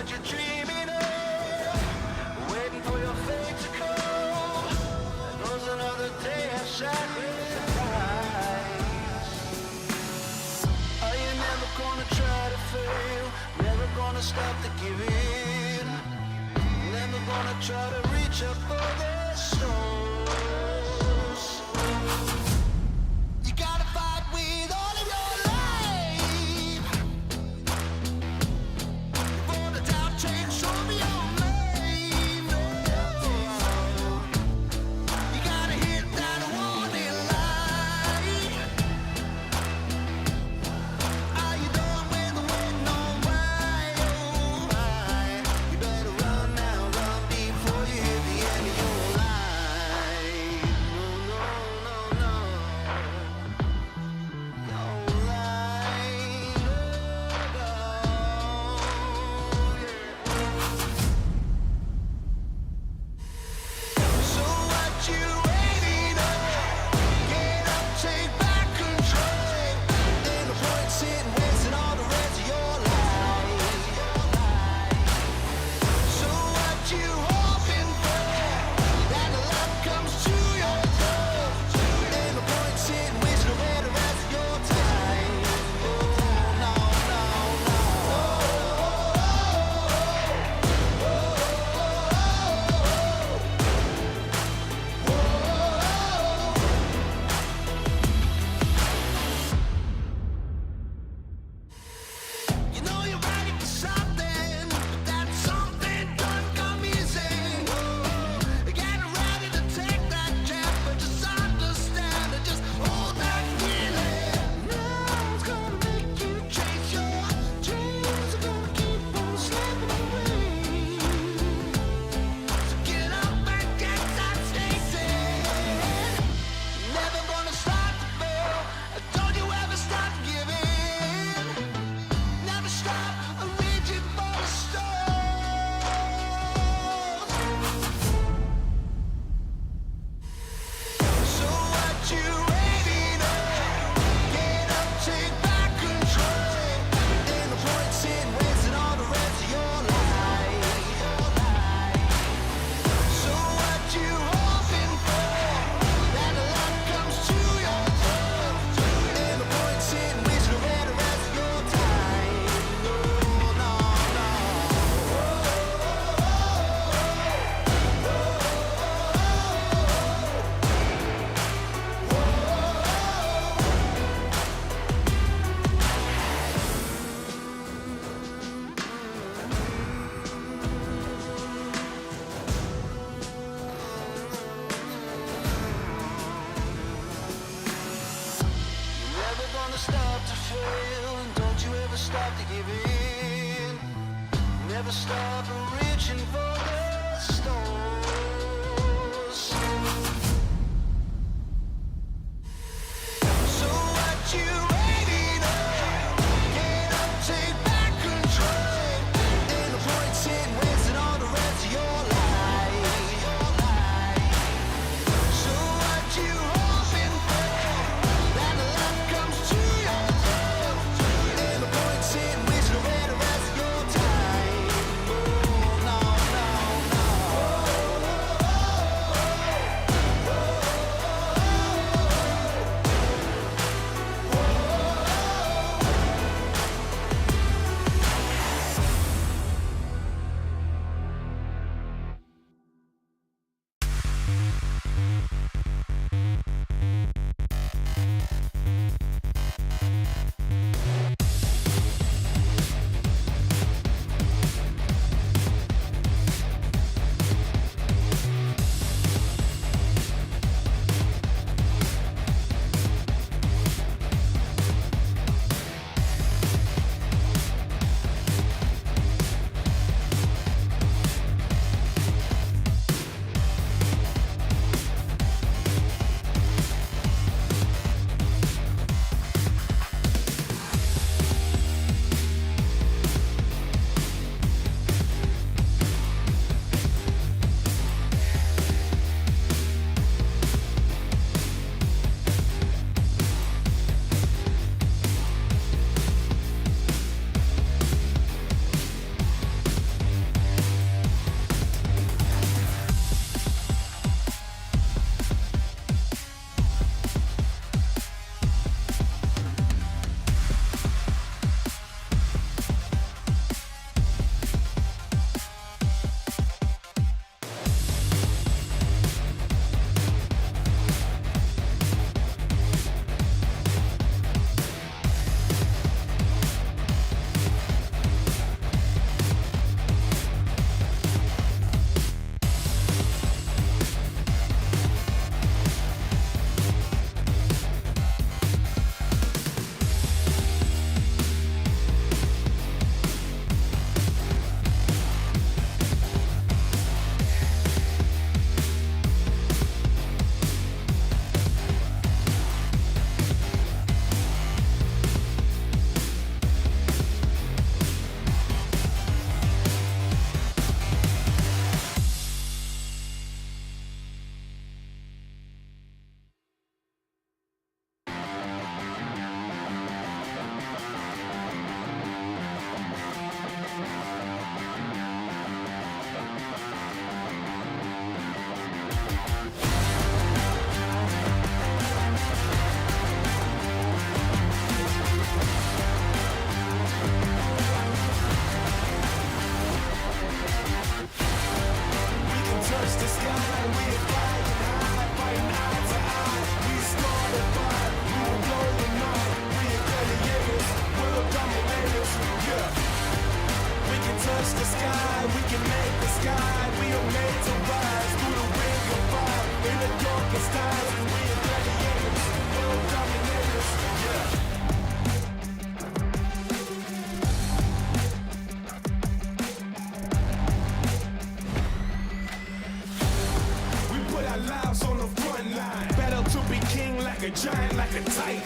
what you're dreaming of, waiting for your fate to come. There goes another day of sacrifice. Are you never gonna try to fail? Never gonna stop to give in? Never gonna try to reach up for the stars? You gotta fight with all of your life. For the doubt change, show me your name. You gotta hit that warning light. Are you done with the waiting on why? Oh, why? You better run now, run before you hit the end of your life. No, no, no, no. No light, no, so what you waiting on? Get up, take back control. Ain't no point sitting wasting all the rest of your life. So what you hoping for? That the luck comes to your door. Ain't no point sitting wasting away the rest of your time. Oh, no, no, no. You know you're ready for something, but that something doesn't come easy. Getting ready to take that jab, but just understand and just hold that feeling. Nothing's gonna make you chase your dreams. Are gonna keep on slipping away. So get up and get that station. Never gonna stop to fail. Don't you ever stop giving. Never stop reaching for the stars. So what you waiting on? Get up, take back control. Ain't no point sitting wasting all the rest of your life. So what you hoping for? That the luck comes to your door. Ain't no point sitting wasting away the rest of your time. No, no, no. You're never gonna stop to fail, and don't you ever stop to give in. Never stop reaching for the stars. So what you waiting on? Get up, take back control. Ain't no point sitting wasting all the rest of your life. So what you hoping for? That the luck comes to your door. Ain't no point sitting wasting away the rest of your time. Oh, no, no, no.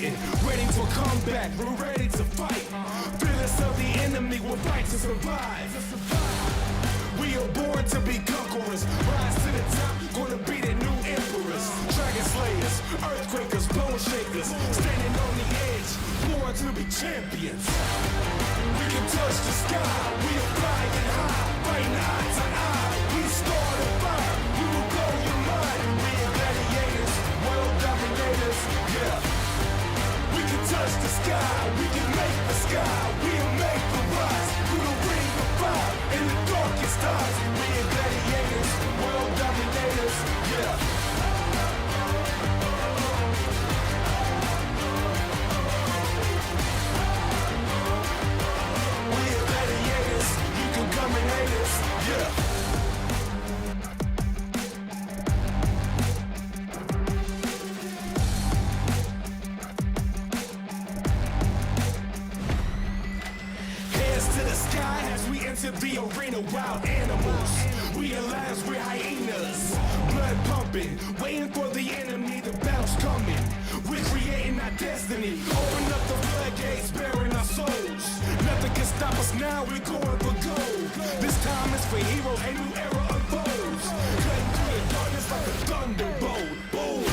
fighting, ready for comeback, we're ready to fight. Fearless of the enemy, we'll fight to survive. We are born to be conquerors, rise to the top, gonna be the new emperors. Dragon slayers, earthquakers, bone shakers, standing on the edge, born to be champions. We can touch the sky, we are flying high, fighting eye to eye. We start a fire, we will blow your mind. We are gladiators, world dominators, yeah. We can touch the sky, we can make the sky, we'll make the rise. Through the ring of fire, in the darkest times. We are gladiators, world dominators, yeah. We are gladiators, you can come and hate us, yeah. Into the arena, wild animals. We are lions, we're hyenas. Blood pumping, waiting for the enemy, the battle's coming. We're creating our destiny. Open up the floodgates, bearing our souls. Nothing can stop us now, we're going for gold. This time is for heroes, a new era unfolds. Cutting through the darkness like a thunderbolt. Boom.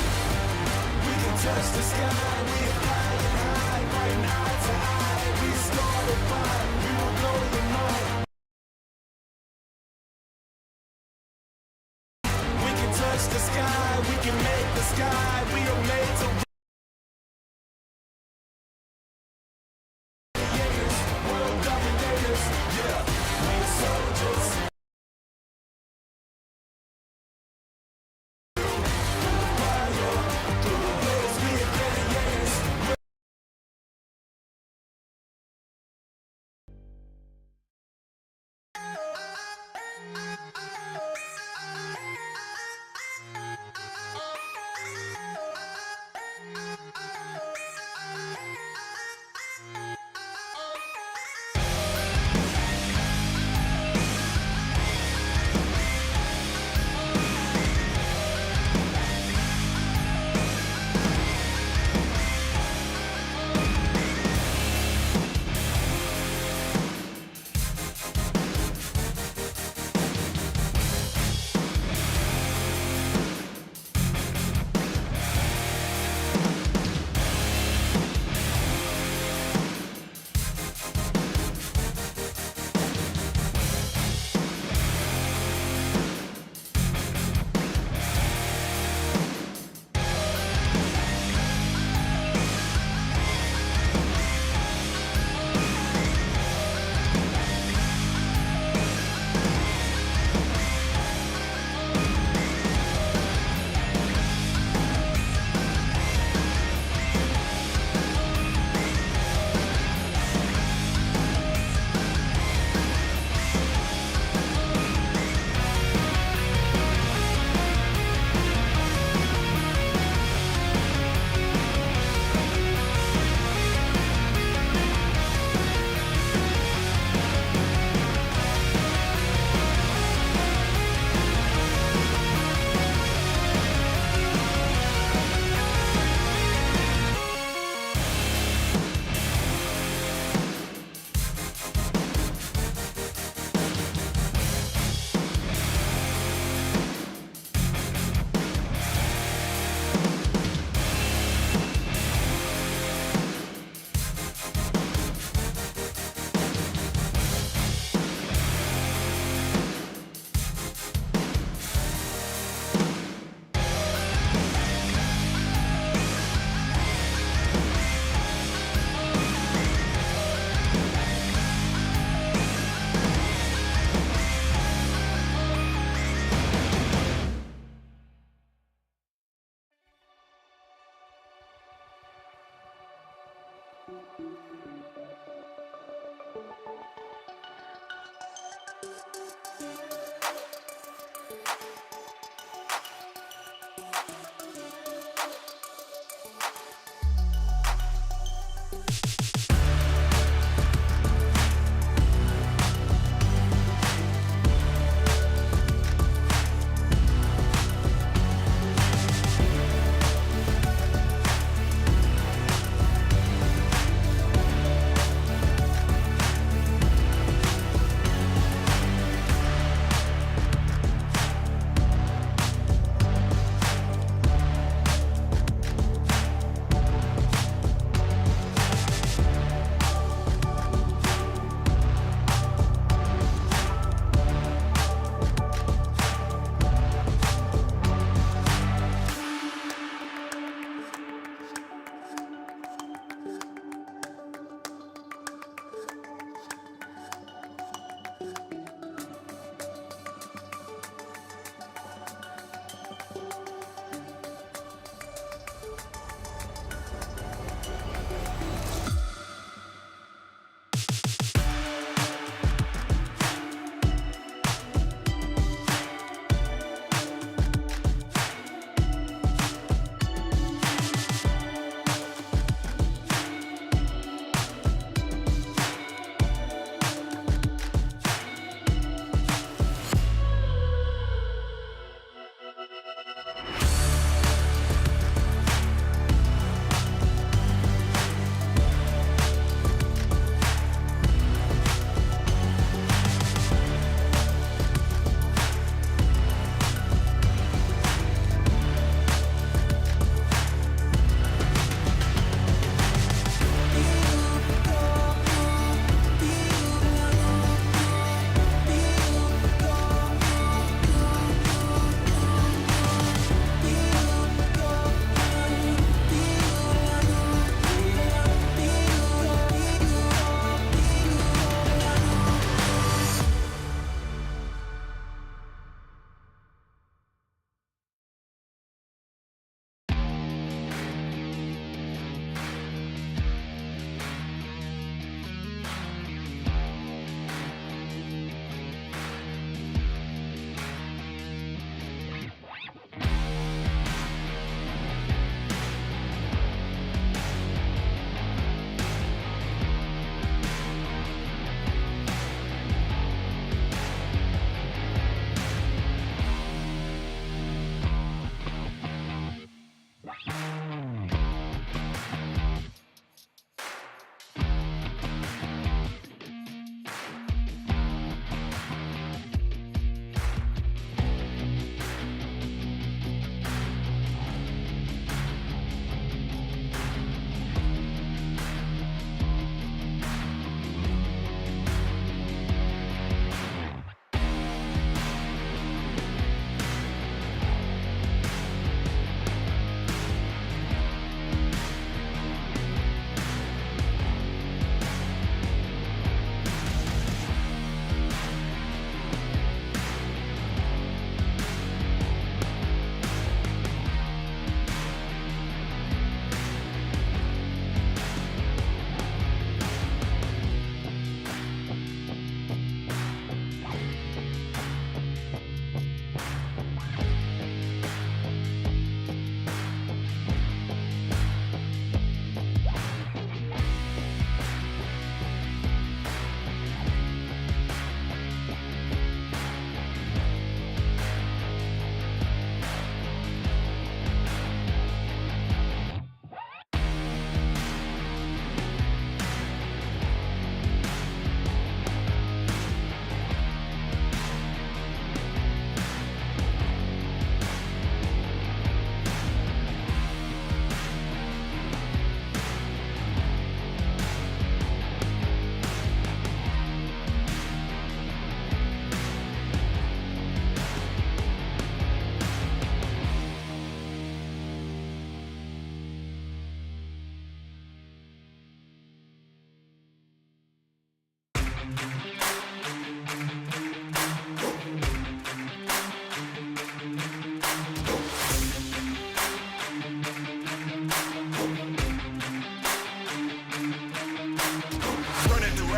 We can touch the sky, we are flying high, fighting eye to eye. We start a fire, we will blow your mind. Touch the sky, we can make the sky, we are made to world dominators, yeah, we are soldiers. Fire, through the blaze, we are gladiators.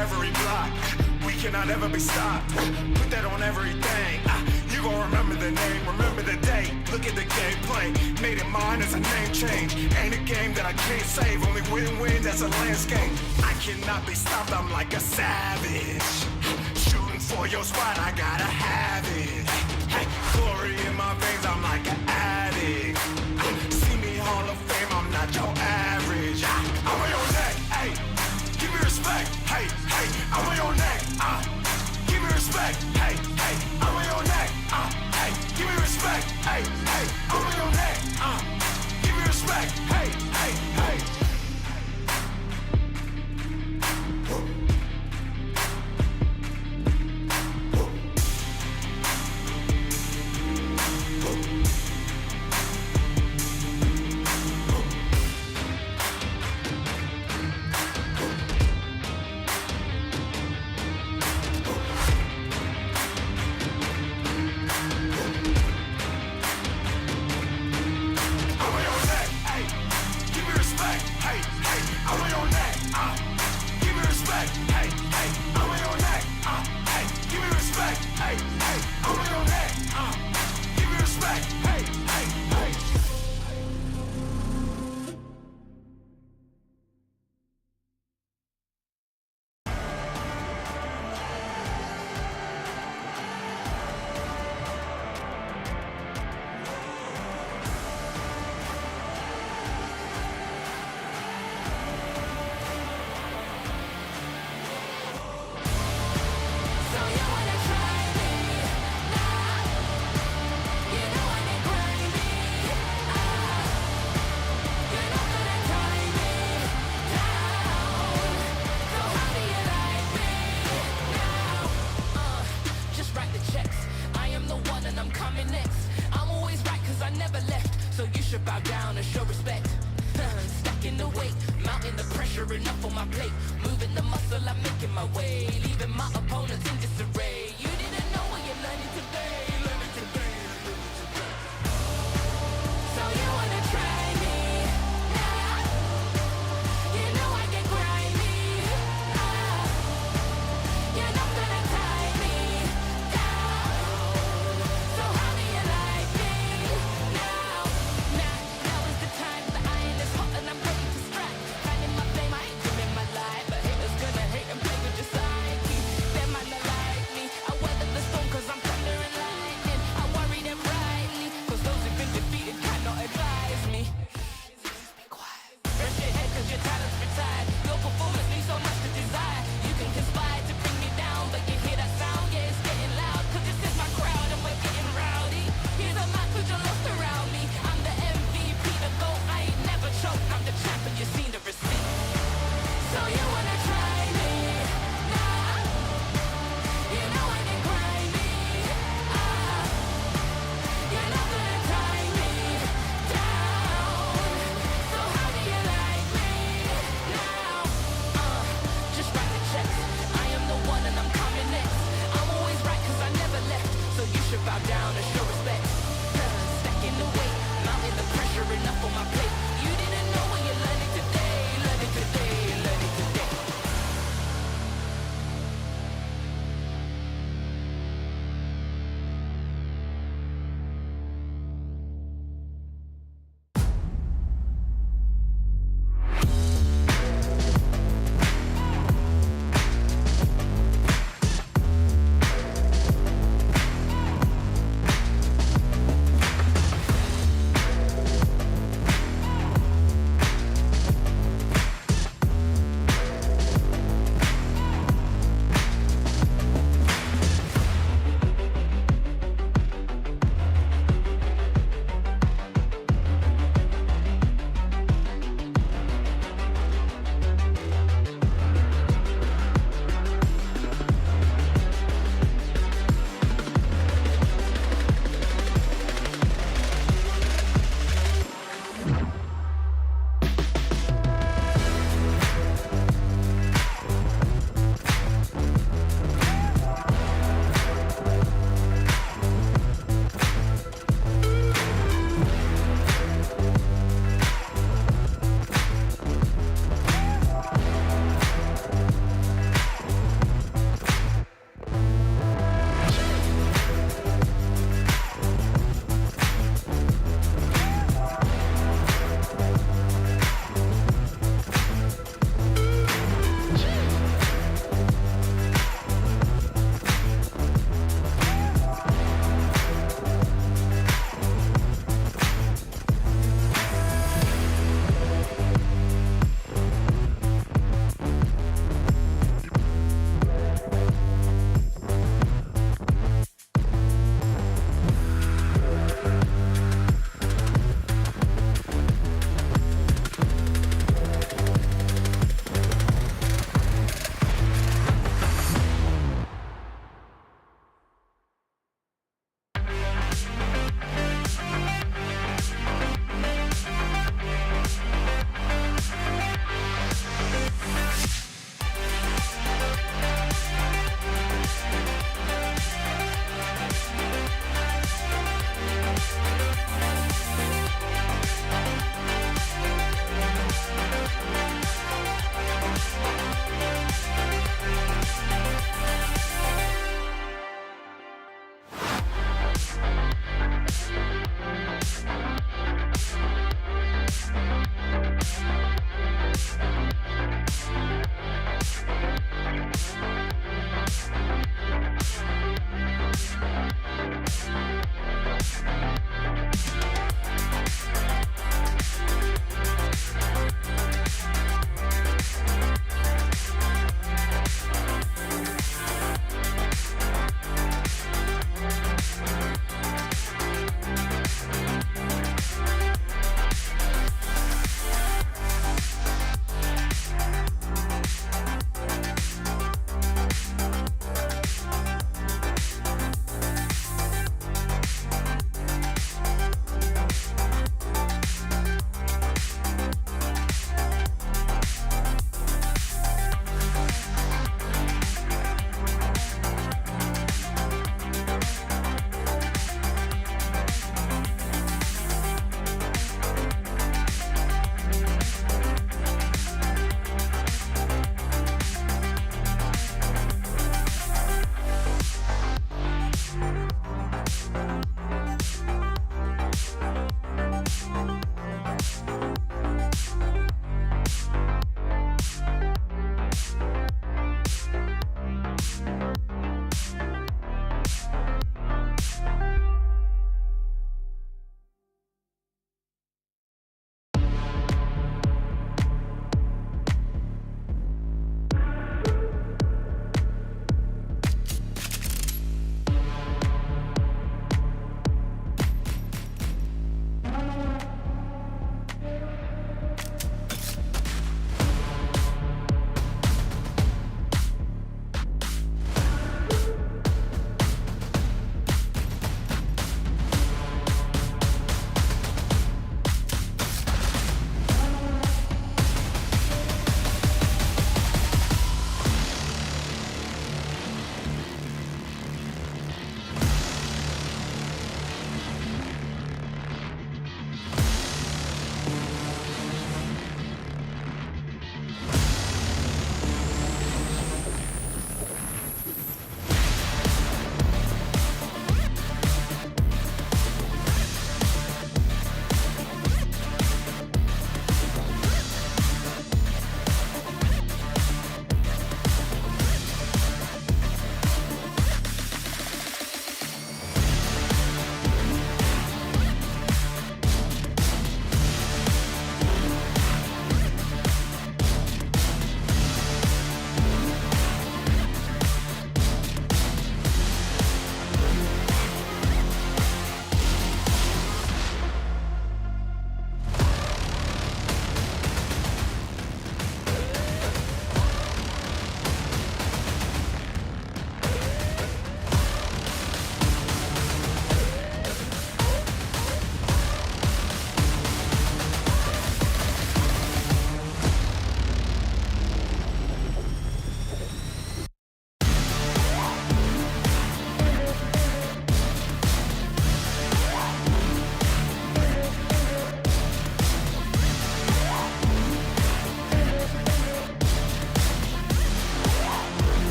every block. We cannot ever be stopped. Put that on everything. You gon' remember the name, remember the date. Look at the gameplay, made it mine as a name change. Ain't a game that I can't save, only win-win, that's a landscape. I cannot be stopped, I'm like a savage. Shooting for your spot, I gotta have it. Hey, glory in my veins, I'm like an addict. See me Hall of Fame, I'm not your average. I'm on your neck, hey, give me respect. Hey, hey, I'm on your neck, give me respect. Hey, hey, I'm on your neck, hey, give me respect. Hey, hey, I'm on your neck, give me respect. Hey, hey, hey.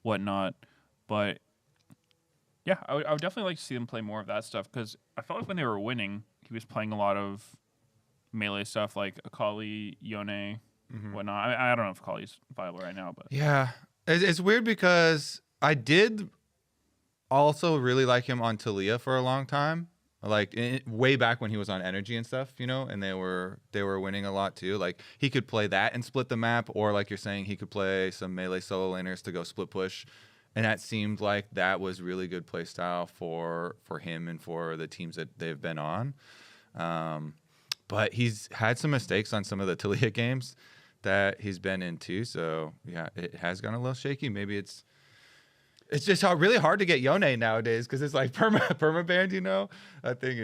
whatnot. But yeah, I would definitely like to see them play more of that stuff because I felt like when they were winning, he was playing a lot of melee stuff like Akali, Yone, whatnot. I don't know if Akali's viable right now, but Yeah, it's weird because I did also really like him on Talia for a long time, like way back when he was on Energy and stuff, you know, and they were winning a lot too. Like he could play that and split the map, or like you're saying, he could play some melee solo laners to go split push, and that seemed like that was really good play style for him and for the teams that they've been on. But he's had some mistakes on some of the Talia games that he's been in too. So yeah, it has gone a little shaky. Maybe it's just really hard to get Yone nowadays because it's like perma banned. You know, that thing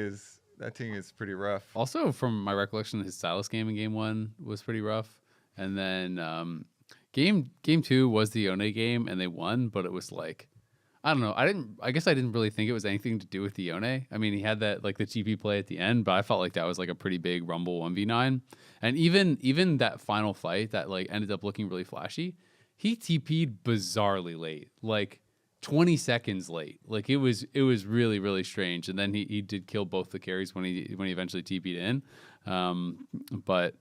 is pretty rough. Also, from my recollection, his Silas game in game 1 was pretty rough, and then game 2 was the Yone game, and they won, but it was like, I don't know. I guess I didn't really think it was anything to do with the Yone. I mean, he had that like the TP play at the end, but I felt like that was like a pretty big Rumble 1v9. And even that final fight that like ended up looking really flashy, he TP'd bizarrely late, like 20 seconds late. Like it was really, really strange. And then he did kill both the carries when he eventually TP'd in. But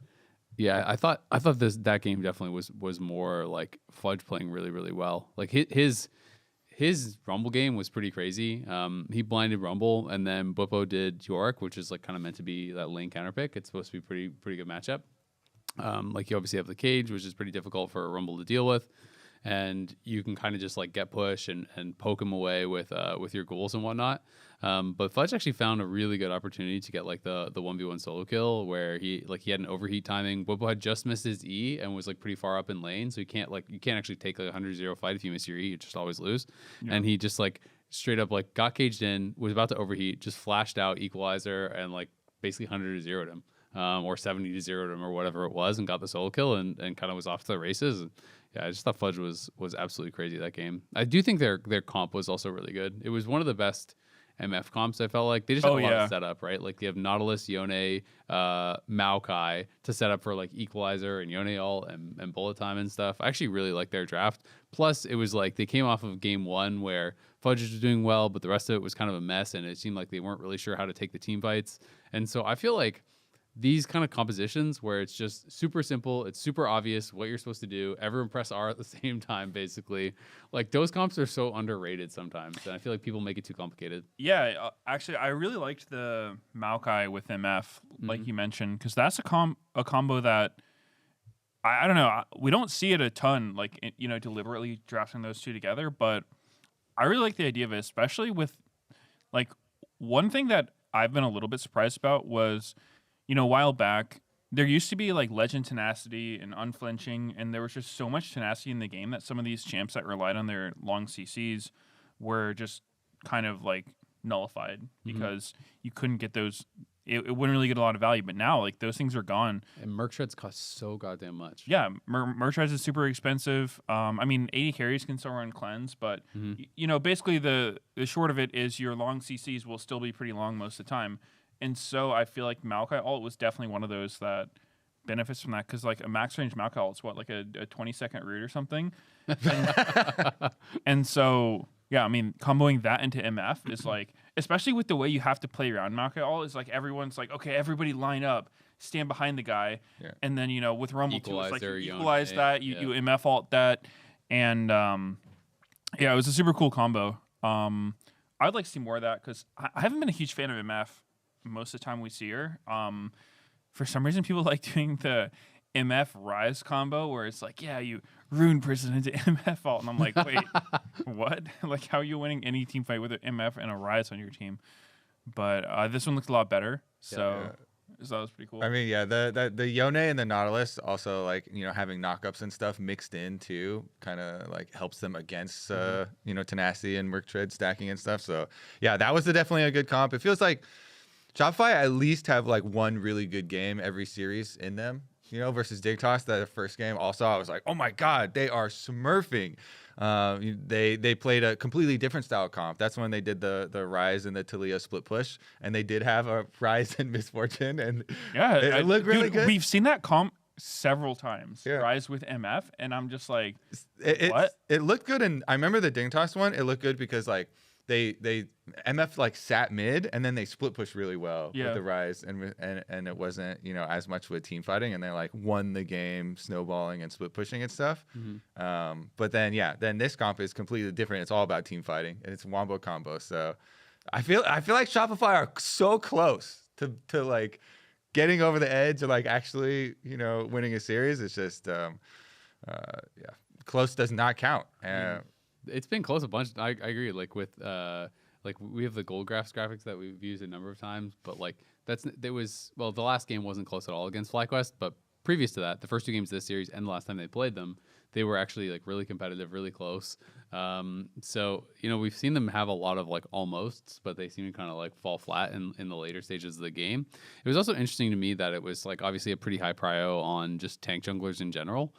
yeah, I thought that game definitely was more like Fudge playing really, really well. Like his Rumble game was pretty crazy. He blinded Rumble, and then Buppo did Yorick, which is like kind of meant to be that lane counter pick. It's supposed to be pretty good matchup. Like you obviously have the cage, which is pretty difficult for Rumble to deal with, and you can kind of just like get push and poke him away with your ghouls and whatnot. But Fudge actually found a really good opportunity to get like the 1v1 solo kill where he had an overheat timing. Buppo had just missed his E and was like pretty far up in lane, so you can't actually take like a 100-0 fight if you miss your E. You just always lose. Yeah. And he just like straight up like got caged in, was about to overheat, just flashed out equalizer and like basically 100-0'd him. Or 70-0'd him or whatever it was, and got the solo kill and kind of was off to the races. And yeah, I just thought Fudge was absolutely crazy that game. I do think their comp was also really good. It was one of the best MF comps. I felt like they just had a lot of setup, right? Like they have Nautilus, Yone, Maokai to set up for like Equalizer and Yone ult and bullet time and stuff. I actually really like their draft. Plus, it was like they came off of game 1 where Fudge was doing well, but the rest of it was kind of a mess, and it seemed like they weren't really sure how to take the team fights. And so I feel like these kind of compositions where it's just super simple, it's super obvious what you're supposed to do, everyone press R at the same time, basically. Like those comps are so underrated sometimes, and I feel like people make it too complicated. Yeah, actually, I really liked the Maokai with MF, like you mentioned, because that's a combo that I don't know, we don't see it a ton, like deliberately drafting those two together, but I really like the idea of it, especially with like one thing that I've been a little bit surprised about was, a while back, there used to be like legend tenacity and unflinching, and there was just so much tenacity in the game that some of these champs that relied on their long CCs were just kind of like nullified because you couldn't get those. It wouldn't really get a lot of value, but now like those things are gone. And merc shreds cost so goddamn much. Yeah, merch is super expensive. I mean, 80 carries can still run cleanse, but you know, basically the short of it is your long CCs will still be pretty long most of the time, and so I feel like Maokai ult was definitely one of those that benefits from that because like a max range Maokai ult is what, like a 20-second root or something, and so. Yeah, I mean, comboing that into MF is like, especially with the way you have to play around Maokai ult, is like everyone's like, okay, everybody line up, stand behind the guy, and then, you know, with Rumble 2, it's like you equalize that, you MF ult that, and yeah, it was a super cool combo. I'd like to see more of that because I haven't been a huge fan of MF most of the time we see her. For some reason, people like doing the MF Rise combo where it's like, yeah, you ruin prison into MF ult, and I'm like, wait, what? Like, how are you winning any team fight with an MF and a Rise on your team? But this one looked a lot better, so that was pretty cool. I mean, yeah, the Yone and the Nautilus also, like, you know, having knockups and stuff mixed in too, kind of like helps them against you know, tenacity and merc tread stacking and stuff. So yeah, that was definitely a good comp. It feels like Shopify at least have like one really good game every series in them. You know, versus Dignitas, that first game. Also, I was like, oh my god, they are smurfing. They played a completely different style comp. That's when they did the Rise and the Taliyah split push, and they did have a Rise and Misfortune, and yeah, it looked really good. We've seen that comp several times. Yeah. Rise with MF, and I'm just like, what? It looked good, and I remember the Dignitas one. It looked good because like they MF like sat mid and then they split push really well with the Rise and it wasn't, you know, as much with team fighting, and they like won the game snowballing and split pushing and stuff. But then then this comp is completely different. It's all about team fighting and it's wombo combo. So I feel like Shopify are so close to like getting over the edge or like actually, you know, winning a series. It's just close does not count. It's been close a bunch. I agree. Like with like we have the gold graphics that we've used a number of times, but like the last game wasn't close at all against FlyQuest, but previous to that, the first two games of this series and the last time they played them, they were actually like really competitive, really close. So, you know, we've seen them have a lot of like almosts, but they seem to kind of like fall flat in the later stages of the game. It was also interesting to me that it was like obviously a pretty high prio on just tank junglers in general.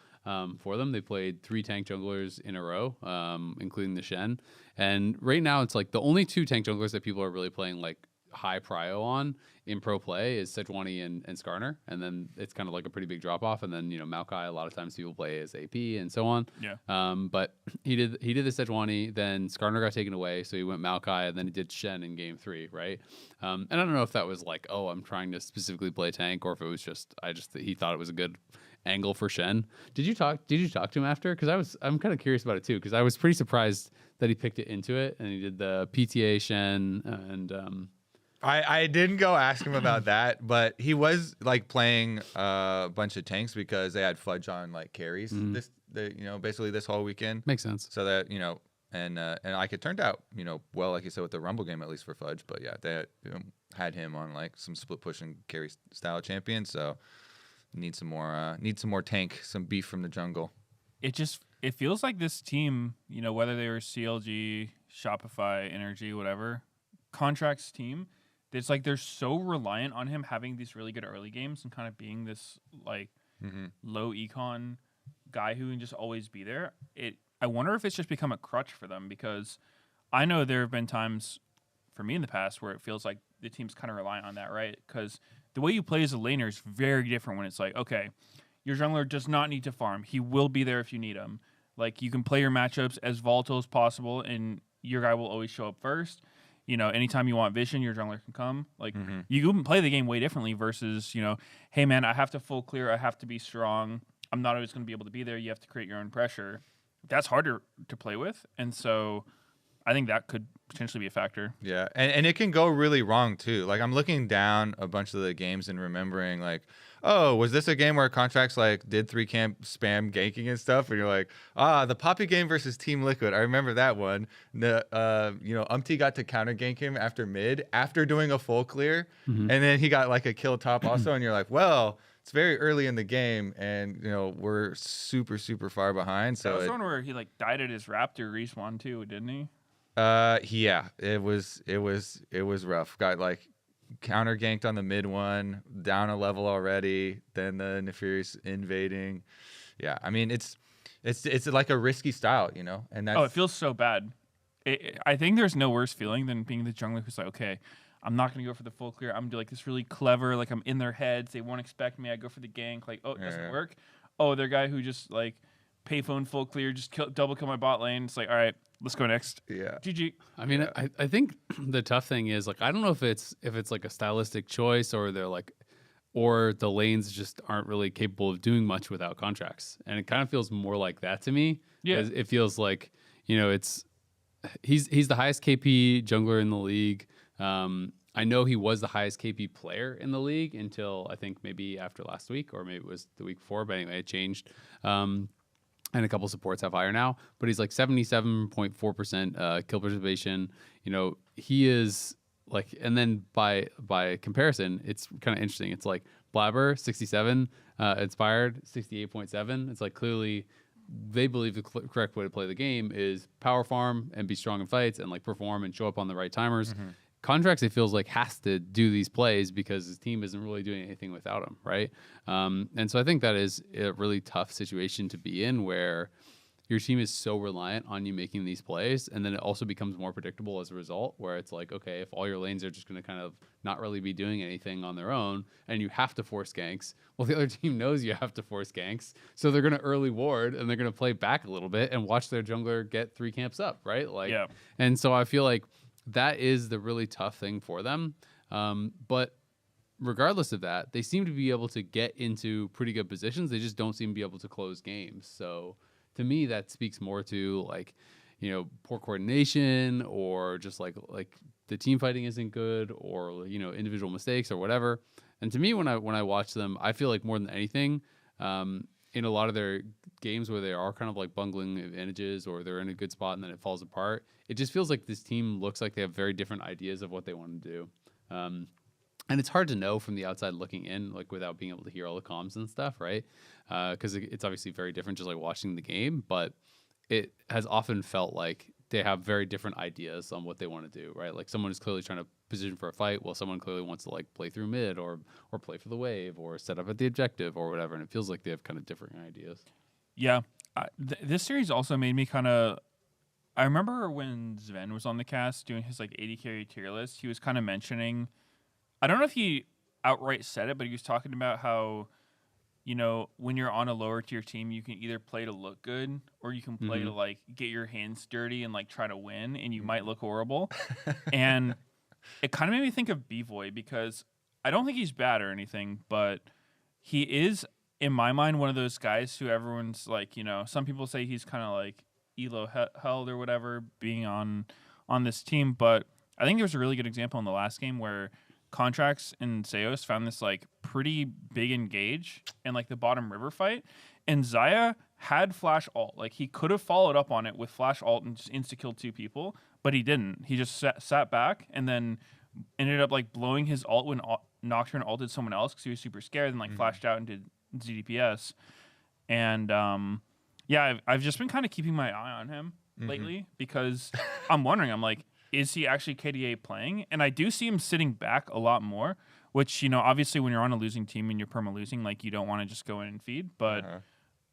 For them, they played 3 tank junglers in a row, including the Shen. And right now, it's like the only 2 tank junglers that people are really playing like high prio on in pro play is Sejuani and Skarner. And then it's kind of like a pretty big drop off. And then, you know, Maokai, a lot of times people play as AP and so on. Yeah. But he did the Sejuani, then Skarner got taken away. So he went Maokai, and then he did Shen in game 3, right? And I don't know if that was like, oh, I'm trying to specifically play tank, or if it was just he thought it was a good angle for Shen. Did you talk to him after? Because I'm kind of curious about it too, because I was pretty surprised that he picked it into it and he did the PTA Shen and I didn't go ask him about that, but he was like playing a bunch of tanks because they had Fudge on like carries basically this whole weekend. Makes sense. So that, you know, and like it turned out, you know, well, like you said with the Rumble game, at least for Fudge, but yeah, they had him on like some split push and carry style champion. So need some more tank, some beef from the jungle. It feels like this team, you know, whether they were CLG, Shopify, Energy, whatever, Contract's team, it's like they're so reliant on him having these really good early games and kind of being this like low econ guy who can just always be there. I wonder if it's just become a crutch for them, because I know there have been times for me in the past where it feels like the team's kind of reliant on that, right? Because the way you play as a laner is very different when it's like, okay, your jungler does not need to farm. He will be there if you need him. Like, you can play your matchups as volatile as possible, and your guy will always show up first. You know, anytime you want vision, your jungler can come. Like, you can play the game way differently versus, you know, hey, man, I have to full clear. I have to be strong. I'm not always going to be able to be there. You have to create your own pressure. That's harder to play with. And so I think that could potentially be a factor. Yeah, and it can go really wrong too. Like, I'm looking down a bunch of the games and remembering like, oh, was this a game where Contracts like did 3 camp spam ganking and stuff? And you're like, the Poppy game versus Team Liquid. I remember that one. The Umpty got to counter gank him after mid after doing a full clear, and then he got like a kill top also. And you're like, well, it's very early in the game, and we're super far behind. That So was one where he like died at his Raptor respawn too, didn't he? yeah, it was rough. Got like counter ganked on the mid one, down a level already. Then the Nefarious invading. Yeah, I mean it's like a risky style, and that's Oh, it feels so bad. I think there's no worse feeling than being the jungler who's like, okay, I'm not gonna go for the full clear. I'm gonna do like this really clever, like I'm in their heads. They won't expect me. I go for the gank. Like, oh, it doesn't work. Oh, they're guy who just like payphone full clear, just double kill my bot lane. It's like, all right, let's go next. Yeah. GG. I mean, I think the tough thing is like I don't know if it's like a stylistic choice or they're like, or the lanes just aren't really capable of doing much without contracts, and it kind of feels more like that to me. Yeah. It feels like it's he's the highest KP jungler in the league. I know he was the highest KP player in the league until I think maybe after last week or maybe it was the week before. But anyway, it changed. And a couple supports have higher now. But he's like 77.4% kill preservation. He is like, and then by comparison, it's kind of interesting. It's like Blabber 67, Inspired 68.7. It's like clearly they believe the correct way to play the game is power farm and be strong in fights and like perform and show up on the right timers. Contracts, it feels like, has to do these plays because his team isn't really doing anything without him, right? And so I think that is a really tough situation to be in where your team is so reliant on you making these plays, and then it also becomes more predictable as a result, where it's like, okay, if all your lanes are just going to kind of not really be doing anything on their own, and you have to force ganks, well, the other team knows you have to force ganks, so they're going to early ward, and they're going to play back a little bit and watch their jungler get 3 camps up, right? Like, Yeah. And so I feel like that is the really tough thing for them. But regardless of that, they seem to be able to get into pretty good positions. They just don't seem to be able to close games. So to me, that speaks more to like, poor coordination or just like the team fighting isn't good or, individual mistakes or whatever. And to me, when I watch them, I feel like more than anything, in a lot of their games where they are kind of like bungling advantages or they're in a good spot and then it falls apart, it just feels like this team looks like they have very different ideas of what they want to do. And it's hard to know from the outside looking in, like without being able to hear all the comms and stuff, right? Because it's obviously very different just like watching the game, but it has often felt like they have very different ideas on what they want to do, right? Like someone is clearly trying to position for a fight while someone clearly wants to like play through mid or play for the wave or set up at the objective or whatever. And it feels like they have kind of different ideas. Yeah. This series also made me kind of. I remember when Sven was on the cast doing his like 80 carry tier list, he was kind of mentioning. I don't know if he outright said it, but he was talking about how, when you're on a lower tier team, you can either play to look good or you can play to like get your hands dirty and like try to win, and you might look horrible. And it kind of made me think of B-Voy because I don't think he's bad or anything, but he is, in my mind, one of those guys who everyone's like, some people say he's kind of like Elo held or whatever being on this team, but I think there's a really good example in the last game where Contracts and Seos found this like pretty big engage in like the bottom river fight, and Xayah had flash ult. Like he could have followed up on it with flash ult and just insta killed 2 people, but he didn't. He just sat back and then ended up like blowing his ult when Nocturne ulted someone else because he was super scared and like flashed out and did ZDPS. And I've just been kind of keeping my eye on him lately because I'm wondering, I'm like, is he actually KDA playing? And I do see him sitting back a lot more, which, obviously when you're on a losing team and you're perma-losing, like you don't want to just go in and feed. But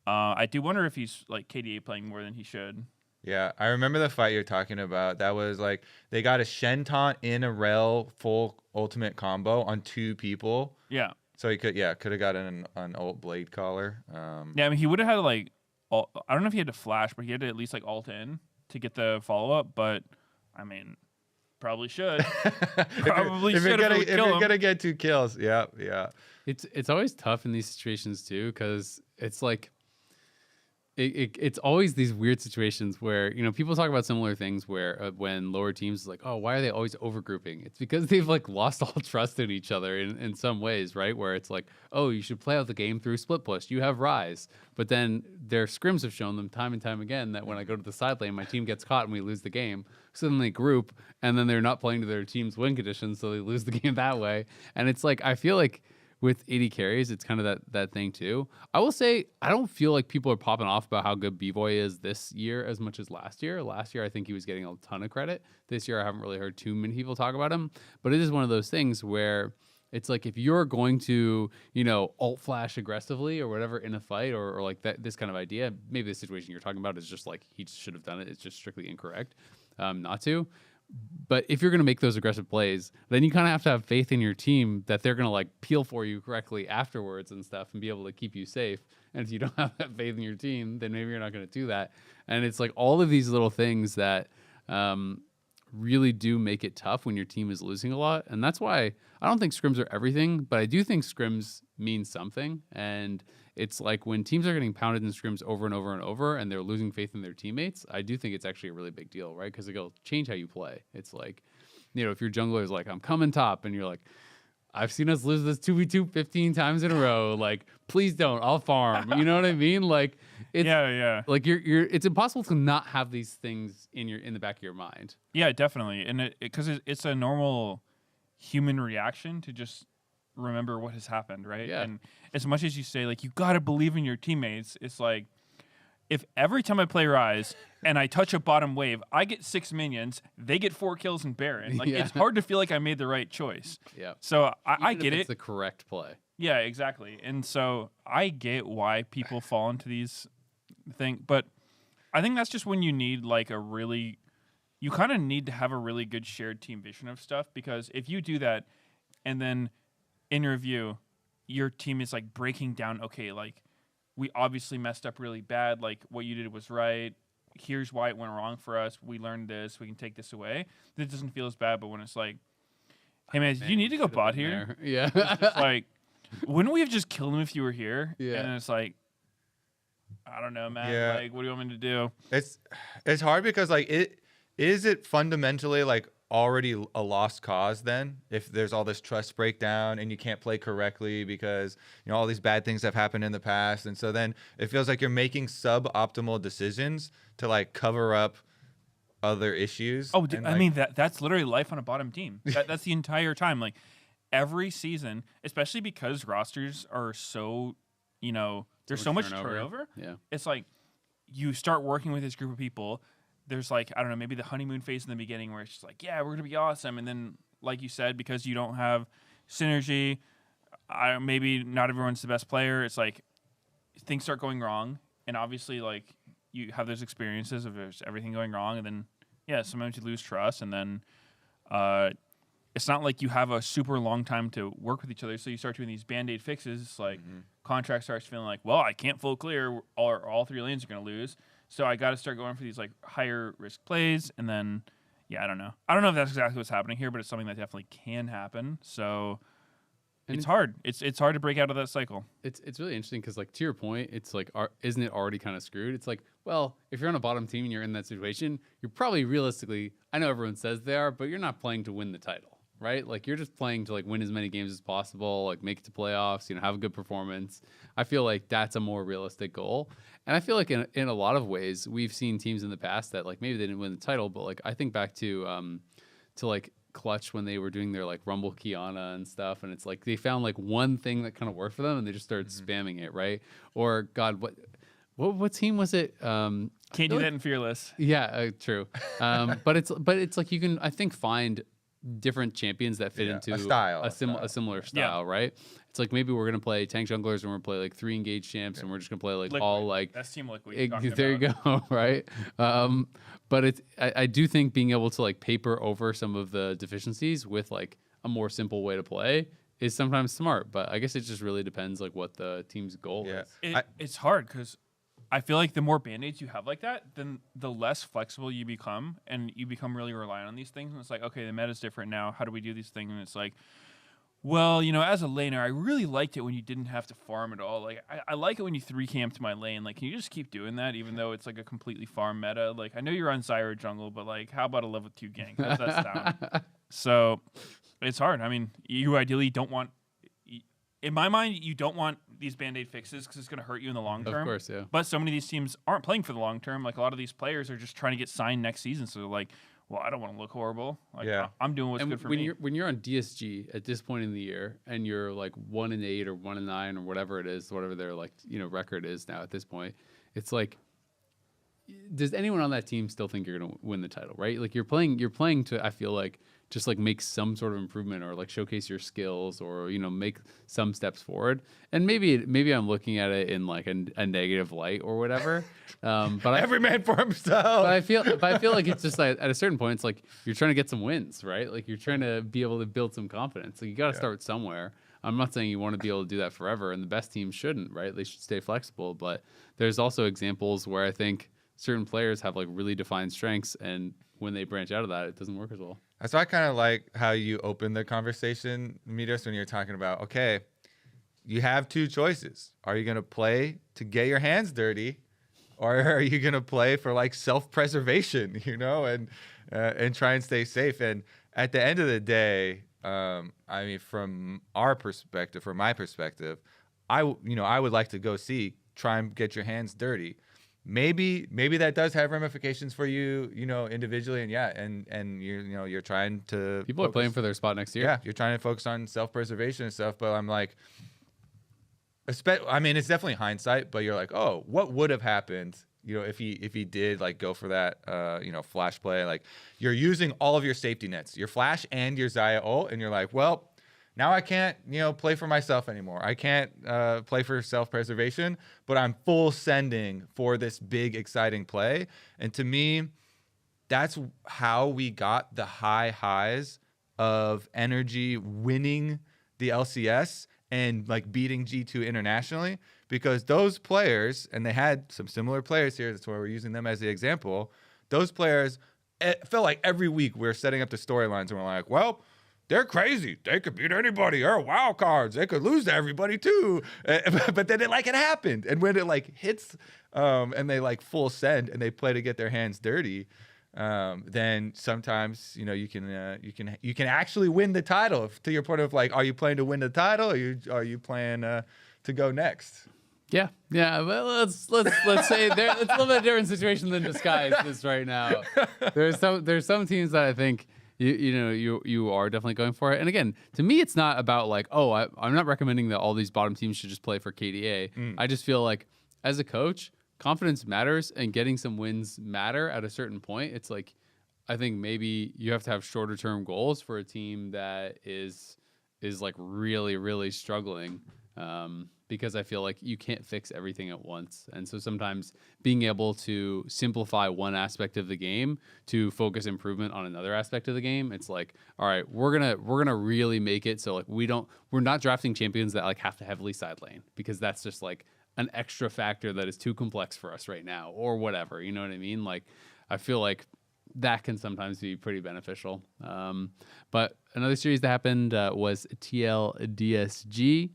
I do wonder if he's like KDA playing more than he should. Yeah, I remember the fight you're talking about. That was like they got a Shen taunt in a Rel full ultimate combo on 2 people. Yeah. So he could have gotten an ult blade collar. Yeah, I mean, he would have had like, I don't know if he had to flash, but he had to at least like ult in to get the follow-up. But I mean, probably should. Probably should if you're gonna get 2 kills. Yeah. It's always tough in these situations too, because it's like it's always these weird situations where people talk about similar things where when lower teams is like, oh, why are they always overgrouping? It's because they've like lost all trust in each other in some ways, right? Where it's like, oh, you should play out the game through split push. You have Rise, but then their scrims have shown them time and time again that when I go to the side lane, my team gets caught and we lose the game. So then they group, and then they're not playing to their team's win conditions, so they lose the game that way. And it's like I feel like with 80 carries, it's kind of that thing too. I will say I don't feel like people are popping off about how good B-Boy is this year as much as last year. Last year, I think he was getting a ton of credit. This year, I haven't really heard too many people talk about him. But it is one of those things where it's like if you're going to, alt flash aggressively or whatever in a fight or like this kind of idea, maybe the situation you're talking about is just like he should have done it. It's just strictly incorrect not to. But if you're going to make those aggressive plays, then you kind of have to have faith in your team that they're going to like peel for you correctly afterwards and stuff and be able to keep you safe. And if you don't have that faith in your team, then maybe you're not going to do that. And it's like all of these little things that really do make it tough when your team is losing a lot. And that's why I don't think scrims are everything, but I do think scrims mean something. And it's like when teams are getting pounded in scrims over and over and over and they're losing faith in their teammates, I do think it's actually a really big deal, right? Because it'll change how you play. It's like, if your jungler is like, I'm coming top, and you're like, I've seen us lose this 2v2 15 times in a row. Like, please don't. I'll farm. You know what I mean? Like, it's, yeah. Like it's impossible to not have these things in the back of your mind. Yeah, definitely. And because it's a normal human reaction to just remember what has happened, right? Yeah. And as much as you say, like, you got to believe in your teammates, it's like, if every time I play Rise and I touch a bottom wave, I get 6 minions, they get 4 kills in Baron. Like, it's hard to feel like I made the right choice. Yeah. So I get it's it. the correct play. Yeah, exactly. And so I get why people fall into these things. But I think that's just when you need, like, you kind of need to have a really good shared team vision of stuff. Because if you do that and then in review, your team is, like, breaking down, okay, like, we obviously messed up really bad. Like, what you did was right. Here's why it went wrong for us. We learned this. We can take this away. It doesn't feel as bad. But when it's like, hey, man, do you need to go bot here? Yeah. It's just like, wouldn't we have just killed him if you were here? Yeah. And it's like, I don't know, man. Yeah. Like, what do you want me to do? It's hard because like is it fundamentally like already a lost cause then if there's all this trust breakdown and you can't play correctly because all these bad things have happened in the past, and so then it feels like you're making suboptimal decisions to like cover up other issues. Oh, and, I like, mean, that's literally life on a bottom team. That's the entire time. Like, every season, especially because rosters are so, there's so much turnover. Yeah. It's like you start working with this group of people. There's like, I don't know, maybe the honeymoon phase in the beginning where it's just like, yeah, we're going to be awesome. And then, like you said, because you don't have synergy, maybe not everyone's the best player. It's like things start going wrong. And obviously, like, you have those experiences of there's everything going wrong. And then, yeah, sometimes you lose trust. And then it's not like you have a super long time to work with each other. So you start doing these Band-Aid fixes. It's like contract starts feeling like, well, I can't full clear, or all 3 lanes are going to lose. So I got to start going for these like higher risk plays. And then, yeah, I don't know. I don't know if that's exactly what's happening here, but it's something that definitely can happen. So it's hard. It's hard to break out of that cycle. It's really interesting because, like, to your point, it's like, isn't it already kind of screwed? It's like, well, if you're on a bottom team and you're in that situation, you're probably realistically, I know everyone says they are, but you're not playing to win the title, right? Like, you're just playing to like win as many games as possible, like make it to playoffs, have a good performance. I feel like that's a more realistic goal. And I feel like in a lot of ways, we've seen teams in the past that like maybe they didn't win the title, but like I think back to like Clutch when they were doing their like Rumble Kiana and stuff, and it's like they found like one thing that kind of worked for them and they just started spamming it, right? Or God, what team was it? Can't do that in Fearless. Yeah, true. But it's like you can, I think, find different champions that fit into a similar style, right? It's like maybe we're gonna play tank junglers and we're gonna play like 3 engaged champs and we're just gonna play like Liquid. all like That's Team Liquid. there you go, right? But I do think being able to like paper over some of the deficiencies with like a more simple way to play is sometimes smart. But I guess it just really depends like what the team's goal is. It's hard because I feel like the more Band-Aids you have like that, then the less flexible you become, and you become really reliant on these things. And it's like, okay, the meta's different now. How do we do these things? And it's like, well, as a laner, I really liked it when you didn't have to farm at all. Like, I like it when you 3-camped my lane. Like, can you just keep doing that, even though it's like a completely farm meta? Like, I know you're on Zyro jungle, but like, how about a level 2 gank? That's down. So it's hard. I mean, you ideally don't want, in my mind, you don't want these Band-Aid fixes because it's going to hurt you in the long term. Of course, yeah. But so many of these teams aren't playing for the long term. Like, a lot of these players are just trying to get signed next season. So they're like, well, I don't want to look horrible. Like, Yeah. I'm doing what's And good for when me. you're on DSG at this point in the year, and you're like 1-8 or 1-9 or whatever it is, whatever their like record is now at this point, it's like, does anyone on that team still think you're gonna win the title? Right? Like you're playing to, I feel like, just like make some sort of improvement or like showcase your skills or make some steps forward. And maybe I'm looking at it in like a negative light or whatever. But Every man for himself. But I feel like it's just like at a certain point, it's like you're trying to get some wins, right? Like you're trying to be able to build some confidence. Like you got to start somewhere. I'm not saying you want to be able to do that forever, and the best teams shouldn't, right? They should stay flexible. But there's also examples where I think certain players have like really defined strengths, and when they branch out of that, it doesn't work as well. So I kind of like how you open the conversation, Midas, when you're talking about, okay, you have two choices. Are you going to play to get your hands dirty, or are you going to play for like self-preservation, and try and stay safe? And at the end of the day, I mean, from my perspective, I would like to go try and get your hands dirty. Maybe that does have ramifications for you, individually, and you're trying to People are playing for their spot next year. Yeah, you're trying to focus on self-preservation and stuff, but I'm like, I mean, it's definitely hindsight, but you're like, oh, what would have happened, if he did like go for that, flash play? Like you're using all of your safety nets, your flash and your Xayah ult, and you're like, well, now I can't, play for myself anymore. I can't play for self-preservation, but I'm full sending for this big, exciting play. And to me, that's how we got the highs of energy winning the LCS and like beating G2 internationally, because those players, and they had some similar players here, that's why we're using them as the example. Those players, it felt like every week we're setting up the storylines and we're like, well, they're crazy. They could beat anybody. They're wild cards. They could lose to everybody too. But then it happened. And when it like hits and they like full send and they play to get their hands dirty, then sometimes, you can actually win the title. To your point of like, are you playing to win the title, or are you playing to go next? Yeah. Well, let's say it's a little bit different situation than Disguise is right now. There's some teams that I think you are definitely going for it. And again, to me, it's not about like, oh, I'm not recommending that all these bottom teams should just play for KDA. I just feel like as a coach, confidence matters and getting some wins matter at a certain point. It's like, I think maybe you have to have shorter term goals for a team that is like really, really struggling. Because I feel like you can't fix everything at once. And so sometimes being able to simplify one aspect of the game to focus improvement on another aspect of the game, it's like, all right, we're gonna really make it so like we're not drafting champions that like have to heavily side lane, because that's just like an extra factor that is too complex for us right now, or whatever. You know what I mean? Like I feel like that can sometimes be pretty beneficial. But another series that happened was TLDSG.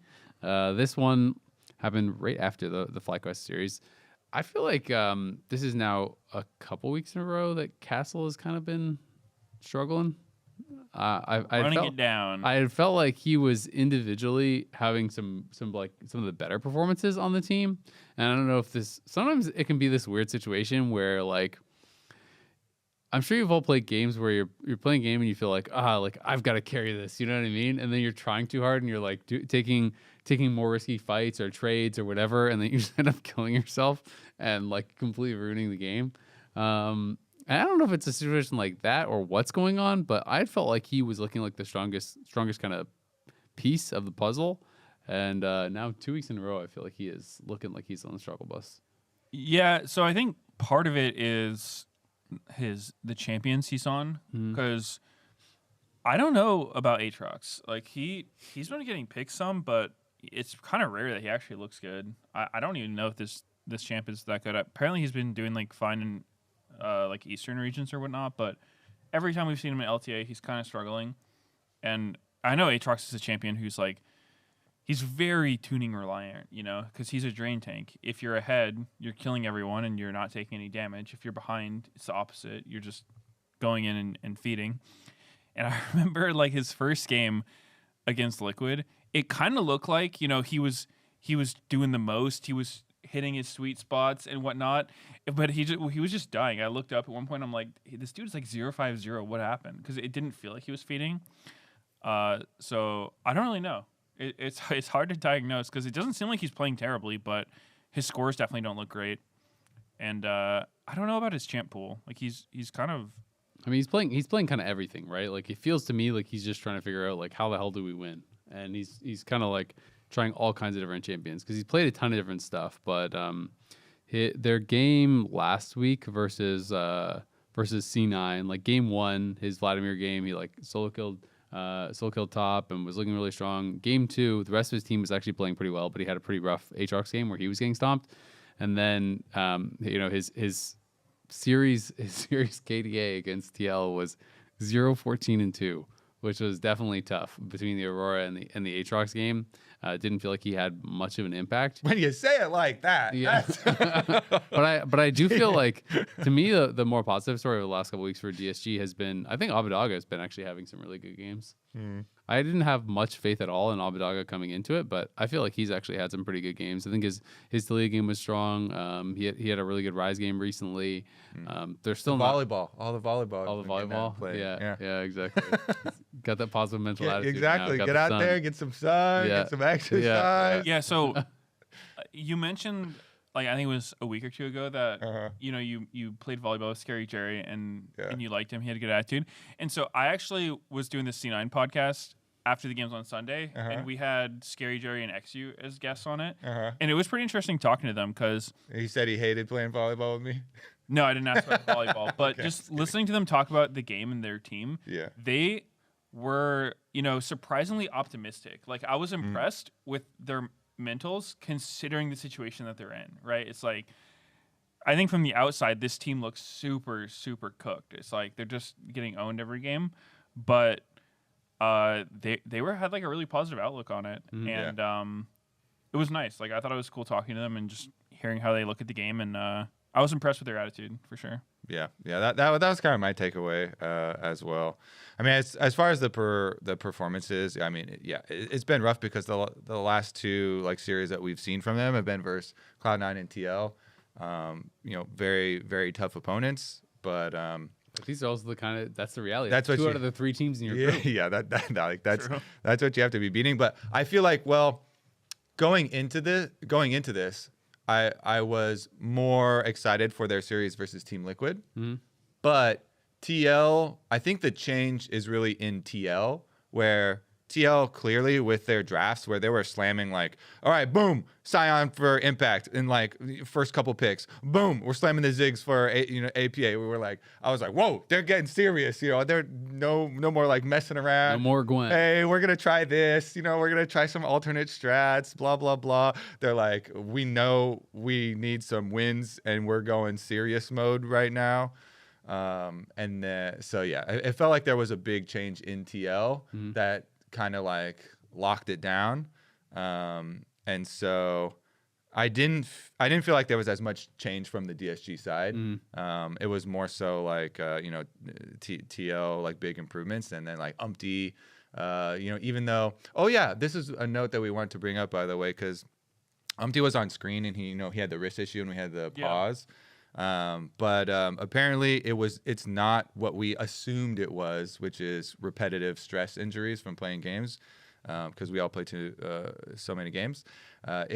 This one happened right after the FlyQuest series. I feel like this is now a couple weeks in a row that Castle has kind of been struggling. Running it down. I had felt like he was individually having some of the better performances on the team, and I don't know if sometimes it can be this weird situation where like, I'm sure you've all played games where you're playing a game and you feel like, like I've got to carry this, you know what I mean? And then you're trying too hard and you're like taking more risky fights or trades or whatever, and then you just end up killing yourself and like completely ruining the game. And I don't know if it's a situation like that or what's going on, but I felt like he was looking like the strongest kind of piece of the puzzle. And now 2 weeks in a row, I feel like he is looking like he's on the struggle bus. Yeah, so I think part of it is the champions he's on, because I don't know about Aatrox. Like he's been getting picked some, but it's kind of rare that he actually looks good. I don't even know if this champ is that good. Apparently he's been doing like fine in like eastern regions or whatnot, but every time we've seen him in LTA, he's kind of struggling. And I know Aatrox is a champion who's like, he's very tuning reliant, because he's a drain tank. If you're ahead, you're killing everyone and you're not taking any damage. If you're behind, it's the opposite. You're just going in and feeding. And I remember like his first game against Liquid, it kind of looked like, he was doing the most. He was hitting his sweet spots and whatnot. But he was just dying. I looked up at one point. I'm like, hey, this dude's like 0-5-0. What happened? Because it didn't feel like he was feeding. So I don't really know. It's hard to diagnose because it doesn't seem like he's playing terribly, but his scores definitely don't look great. And I don't know about his champ pool. Like he's kind of. I mean, he's playing kind of everything, right? Like it feels to me like he's just trying to figure out like how the hell do we win, and he's kind of like trying all kinds of different champions because he's played a ton of different stuff. But their game last week versus C9, like game 1, his Vladimir game, he like solo killed top and was looking really strong. Game 2, the rest of his team was actually playing pretty well, but he had a pretty rough Aatrox game where he was getting stomped. And then his series KDA against TL was 0-14-2, which was definitely tough between the Aurora and the Aatrox game. Didn't feel like he had much of an impact. When you say it like that, Yeah. but I do feel like, to me, the more positive story of the last couple weeks for DSG has been, I think Abidaga has been actually having some really good games. I didn't have much faith at all in Abidaga coming into it, but I feel like he's actually had some pretty good games. I think his Talia game was strong. He had a really good Rise game recently. There's still volleyball, all the volleyball. All the volleyball. Yeah, exactly. Got that positive mental attitude. Exactly. Now. Get out there, get some sun, get some exercise. Yeah. So you mentioned, like, I think it was a week or two ago that you played volleyball with Scary Jerry and you liked him. He had a good attitude. And so I actually was doing the C9 podcast after the games on Sunday, and we had Scary Jerry and XU as guests on it. And it was pretty interesting talking to them because he said he hated playing volleyball with me. No, I didn't ask about volleyball, but just listening to them talk about the game and their team, they were, surprisingly optimistic. Like, I was impressed with their mentals considering the situation that they're in, right? It's like, I think from the outside, this team looks super, super cooked. It's like they're just getting owned every game, but they had like a really positive outlook on it, and it was nice. Like, I thought it was cool talking to them and just hearing how they look at the game, and I was impressed with their attitude for sure. Yeah. That was kind of my takeaway as well. I mean, as far as the performances, I mean, it's been rough because the last two like series that we've seen from them have been versus Cloud9 and TL. Very, very tough opponents, but these are also that's the reality. That's what 2 out of the 3 teams in your group. Yeah, that's what you have to be beating. But I feel like, well, going into this, I was more excited for their series versus Team Liquid. But TL, I think the change is really in TL, where TL clearly with their drafts where they were slamming like, all right, boom, Scion for Impact in like first couple picks. Boom, we're slamming the Ziggs for APA. I was like, whoa, they're getting serious. They're no more like messing around. No more Gwen. Hey, we're gonna try this. We're gonna try some alternate strats. Blah blah blah. They're like, we know we need some wins, and we're going serious mode right now. It felt like there was a big change in TL that kind of like locked it down, and so I didn't feel like there was as much change from the DSG side. It was more so like TL like big improvements, and then like Umpty, even though this is a note that we wanted to bring up, by the way, because Umpty was on screen and he had the wrist issue and we had the pause. But apparently it's not what we assumed it was, which is repetitive stress injuries from playing games, because we all play so many games.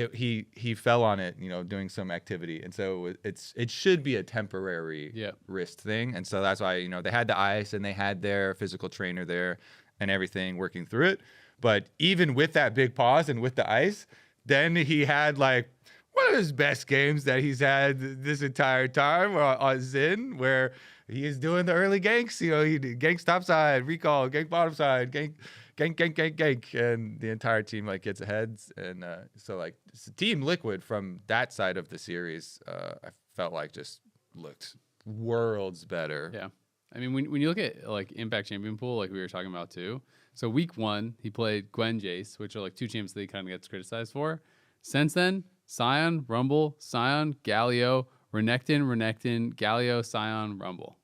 He fell on it, doing some activity, and so it should be a temporary wrist thing, and so that's why they had the ice and they had their physical trainer there and everything working through it. But even with that big pause and with the ice, then he had like one of his best games that he's had this entire time on Zin, where he is doing the early ganks. He ganks top side, recall, gank bottom side, gank, and the entire team like gets ahead. And so like Team Liquid from that side of the series, I felt like just looked worlds better. Yeah, I mean when you look at like Impact Champion Pool, like we were talking about too. So week 1, he played Gwen Jace, which are like 2 champs that he kind of gets criticized for. Since then, Scion, Rumble, Scion, Galio, Renekton, Galio, Scion, Rumble.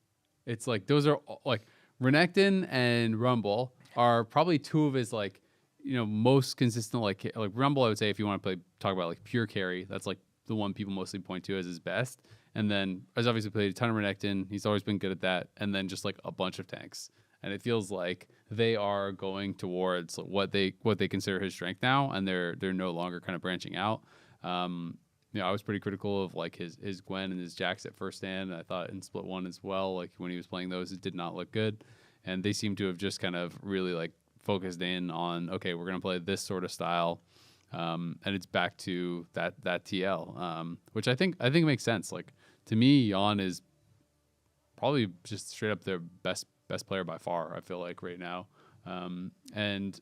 It's like those are like Renekton and Rumble are probably 2 of his like most consistent like Rumble. I would say if you want to talk about like pure carry, that's like the one people mostly point to as his best. And then has obviously played a ton of Renekton. He's always been good at that. And then just like a bunch of tanks. And it feels like they are going towards what they consider his strength now, and they're no longer kind of branching out. I was pretty critical of like his Gwen and his Jax at first stand. I thought in Split 1 as well, like when he was playing those, it did not look good. And they seem to have just kind of really like focused in on, okay, we're going to play this sort of style. And it's back to that TL, which I think makes sense. Like to me, Yon is probably just straight up their best player by far, I feel like right now. And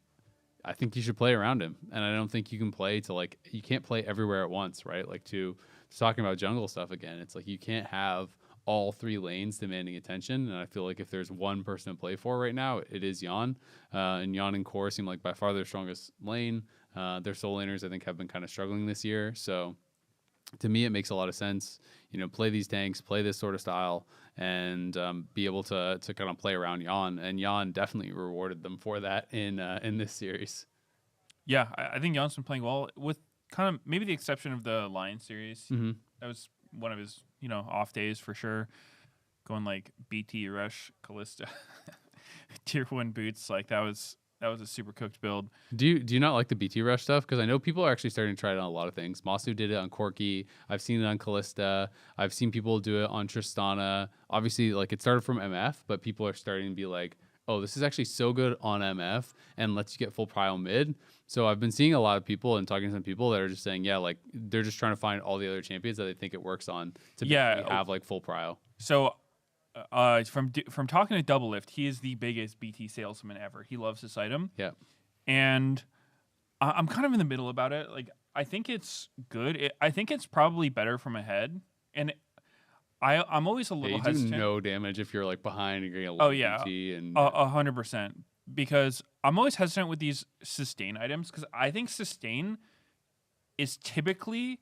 I think you should play around him. And I don't think you can play to like, you can't play everywhere at once, right? Like to talking about jungle stuff again, it's like you can't have all three lanes demanding attention. And I feel like if there's one person to play for right now, it is Yon. And Yon and Core seem like by far their strongest lane. Their soul laners, I think, have been kind of struggling this year. So to me, it makes a lot of sense, play these tanks, play this sort of style, and be able to kind of play around Yon. And Yon definitely rewarded them for that in this series. Yeah, I think Yon's been playing well, with kind of maybe the exception of the Lion series. Mm-hmm. That was one of his, off days for sure. Going like BT Rush Callista, tier 1 boots, like that was a super cooked build. Do you not like the BT Rush stuff? Because I know people are actually starting to try it on a lot of things. Masu did it on Corki. I've seen it on Callista. I've seen people do it on Tristana. Obviously, like it started from MF, but people are starting to be like, oh, this is actually so good on MF and lets you get full prio mid. So I've been seeing a lot of people and talking to some people that are just saying, yeah, like they're just trying to find all the other champions that they think it works on to have like full prio. So from talking to Double Lift, he is the biggest BT salesman ever. He loves this item. Yeah. And I'm kind of in the middle about it. Like, I think it's good. I think it's probably better from ahead. And I'm always a little hesitant. You do no damage if you're like behind and you're getting a lot of BT. And 100%. Because I'm always hesitant with these sustain items, because I think sustain is typically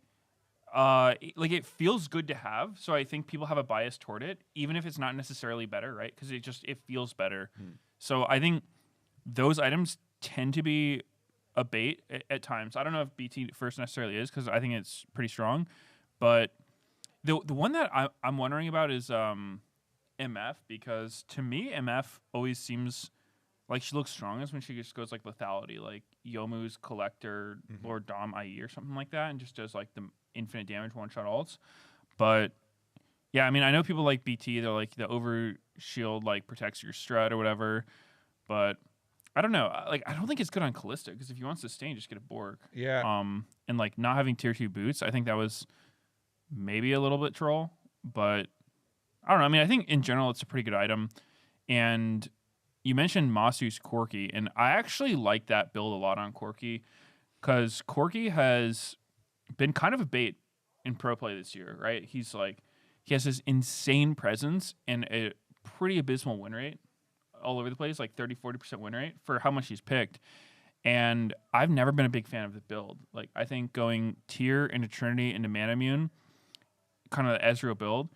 like it feels good to have, so I think people have a bias toward it, even if it's not necessarily better, right? Because it feels better. So I think those items tend to be a bait at times. I don't know if BT first necessarily is, because I think it's pretty strong, but the one that I'm wondering about is MF, because to me MF always seems like she looks strongest when she just goes like lethality, like Yomu's Collector, Lord Dom IE or something like that, and just does like the infinite damage one-shot ults. But yeah, I mean, I know people like BT, they're like the over shield like protects your strut or whatever, but I don't know. Like, I don't think it's good on Callista, because if you want sustain, just get a Borg. Yeah. And like not having tier 2 boots, I think that was maybe a little bit troll, but I don't know. I mean, I think in general it's a pretty good item. And you mentioned Masu's Corki, and I actually like that build a lot on Corki, because Corki has been kind of a bait in pro play this year, right? He has this insane presence and a pretty abysmal win rate all over the place, like 30-40% win rate for how much he's picked. And I've never been a big fan of the build. Like, I think going tier into Trinity into Manamune, kind of the Ezreal build,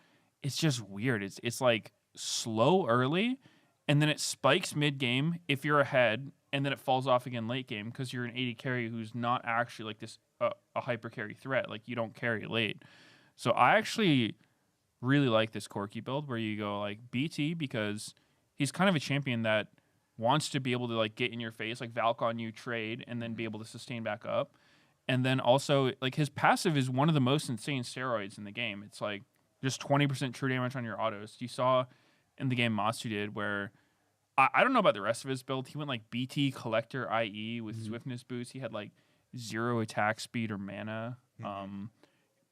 it's just weird. It's like slow early, and then it spikes mid game if you're ahead, and then it falls off again late game because you're an 80 carry who's not actually like this a hyper carry threat. Like, you don't carry late. So I actually really like this Corki build where you go like BT, because he's kind of a champion that wants to be able to like get in your face, like Valk on you, trade, and then be able to sustain back up. And then also, like, his passive is one of the most insane steroids in the game. It's like just 20% true damage on your autos. You saw in the game Masu did, where I don't know about the rest of his build. He went like BT Collector IE with swiftness boost. He had like 0 attack speed or mana.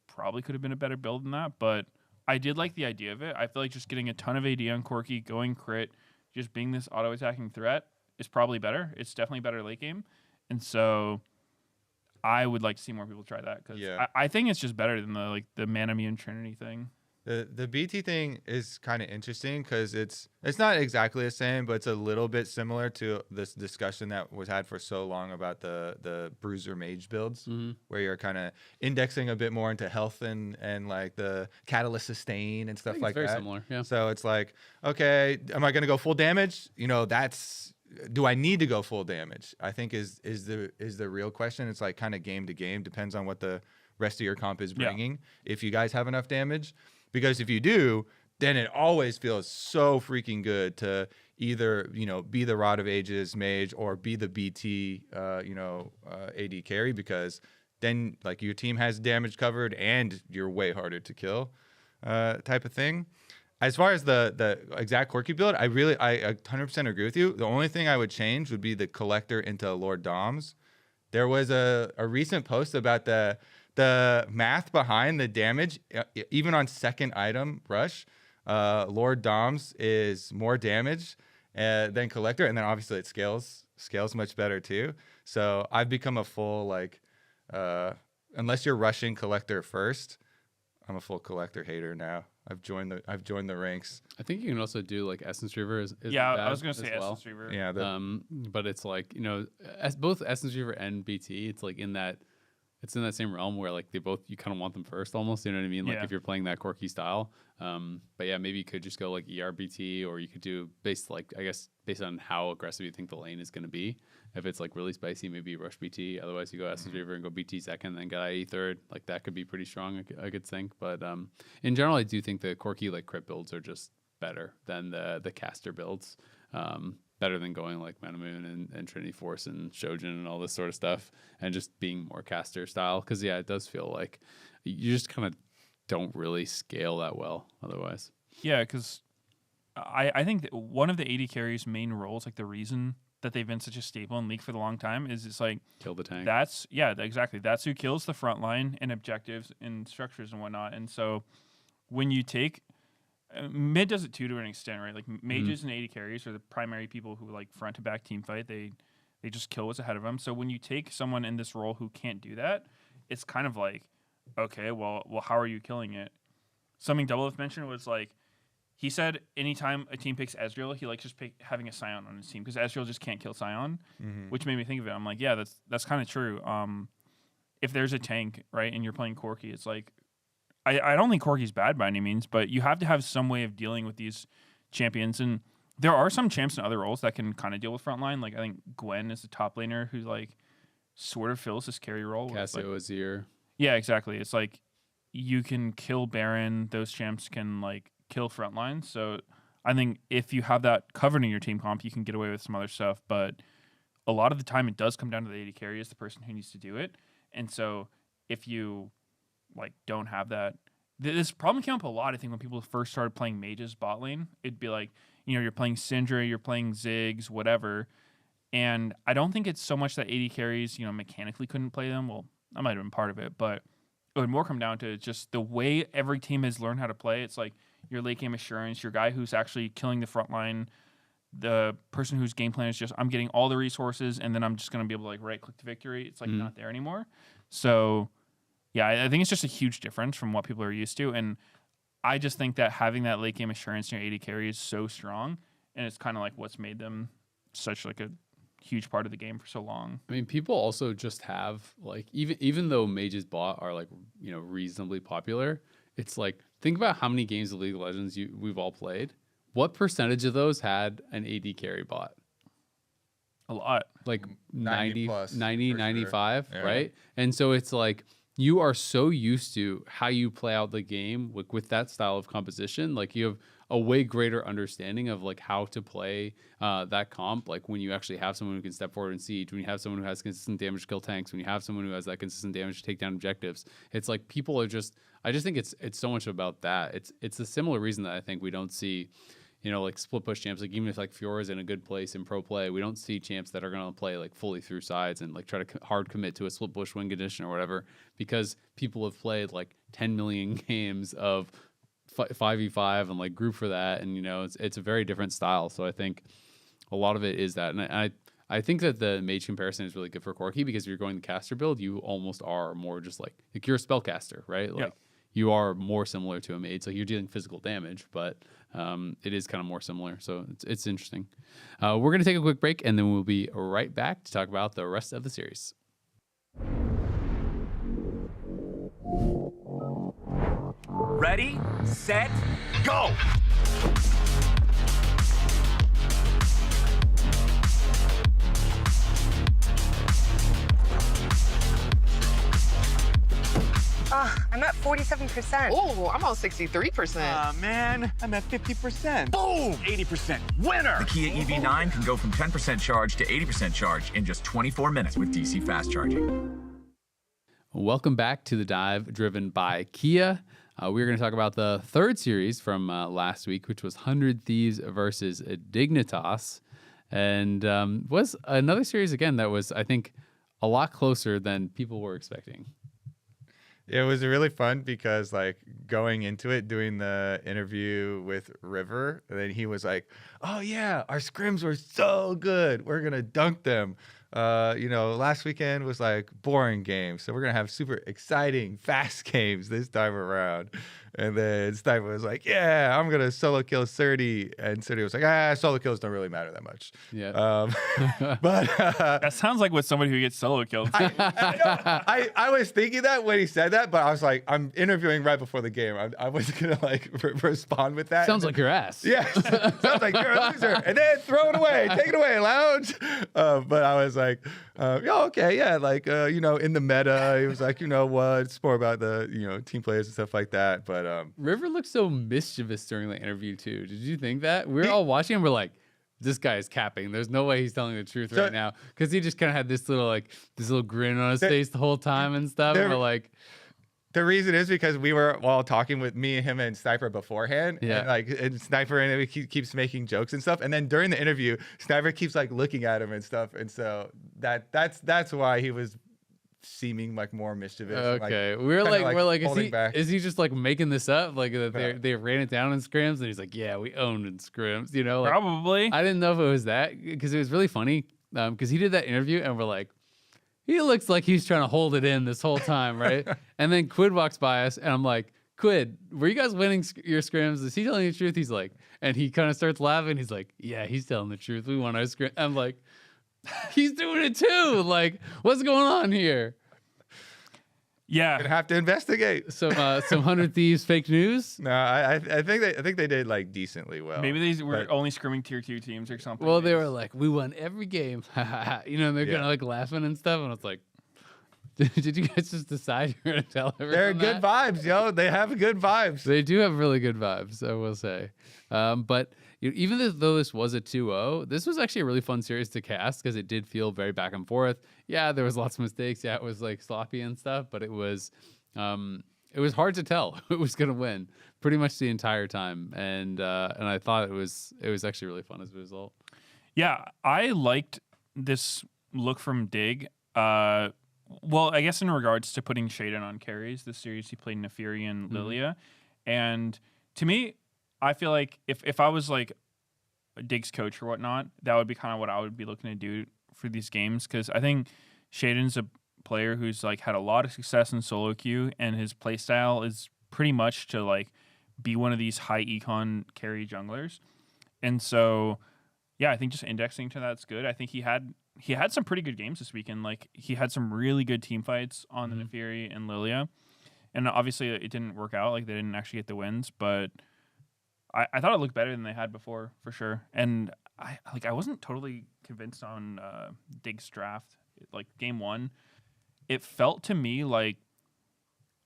Probably could have been a better build than that, but I did like the idea of it. I feel like just getting a ton of AD on Corki, going crit, just being this auto-attacking threat is probably better. It's definitely better late game. And so I would like to see more people try that, because I think it's just better than the Manamune Trinity thing. The BT thing is kind of interesting because it's not exactly the same, but it's a little bit similar to this discussion that was had for so long about the Bruiser Mage builds, where you're kind of indexing a bit more into health and like the Catalyst Sustain and stuff like that. Very similar, yeah. So it's like, okay, am I going to go full damage? Do I need to go full damage? I think is the real question. It's like kind of game to game, depends on what the rest of your comp is Yeah. bringing. If you guys have enough damage, because if you do, then it always feels so freaking good to either, be the Rod of Ages mage or be the BT, AD carry, because then like your team has damage covered and you're way harder to kill, type of thing. As far as the exact Corki build, I 100% agree with you. The only thing I would change would be the collector into Lord Doms. There was a recent post about the math behind the damage, even on second item rush. Lord Doms is more damage than collector, and then obviously it scales much better too. So I've become a full unless you're rushing collector first, I'm a full collector hater now. I've joined the ranks. I think you can also do like Essence Reaver. I was gonna say Essence Reaver. Yeah, but it's like as both Essence Reaver and BT, it's like in that same realm where like you kind of want them first almost. You know what I mean? Like Yeah. if you're playing that Corki style. But yeah, maybe you could just go like ERBT, or you could do based on how aggressive you think the lane is going to be. If it's like really spicy, maybe you rush BT. Otherwise, you go Essence Reaver and go BT second, then get IE third. Like that could be pretty strong, I could think. But in general, I do think the Corki like crit builds are just better than the caster builds. Better than going like Manamoon and Trinity Force and Shojin and all this sort of stuff, and just being more caster style. Because yeah, it does feel like you just kind of don't really scale that well otherwise. Yeah, because I think that one of the AD carries' main roles, like the reason that they've been such a staple in League for the long time, is it's like Kill the tank. Exactly. That's who kills the front line and objectives and structures and whatnot. And so when you take mid does it too to an extent, right? Like mages and AD carries are the primary people who like front to back team fight. They just kill what's ahead of them. So when you take someone in this role who can't do that, it's kind of like, okay, well, how are you killing it? Something Doublelift mentioned was like, he said anytime a team picks Ezreal, he likes just having a Scion on his team because Ezreal just can't kill Scion, which made me think of it. I'm like, yeah, that's kind of true. If there's a tank, right, and you're playing Corki, it's like, I don't think Corki's bad by any means, but you have to have some way of dealing with these champions. And there are some champs in other roles that can kind of deal with frontline. Like I think Gwen is the top laner who like sort of fills this carry role. Cassio, Azir. Yeah, exactly. It's like you can kill Baron. Those champs can like kill frontline. So I think if you have that covered in your team comp, you can get away with some other stuff. But a lot of the time, it does come down to the AD carry as the person who needs to do it. And so if you like don't have that, this problem came up a lot. I think when people first started playing mages bot lane, it'd be like, you're playing Syndra, you're playing Ziggs, whatever. And I don't think it's so much that AD carries, mechanically couldn't play them. Well, that might have been part of it, but it would more come down to just the way every team has learned how to play. It's like your late game assurance, your guy who's actually killing the front line, the person whose game plan is just, I'm getting all the resources and then I'm just going to be able to like right click to victory. It's like not there anymore. So yeah, I think it's just a huge difference from what people are used to. And I just think that having that late game assurance in your AD carry is so strong. And it's kind of like what's made them such like a huge part of the game for so long. I mean, people also just have like, even though mages bot are like, reasonably popular, it's like, think about how many games of League of Legends we've all played. What percentage of those had an AD carry bot? A lot. Like 90 plus, 90, for 95, sure. right? And so it's like, you are so used to how you play out the game with that style of composition. Like you have a way greater understanding of like how to play that comp. Like when you actually have someone who can step forward and siege, when you have someone who has consistent damage to kill tanks, when you have someone who has that consistent damage to take down objectives, it's like people are just, I just think it's so much about that. It's a similar reason that I think we don't see, like split push champs, like even if like Fiora's in a good place in pro play, we don't see champs that are going to play like fully through sides and like try to hard commit to a split push win condition or whatever, because people have played like 10 million games of 5v5 and like group for that. And, it's a very different style. So I think a lot of it is that. And I think that the mage comparison is really good for Corki because if you're going the caster build, you almost are more just like you're a spellcaster, right? Like you are more similar to a mage. So you're dealing physical damage, but it is kind of more similar. So it's interesting. We're going to take a quick break and then we'll be right back to talk about the rest of the series. Ready, set, go! I'm at 47%. Oh, I'm on 63%. Man, I'm at 50%. Boom! 80%. Winner! The Kia EV9 can go from 10% charge to 80% charge in just 24 minutes with DC fast charging. Welcome back to the dive driven by Kia. We're going to talk about the third series from last week, which was 100 Thieves versus Dignitas. And was another series, again, that was, I think, a lot closer than people were expecting. It was really fun because, like, going into it, doing the interview with River, and then he was like, "Oh yeah, our scrims were so good. We're gonna dunk them. Last weekend was like boring games, so we're gonna have super exciting, fast games this time around." And then Sniper was like, "Yeah, I'm gonna solo kill Surdy," and Surdy was like, "Solo kills don't really matter that much." Yeah. But That sounds like what somebody who gets solo killed. I was thinking that when he said that, but I was like, I'm interviewing right before the game. I wasn't gonna like respond with that. Sounds like your ass. Yeah, sounds like you're a loser, and then throw it away, take it away, lounge. But I was like, okay, yeah, like in the meta, he was like, you know what, it's more about the team players and stuff like that. But River looked so mischievous during the interview too. Did you think that? We were all watching and we're like, this guy is capping. There's no way he's telling the truth right now, because he just kind of had this little grin on his face the whole time and stuff. And we're like, the reason is because we were all talking with me, him, and Sniper beforehand. Yeah. And Sniper and he keeps making jokes and stuff. And then during the interview, Sniper keeps like looking at him and stuff. And so that's why he was seeming like more mischievous. okay, like, we're like, holding back. is he just like making this up? Like they ran it down in scrims, and he's like, yeah, we owned in scrims. Like, Probably. I didn't know if it was that, because it was really funny. Because he did that interview, and we're like, he looks like he's trying to hold it in this whole time, right? And then Quid walks by us, and I'm like, Quid, were you guys winning your scrims? Is he telling the truth? He's like, and he kind of starts laughing. He's like, yeah, he's telling the truth. We won our scrim. I'm like, he's doing it too. Like, what's going on here? Yeah. Gonna have to investigate. Some 100 Thieves fake news. No, I think they did like decently well. Maybe they were only scrimming tier 2 teams or something. Well, they were like, we won every game. And they're kind of like laughing and stuff. And it's like, did you guys just decide you're going to tell everyone They're good vibes, yo. They have good vibes. They do have really good vibes, I will say. But even though this was a 2-0, this was actually a really fun series to cast, because it did feel very back and forth. Yeah, there was lots of mistakes. Yeah, it was like sloppy and stuff, but it was hard to tell who was going to win pretty much the entire time. And I thought it was actually really fun as a result. Yeah, I liked this look from Dig. Well, I guess in regards to putting Shaden on carries, this series he played Furia and Lilia. And to me, I feel like if I was like a Dig's coach or whatnot, that would be kind of what I would be looking to do for these games, because I think Shaden's a player who's like had a lot of success in solo queue, and his play style is pretty much to like be one of these high econ carry junglers. And so, yeah, I think just indexing to that's good. I think he had some pretty good games this weekend. Like he had some really good team fights on the Neferi and Lilia, and obviously it didn't work out. Like they didn't actually get the wins, but I thought it looked better than they had before, for sure. And I wasn't totally convinced on Dig's draft. Like game 1, it felt to me like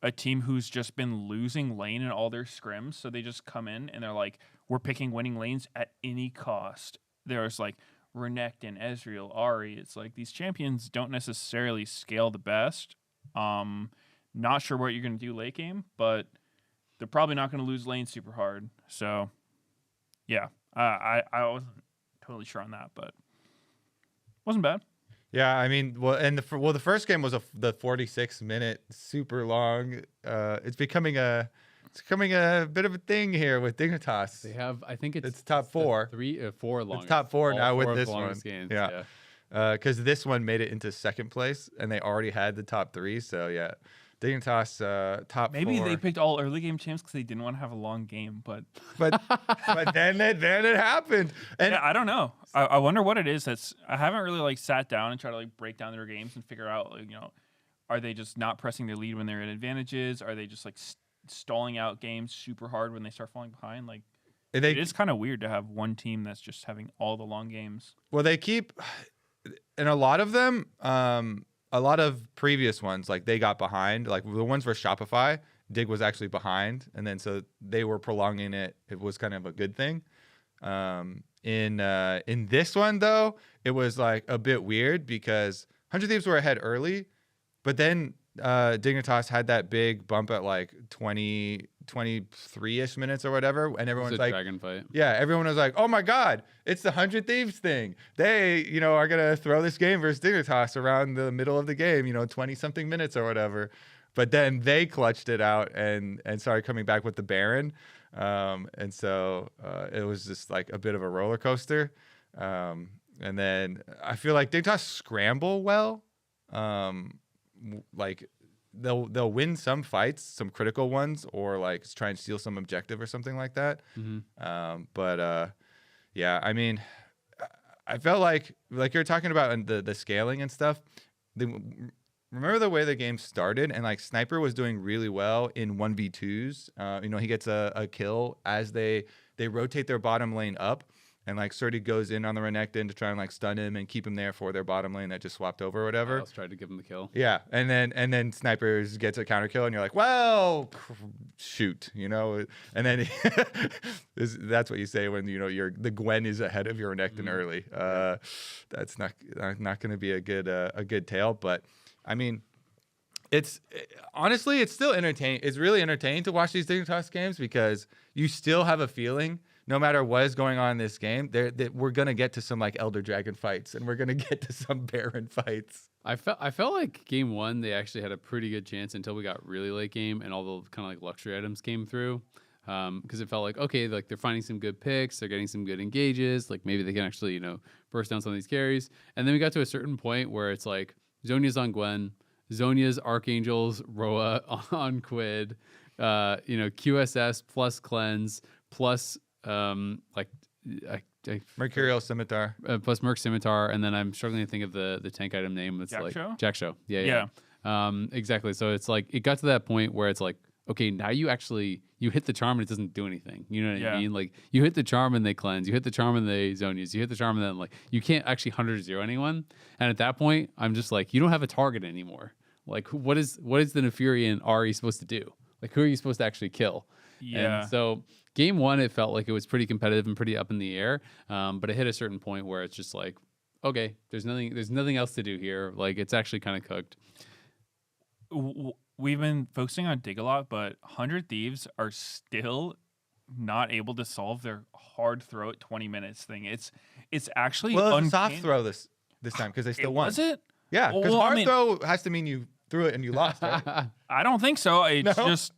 a team who's just been losing lane in all their scrims, so they just come in and they're like, we're picking winning lanes at any cost. There's like Renekton, Ezreal, Ahri. It's like these champions don't necessarily scale the best. Not sure what you're going to do late game, but they're probably not going to lose lane super hard. So, yeah, I wasn't totally sure on that, but wasn't bad. Yeah, I mean, the first game was the 46-minute super long. It's becoming a bit of a thing here with Dignitas. They have, I think it's top 4. 4 long. It's top 4 now with this one. Games, yeah. Because this one made it into second place, and they already had the top 3. So yeah, Dignitas top 4. Maybe they picked all early game champs because they didn't want to have a long game, but then it happened. And yeah, I don't know. I wonder what it is. I haven't really like sat down and tried to like break down their games and figure out like, are they just not pressing their lead when they're in advantages? Are they just like stalling out games super hard when they start falling behind? Like it is kind of weird to have one team that's just having all the long games. Well, they keep, and a lot of them, a lot of previous ones, like they got behind, like the ones for Shopify, Dig was actually behind, and then so they were prolonging it. It was kind of a good thing. In this one though, it was like a bit weird because 100 Thieves were ahead early, but then Dignitas had that big bump at like 23-ish minutes or whatever, and everyone's like, dragon fight. yeah, everyone was like, oh my God, it's the 100 Thieves thing. They, are going to throw this game versus Dignitas around the middle of the game, 20 something minutes or whatever. But then they clutched it out and started coming back with the Baron. And so it was just like a bit of a roller coaster. And then I feel like Dignitas scramble well. Like they'll win some fights, some critical ones, or like try and steal some objective or something like that. But yeah, I mean, I felt like you're talking about the scaling and stuff. Remember the way the game started, and like Sniper was doing really well in 1v2s. He gets a kill as they rotate their bottom lane up. And like Surdy goes in on the Renekton to try and like stun him and keep him there for their bottom lane that just swapped over or whatever. I also tried to give him the kill. Yeah, and then Snipers gets a counter kill, and you're like, well, shoot, And then that's what you say when the Gwen is ahead of your Renekton early. That's not going to be a good tale, but I mean, honestly, it's still entertaining. It's really entertaining to watch these Dignitas games because you still have a feeling. No matter what is going on in this game, we're gonna get to some like Elder Dragon fights, and we're gonna get to some Baron fights. I felt like game one they actually had a pretty good chance until we got really late game and all the kind of like luxury items came through, because it felt like okay, like they're finding some good picks, they're getting some good engages, like maybe they can actually burst down some of these carries, and then we got to a certain point where it's like Zhonya's on Gwen, Zhonya's Archangels, Roa on Quid, QSS plus Cleanse plus Mercurial Scimitar plus Merc Scimitar, and then I'm struggling to think of the tank item name. It's Jack Show. Yeah. Exactly. So it's like it got to that point where it's like, okay, now you hit the charm and it doesn't do anything. You know what I mean? Like you hit the charm and they cleanse, you hit the charm and they zonias, you hit the charm and then like you can't actually 100-0 anyone. And at that point, I'm just like, you don't have a target anymore. Like what is the Nefurian Ari supposed to do? Like who are you supposed to actually kill? Yeah. And so game one, it felt like it was pretty competitive and pretty up in the air. But it hit a certain point where it's just like, okay, there's nothing else to do here. Like it's actually kind of cooked. We've been focusing on Dig a lot, but 100 Thieves are still not able to solve their hard throw at 20 minutes thing. It's actually soft throw this time because they still won. Was it? Yeah, because hard throw has to mean you threw it and you lost, right? I don't think so. It's just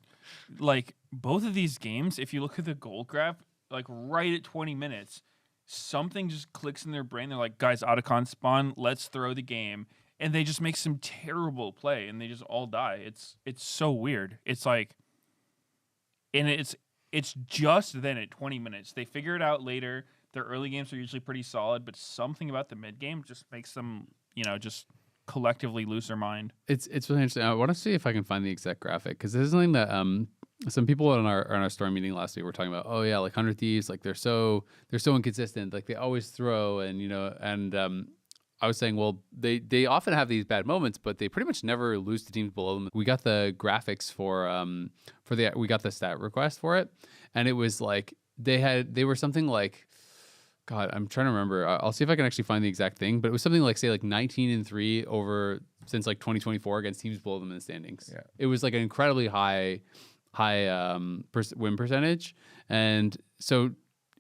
like both of these games, if you look at the gold graph, like right at 20 minutes, something just clicks in their brain. They're like, guys, Otacon spawn, let's throw the game. And they just make some terrible play and they just all die. It's so weird. It's like, and it's just then at 20 minutes. They figure it out later. Their early games are usually pretty solid, but something about the mid game just makes them, just collectively lose their mind. It's really interesting. I want to see if I can find the exact graphic because this is something that some people in our store meeting last week were talking about. Oh yeah, like 100 Thieves, like they're so inconsistent. Like they always throw and I was saying, well, they often have these bad moments, but they pretty much never lose to teams below them. We got the graphics we got the stat request for it, and it was like they were something like, God, I'm trying to remember. I'll see if I can actually find the exact thing, but it was something like 19-3 over since like 2024 against teams below them in the standings. Yeah. It was like an incredibly high win percentage, and so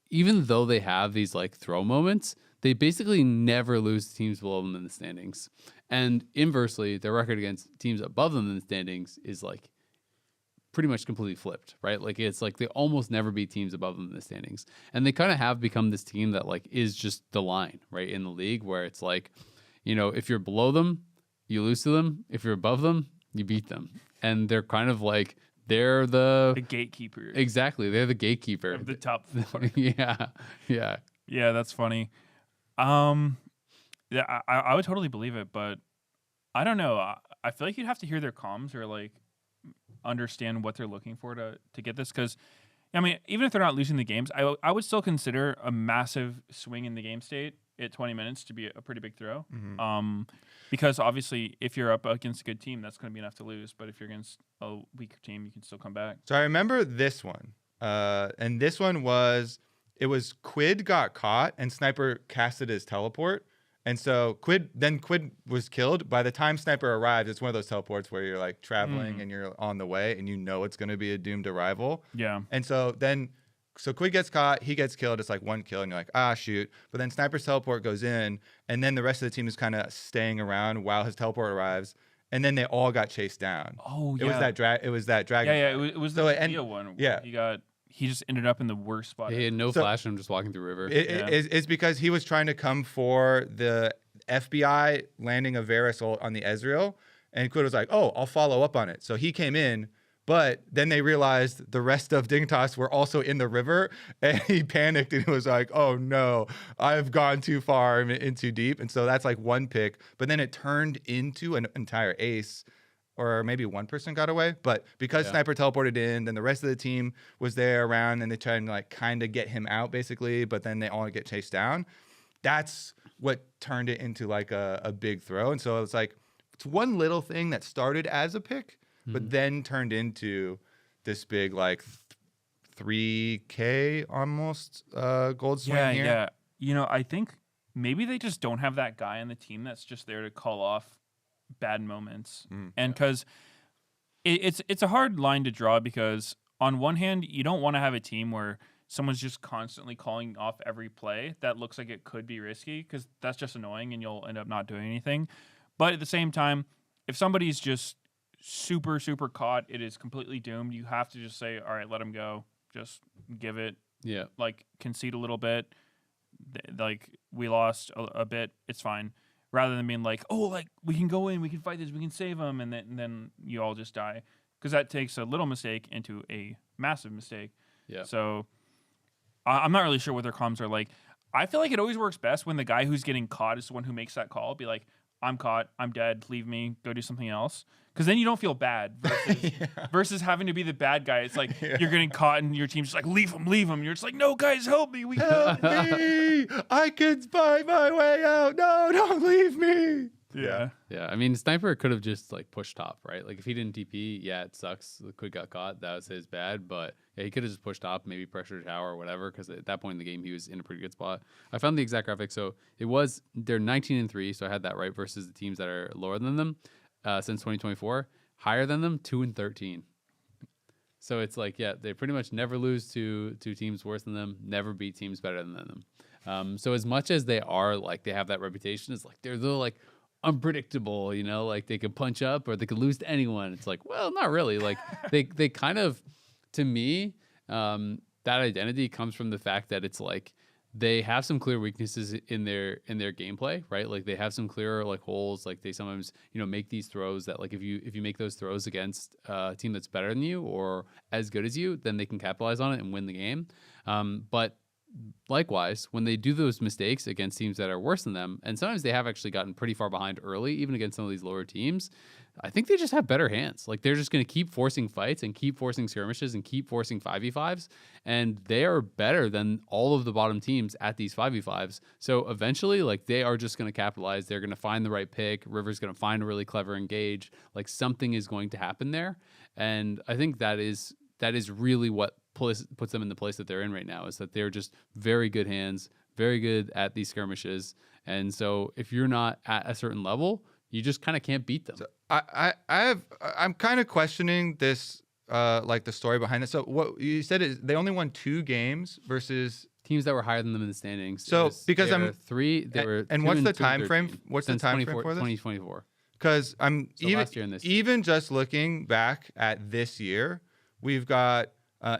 even though they have these like throw moments, they basically never lose to teams below them in the standings. And inversely, their record against teams above them in the standings is like pretty much completely flipped, right? Like it's like they almost never beat teams above them in the standings. And they kind of have become this team that like is just the line, right, in the league where it's like, if you're below them, you lose to them. If you're above them, you beat them. And they're kind of like, they're the gatekeeper. Exactly. They're the gatekeeper. Of the top 4. Yeah. Yeah, that's funny. Yeah, I would totally believe it, but I don't know. I feel like you'd have to hear their comms or like understand what they're looking for to get this. Because, I mean, even if they're not losing the games, I would still consider a massive swing in the game state it 20 minutes to be a pretty big throw. Because obviously, if you're up against a good team, that's going to be enough to lose. But if you're against a weaker team, you can still come back. So I remember this one. And this one was Quid got caught and Sniper casted his teleport. And so Quid was killed. By the time Sniper arrives, it's one of those teleports where you're like traveling and you're on the way and you know it's going to be a doomed arrival. Yeah. And so Quid gets caught, he gets killed. It's like one kill, and you're like, ah, shoot. But then Sniper's teleport goes in, and then the rest of the team is kind of staying around while his teleport arrives. And then they all got chased down. Oh, yeah. It was that dragon. Yeah, it was the Theo one. Yeah. He just ended up in the worst spot. He had no flash and just walking through river. It's because he was trying to come for the FBI landing of Varus on the Ezreal, and Quid was like, oh, I'll follow up on it. So he came in, but then they realized the rest of Dignitas were also in the river, and he panicked and he was like, oh no, I've gone too far and too deep. And so that's like one pick, but then it turned into an entire ace. Or maybe one person got away, but because Sniper teleported in, then the rest of the team was there around, and they tried to like kind of get him out basically, but then they all get chased down. That's what turned it into like a big throw. And so it's like, it's one little thing that started as a pick, but then turned into this big like 3K almost gold swing here. Yeah. You know, I think maybe they just don't have that guy on the team that's just there to call off bad moments. And because it's a hard line to draw, because on one hand, you don't want to have a team where someone's just constantly calling off every play that looks like it could be risky, because that's just annoying and you'll end up not doing anything. But at the same time, if somebody's just super caught, it is completely doomed. You have to just say, all right, let him go. Just give it. Yeah. Like, concede a little bit. Like, we lost a bit. It's fine. Rather than being like, oh, like, we can go in, we can fight this, we can save them, and then you all just die. Because that takes a little mistake into a massive mistake. Yeah. So I'm not really sure what their comms are like. I feel like it always works best when the guy who's getting caught is the one who makes that call. Be like, I'm caught, I'm dead, leave me, go do something else. Because then you don't feel bad versus having to be the bad guy. It's like you're getting caught and your team's just like, leave him. You're just like, no, guys, help me. Help me! I can find my way out. No, don't leave me. Yeah. Yeah, I mean, Sniper could have just like pushed top, right? Like if he didn't TP, yeah, it sucks. The Quid got caught, that was his bad. But yeah, he could have just pushed top, maybe pressured tower or whatever. Because at that point in the game, he was in a pretty good spot. I found the exact graphic, so they're 19-3, so I had that right versus the teams that are lower than them since 2024. Higher than them, 2-13. So it's like, yeah, they pretty much never lose to teams worse than them, never beat teams better than them. So as much as they are like they have that reputation, it's like they're like unpredictable, you know, like they could punch up or they could lose to anyone. It's like, well, not really. Like they kind of, to me, that identity comes from the fact that it's like they have some clear weaknesses in their gameplay, right? Like they have some clear like holes. Like they sometimes, you know, make these throws that like if you make those throws against a team that's better than you or as good as you, then they can capitalize on it and win the game. But likewise, when they do those mistakes against teams that are worse than them, and sometimes they have actually gotten pretty far behind early, even against some of these lower teams, I think they just have better hands. Like they're just going to keep forcing fights and keep forcing skirmishes and keep forcing 5v5s, and they are better than all of the bottom teams at these 5v5s. So eventually, like they are just going to capitalize. They're going to find the right pick. River's going to find a really clever engage. Like something is going to happen there, and I think that is really what puts them in the place that they're in right now, is that they're just very good hands, very good at these skirmishes. And so if you're not at a certain level, you just kind of can't beat them. So I'm kind of questioning this, like the story behind it. So what you said is they only won 2 games versus teams that were higher than them in the standings. So because I'm three, they were and what's the time frame? What's the time frame for this? 2024. Because I'm last year and this year. even just looking back at this year, we've got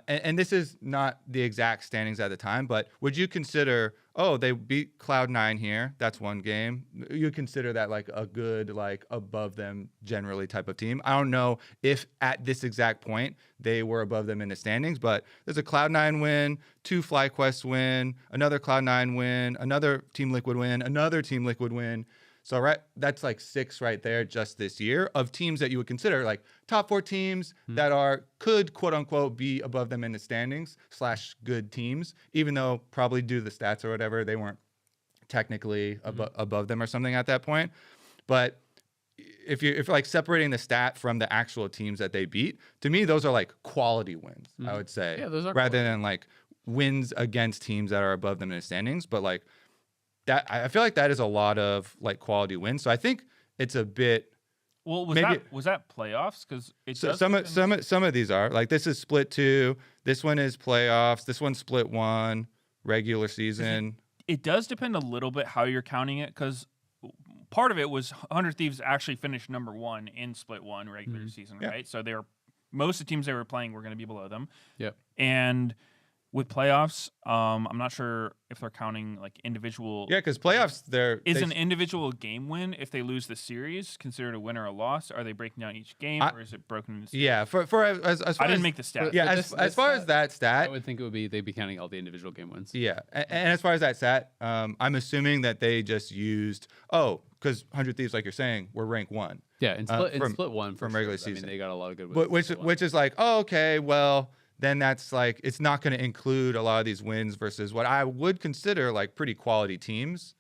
and this is not the exact standings at the time, but would you consider, oh, they beat Cloud9 here, that's one game, you consider that like a good, like above them generally type of team? I don't know if at this exact point they were above them in the standings, but there's a Cloud9 win, 2 FlyQuest win, another Cloud9 win, another Team Liquid win, another Team Liquid win. So that's like 6 right there just this year of teams that you would consider like top 4 teams that could quote unquote be above them in the standings / good teams, even though probably due to the stats or whatever, they weren't technically above them or something at that point. But if you're like separating the stat from the actual teams that they beat, to me those are like quality wins. I would say, Yeah, those are rather than like wins against teams that are above them in the standings. But like that, I feel like that is a lot of like quality wins. So I think it's a bit. Well, maybe was that playoffs? Because some of these are like, this is split 2. This one is playoffs. This one's split 1, regular season. it does depend a little bit how you're counting it, because part of it was 100 Thieves actually finished number 1 in split 1 regular season, right? So most of the teams they were playing were going to be below them. Yep. And with playoffs, I'm not sure if they're counting like individual. Yeah, because playoffs, An individual game win if they lose the series considered a win or a loss? Are they breaking down each game, or is it broken into? Yeah, for as far I didn't as, make the stat. Yeah, this as far as that I stat, would think it would be they'd be counting all the individual game wins. yeah, and as far as that stat, I'm assuming that they just used because 100 Thieves, like you're saying, were ranked 1. Yeah, in split 1 from for regular sure. I season. mean, they got a lot of good wins. But in split one. which is like, okay, well, then that's like, it's not going to include a lot of these wins versus what I would consider like pretty quality teams.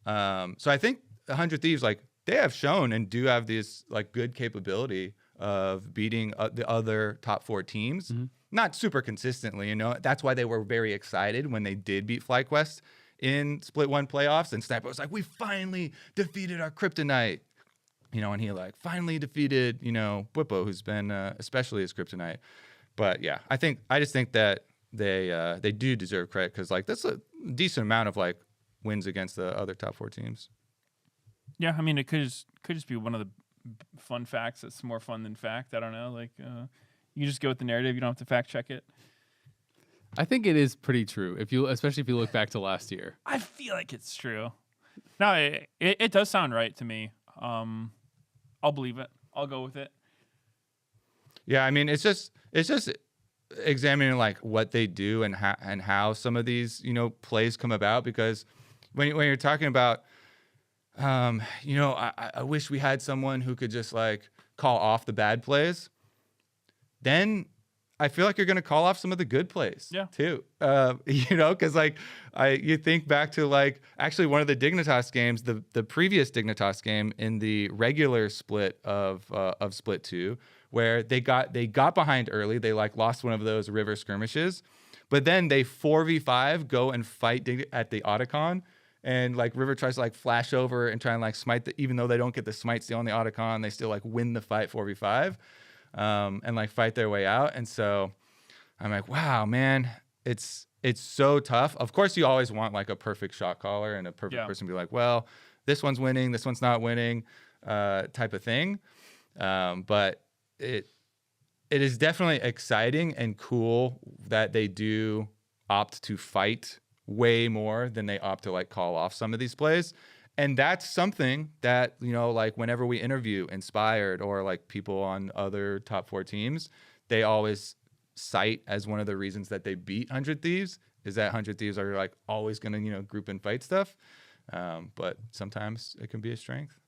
So I think 100 Thieves, like, they have shown and do have this like good capability of beating the other top 4 teams. Not super consistently, that's why they were very excited when they did beat FlyQuest in split 1 playoffs. And Sniper was like, we finally defeated our kryptonite. And he like finally defeated, Whippo, who's been especially his kryptonite. But yeah, I just think that they do deserve credit, because like that's a decent amount of like wins against the other top 4 teams. Yeah, I mean, it could just be one of the fun facts that's more fun than fact. I don't know. Like, you just go with the narrative. You don't have to fact check it. I think it is pretty true. Especially if you look back to last year. I feel like it's true. No, it does sound right to me. I'll believe it. I'll go with it. Yeah, I mean, it's just examining like what they do and how some of these plays come about, because when you're talking about I wish we had someone who could just like call off the bad plays, then I feel like you're going to call off some of the good plays too. Because like you think back to like actually one of the Dignitas games, the previous Dignitas game in the regular split of split 2, where they got behind early. They like lost one of those river skirmishes, but then they 4v5 go and fight at the Otacon, and like River tries to like flash over and try and like smite even though they don't get the smite steal on the Otacon, they still like win the fight 4v5. And like fight their way out. And so I'm like, wow, man, it's so tough. Of course, you always want like a perfect shot caller and a perfect person to be like, well, this one's winning, this one's not winning, type of thing. But it is definitely exciting and cool that they do opt to fight way more than they opt to like call off some of these plays. And that's something that, like whenever we interview Inspired or like people on other top 4 teams, they always cite as one of the reasons that they beat 100 Thieves is that 100 Thieves are like always going to, group and fight stuff. But sometimes it can be a strength.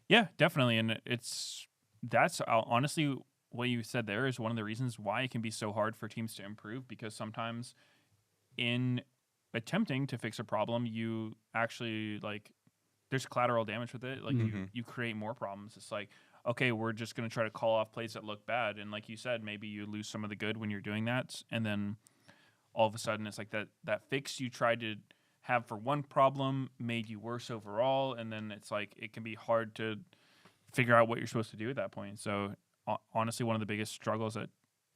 Yeah, definitely. And that's honestly what you said there is one of the reasons why it can be so hard for teams to improve, because sometimes in attempting to fix a problem, you actually like, there's collateral damage with it. Like you create more problems. It's like, okay, we're just going to try to call off plays that look bad. And like you said, maybe you lose some of the good when you're doing that. And then all of a sudden it's like that fix you tried to have for one problem made you worse overall. And then it's like, it can be hard to figure out what you're supposed to do at that point. So honestly, one of the biggest struggles that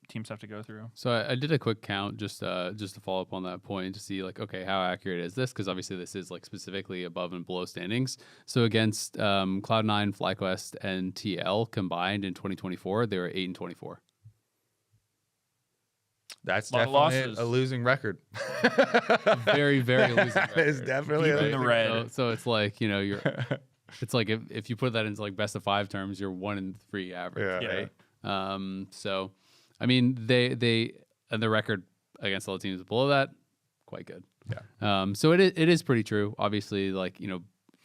teams have to go through. So I did a quick count just to follow up on that point to see like, okay, how accurate is this? Because obviously this is like specifically above and below standings. So against Cloud9, FlyQuest, and TL combined in 2024, they were 8-24. That's Lot of definitely losses. a losing record. Very, very losing record. It's definitely Deep in the red. So it's like, you're it's like if you put that into like best of 5 terms, you're 1-3 average, Yeah. right? So I mean, they and the record against all the teams below that, quite good. Yeah. So it is pretty true. Obviously, like,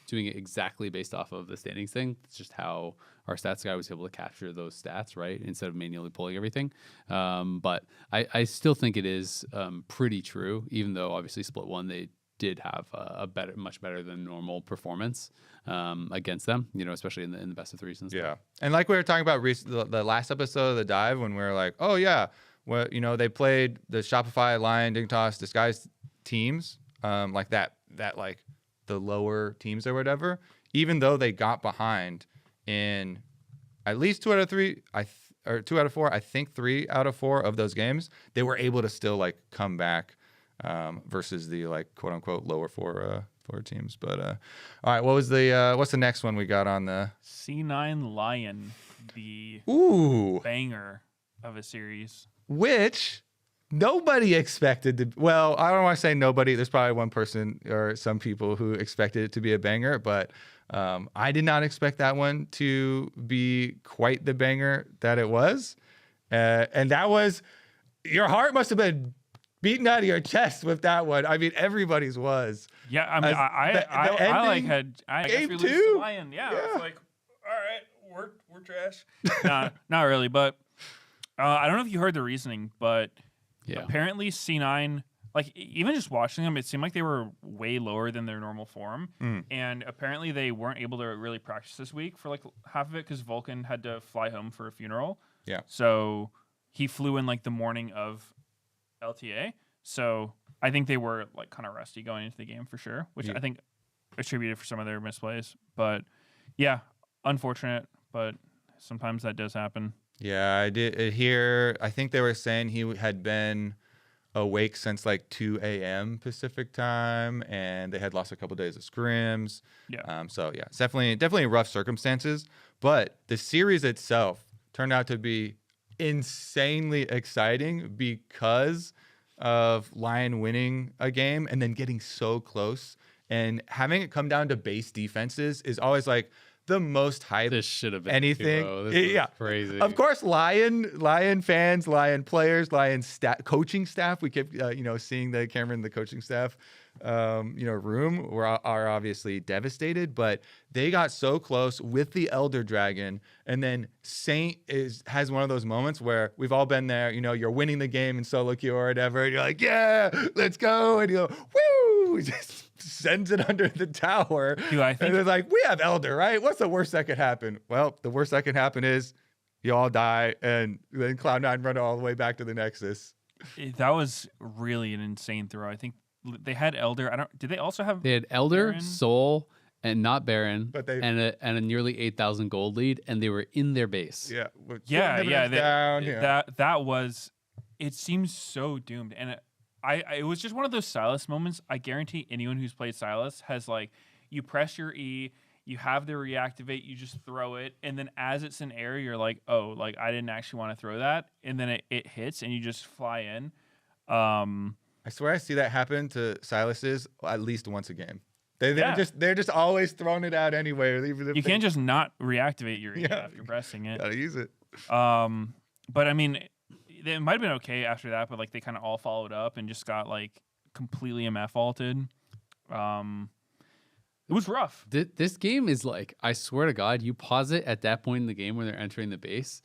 doing it exactly based off of the standings thing. It's just how our stats guy was able to capture those stats, right? Instead of manually pulling everything. But I still think it is pretty true, even though obviously split 1, they did have a much better than normal performance against them, especially in the best of threes and stuff. Yeah. And like we were talking about the last episode of the dive, when we were like, oh yeah, well, they played the Shopify, Lyon, Dignitas, Disguised teams, like that like the lower teams or whatever, even though they got behind in at least 2 out of 3, or 2 out of 4, I think 3 out of 4 of those games, they were able to still like come back versus the like quote unquote lower four teams. But all right, what's the next one we got on the C9 Lyon, the banger of a series, which nobody expected to. Well, I don't want to say nobody. There's probably one person or some people who expected it to be a banger, but I did not expect that one to be quite the banger that it was. And that was, your heart must have been beating out of your chest with that one. I mean, everybody's was. Yeah, I mean, I guess we lose to Lyon. Yeah, it's like, all right, we're trash. Not really, but I don't know if you heard the reasoning, but apparently C9, like even just watching them, it seemed like they were way lower than their normal form, and apparently they weren't able to really practice this week for like half of it because Vulcan had to fly home for a funeral. Yeah, so he flew in like the morning of LTA. So I think they were like kind of rusty going into the game for sure, which I think attributed for some of their misplays. But yeah, unfortunate, but sometimes that does happen. Yeah, I did hear. I think they were saying he had been awake since like 2 a.m. Pacific time, and they had lost a couple days of scrims. Yeah. So yeah, it's definitely rough circumstances. But the series itself turned out to be insanely exciting because of Lyon winning a game and then getting so close, and having it come down to base defenses is always like the most hype. This should have been anything. This crazy. Of course, Lyon fans, Lyon players, Lyon coaching staff. We kept seeing the camera in the coaching staff room are obviously devastated, but they got so close with the Elder Dragon, and then Saint has one of those moments where we've all been there. You're winning the game in solo queue or whatever, and you're like, yeah, let's go, and you go, woo, just sends it under the tower. And it's like, we have Elder, right? What's the worst that could happen? Well, the worst that could happen is you all die, and then Cloud9 run all the way back to the Nexus. That was really an insane throw. I think they had Elder. Did they also have? They had Elder, Baron? Soul, and not Baron, but and a nearly 8,000 gold lead, and they were in their base. That was. It seems so doomed, and it was just one of those Sylas moments. I guarantee anyone who's played Sylas has like, you press your E, you have the reactivate, you just throw it, and then as it's in air, you're like, oh, like I didn't actually want to throw that, and then it hits, and you just fly in. I swear I see that happen to Sylas's at least once a game. They're just always throwing it out anyway. Even if you can't just not reactivate your E after pressing it. Gotta use it. But I mean, it might have been okay after that, but like they kind of all followed up and just got like completely MF vaulted. It was rough. This game is like, I swear to God, you pause it at that point in the game when they're entering the base.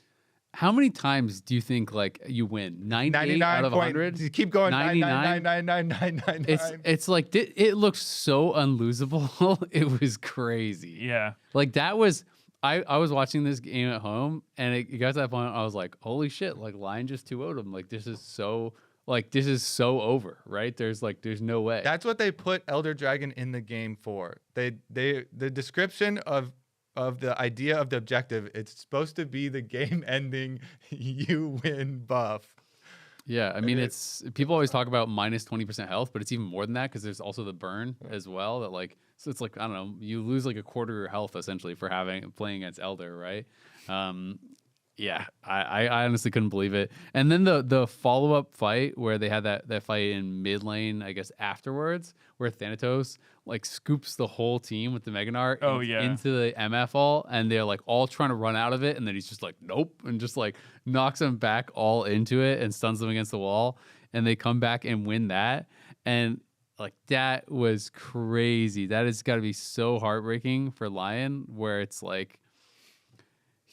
How many times do you think like you win? 98 out of 100? You keep going. 99. It's like it looks so unlosable. It was crazy. Yeah. Like that was I was watching this game at home, and it got to that point. I was like, holy shit! Like Lyon just 2-0'd him. Like this is so over, right? There's no way. That's what they put Elder Dragon in the game for. The description of the idea of the objective, it's supposed to be the game-ending, you win buff. Yeah, I mean, it's people always talk about minus 20% health, but it's even more than that because there's also the burn as well. That like, so it's like, I don't know, you lose like a quarter of your health essentially for playing against Elder, right? Yeah, I honestly couldn't believe it. And then the follow-up fight where they had that fight in mid lane, I guess afterwards, where Thanatos like scoops the whole team with the Meganar into the MF ult, and they're like all trying to run out of it, and then he's just like, nope, and just like knocks them back all into it and stuns them against the wall, and they come back and win that. And like that was crazy. That has got to be so heartbreaking for Lyon, where it's like,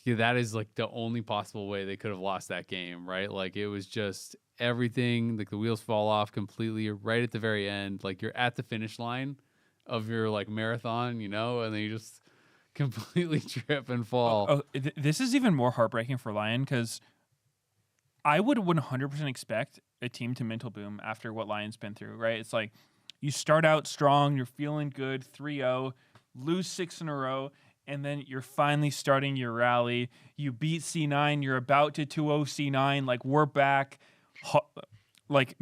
that is like the only possible way they could have lost that game, right? Like it was just everything, like the wheels fall off completely right at the very end. Like you're at the finish line of your like marathon, and then you just completely trip and fall. This is even more heartbreaking for Lyon because I would 100% expect a team to mental boom after what Lion's been through, right? It's like you start out strong, you're feeling good, 3-0, lose 6 in a row, and then you're finally starting your rally. You beat C9, you're about to 2-0 C9, like we're back, like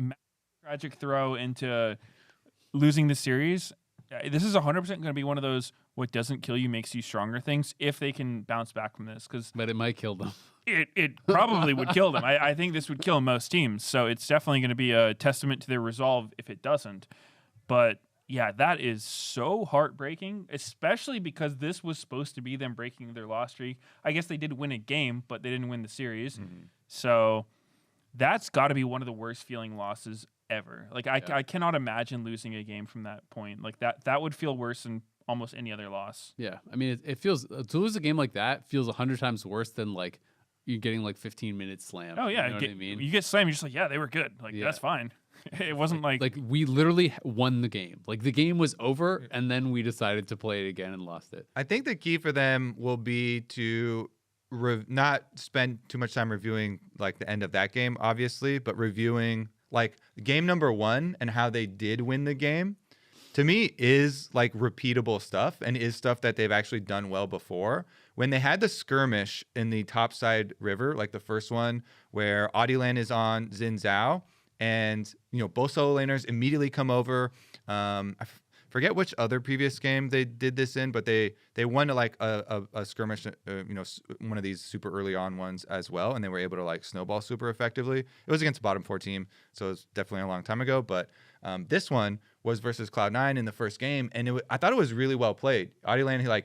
tragic throw into losing the series. This is 100% going to be one of those what doesn't kill you makes you stronger things if they can bounce back from this. But it might kill them. It probably would kill them. I think this would kill most teams. So it's definitely going to be a testament to their resolve if it doesn't. But yeah, that is so heartbreaking, especially because this was supposed to be them breaking their loss streak. I guess they did win a game, but they didn't win the series. Mm-hmm. So that's got to be one of the worst feeling losses ever. Like I cannot imagine losing a game from that point. Like that would feel worse than almost any other loss. Yeah, I mean, it feels to lose a game like that feels 100 times worse than like you getting like 15 minutes slammed. Oh yeah, you know what I mean? You get slammed, you're just like, yeah, they were good. Like that's fine. It wasn't like we literally won the game. Like the game was over, and then we decided to play it again and lost it. I think the key for them will be to not spend too much time reviewing like the end of that game, obviously, but reviewing like game number 1 and how they did win the game. To me, is like repeatable stuff and is stuff that they've actually done well before. When they had the skirmish in the topside river, like the first one where Audiland is on Xin Zhao, and both solo laners immediately come over. I forget which other previous game they did this in, but they won like a skirmish, one of these super early on ones as well, and they were able to like snowball super effectively. It was against a bottom 4 team, so it was definitely a long time ago. But this one was versus Cloud9 in the first game, and I thought it was really well played. Audiland,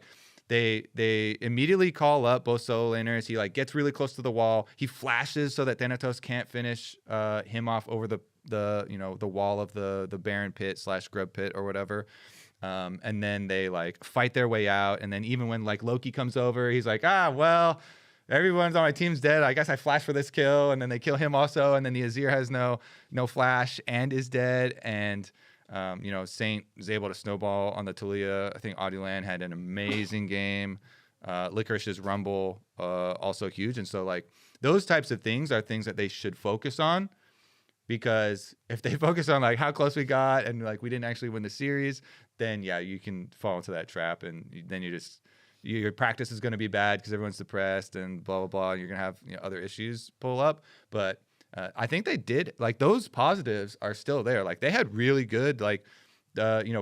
they immediately call up both solo laners. He like gets really close to the wall. He flashes so that Thanatos can't finish him off over the wall of the Baron pit / Grub pit or whatever. And then they like fight their way out. And then even when like Loki comes over, he's like, well, everyone's on my team's dead. I guess I flash for this kill. And then they kill him also. And then the Azir has no flash and is dead. And Saint was able to snowball on the Talia. I think Audiland had an amazing game. Licorice's Rumble also huge. And so like those types of things are things that they should focus on, because if they focus on like how close we got and like we didn't actually win the series, then yeah, you can fall into that trap, and then your practice is going to be bad because everyone's depressed and blah blah blah. And you're going to have other issues pull up, but I think they did like those positives are still there. Like they had really good like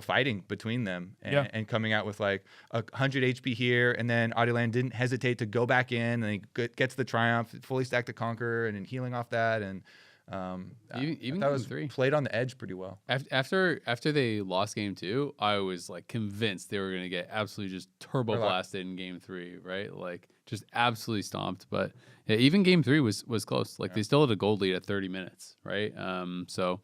fighting between them and coming out with like 100 HP here, and then Audiland didn't hesitate to go back in, and he gets the triumph, fully stacked the Conqueror, and then healing off that, and even that game was 3 played on the edge pretty well. After they lost game 2, I was like convinced they were going to get absolutely just turbo blasted in game 3, right? Like just absolutely stomped. But yeah, even game 3 was close. Like they still had a gold lead at 30 minutes, right? So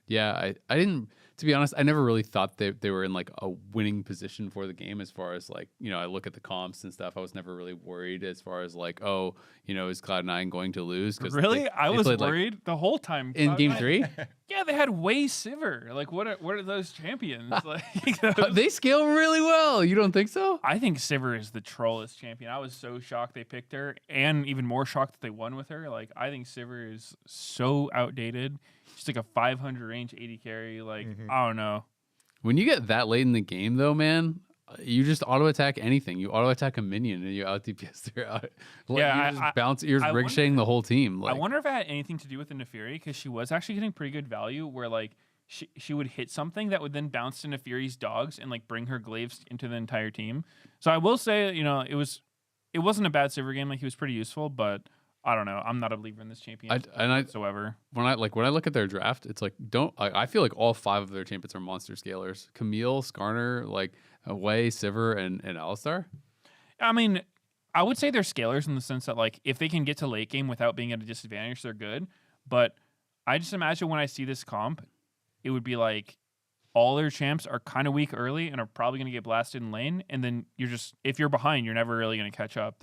yeah, I didn't, to be honest, I never really thought they were in like a winning position for the game as far as like, I look at the comps and stuff. I was never really worried as far as like, is Cloud9 going to lose? Really? I was worried the whole time. In game 3? Yeah, they had Wei Sivir. Like, what are those champions? Like, they scale really well. You don't think so? I think Sivir is the trollest champion. I was so shocked they picked her, and even more shocked that they won with her. Like, I think Sivir is so outdated. She's like a 500 range 80 carry. Like, I don't know. When you get that late in the game, though, man, you just auto attack anything. You auto attack a minion and you out DPS their out. You're ricocheting the whole team. Like, I wonder if it had anything to do with the Neferi, because she was actually getting pretty good value where like she would hit something that would then bounce to Neferi's dogs and like bring her glaives into the entire team. So I will say, it wasn't a bad Sivir game. Like he was pretty useful, but I don't know. I'm not a believer in this champion whatsoever. When I look at their draft, it's like I feel like all 5 of their champions are monster scalers. Camille, Skarner, like Wei, Sivir, and Alistar. I mean, I would say they're scalers in the sense that like if they can get to late game without being at a disadvantage, they're good. But I just imagine when I see this comp, it would be like all their champs are kind of weak early and are probably going to get blasted in lane, and then if you're behind, you're never really going to catch up.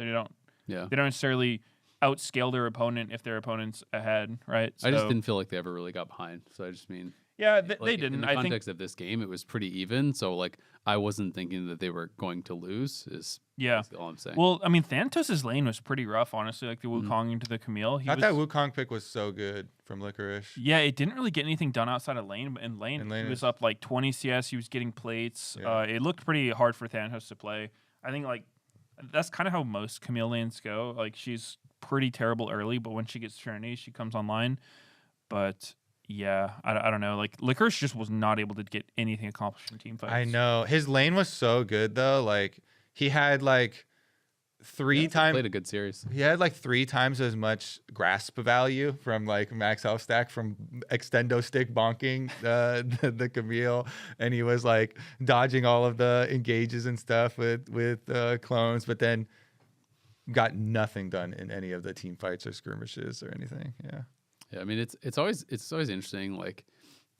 Yeah. They don't necessarily outscale their opponent if their opponent's ahead, right? I just So- didn't feel like they ever really got behind. So I just mean, Yeah, like, they didn't. In the I think context of this game, it was pretty even. So like, I wasn't thinking that they were going to lose. Is Yeah. basically all I'm saying. Well, I mean, Thanatos' lane was pretty rough, honestly. Like the Wukong into the Camille. I thought that Wukong pick was so good from Licorice. Yeah, it didn't really get anything done outside of lane, but in lane, In lane he was it- up like 20 CS. He was getting plates. Yeah. It looked pretty hard for Thanatos to play. I think like that's kind of how most Camille lanes go. Like she's pretty terrible early, but when she gets Trinity, she comes online. But yeah, I don't know. Like Licorice just was not able to get anything accomplished in team fights. I know his lane was so good though. Like he had like Played a good series. He had like 3 times as much grasp value from like max health stack from extendo stick bonking the Camille, and he was like dodging all of the engages and stuff with clones, but then got nothing done in any of the team fights or skirmishes or anything. Yeah. Yeah, I mean it's always interesting. Like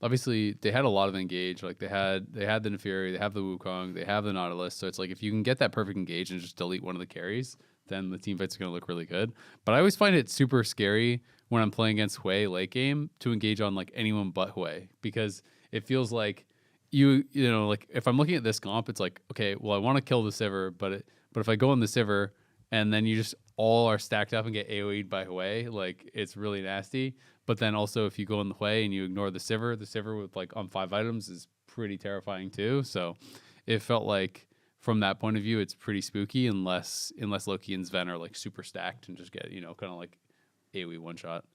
obviously they had a lot of engage. Like they had the Neferi, they have the Wukong, they have the Nautilus. So it's like if you can get that perfect engage and just delete one of the carries, then the team fights are gonna look really good. But I always find it super scary when I'm playing against Hui late game to engage on like anyone but Hui, because it feels like you know, like if I'm looking at this comp, it's like, okay, well I want to kill the Sivir, but if I go in the Sivir and then you just all are stacked up and get AoE'd by Hui, like it's really nasty. But then also if you go in the Hui and you ignore the Sivir with like on 5 items is pretty terrifying too. So it felt like from that point of view, it's pretty spooky unless Loki and Sven are like super stacked and just get, you know, kind of like AoE one shot.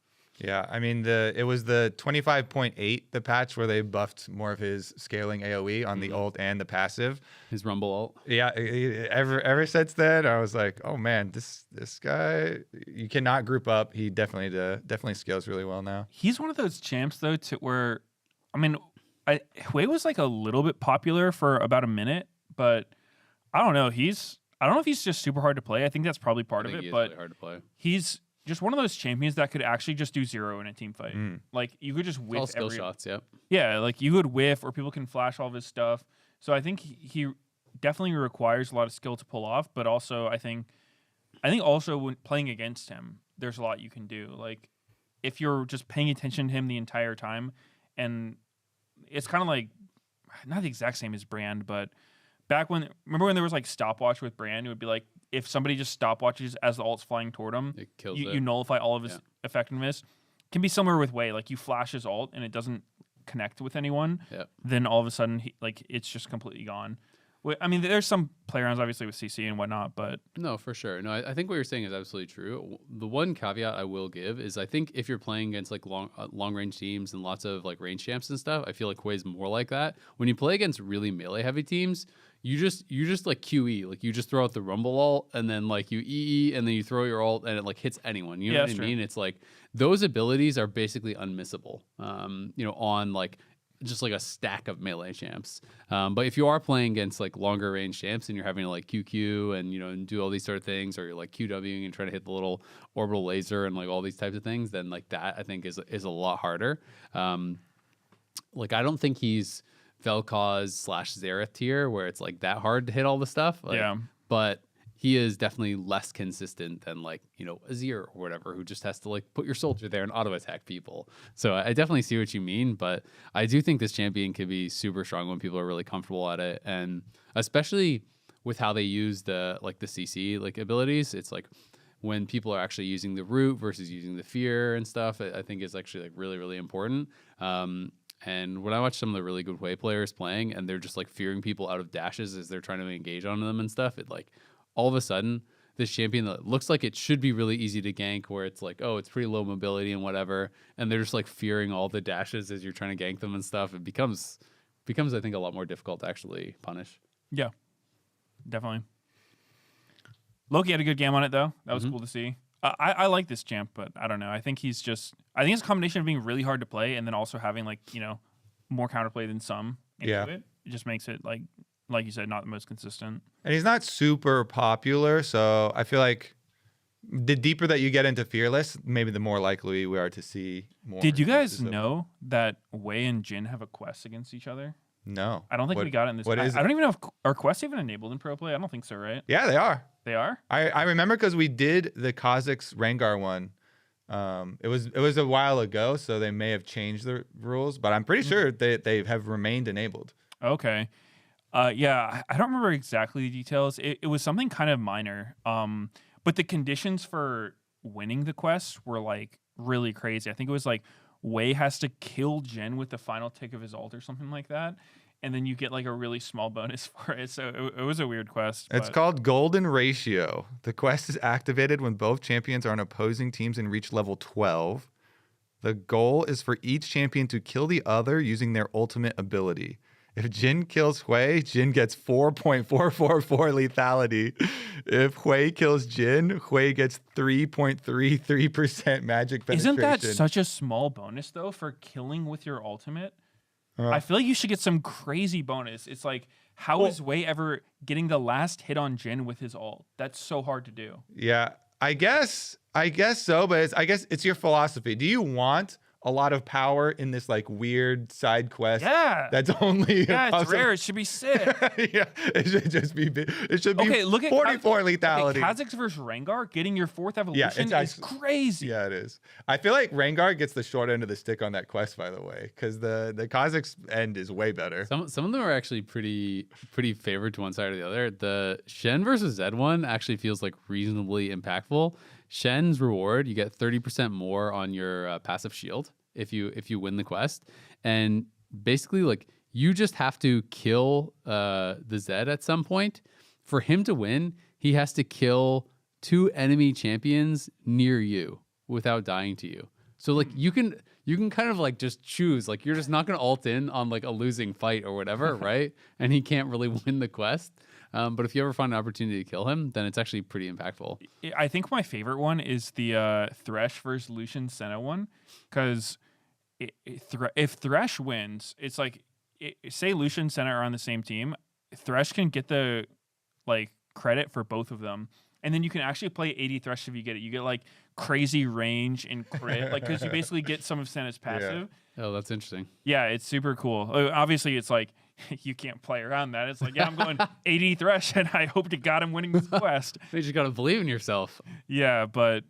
Yeah, I mean it was the 25.8, the patch where they buffed more of his scaling AoE on the ult and the passive. His Rumble ult. Yeah, ever since then, I was like, oh man, this guy, you cannot group up. He definitely scales really well now. He's one of those champs though, to where, I mean, Hui was like a little bit popular for about a minute, but I don't know. I don't know if he's just super hard to play. I think that's probably part of it, but really hard to play. he's just one of those champions that could actually just do 0 in a team fight. Like you could just All whiff skill shots, yep. Yeah, like you could whiff, or people can flash all of his stuff. So I think he definitely requires a lot of skill to pull off, but also I think also when playing against him, there's a lot you can do. Like if you're just paying attention to him the entire time, and it's kind of like not the exact same as Brand, but remember when there was like stopwatch with Brand, it would be like if somebody just stopwatches as the ult's flying toward him, It kills you nullify all of his effectiveness. Can be similar with Wei, like you flash his ult and it doesn't connect with anyone, then all of a sudden it's just completely gone. I mean, there's some play arounds obviously with CC and whatnot, but No, for sure. No, I think what you're saying is absolutely true. The one caveat I will give is I think if you're playing against like long range teams and lots of like range champs and stuff, I feel like Hui's more like that. When you play against really melee heavy teams, you just like QE, like you just throw out the Rumble ult and then like you EE and then you throw your ult and it like hits anyone. You know what I mean? It's like those abilities are basically unmissable. You know, on like just like a stack of melee champs. But if you are playing against like longer range champs and you're having to like QQ and, you know, and do all these sort of things, or you're like QWing and trying to hit the little orbital laser and like all these types of things, then like that I think is a lot harder. Like I don't think he's Vel'Koz / Xerath tier where it's like that hard to hit all the stuff. Like, yeah. But he is definitely less consistent than like, you know, Azir or whatever, who just has to like put your soldier there and auto attack people. So I definitely see what you mean, but I do think this champion could be super strong when people are really comfortable at it, and especially with how they use the CC like abilities. It's like when people are actually using the root versus using the fear and stuff, I think is actually like really, really important. And when I watch some of the really good Hui players playing and they're just like fearing people out of dashes as they're trying to engage on them and stuff, it like all of a sudden this champion that looks like it should be really easy to gank, where it's like, oh, it's pretty low mobility and whatever, and they're just like fearing all the dashes as you're trying to gank them and stuff. It becomes I think a lot more difficult to actually punish. Yeah, definitely. Loki had a good game on it though. That was cool to see. I like this champ, but I don't know. I think it's a combination of being really hard to play and then also having like, you know, more counterplay than some into it. It just makes it like you said, not the most consistent. And he's not super popular, so I feel like the deeper that you get into Fearless, maybe the more likely we are to see more. Did you guys instances of- know that Wei and Jin have a quest against each other? No. I don't think we got it in this. What is I don't even know if our quests even enabled in pro play. I don't think so, right? Yeah, they are. They are? I remember because we did the Kazakhs Rengar one. It was a while ago, so they may have changed the rules, but I'm pretty sure they have remained enabled. Okay. Yeah, I don't remember exactly the details. It was something kind of minor. But the conditions for winning the quest were like really crazy. I think it was like Wei has to kill Jin with the final tick of his ult or something like that. And then you get like a really small bonus for it. So it was a weird quest. It's called Golden Ratio. The quest is activated when both champions are on opposing teams and reach level 12. The goal is for each champion to kill the other using their ultimate ability. If Jin kills Hui, Jin gets 4.444 lethality. If Hui kills Jin, Hui gets 3.33% magic penetration. Isn't that such a small bonus though for killing with your ultimate? I feel like you should get some crazy bonus. It's like, how is Wei ever getting the last hit on Jin with his ult? That's so hard to do. Yeah, I guess so, but I guess it's your philosophy. Do you want a lot of power in this like weird side quest? Yeah, that's only it's rare. It should be sick. Yeah, it should just be big. It should be okay. Look at 44 lethality. Okay, Kazakhs versus Rengar getting your 4th evolution is crazy. Yeah, it is. I feel like Rengar gets the short end of the stick on that quest, by the way, because the Kazakhs end is way better. Some of them are actually pretty favored to one side or the other. The Shen versus Zed one actually feels like reasonably impactful. Shen's reward, you get 30% more on your passive shield if you win the quest, and basically like you just have to kill the Zed at some point. For him to win, he has to kill 2 enemy champions near you without dying to you. So like you can kind of like just choose, like you're just not gonna ult in on like a losing fight or whatever, right? And he can't really win the quest. But if you ever find an opportunity to kill him, then it's actually pretty impactful. I think my favorite one is the Thresh versus Lucian Senna one, because if Thresh wins, it's like, say Lucian and Senna are on the same team, Thresh can get the like credit for both of them, and then you can actually play 80 Thresh if you get it. You get like crazy range and crit, like because you basically get some of Senna's passive. Yeah. Oh, that's interesting. Yeah, it's super cool. Obviously, it's like you can't play around that. It's like, yeah, I'm going 80 Thresh, and I hope to God I'm winning this quest. You just gotta believe in yourself. Yeah, but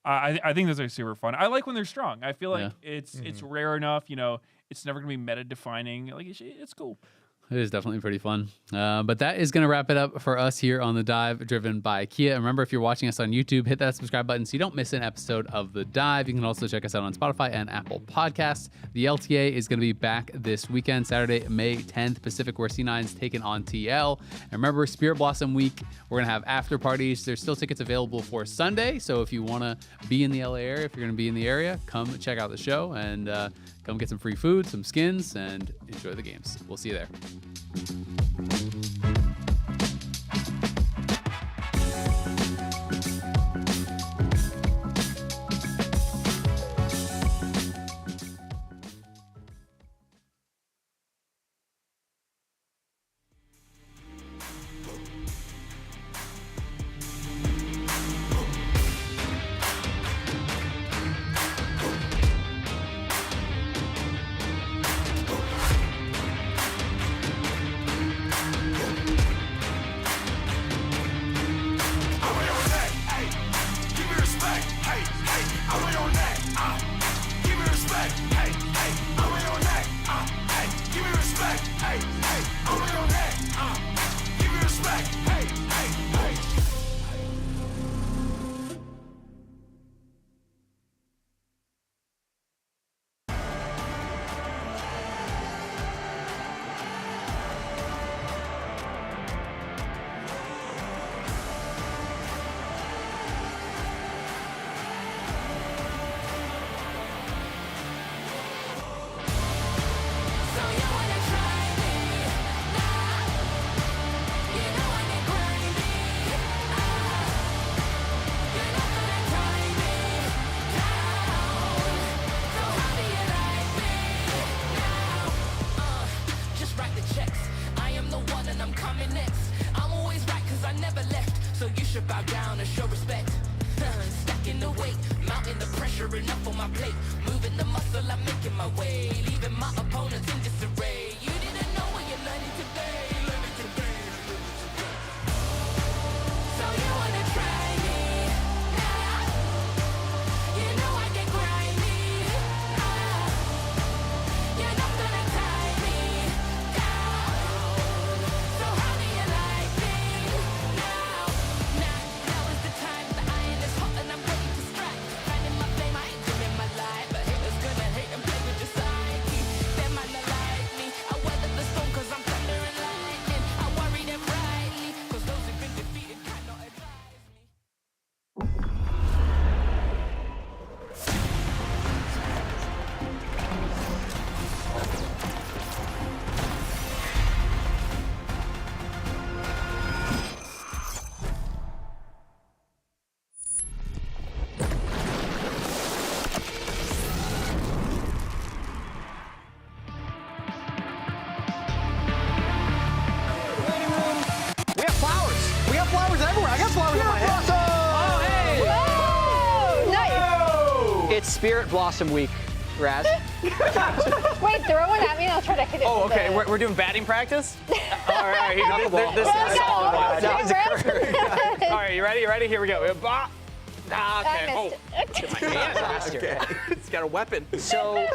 I think those are super fun. I like when they're strong. I feel like it's rare enough. You know, it's never gonna be meta defining. Like it's cool. It is definitely pretty fun. But that is going to wrap it up for us here on The Dive, driven by Kia. Remember, if you're watching us on YouTube, hit that subscribe button so you don't miss an episode of The Dive. You can also check us out on Spotify and Apple Podcasts. The LTA is going to be back this weekend, Saturday, May 10th, Pacific, where C9's taking on TL. And remember, Spirit Blossom Week, we're going to have after parties. There's still tickets available for Sunday. So if you want to be in the LA area, if you're going to be in the area, come check out the show and come get some free food, some skins, and enjoy the games. We'll see you there. Bow down and show respect. Stacking the weight, mounting the pressure enough on my plate. Moving the muscle, I'm making my way. Leaving my opponents in disarray. You didn't know what you're learning today. Learning today. So you It's Spirit Blossom Week, Raz. Wait, throw one at me and I'll try to hit it. Oh, with okay. the- We're doing batting practice? All right. Knuckleball. This Oh, is solid. God. That was a curve. All right, you ready? You ready? Here we go. Ah, okay. I missed it. My hand faster. It's got a weapon. So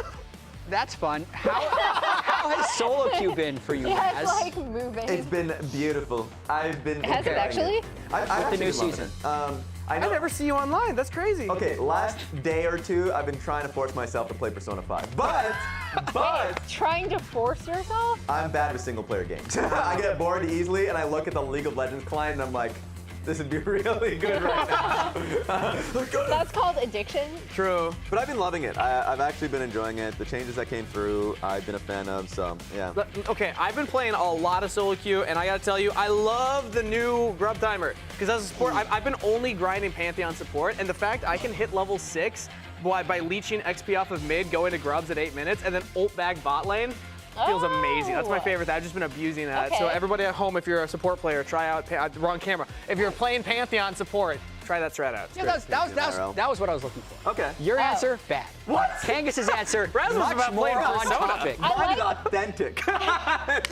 that's fun. How has solo queue been for you, Yeah, Raz? it's like moving. It's been beautiful. I've been. Has it actually? I've the new actually loved season? it. I I know. never see you online. That's crazy. Okay, last day or two, I've been trying to force myself to play Persona 5, but Trying to force yourself? I'm bad with single-player games. I get bored easily, and I look at the League of Legends client, and I'm like, this would be really good right now. That's called addiction. True. But I've been loving it. I've actually been enjoying it. The changes that came through, I've been a fan of. So yeah. Okay, I've been playing a lot of solo queue, and I gotta tell you, I love the new grub timer. Because as a support, I've been only grinding Pantheon support, and the fact I can hit level 6 by leeching XP off of mid, going to grubs at 8 minutes, and then ult back bot lane. Feels amazing. That's my favorite thing. I've just been abusing that. So Okay. everybody at home, if you're a support player, try out wrong camera. If you're playing Pantheon support, try that strat out. It's Yeah, great. that was what I was looking for. Okay. Your answer, bad. What? Kangus's answer, Raz was much about more playing on Persona. topic. I Mine is like, authentic. I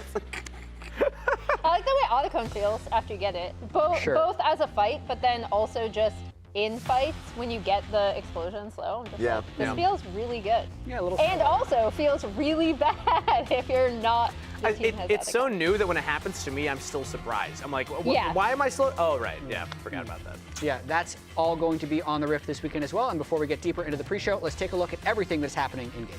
like the way Autocone feels after you get it. Sure. Both as a fight, but then also just in fights when you get the explosion slow. I'm just Yeah. like, this Yeah. feels really good. Yeah, a little And slow. also feels really bad if you're not. The team has It's so Autocone. new that when it happens to me, I'm still surprised. I'm like, Yeah. why am I slow? Oh, right. Yeah, forgot about that. Yeah, that's all going to be on the Rift this weekend as well. And before we get deeper into the pre-show, let's take a look at everything that's happening in game.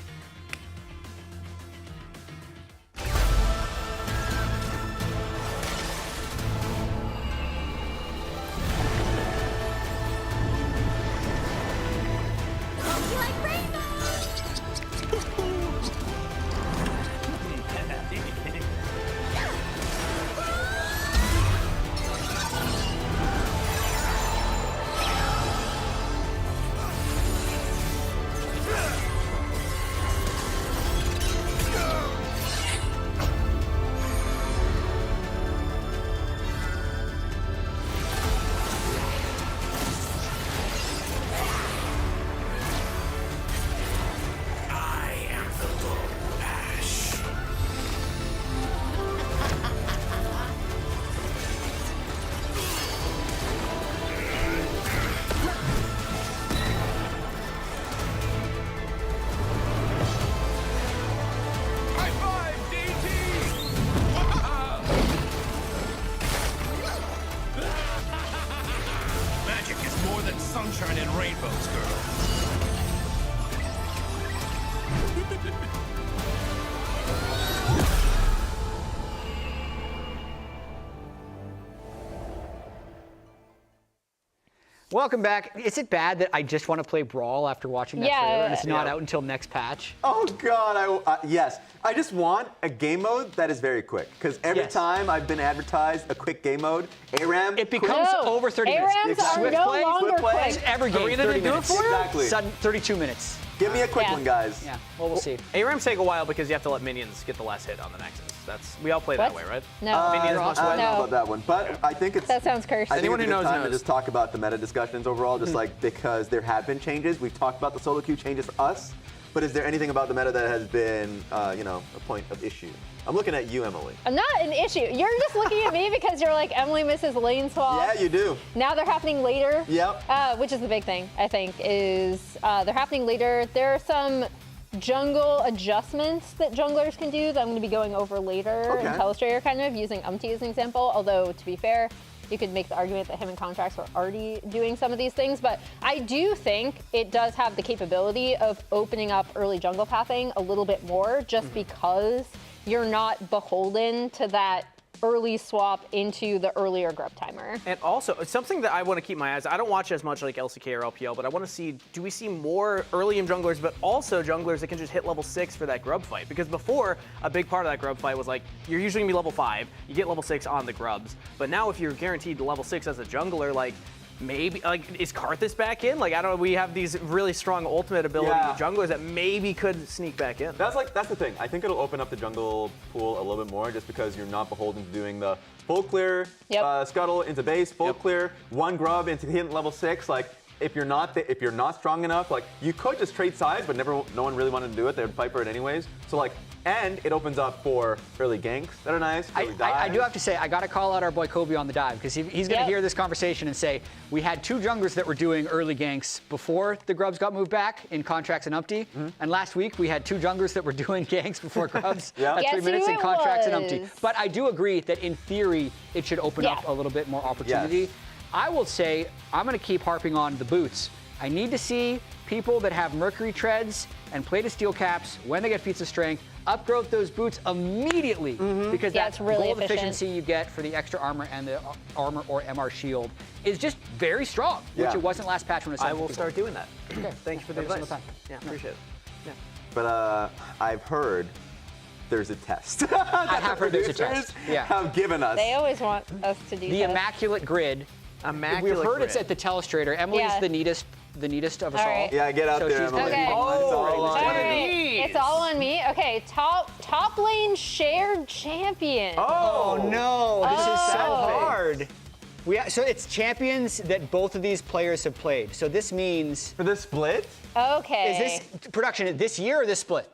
Magic is more than sunshine and rainbows, girl. Welcome back. Is it bad that I just want to play Brawl after watching that Yeah. trailer and it's not Yeah. out until next patch? Oh God, yes. I just want a game mode that is very quick. Because every Yes. time I've been advertised a quick game mode, ARAM, It becomes No, over 30 minutes. ARAMs are Swift no play, longer swift play. quick. Every game, Arena 30 didn't do it minutes. for you? Exactly. Sudden 32 minutes. Give me a quick Yeah. one, guys. Yeah, well, we'll see. ARAMs take a while because you have to let minions get the last hit on the Nexus. We all play that What? way, right? No. Minions must I win. don't know No. about that one, but I think it's. That sounds cursed. I think Anyone it's a who good knows time to knows. just talk about the meta discussions overall, just like because there have been changes. We've talked about the solo queue changes for us, but is there anything about the meta that has been, a point of issue? I'm looking at you, Emily. I'm not an issue. You're just looking at me because you're like, Emily misses lane swaps. Yeah, you do. Now they're happening later. Yep. Which is the big thing, I think, is they're happening later. There are some jungle adjustments that junglers can do that I'm going to be going over later in Okay. Telestrator, kind of using Umti as an example. Although, to be fair, you could make the argument that him and Contracts were already doing some of these things. But I do think it does have the capability of opening up early jungle pathing a little bit more, just because you're not beholden to that early swap into the earlier grub timer. And also, it's something that I want to keep my eyes. I don't watch as much like LCK or LPL, but I want to see, do we see more early game junglers, but also junglers that can just hit level 6 for that grub fight? Because before, a big part of that grub fight was like, you're usually gonna be level 5, you get level 6 on the grubs. But now if you're guaranteed to level 6 as a jungler, like, maybe, like, is Karthus back in? Like, I don't know, we have these really strong ultimate ability junglers that maybe could sneak back in. That's the thing. I think it'll open up the jungle pool a little bit more just because you're not beholden to doing the full clear, scuttle into base, full clear, one grub into hitting level 6. Like, if you're not strong enough, like you could just trade sides, but no one really wanted to do it. They would fight for it anyways. So like, and it opens up for early ganks that are nice. I do have to say, I got to call out our boy Kobe on the dive, because he's going to hear this conversation and say, we had 2 junglers that were doing early ganks before the Grubs got moved back in Contracts and Umpty. And last week, we had 2 junglers that were doing ganks before Grubs at 3 Guess minutes who in it Contracts and was? Umpty. But I do agree that in theory, it should open up a little bit more opportunity. Yes. I will say, I'm going to keep harping on the boots. I need to see people that have Mercury treads and plated steel caps, when they get feats of strength, upgrade those boots immediately, because it's that really gold efficient. efficiency you get for the extra armor and the armor or MR shield is just very strong, which Yeah. it wasn't last patch when it was I will start doing that. Okay. Thank you for the Every single advice. time. Yeah, appreciate it. Yeah. But I've heard there's a test. I have heard there's a test. Yeah. Have given us. They always want us to do The that. Immaculate Grid. Immaculate We've heard it's grid. at the Telestrator. Emily's Yeah. the neatest of us All all. right. Yeah, get out So there, she's Emily. Okay. Oh, All right. It's all on me. Okay, top lane shared champion. Oh no, this is so Oh. hard. So it's champions that both of these players have played. So this means, For this split? Okay. is this production this year or this split?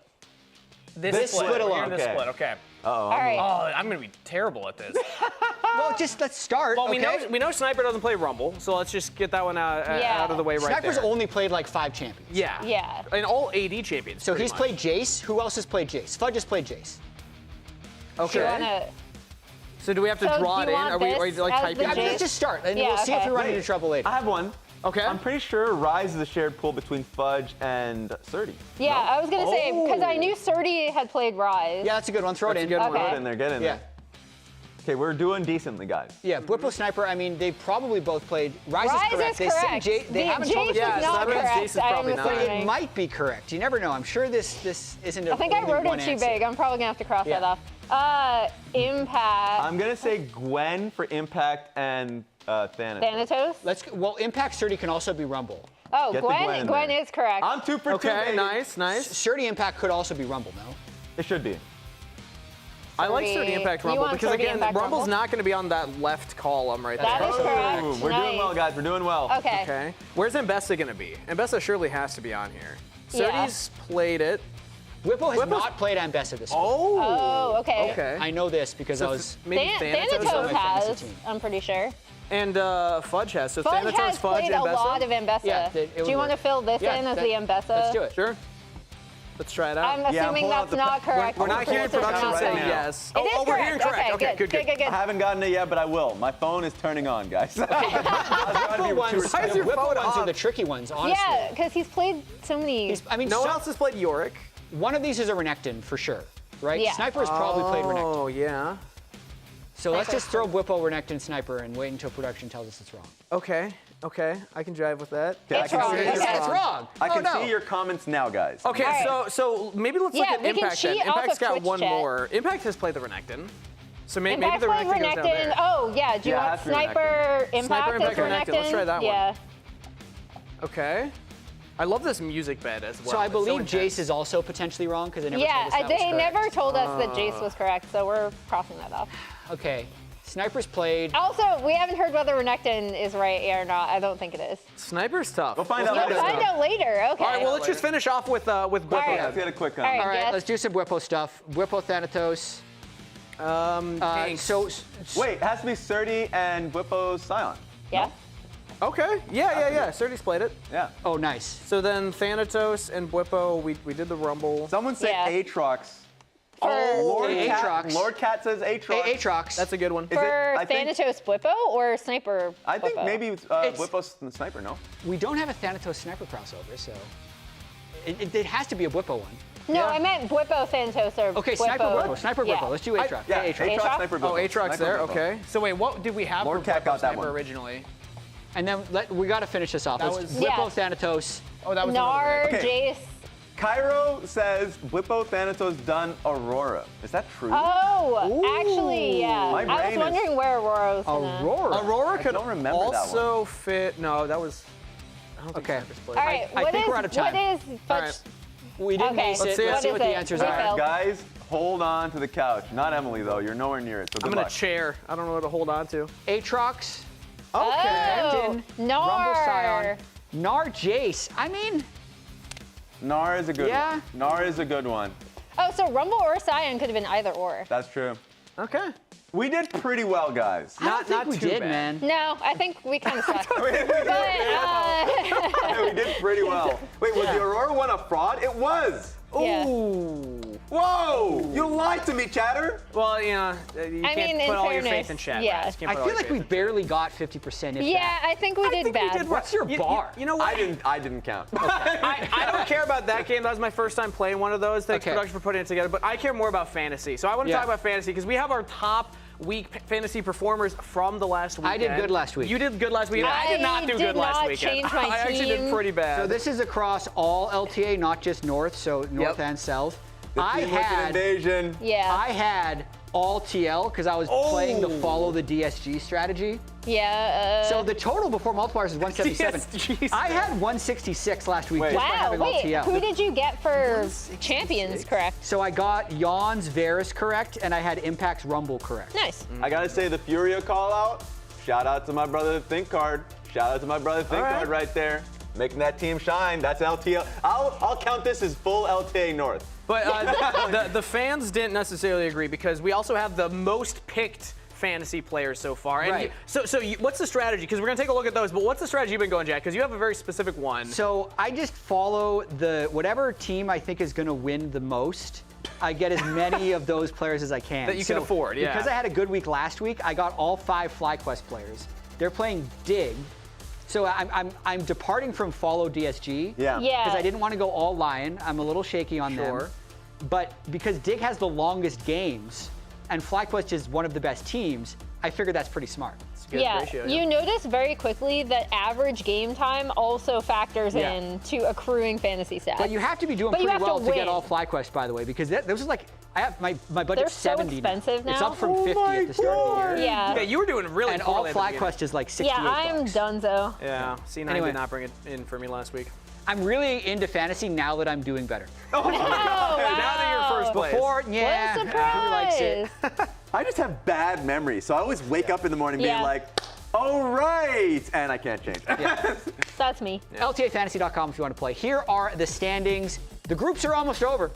This split alone. This Okay. split. Okay. all right. Oh, I'm gonna be terrible at this. Well, just let's start. Well, okay? we know Sniper doesn't play Rumble, so let's just get that one out of the way right Sniper's there. only played like 5 champions. Yeah. Yeah. And all AD champions. So pretty he's much. played Jace. Who else has played Jace? Fudge has played Jace. Okay. Do you wanna, So do we have to So draw do it you in? want Are we this like as typing? the I mean, Jace? let's just start, and Yeah, we'll see if okay. we run into trouble later. I have one. Okay. I'm pretty sure Rise is a shared pool between Fudge and Surdy. yeah, I was gonna say because I knew Surdy had played Rise. Yeah, that's a good one. Throw That's it a in. good one. Okay. Get in there, get in Yeah. there. Okay, we're doing decently, guys. Yeah, Whippo Sniper, I mean, they probably both played. Rise, Rise is correct. is They correct. say they haven't told us. Jace Yeah, is so not that means correct. Jace is I probably am not. But assuming. it might be correct. You never know. I'm sure this isn't a I think I only wrote one it too answer. big. I'm probably gonna have to cross Yeah. that off. Impact. I'm gonna say Gwen for Impact and Thanatos. Thanatos. Well, Impact Sturdy can also be Rumble. Oh, Get the Gwen in Gwen there. is correct. I'm 2 for 2, Okay. baby. Nice. Sturdy Impact could also be Rumble, no? It should be. I like Sturdy. Sturdy Impact You Rumble want because Sturdy again, Impact Rumble's Rumble? not going to be on that left column right That there. is correct. Ooh, we're doing well, guys. We're doing well. Okay. Okay. Where's Mbessa going to be? Mbessa surely has to be on here. Yeah. Surdy's played it. Whippo has Whippo's- not played Ambessa this week. Oh, okay. Okay. I know this because I So was. maybe Thanatos Thanatos on my has. fantasy team. I'm pretty sure. and Fudge has. So Fudge Thanatos, has Fudge, played and a lot Mbessa. of Mbessa. Yeah, it Do would you want to work. fill this Yeah, in as that- the Mbessa? Let's do it. Sure. Let's try it out. I'm Yeah, I'm assuming pulling out that's the not correct. We're not The hearing producers are production not right saying saying. now. yes. It is we're correct. hearing correct. Okay, good. good. I haven't gotten it yet, but I will. My phone is turning on, guys. I was trying to be Whippo too ones, Why is your Whippo phone ones are off? the tricky ones, honestly. Yeah, because he's played so many. I mean, No one else has played Yorick. one of these is a Renekton for sure, right? Yeah. Sniper has probably played Renekton. Oh, yeah. So let's just throw Whippo, Renekton, Sniper, and wait until production tells us it's wrong. Okay. I can jive with that. Yeah, I It's can wrong. see Okay. your- It's wrong. I can oh, no. see your comments now, guys. Okay, All right. so maybe let's look Yeah, at we can Impact then. cheat off Impact's of got Twitch one chat. more. Impact has played the Renekton. So maybe Impact the played Renekton goes down there. Oh, yeah. Do you Yeah, it want has to be Sniper Renekton. Impact Sniper, as Impact, Renekton. Renekton? Let's try that one. Yeah. Okay. I love this music bed as well. So I It's believe intense. Jace is also potentially wrong because they never Yeah, told us that was they correct. never told us that Jace was correct, so we're crossing that off. Okay, Sniper's played. Also, we haven't heard whether Renekton is right or not. I don't think it is. Sniper's tough. We'll find out You'll later. find out later. Okay. All right, well, let's just finish off with Whippo. All right. Let's get a quick one. All right. All right, Yes. let's do some Whippo stuff. Whippo Thanatos. Thanks. Wait, it has to be Surdy and Whippo's Scion. Yeah. Okay. Yeah. Surdy's played it. Yeah. Oh, nice. So then Thanatos and Whippo, we did the Rumble. Someone say Yeah. Aatrox. For, Lord Cat, Aatrox. Lord Cat says Aatrox. Aatrox. That's a good one. Is for I think- Thanatos Whippo or Sniper I think Whippo? maybe It's- Whippo's the sniper, no? We don't have a Thanatos Sniper crossover, so it has to be a Whippo one. No, I meant Whippo Thanatos or Okay, Whippo. Sniper Whippo. Sniper Yeah. Whippo. Let's do Aatrox. Yeah, Aatrox. Aatrox, Aatrox? sniper Oh, Whippo. Aatrox Sniper there. Whippo. Okay. So wait, what did we have Lord for Cat got Whippo that Sniper one. originally? And then we got to finish this off. That Let's was- Whippo Yeah. Thanatos. Oh, that was Nar, another Okay. Jace. Cairo says Whippo Thanatos done Aurora. Is that true? Oh, actually, yeah. My I was brain is- wondering where Aurora was gonna. Aurora. Aurora could don't remember that also fit. No, that was. I don't think Okay. Sniper's played. All right, I what think is we're out of time. what is All Fudge? right. We didn't Okay. ace Let's it. see it. Let's see what the What is it? answers We are. failed. Guys, hold on to the couch. Not Emily, though. You're nowhere near it, so I'm good in a luck. chair. I don't know what to hold on to. Aatrox. Oh, Renekton, Rumble Nar. Scion. Nar Jace. I mean, Nar is a good Yeah. one. Nar is a good one. Oh, so Rumble or Cyan could have been either or. That's true. Okay. We did pretty well, guys. I don't think we too did, bad. man. No, I think we kind of sucked. we did pretty well. Wait, was the Aurora one a fraud? It was. Yeah. Whoa! You lied to me, Chatter. Well, you know, you I can't mean, put in all your fairness, faith in chat. yeah. Guys. Can't I put all feel your like we faith in barely got 50%. If Yeah, that. I think we did bad. What's your bar? You know what? I didn't count. I don't care about that game. That was my first time playing one of those. Thanks, Okay. production, for putting it together. But I care more about fantasy. So I want to Yeah. talk about fantasy because we have our top week fantasy performers from the last weekend. I did good last week. You did good last week. Yeah. I did not do I good did last not weekend. change my I actually did team. pretty bad. So this is across all LTA, not just North, so North and South. The team was an invasion. Yeah. I had all TL because I was playing the follow the DSG strategy. Yeah. So the total before multipliers is 177. DSG I had 166 last week Wait. just by wow. having all Wait, TL. who did you get for champions correct? So I got Jan's Varus correct, and I had Impact's Rumble correct. Nice. I gotta say the Furia call out. Shout out to my brother Think Card. Shout out to my brother Think right. Card right there, making that team shine. That's LTA. I'll count this as full LTA North. But the fans didn't necessarily agree because we also have the most picked fantasy players so far. And Right. What's the strategy? Because we're going to take a look at those, but what's the strategy you've been going, Jack? Because you have a very specific one. So I just follow whatever team I think is going to win the most. I get as many of those players as I can. That you can afford, yeah. Because I had a good week last week, I got all 5 FlyQuest players. They're playing Dig. So I'm departing from follow DSG. Yeah. Yeah. Because I didn't want to go all Lion. I'm a little shaky on Sure. them. But because Dig has the longest games and FlyQuest is one of the best teams, I figured that's pretty smart. Good Yeah, ratio, you notice very quickly that average game time also factors Yeah. in to accruing fantasy stats. But you have to be doing But you pretty have to well to get win. all FlyQuest, by the way, because this is like, I have my budget's They're so 70 expensive It's now. up from 50 at the start of the year. Yeah. Yeah, you were doing really And all poorly at the beginning. FlyQuest is like 68 Yeah, I'm bucks. donezo. Yeah, C9 Anyway. did not bring it in for me last week. I'm really into fantasy now that I'm doing better. Oh, wow. Now that you're first place. Before, yeah, What a who likes it? surprise. I just have bad memory, so I always wake up in the morning being Yeah. like, "All right," and I can't change. That's me. LTAfantasy.com if you want to play. Here are the standings. The groups are almost over.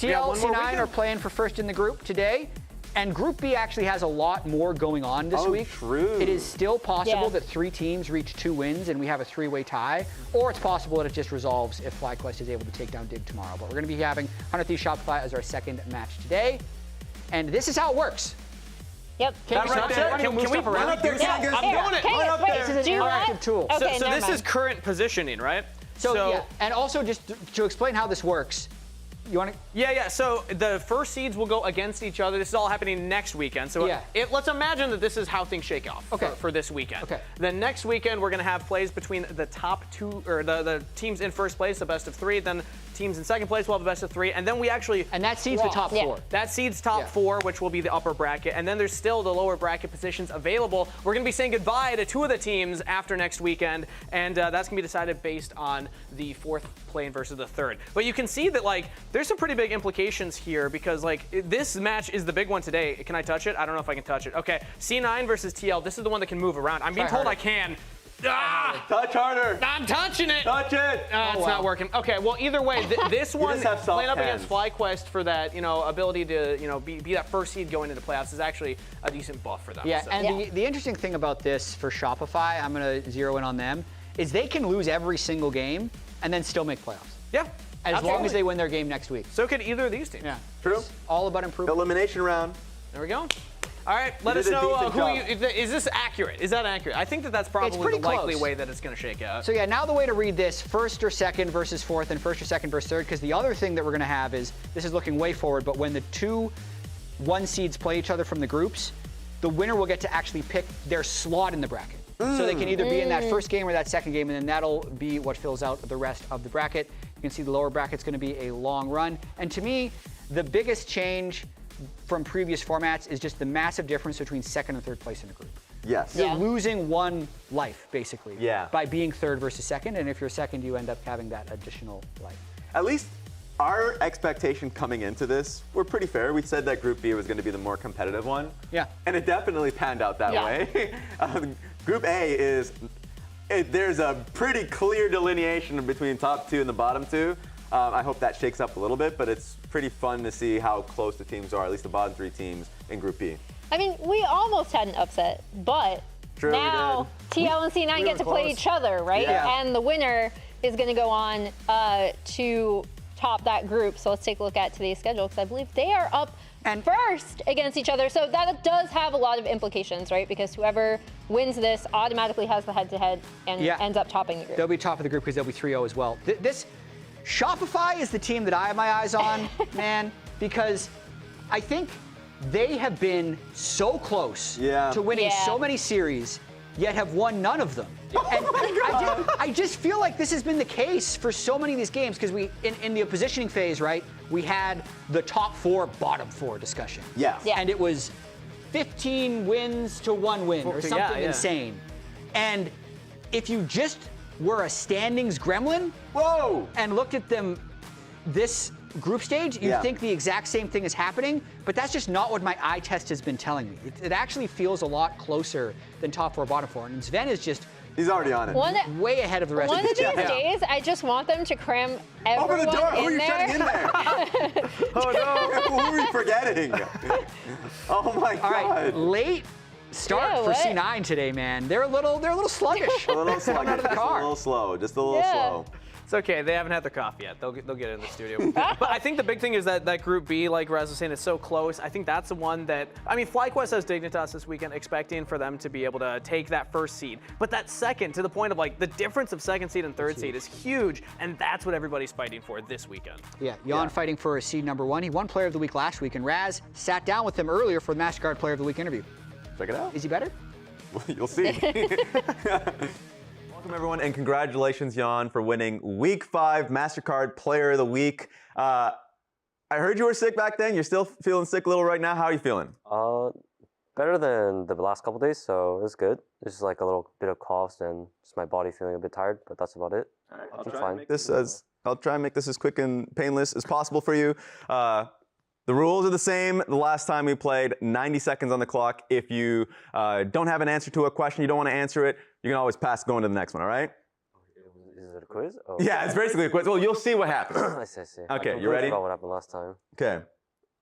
got one more TLC9 weekend. are playing for first in the group today. And Group B actually has a lot more going on this Oh, week. true. It is still possible Yeah. that 3 teams reach 2 wins and we have a 3-way tie, or it's possible that it just resolves if FlyQuest is able to take down Dig tomorrow. But we're going to be having 100 Thieves Shopify as our second match today. And this is how it works. Yep. Can we right there. move Can we stuff run around? up there, Yeah, Kangas? I'm here, doing it. Kangas, Run up wait, there. This is an do what? interactive tool. Okay, So never this mind. is current positioning, right? So yeah, and also just to explain how this works, you want to? Yeah. So the first seeds will go against each other. This is all happening next weekend. So Yeah. let's imagine that this is how things shake off for this weekend. Okay. Then next weekend we're going to have plays between the top 2 or the teams in first place, the best of 3. Then teams in second place will have the best of 3, and then we actually And that seeds the top 4. That seeds top Yeah. 4, which will be the upper bracket, and then there's still the lower bracket positions available. We're going to be saying goodbye to 2 of the teams after next weekend, and that's going to be decided based on the 4th playing versus the 3rd. But you can see that there's some pretty big implications here because this match is the big one today. Can I touch it? I don't know if I can touch it. Okay, C9 versus TL. This is the one that can move around. I'm being Try told harder. I can. Ah! Touch harder. I'm touching it. Touch it. It's not working. Okay, well, either way, this one just have soft playing up hands. against FlyQuest for that, ability to, be that first seed going into playoffs is actually a decent buff for them. Yeah, so. and the interesting thing about this for Shopify, I'm going to zero in on them, is they can lose every single game and then still make playoffs. Yeah, As long as they win their game next week. So could either of these teams. Yeah. True. It's all about improvement. Elimination round. There we go. All right, let You us did a know decent who job. is this accurate? Is that accurate? I think that's probably pretty the likely close. way that it's going to shake out. So yeah, now the way to read this, first or second versus 4th and first or second versus 3rd, because the other thing that we're going to have is, this is looking way forward, but when the 2 1 seeds play each other from the groups, the winner will get to actually pick their slot in the bracket. So they can either be in that first game or that second game, and then that'll be what fills out the rest of the bracket. You can see the lower bracket's going to be a long run. And to me, the biggest change from previous formats is just the massive difference between 2nd and 3rd place in a group. Yes. You're losing 1 life, basically, Yeah. by being 3rd versus 2nd, and if you're 2nd, you end up having that additional life. At least our expectation coming into this were pretty fair. We said that Group B was going to be the more competitive one. Yeah. And it definitely panned out that Yeah. way. Group A is there's a pretty clear delineation between top 2 and the bottom 2. I hope that shakes up a little bit, but it's pretty fun to see how close the teams are, at least the bottom 3 teams in Group B. I mean, we almost had an upset, but True, now TL and C9 get to play each other, right? Yeah. And the winner is going to go on to top that group. So let's take a look at today's schedule, because I believe they are up first against each other. So that does have a lot of implications, right? Because whoever wins this automatically has the head-to-head and ends up topping the group. They'll be top of the group because they'll be 3-0 as well. This Shopify is the team that I have my eyes on, man, because I think they have been so close to winning so many series, yet have won none of them. And I just feel like this has been the case for so many of these games, because we, in the positioning phase, right, we had the top 4, bottom 4 discussion. Yes. Yeah. And it was 15 wins to 1 win or something insane. And if you just were a standings gremlin and looked at them this group stage, you'd think the exact same thing is happening, but that's just not what my eye test has been telling me. It actually feels a lot closer than top 4, bottom 4. And Sven is just He's already on it. way ahead of the rest One of the of these days, I just want them to cram everyone Open the door. Who are in you there. shutting in there? Oh no! Who are we forgetting? Oh my God! All right, late start for what? C9 today, man. They're a little sluggish. A little slow. out of the car. A little slow. Just a little slow. It's okay. They haven't had their coffee yet. They'll get it in the studio. But I think the big thing is that Group B, like Raz was saying, is so close. I think that's the one that, I mean, FlyQuest has Dignitas this weekend, expecting for them to be able to take that first seed. But that second, to the point of like the difference of second seed and third seed is huge, and that's what everybody's fighting for this weekend. Yeah, Jan fighting for a seed number 1. He won Player of the Week last week, and Raz sat down with him earlier for the MasterCard Player of the Week interview. Check it out. Is he better? You'll see. Welcome, everyone, and congratulations, Jan, for winning Week 5 MasterCard Player of the Week. I heard you were sick back then. You're still feeling sick a little right now. How are you feeling? Better than the last couple days, so it was good. It's just like a little bit of coughs and just my body feeling a bit tired, but that's about it. All right, I'm fine. I'll try and make this as quick and painless as possible for you. The rules are the same. The last time we played, 90 seconds on the clock. If you don't have an answer to a question, you don't want to answer it, you can always pass going to the next one, all right? Is it a quiz? Oh. Yeah, it's basically a quiz. Well, you'll see what happens. I see. Okay, you ready? About what happened last time. Okay.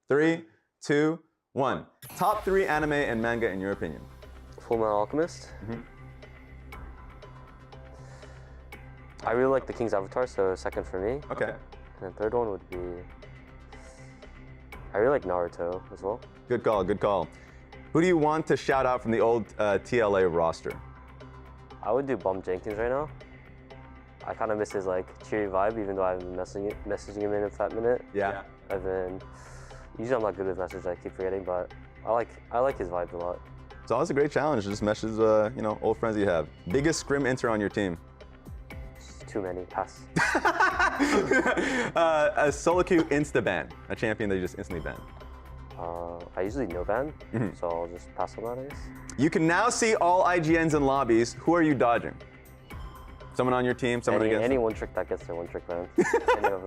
3, 2, 1. Top 3 anime and manga in your opinion. Fullmetal Alchemist. I really like The King's Avatar, so second for me. Okay. And the third one would be... I really like Naruto as well. Good call, good call. Who do you want to shout out from the old TLA roster? I would do Bum Jenkins right now. I kind of miss his like cheery vibe, even though I've been messaging him in that minute. Yeah. Usually I'm not good with messages, I keep forgetting, but I like his vibes a lot. It's always a great challenge to just message old friends you have. Biggest scrim inter on your team? Too many, pass. A solo queue insta ban, a champion that you just instantly ban. I usually no ban, so I'll just pass on that, I guess. You can now see all IGNs in lobbies. Who are you dodging? Someone on your team, someone against any them? one trick that gets their one trick ban. Any of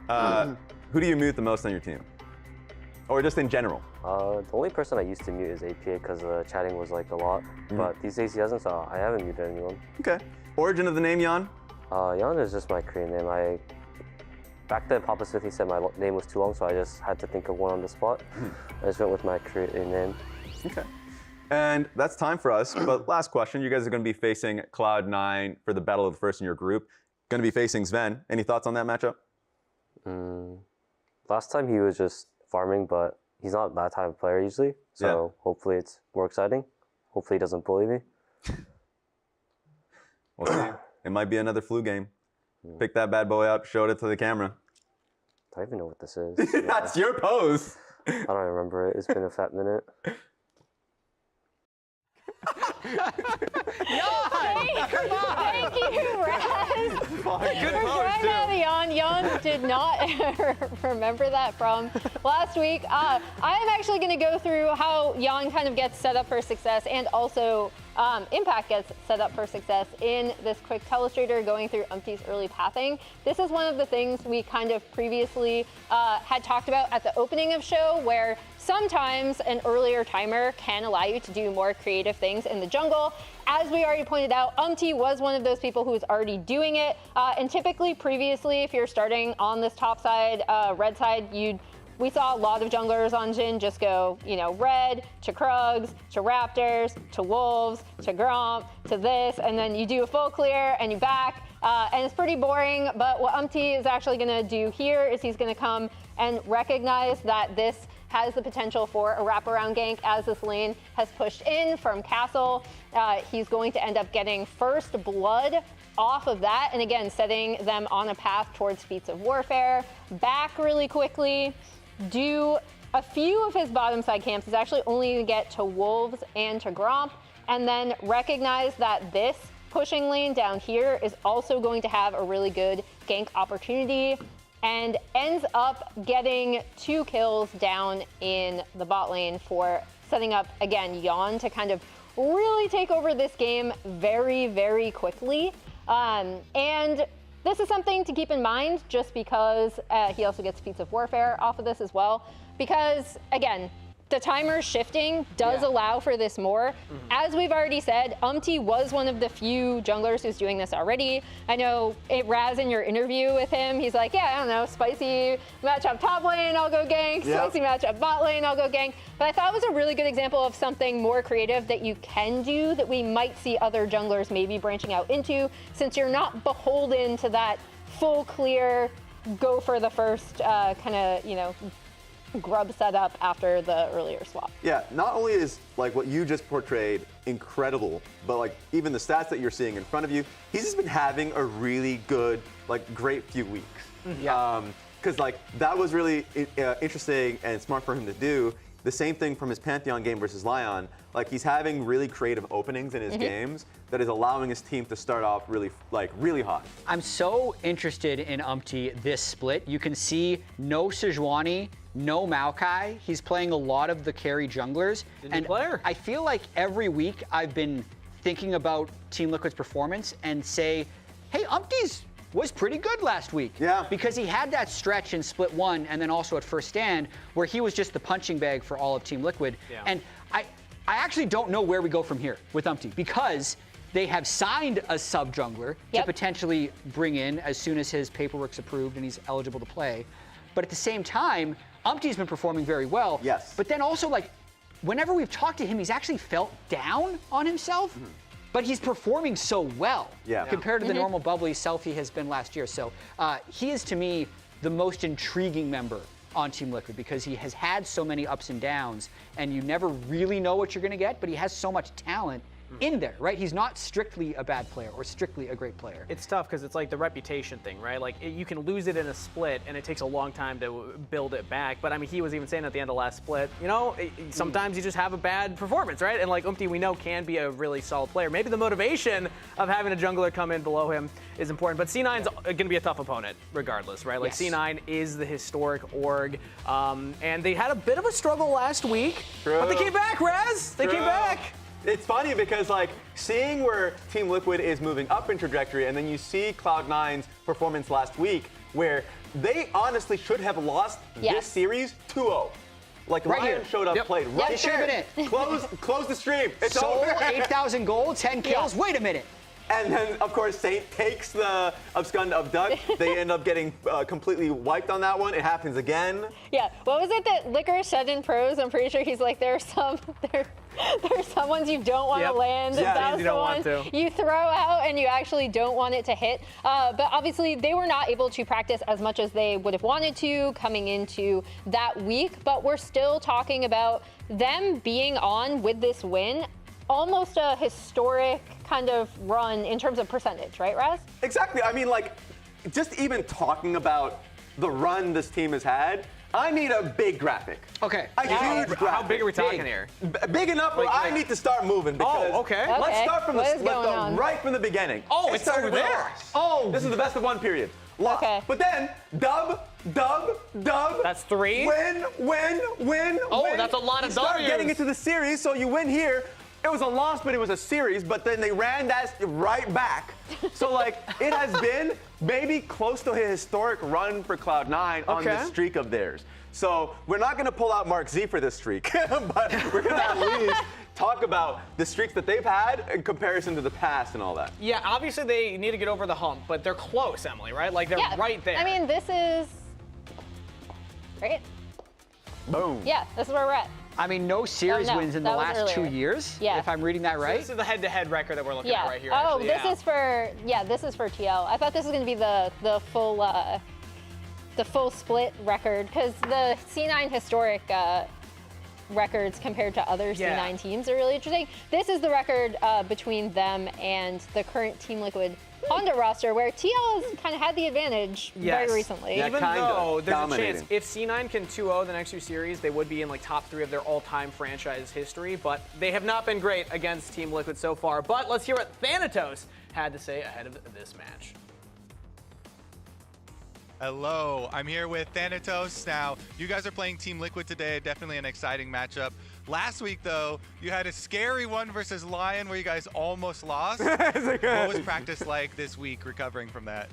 them. Who do you mute the most on your team? Or just in general? The only person I used to mute is APA because chatting was like a lot, but these days he hasn't, so I haven't muted anyone. Okay. Origin of the name, Jan? Jan is just my Korean name. Back then, Papa Smithy said my name was too long, so I just had to think of one on the spot. I just went with my Korean name. Okay. And that's time for us. But last question, you guys are going to be facing Cloud9 for the battle of the first in your group. Going to be facing Sven. Any thoughts on that matchup? Last time he was just farming, but he's not that type of player usually. So hopefully it's more exciting. Hopefully he doesn't bully me. We'll see. It might be another flu game. Pick that bad boy up, showed it to the camera. I don't even know what this is. That's your pose. I don't remember it. It's been a fat minute. Thank you, Raz. Good For pose, trying too. that, Jan did not remember that from last week. I am actually going to go through how Jan kind of gets set up for success, and also Impact gets set up for success in this quick telestrator going through Umpty's early pathing. This is one of the things we kind of previously had talked about at the opening of show, where sometimes an earlier timer can allow you to do more creative things in the jungle. As we already pointed out, Umpty was one of those people who was already doing it. And typically, previously, if you're starting on this top side, red side, we saw a lot of junglers on Jhin just go, red to Krugs, to Raptors, to Wolves, to Gromp, to this, and then you do a full clear and you back. And it's pretty boring, but what Umpty is actually gonna do here is he's gonna come and recognize that this has the potential for a wraparound gank as this lane has pushed in from Castle. He's going to end up getting first blood off of that, and again, setting them on a path towards Feats of Warfare. Back really quickly, do a few of his bottom side camps. He's actually only going to get to Wolves and to Gromp, and then recognize that this pushing lane down here is also going to have a really good gank opportunity, and ends up getting 2 kills down in the bot lane for setting up, again, Yon to kind of really take over this game very, very quickly. And this is something to keep in mind just because he also gets Feats of Warfare off of this as well. Because, again, the timer shifting does allow for this more. As we've already said, Umpty was one of the few junglers who's doing this already. I know Raz, in your interview with him, he's like, yeah, I don't know, spicy matchup top lane, I'll go gank. Spicy matchup bot lane, I'll go gank. But I thought it was a really good example of something more creative that you can do that we might see other junglers maybe branching out into, since you're not beholden to that full clear, go for the first kind of, grub setup after the earlier swap. Yeah, not only is like what you just portrayed incredible, but like even the stats that you're seeing in front of you, he's just been having a really good, like great few weeks. Because like that was really interesting and smart for him to do. The same thing from his Pantheon game versus Lyon. Like he's having really creative openings in his games that is allowing his team to start off really hot. I'm so interested in Umpty this split. You can see no Sejuani, no Maokai. He's playing a lot of the carry junglers. I feel like every week I've been thinking about Team Liquid's performance and say, hey, Umpty's was pretty good last week. Yeah. Because he had that stretch in split 1 and then also at first stand where he was just the punching bag for all of Team Liquid. Yeah. And I actually don't know where we go from here with Umpty, because they have signed a sub jungler to potentially bring in as soon as his paperwork's approved and he's eligible to play. But at the same time, Umpty's been performing very well. Yes. But then also, like, whenever we've talked to him, he's actually felt down on himself. But he's performing so well compared to the normal bubbly self he has been last year. So he is, to me, the most intriguing member on Team Liquid, because he has had so many ups and downs, and you never really know what you're going to get, but he has so much talent in there, right? He's not strictly a bad player or strictly a great player. It's tough because it's like the reputation thing, right? Like you can lose it in a split and it takes a long time to build it back. But I mean, he was even saying at the end of last split, sometimes you just have a bad performance, right? And like Umpty, we know, can be a really solid player. Maybe the motivation of having a jungler come in below him is important, but C9's going to be a tough opponent regardless, right? Like C9 is the historic org, and they had a bit of a struggle last week, but they came back, Raz. They came back. It's funny because like seeing where Team Liquid is moving up in trajectory, and then you see Cloud9's performance last week where they honestly should have lost this series 2-0. Like Ryan showed up, played right there. Close the stream. It's over. 8,000 gold, 10 kills. Wait a minute. And then, of course, Saint takes the Abscond of Duck. They end up getting completely wiped on that one. It happens again. Yeah. What was it that Liquor said in pros? I'm pretty sure he's like, there's some ones you don't want to land. Yeah, that's you the don't one want to. you throw out and you actually don't want it to hit. But obviously, they were not able to practice as much as they would have wanted to coming into that week. But we're still talking about them being on with this win. Almost a historic kind of run in terms of percentage, right, Raz? Exactly. I mean, like, just even talking about the run this team has had, I need a big graphic. Okay. A huge graphic. How big are we talking here? Big enough where I need to start moving. Because let's start from right from the beginning. Oh, it's over there. Oh, this is the best of one period. Lost. Okay. But then, dub. That's 3. Win. Oh, that's a lot of you start W's. getting into the series, so you win here. It was a loss, but it was a series, but then they ran that right back. So, like, it has been maybe close to a historic run for Cloud9 on this streak of theirs. So we're not going to pull out Mark Z for this streak, but we're going to at least talk about the streaks that they've had in comparison to the past and all that. Yeah, obviously they need to get over the hump, but they're close, Emily, right? Like, they're right there. I mean, this is... Right? Boom. Yeah, this is where we're at. I mean, no series wins in the that was last 2 earlier. years, Yeah. if I'm reading that right. This is the head-to-head record that we're looking Yeah. at right here. Oh, actually. this is for TL. I thought this was going to be the full split record because the C9 historic records compared to other C9 teams are really interesting. This is the record between them and the current Team Liquid Honda roster, where TL has kind of had the advantage very recently. Yeah, Even kinda though there's dominating. a chance if C9 can 2-0 the next 2 series, they would be in like top 3 of their all-time franchise history. But they have not been great against Team Liquid so far. But let's hear what Thanatos had to say ahead of this match. Hello, I'm here with Thanatos. Now, you guys are playing Team Liquid today, definitely an exciting matchup. Last week, though, you had a scary one versus Lyon where you guys almost lost. What was practice like this week recovering from that?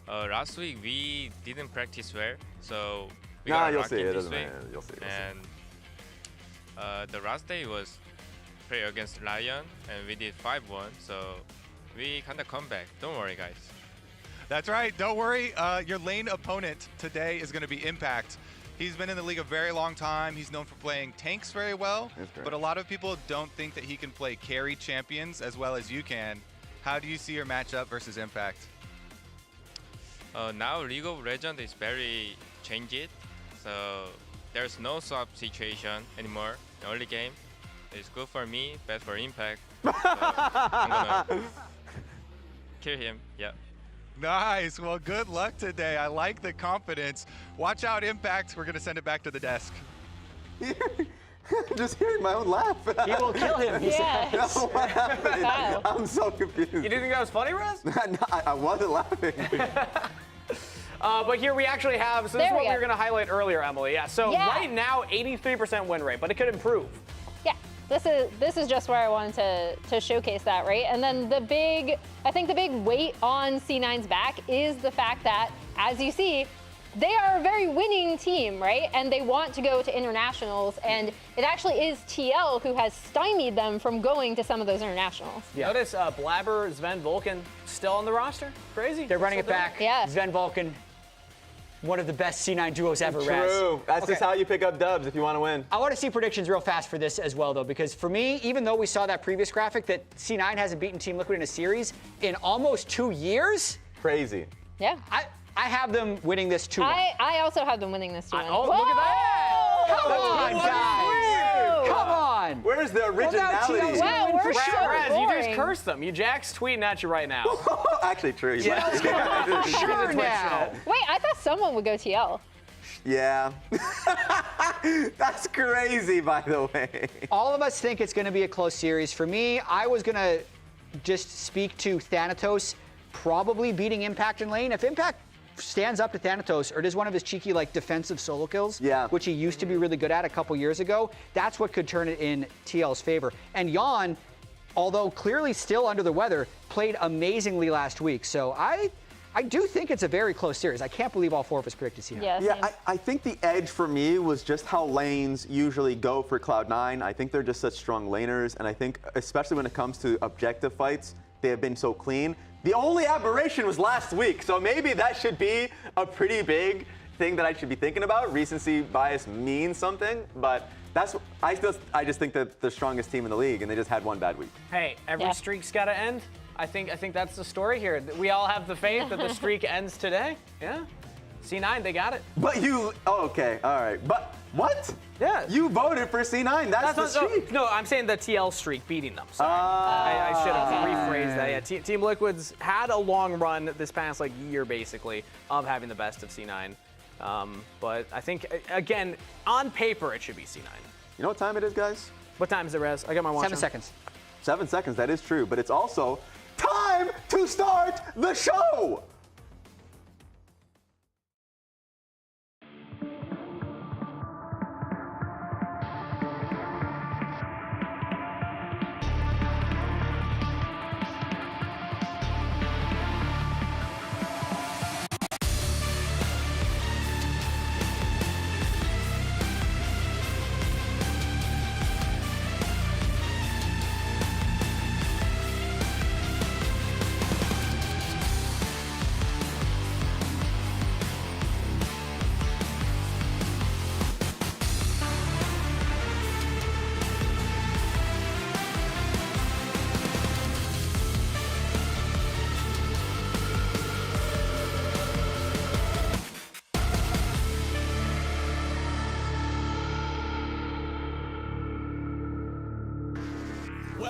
Last week we didn't practice well, so we Nah, got you'll lucky see. It this doesn't week. matter. You'll see. And the last day was play against Lyon, and we did 5-1, so we kind of come back. Don't worry, guys. That's right. Don't worry. Your lane opponent today is going to be Impact. He's been in the league a very long time. He's known for playing tanks very well, but a lot of people don't think that he can play carry champions as well as you can. How do you see your matchup versus Impact? Now League of Legends is very changed, so there's no swap situation anymore. The early game is good for me, bad for Impact. So I'm gonna kill him. Yeah. Nice. Well, good luck today. I like the confidence. Watch out, Impact. We're going to send it back to the desk. Just hearing my own laugh. He will kill him, he said. No, what happened? Wow. I'm so confused. You didn't think that was funny, Rez? No, I wasn't laughing. But here we actually have, so this is what we were going to highlight earlier, Emily. Yeah, so right now, 83% win rate, but it could improve. Yeah, this is just where I wanted to showcase that, right? And then I think the big weight on C9's back is the fact that, as you see, they are a very winning team, right? And they want to go to internationals, and it actually is TL who has stymied them from going to some of those internationals. Yeah. Notice Blabber, Sven, Vulcan still on the roster. Crazy. They're running it back. Yeah. Sven Vulcan, one of the best C9 duos ever, Raz. True. That's just how you pick up dubs if you want to win. I want to see predictions real fast for this as well, though, because for me, even though we saw that previous graphic that C9 hasn't beaten Team Liquid in a series in almost 2 years. Crazy. Yeah. I have them winning this 2-1. I also have them winning this 2-1. Oh, look at that! Come on, guys! Come on! Where's the originality? Wow, we're so Raz, you boring. just cursed them. You Jack's tweeting at you right now. Actually, true. You Yeah, might. sure now. Wait, I thought someone would go TL. Yeah. That's crazy, by the way. All of us think it's going to be a close series. For me, I was going to just speak to Thanatos probably beating Impact in lane. If Impact stands up to Thanatos or does one of his cheeky like defensive solo kills, which he used to be really good at a couple years ago, that's what could turn it in TL's favor. And Jan, although clearly still under the weather, played amazingly last week. So I do think it's a very close series. I can't believe all 4 of us predicted C9. Yeah, I think the edge for me was just how lanes usually go for Cloud9. I think they're just such strong laners, and I think especially when it comes to objective fights, they have been so clean. The only aberration was last week, so maybe that should be a pretty big thing that I should be thinking about. Recency bias means something, but I just think that the strongest team in the league, and they just had one bad week. Hey, every streak's got to end. I think that's the story here. We all have the faith that the streak ends today. Yeah. C9, they got it. But okay, all right. But what? Yeah. You voted for C9. That's the streak. No, I'm saying the TL streak beating them. Sorry. I should have rephrased that. Yeah, Team Liquid's had a long run this past year, basically, of having the best of C9. But I think, again, on paper, it should be C9. You know what time it is, guys? What time is it, Rez? I got my watch 7 on. seconds. 7 seconds, that is true. But it's also time to start the show!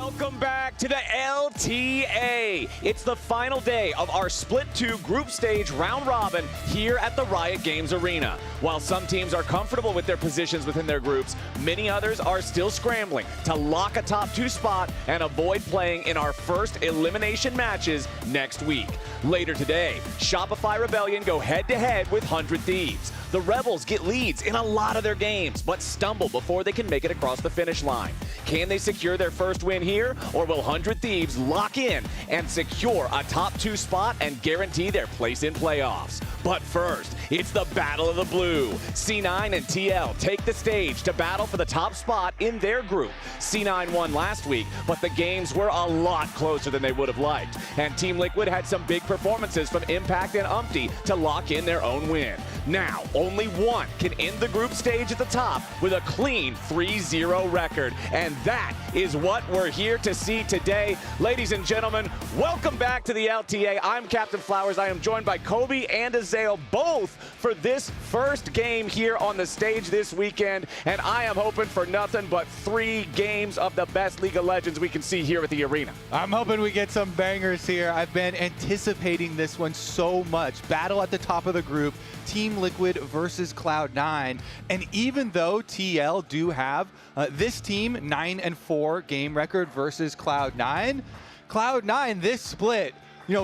Welcome back to the LTA. It's the final day of our Split 2 group stage round robin here at the Riot Games Arena. While some teams are comfortable with their positions within their groups, many others are still scrambling to lock a top 2 spot and avoid playing in our first elimination matches next week. Later today, Shopify Rebellion go head-to-head with 100 Thieves. The Rebels get leads in a lot of their games, but stumble before they can make it across the finish line. Can they secure their first win here, or will 100 Thieves lock in and secure a top 2 spot and guarantee their place in playoffs? But first, it's the Battle of the Blue. C9 and TL take the stage to battle for the top spot in their group. C9 won last week, but the games were a lot closer than they would have liked. And Team Liquid had some big performances from Impact and Umpty to lock in their own win. Now, only one can end the group stage at the top with a clean 3-0 record. And that is what we're here to see today. Ladies and gentlemen, welcome back to the LTA. I'm Captain Flowers. I am joined by Kobe and Azael, both for this first game here on the stage this weekend. And I am hoping for nothing but 3 games of the best League of Legends we can see here at the arena. I'm hoping we get some bangers here. I've been anticipating this one so much. Battle at the top of the group, Team Liquid versus Cloud9. And even though TL do have this team 9-4 game record versus Cloud9, Cloud9 this split,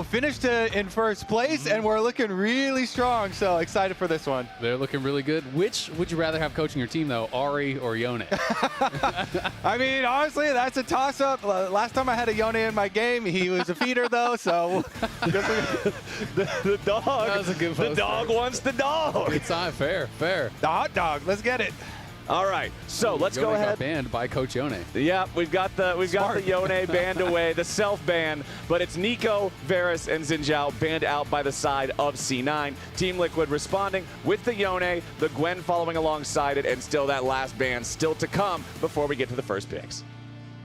finished in first place, and we're looking really strong. So excited for this one. They're looking really good. Which would you rather have coaching your team, though, Ari or Yone? I mean, honestly, that's a toss-up. Last time I had a Yone in my game, he was a feeder, though, so the dog. That was a good The dog wants the dog. It's not fair. The hot dog. Let's get it. All right, so let's go ahead. Got banned by Coach Yone. Yeah, we've got the Yone banned away, the self-ban, but it's Nico, Varus, and Xinjiao banned out by the side of C9. Team Liquid responding with the Yone, the Gwen following alongside it, and still that last ban still to come before we get to the first picks.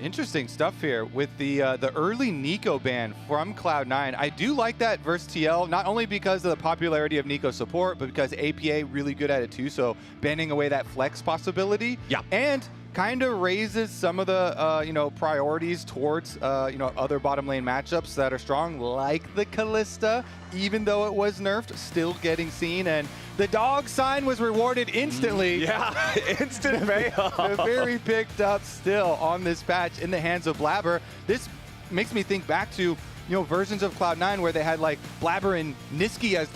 Interesting stuff here with the early Nico ban from Cloud9. I do like that versus TL, not only because of the popularity of Nico support, but because APA really good at it too, so banning away that flex possibility. Yeah. And kind of raises some of the priorities towards other bottom lane matchups that are strong, like the Kalista, even though it was nerfed, still getting seen. And the dog sign was rewarded instantly. Yeah, instant payoff. The very picked up still on this patch in the hands of Blabber. This makes me think back to versions of Cloud9 where they had like Blabber and Niski as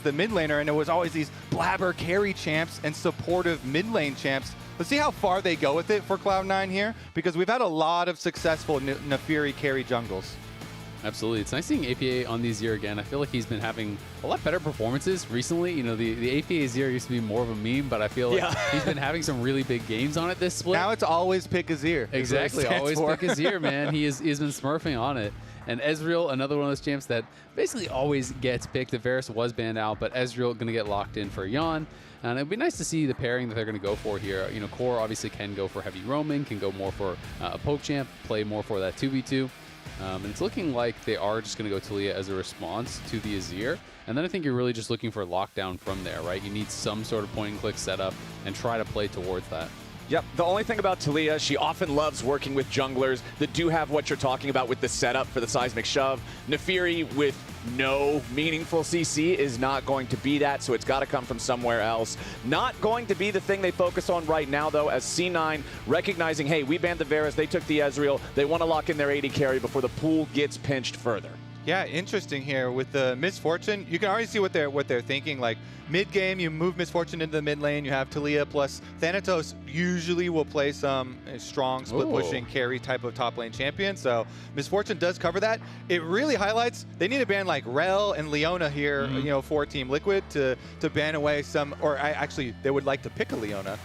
the mid laner, and it was always these Blabber carry champs and supportive mid lane champs. Let's see how far they go with it for Cloud9 here, because we've had a lot of successful Nafiri carry jungles. Absolutely. It's nice seeing APA on the Azir again. I feel like he's been having a lot better performances recently. The APA Azir used to be more of a meme, but I feel like he's been having some really big games on it this split. Now it's always pick Azir. Exactly. Always pick Azir, man. He's been smurfing on it. And Ezreal, another one of those champs that basically always gets picked. The Varus was banned out, but Ezreal going to get locked in for Yon. And it'd be nice to see the pairing that they're going to go for here. Core obviously can go for heavy roaming, can go more for a poke champ, play more for that 2v2. And it's looking like they are just going to go Talia as a response to the Azir. And then I think you're really just looking for lockdown from there, right? You need some sort of point-and-click setup and try to play towards that. Yep, the only thing about Talia, she often loves working with junglers that do have what you're talking about with the setup for the seismic shove. Nafiri with no meaningful CC is not going to be that, so it's got to come from somewhere else. Not going to be the thing they focus on right now, though, as C9 recognizing, hey, we banned the Varus, they took the Ezreal, they want to lock in their AD carry before the pool gets pinched further. Yeah, interesting here with the Misfortune. You can already see what they're thinking. Like mid game, you move Misfortune into the mid lane. You have Talia plus Thanatos usually will play some strong split pushing carry type of top lane champion. So Misfortune does cover that. It really highlights they need to ban like Rel and Leona here, for Team Liquid to ban away some. Or actually, they would like to pick a Leona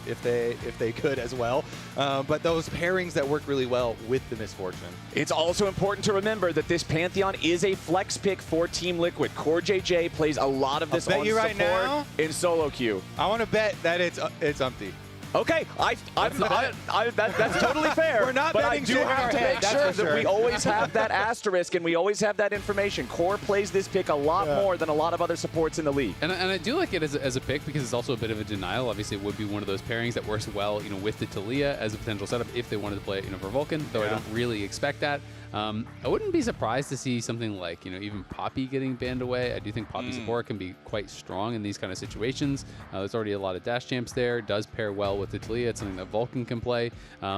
if they could as well. But those pairings that work really well with the Misfortune. It's also important to remember that this Pantheon is a flex pick for Team Liquid. Core JJ plays a lot of this on support now, in solo queue. I want to bet that it's Umpty. Okay, that's totally fair. We're not but I betting do shit in have our to head, make that's sure for that we sure. always have that asterisk and we always have that information. Core plays this pick a lot more than a lot of other supports in the league. And I do like it as a pick because it's also a bit of a denial. Obviously, it would be one of those pairings that works well, with the Talia as a potential setup if they wanted to play it, for Vulcan. Though I don't really expect that. I wouldn't be surprised to see something like, even Poppy getting banned away. I do think Poppy support can be quite strong in these kind of situations. There's already a lot of dash champs there. Does pair well with the Talia. It's something that Vulcan can play.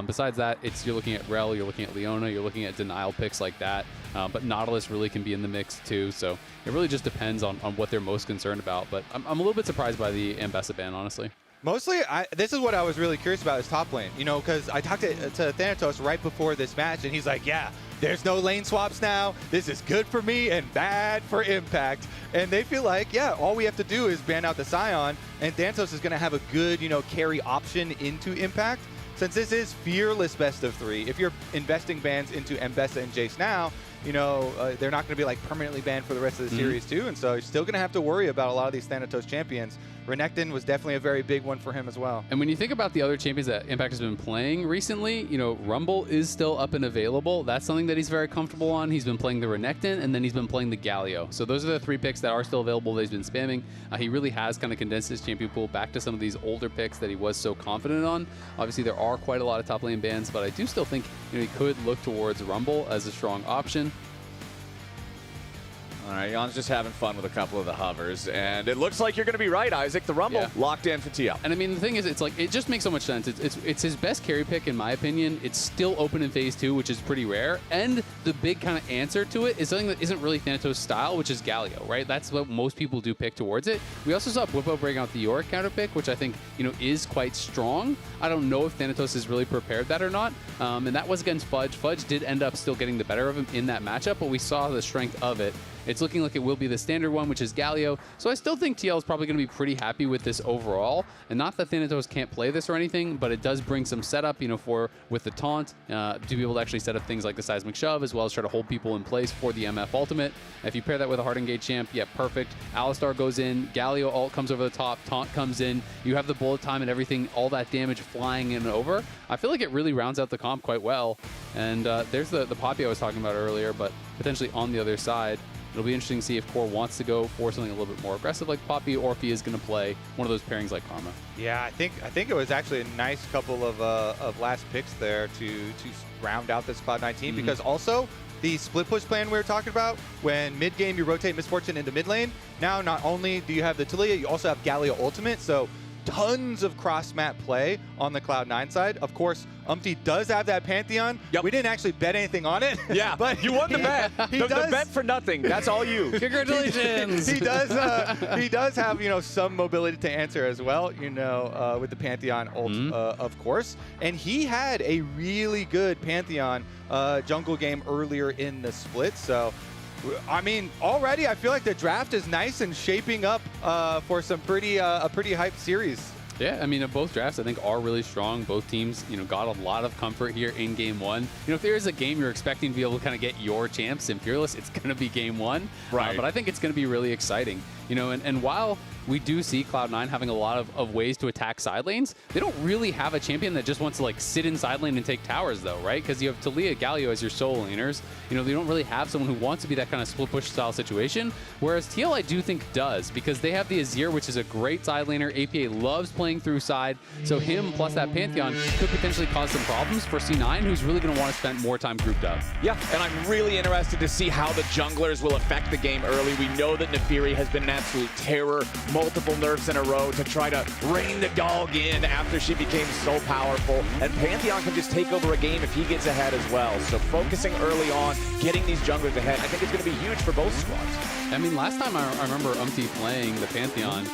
Besides that, you're looking at Rel, you're looking at Leona, you're looking at denial picks like that. But Nautilus really can be in the mix too. So it really just depends on what they're most concerned about. But I'm a little bit surprised by the Ambessa ban, honestly. Mostly, this is what I was really curious about is top lane, because I talked to Thanatos right before this match, and he's like, yeah, there's no lane swaps now. This is good for me and bad for Impact. And they feel like, yeah, all we have to do is ban out the Scion, and Thanatos is going to have a good, carry option into Impact. Since this is fearless best of 3, if you're investing bans into Ambessa and Jace now, they're not going to be permanently banned for the rest of the series too, and so you're still going to have to worry about a lot of these Thanatos champions. Renekton was definitely a very big one for him as well. And when you think about the other champions that Impact has been playing recently, Rumble is still up and available. That's something that he's very comfortable on. He's been playing the Renekton, and then he's been playing the Galio. So those are the 3 picks that are still available that he's been spamming. He really has kind of condensed his champion pool back to some of these older picks that he was so confident on. Obviously, there are quite a lot of top lane bans, but I do still think he could look towards Rumble as a strong option. All right, Jan's just having fun with a couple of the hovers, and it looks like you're going to be right, Isaac. The Rumble locked in for TL. And I mean, the thing is, it just makes so much sense. It's his best carry pick, in my opinion. It's still open in phase 2, which is pretty rare. And the big kind of answer to it is something that isn't really Thanatos' style, which is Galio, right? That's what most people do pick towards it. We also saw Bwipo bring out the Yorick counter pick, which I think, is quite strong. I don't know if Thanatos has really prepared that or not. And that was against Fudge. Fudge did end up still getting the better of him in that matchup, but we saw the strength of it. It's looking like it will be the standard one, which is Galio. So I still think TL is probably going to be pretty happy with this overall. And not that Thanatos can't play this or anything, but it does bring some setup, with the taunt, to be able to actually set up things like the seismic shove, as well as try to hold people in place for the MF ultimate. If you pair that with a hard engage champ, yeah, perfect. Alistar goes in, Galio ult comes over the top, taunt comes in, you have the bullet time and everything, all that damage flying in and over. I feel like it really rounds out the comp quite well. And there's the Poppy I was talking about earlier, but potentially on the other side. It'll be interesting to see if Core wants to go for something a little bit more aggressive like Poppy, or if he is going to play one of those pairings like Karma. Yeah, I think it was actually a nice couple of last picks there to round out this Cloud9 team, because also the split push plan we were talking about, when mid game you rotate Misfortune into mid lane. Now not only do you have the Talia, you also have Galio ultimate, so tons of cross-map play on the Cloud9 side. Of course, Umpty does have that Pantheon. Yep. We didn't actually bet anything on it. Yeah, but you won the bet. The bet for nothing. That's all you. Congratulations. He does have, some mobility to answer as well, with the Pantheon ult, of course. And he had a really good Pantheon jungle game earlier in the split. So, I mean, already I feel like the draft is nice and shaping up for some a pretty hyped series. Yeah, I mean, both drafts I think are really strong. Both teams, got a lot of comfort here in game 1. If there is a game you're expecting to be able to kind of get your champs in Fearless, it's going to be game 1. Right. But I think it's going to be really exciting. And while we do see Cloud9 having a lot of ways to attack side lanes, they don't really have a champion that just wants to sit in side lane and take towers though, right? Because you have Talia, Galio as your solo laners. They don't really have someone who wants to be that kind of split push style situation. Whereas TL I do think does, because they have the Azir, which is a great side laner. APA loves playing through side. So him plus that Pantheon could potentially cause some problems for C9, who's really going to want to spend more time grouped up. Yeah, and I'm really interested to see how the junglers will affect the game early. We know that Nefiri has been an absolute terror, multiple nerfs in a row to try to rein the dog in after she became so powerful. And Pantheon can just take over a game if he gets ahead as well. So focusing early on, getting these junglers ahead, I think it's going to be huge for both squads. I mean, last time I remember Umpty playing the Pantheon,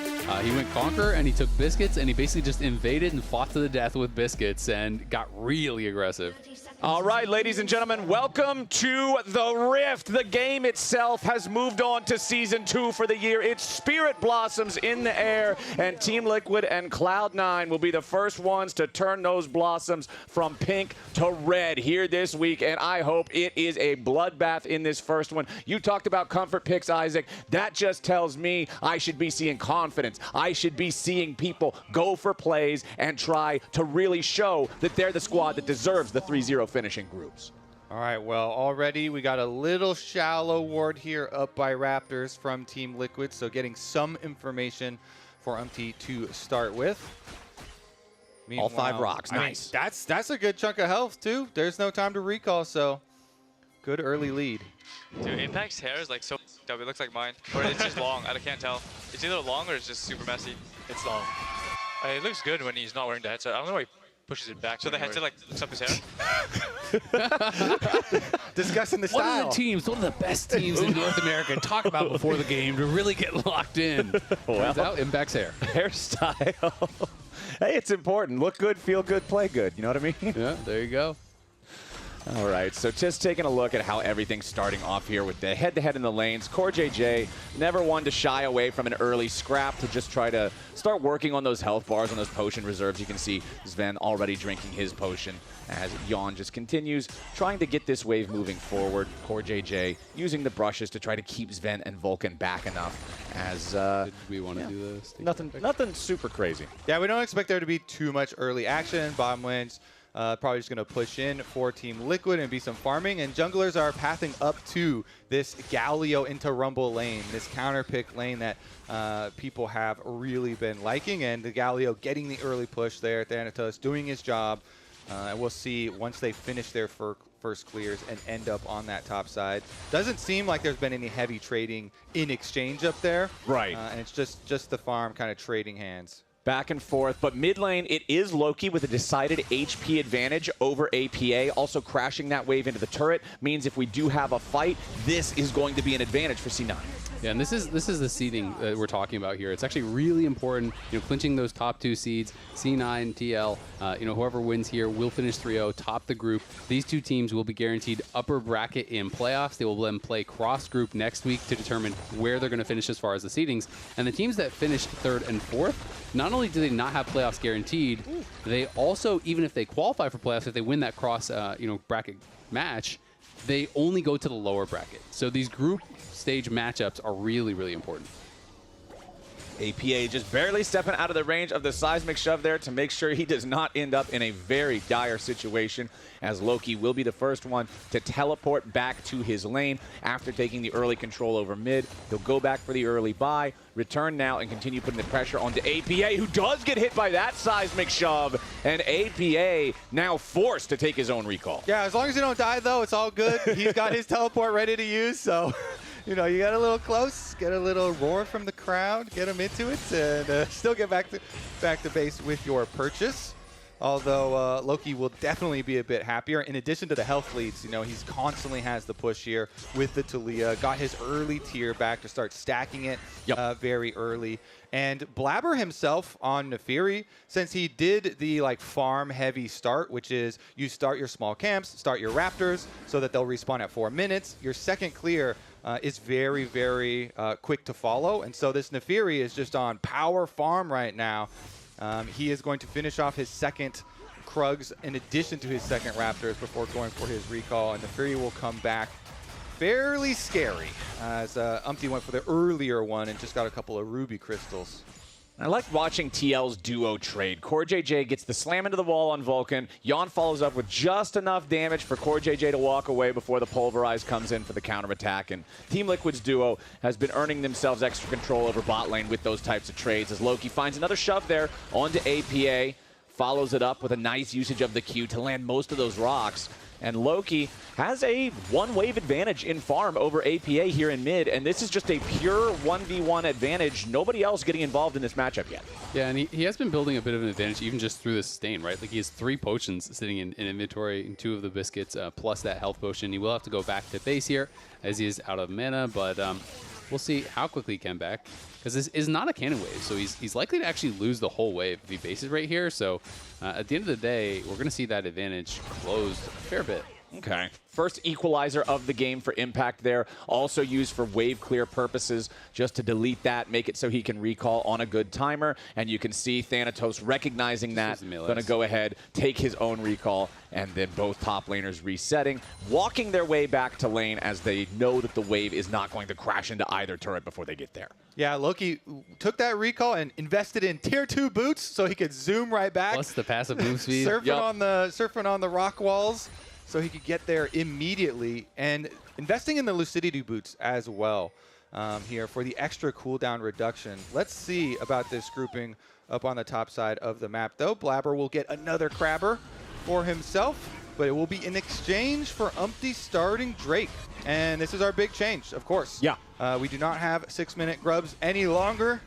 he went Conquer and he took Biscuits and he basically just invaded and fought to the death with Biscuits and got really aggressive. All right, ladies and gentlemen, welcome to the Rift. The game itself has moved on to Season 2 for the year. It's Spirit Blossoms in the air, and Team Liquid and Cloud9 will be the first ones to turn those blossoms from pink to red here this week, and I hope it is a bloodbath in this first one. You talked about comfort picks, Isaac. That just tells me I should be seeing confidence. I should be seeing people go for plays and try to really show that they're the squad that deserves the 3-0 finishing groups. All right, well, already we got a little shallow ward here up by Raptors from Team Liquid, so getting some information for Umpty to start with. All 5 rocks, nice. I mean, that's a good chunk of health, too. There's no time to recall, so good early lead. Dude, Impact's hair is like so up. It looks like mine. Or it's just long. I can't tell. It's either long or it's just super messy. It's long. It looks good when he's not wearing the headset. I don't know why he pushes it back. So the headset like lifts up his hair? Discussing the style. One of the teams, one of the best teams in North America, talk about before the game to really get locked in. Turns out Impact's hair. Hairstyle. Hey, it's important. Look good, feel good, play good. You know what I mean? Yeah, there you go. All right, so just taking a look at how everything's starting off here with the head-to-head in the lanes. CoreJJ never one to shy away from an early scrap to just try to start working on those health bars, on those potion reserves. You can see Sven already drinking his potion as Yawn just continues trying to get this wave moving forward. CoreJJ using the brushes to try to keep Sven and Vulcan back enough as... Did we want to do this? Nothing super crazy. Yeah, we don't expect there to be too much early action. Bottom lanes probably just going to push in for Team Liquid and be some farming. And junglers are pathing up to this Galio into Rumble lane, this counter pick lane that people have really been liking. And the Galio getting the early push there. Thanatos doing his job. And we'll see once they finish their first clears and end up on that top side. Doesn't seem like there's been any heavy trading in exchange up there. Right. And it's just the farm kind of trading hands. Back and forth, but mid lane, it is Loki with a decided HP advantage over APA. Also crashing that wave into the turret means if we do have a fight, this is going to be an advantage for C9. Yeah, and this is the seeding that we're talking about here. It's actually really important, clinching those top 2 seeds, C9, TL, whoever wins here will finish 3-0, top the group. These 2 teams will be guaranteed upper bracket in playoffs. They will then play cross group next week to determine where they're going to finish as far as the seedings. And the teams that finish 3rd and 4th, not only do they not have playoffs guaranteed, they also, even if they qualify for playoffs, if they win that cross, bracket match, they only go to the lower bracket. So these group stage matchups are really, really important. APA just barely stepping out of the range of the seismic shove there to make sure he does not end up in a very dire situation, as Loki will be the first one to teleport back to his lane after taking the early control over mid. He'll go back for the early buy, return now, and continue putting the pressure onto APA, who does get hit by that seismic shove, and APA now forced to take his own recall. Yeah, as long as you don't die, though, it's all good. He's got his teleport ready to use, so... you got a little close, get a little roar from the crowd, get him into it, and still get back to base with your purchase. Although Loki will definitely be a bit happier. In addition to the health leads, he's constantly has the push here with the Talia. Got his early tier back to start stacking it very early. And Blabber himself on Nefiri, since he did the farm heavy start, which is you start your small camps, start your Raptors so that they'll respawn at 4 minutes. Your second clear is very, very quick to follow. And so this Nefiri is just on power farm right now. He is going to finish off his second Krugs in addition to his second Raptors before going for his recall. And Nefiri will come back fairly scary as Umpty went for the earlier one and just got a couple of ruby crystals. I like watching TL's duo trade. CoreJJ gets the slam into the wall on Vulcan. Yawn follows up with just enough damage for CoreJJ to walk away before the Pulverize comes in for the counterattack. And Team Liquid's duo has been earning themselves extra control over bot lane with those types of trades as Loki finds another shove there onto APA, follows it up with a nice usage of the Q to land most of those rocks. And Loki has a one-wave advantage in farm over APA here in mid, and this is just a pure 1v1 advantage. Nobody else getting involved in this matchup yet. Yeah, and he has been building a bit of an advantage even just through this sustain, right? Like he has 3 potions sitting in inventory, and 2 of the biscuits, plus that health potion. He will have to go back to base here as he is out of mana, but We'll see how quickly he can back, because this is not a cannon wave, so he's likely to actually lose the whole wave if he bases right here. So at the end of the day, we're going to see that advantage closed a fair bit. Okay. First equalizer of the game for Impact there. Also used for wave clear purposes, just to delete that, make it so he can recall on a good timer. And you can see Thanatos recognizing that, going to go ahead, take his own recall, and then both top laners resetting, walking their way back to lane as they know that the wave is not going to crash into either turret before they get there. Yeah, Loki took that recall and invested in tier 2 boots so he could zoom right back. Plus the passive move speed. Surfing on the rock walls, so he could get there immediately, and investing in the lucidity boots as well here for the extra cooldown reduction. Let's see about this grouping up on the top side of the map, though. Blabber will get another crabber for himself, but it will be in exchange for Umpty starting Drake. And this is our big change, of course. Yeah. We do not have 6-minute grubs any longer.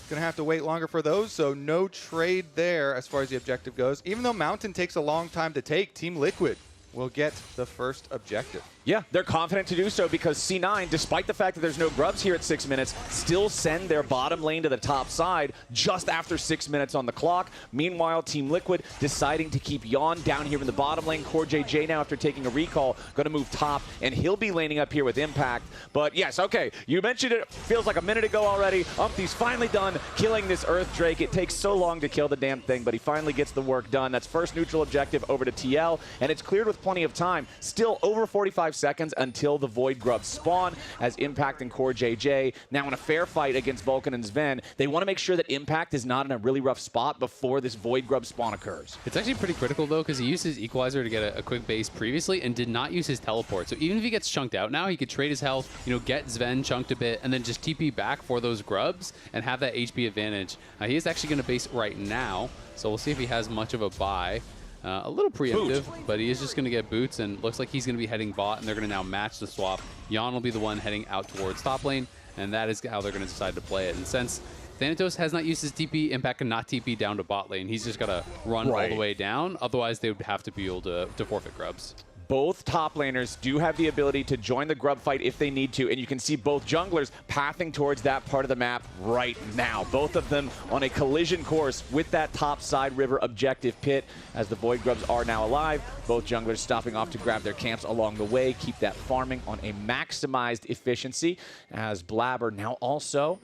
Gonna have to wait longer for those, so no trade there as far as the objective goes. Even though Mountain takes a long time to take, Team Liquid will get the first objective. Yeah, they're confident to do so because C9, despite the fact that there's no grubs here at 6 minutes, still send their bottom lane to the top side just after 6 minutes on the clock. Meanwhile, Team Liquid deciding to keep Yon down here in the bottom lane. Core JJ now, after taking a recall, going to move top, and he'll be laning up here with Impact. But yes, okay, you mentioned it, feels like a minute ago already. Umpty's finally done killing this Earth Drake. It takes so long to kill the damn thing, but he finally gets the work done. That's first neutral objective over to TL, and it's cleared with plenty of time. Still over 45 seconds until the Void Grubs spawn, as Impact and Core JJ now in a fair fight against Vulcan and Sven. They want to make sure that Impact is not in a really rough spot before this Void Grub spawn occurs. It's actually pretty critical, though, because he used his Equalizer to get a quick base previously and did not use his teleport. So even if he gets chunked out now, he could trade his health, get Sven chunked a bit, and then just TP back for those grubs and have that HP advantage. He is actually going to base right now, so we'll see if he has much of a buy. A little preemptive, but he is just going to get boots, and looks like he's going to be heading bot, and they're going to now match the swap. Yon will be the one heading out towards top lane, and that is how they're going to decide to play it. And since Thanatos has not used his TP, Impact cannot TP down to bot lane. He's just got to run all the way down, otherwise they would have to be able to forfeit grubs. Both top laners do have the ability to join the grub fight if they need to, and you can see both junglers pathing towards that part of the map right now. Both of them on a collision course with that top side river objective pit, as the Void Grubs are now alive. Both junglers stopping off to grab their camps along the way, keep that farming on a maximized efficiency, as Blabber now also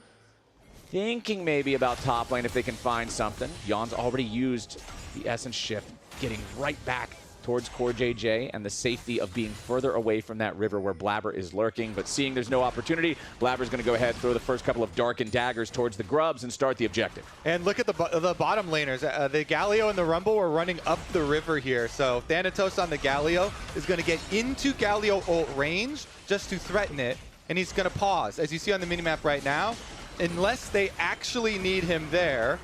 thinking maybe about top lane if they can find something. Yon's already used the Essence Shift, getting right back towards Core JJ and the safety of being further away from that river where Blabber is lurking. But seeing there's no opportunity, Blabber's going to go ahead, throw the first couple of darkened daggers towards the grubs and start the objective. And look at the bottom laners. The Galio and the Rumble are running up the river here. So Thanatos on the Galio is going to get into Galio ult range just to threaten it. And he's going to pause, as you see on the minimap right now. Unless they actually need him there,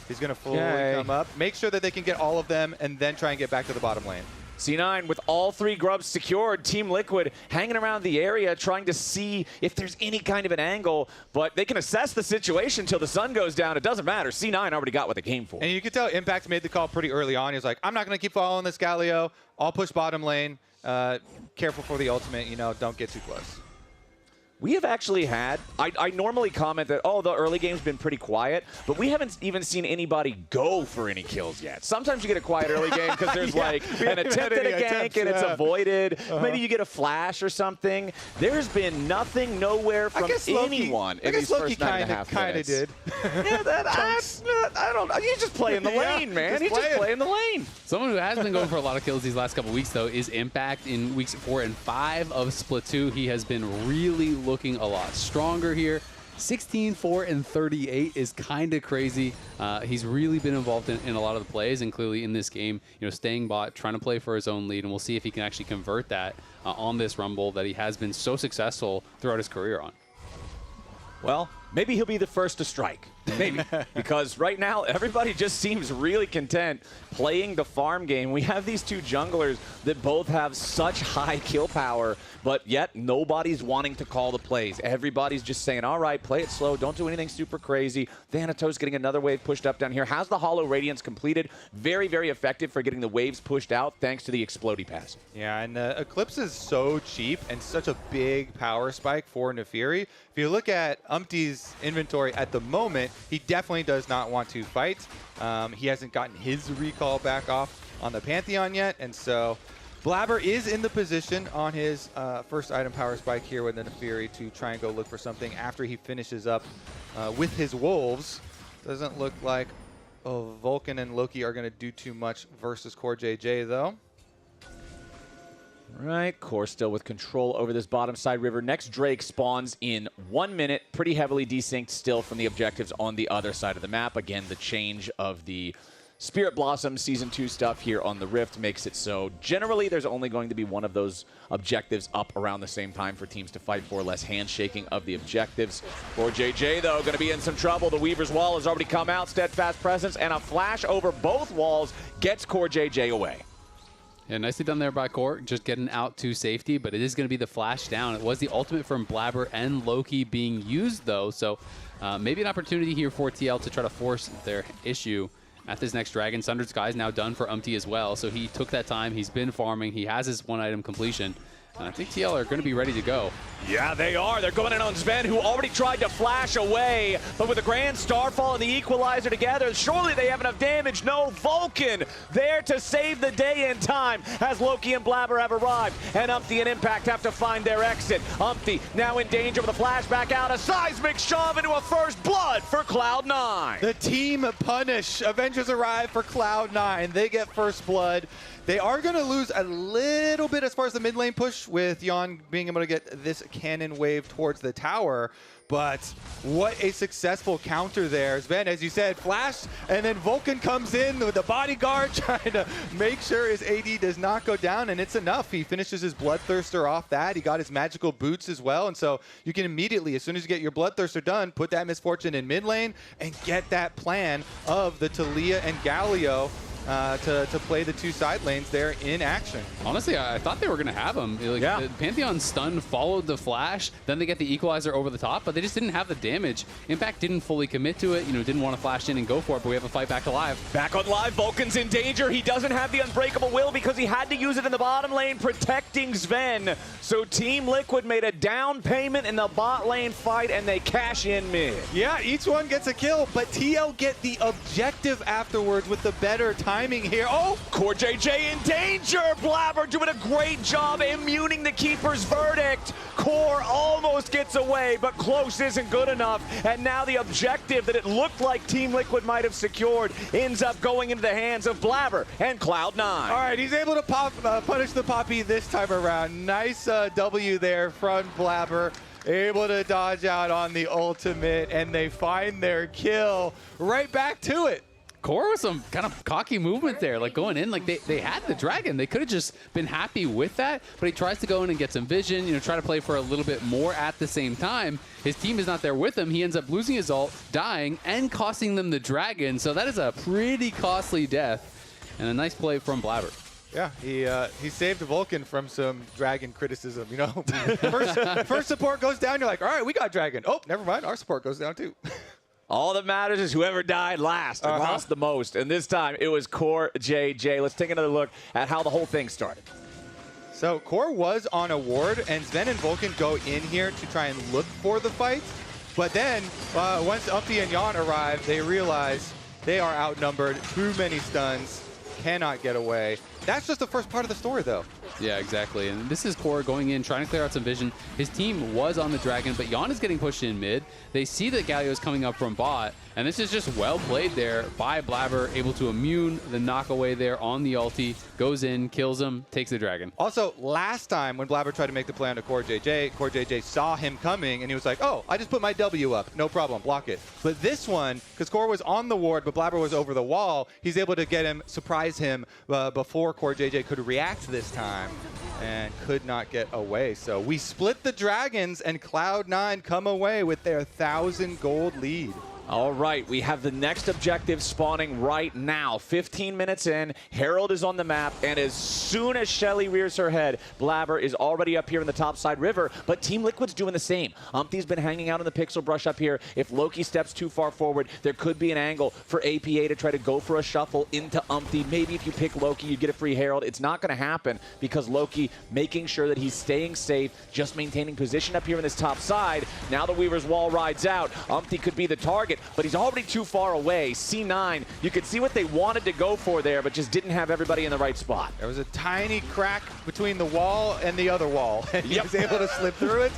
he's going to fully come up, make sure that they can get all of them, and then try and get back to the bottom lane. C9 with all 3 grubs secured. Team Liquid hanging around the area trying to see if there's any kind of an angle, but they can assess the situation until the sun goes down. It doesn't matter. C9 already got what they came for. And you can tell Impact made the call pretty early on. He was like, I'm not going to keep following this Galio. I'll push bottom lane. Careful for the ultimate. Don't get too close. We have actually had, I normally comment that, the early game's been pretty quiet, but we haven't even seen anybody go for any kills yet. Sometimes you get a quiet early game because there's an attempt at a gank and it's avoided. Maybe you get a flash or something. There's been nothing, nowhere from anyone in these first 9.5 minutes. Did. I don't know. You just play in the lane, man. You just play in the lane. Someone who has been going for a lot of kills these last couple weeks, though, is Impact. In weeks 4 and 5 of Split 2, he has been really looking a lot stronger here. 16, 4, and 38 is kind of crazy. He's really been involved in a lot of the plays, and clearly in this game, staying bot, trying to play for his own lead, and we'll see if he can actually convert that on this Rumble that he has been so successful throughout his career on. Well, maybe he'll be the first to strike. Maybe. Because right now, everybody just seems really content playing the farm game. We have these two junglers that both have such high kill power, but yet nobody's wanting to call the plays. Everybody's just saying, all right, play it slow. Don't do anything super crazy. Thanatos getting another wave pushed up down here. Has the Hollow Radiance completed. Very, very effective for getting the waves pushed out thanks to the Explodey pass. Yeah, and Eclipse is so cheap and such a big power spike for Nefiri. If you look at Umpty's inventory at the moment, he definitely does not want to fight. He hasn't gotten his recall back off on the Pantheon yet, and so Blabber is in the position on his first item power spike here with the Nefiri to try and go look for something after he finishes up with his Wolves. Doesn't look like Vulcan and Loki are going to do too much versus Core JJ, though. Right, Core still with control over this bottom side river. Next Drake spawns in 1 minute, pretty heavily desynced still from the objectives on the other side of the map. Again, the change of the Spirit Blossom Season 2 stuff here on the Rift makes it so generally there's only going to be one of those objectives up around the same time for teams to fight for, less handshaking of the objectives. For JJ, though, going to be in some trouble. The Weaver's Wall has already come out, Steadfast Presence, and a flash over both walls gets Core JJ away. Yeah, nicely done there by Core, just getting out to safety, but it is going to be the flash down. It was the ultimate from Blabber and Loki being used, though, so maybe an opportunity here for TL to try to force their issue at this next Dragon. Sundered Sky is now done for Umpty as well, so he took that time. He's been farming. He has his one item completion. And I think TL are going to be ready to go. Yeah, they are. They're going in on Sven, who already tried to flash away. But with the Grand Starfall and the Equalizer together, surely they have enough damage. No, Vulcan there to save the day in time as Loki and Blabber have arrived. And Umpty and Impact have to find their exit. Umpty now in danger with a flashback out. A seismic shove into a first blood for Cloud9. The team punish. Avengers arrive for Cloud9. They get first blood. They are going to lose a little bit as far as the mid lane push with Yon being able to get this cannon wave towards the tower. But what a successful counter there. Sven, as you said, flash, and then Vulcan comes in with the bodyguard trying to make sure his AD does not go down, and it's enough. He finishes his Bloodthirster off that. He got his magical boots as well, and so you can immediately, as soon as you get your Bloodthirster done, put that Misfortune in mid lane and get that plan of the Talia and Galio to play the two side lanes there in action. Honestly, I thought they were going to have him. Like, yeah. The Pantheon stun followed the flash, then they get the Equalizer over the top, but they just didn't have the damage. Impact didn't fully commit to it, didn't want to flash in and go for it, but we have a fight back alive. Back on live, Vulcan's in danger. He doesn't have the Unbreakable Will because he had to use it in the bottom lane, protecting Sven. So Team Liquid made a down payment in the bot lane fight, and they cash in mid. Yeah, each one gets a kill, but TL get the objective afterwards with the better timing here. Oh! Core JJ in danger! Blabber doing a great job immuning the Keeper's verdict. Core almost gets away, but close isn't good enough. And now the objective that it looked like Team Liquid might have secured ends up going into the hands of Blabber and Cloud9. All right, he's able to punish the Poppy this time around. Nice W there from Blabber. Able to dodge out on the ultimate, and they find their kill. Right back to it. Core with some kind of cocky movement there, like going in, like they had the dragon. They could have just been happy with that, but he tries to go in and get some vision, try to play for a little bit more at the same time. His team is not there with him. He ends up losing his ult, dying, and costing them the dragon. So that is a pretty costly death, and a nice play from Blabber. Yeah, he saved Vulcan from some dragon criticism. First support goes down, you're like, all right, we got dragon. Oh, never mind, our support goes down too. All that matters is whoever died last and lost the most. And this time, it was Core JJ. Let's take another look at how the whole thing started. So Core was on a ward, and Sven and Vulcan go in here to try and look for the fight. But then, once Umpty and Yon arrive, they realize they are outnumbered. Too many stuns. Cannot get away. That's just the first part of the story, though. Yeah, exactly. And this is Core going in, trying to clear out some vision. His team was on the dragon, but Yon is getting pushed in mid. They see that Galio is coming up from bot, and this is just well played there by Blabber, able to immune the knockaway there on the ulti, goes in, kills him, takes the dragon. Also, last time when Blabber tried to make the play onto Core JJ saw him coming, and he was like, oh, I just put my W up. No problem, block it. But this one, because Core was on the ward, but Blabber was over the wall, he's able to get him, surprise him before Core JJ could react this time. and could not get away. So we split the Dragons, and Cloud9 come away with their 1,000 gold lead. All right, we have the next objective spawning right now. 15 minutes in, Herald is on the map, and as soon as Shelly rears her head, Blabber is already up here in the topside river, but Team Liquid's doing the same. Umpty's been hanging out in the pixel brush up here. If Loki steps too far forward, there could be an angle for APA to try to go for a shuffle into Umpty. Maybe if you pick Loki, you get a free Herald. It's not going to happen because Loki making sure that he's staying safe, just maintaining position up here in this top side. Now the Weaver's wall rides out. Umpty could be the target, but he's already too far away. C9, you could see what they wanted to go for there, but just didn't have everybody in the right spot. There was a tiny crack between the wall and the other wall, and he was able to slip through it.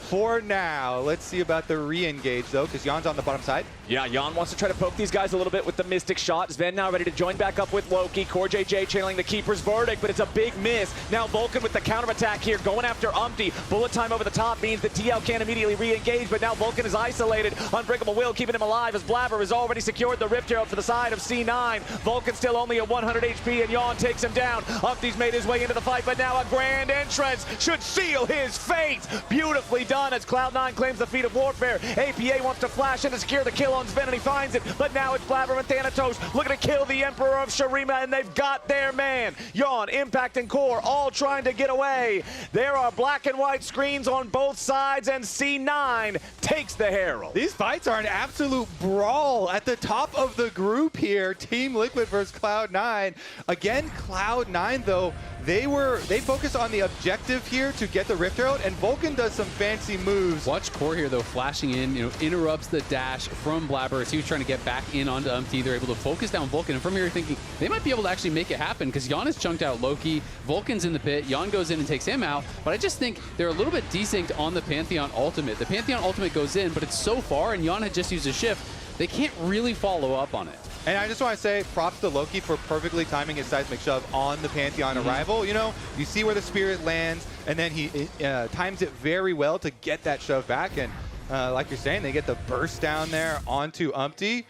For now, let's see about the re-engage, though, because Jan's on the bottom side. Yeah, Jan wants to try to poke these guys a little bit with the Mystic shot. Sven now ready to join back up with Loki. CoreJJ channeling the Keeper's Verdict, but it's a big miss. Now Vulcan with the counterattack here, going after Umpty. Bullet time over the top means that TL can't immediately re-engage, but now Vulcan is isolated. Unbreakable Will keeping him alive as Blabber has already secured the Rift Herald for the side of C9. Vulcan still only at 100 HP, and Jan takes him down. Umpty's made his way into the fight, but now a grand entrance should seal his fate. Beautifully done as Cloud9 claims the feat of warfare. APA wants to flash in to secure the kill on Sven, and he finds it, but now it's Blabber and Thanatos looking to kill the Emperor of Shurima, and they've got their man. Jan, Impact, and Core all trying to get away. There are black and white screens on both sides, and C9 takes the Herald. These fights are an absolute brawl at the top of the group here. Team Liquid versus Cloud9. Again, Cloud9, though, they focus on the objective here to get the Rift Herald, and Vulcan does some fancy moves. Watch Core here, though, flashing in, interrupts the dash from Blabber as he was trying to get back in onto Umpty. They're able to focus down Vulcan, and from here you're thinking they might be able to actually make it happen because Jan has chunked out Loki. Vulcan's in the pit. Jan goes in and takes him out, but I just think they're a little bit desynced on the Pantheon ultimate. The Pantheon ultimate goes in, but it's so far, and Jan had just used a shift. They can't really follow up on it. And I just want to say props to Loki for perfectly timing his seismic shove on the Pantheon arrival. You see where the Spirit lands, and then he times it very well to get that shove back. And like you're saying, they get the burst down there onto Umpty.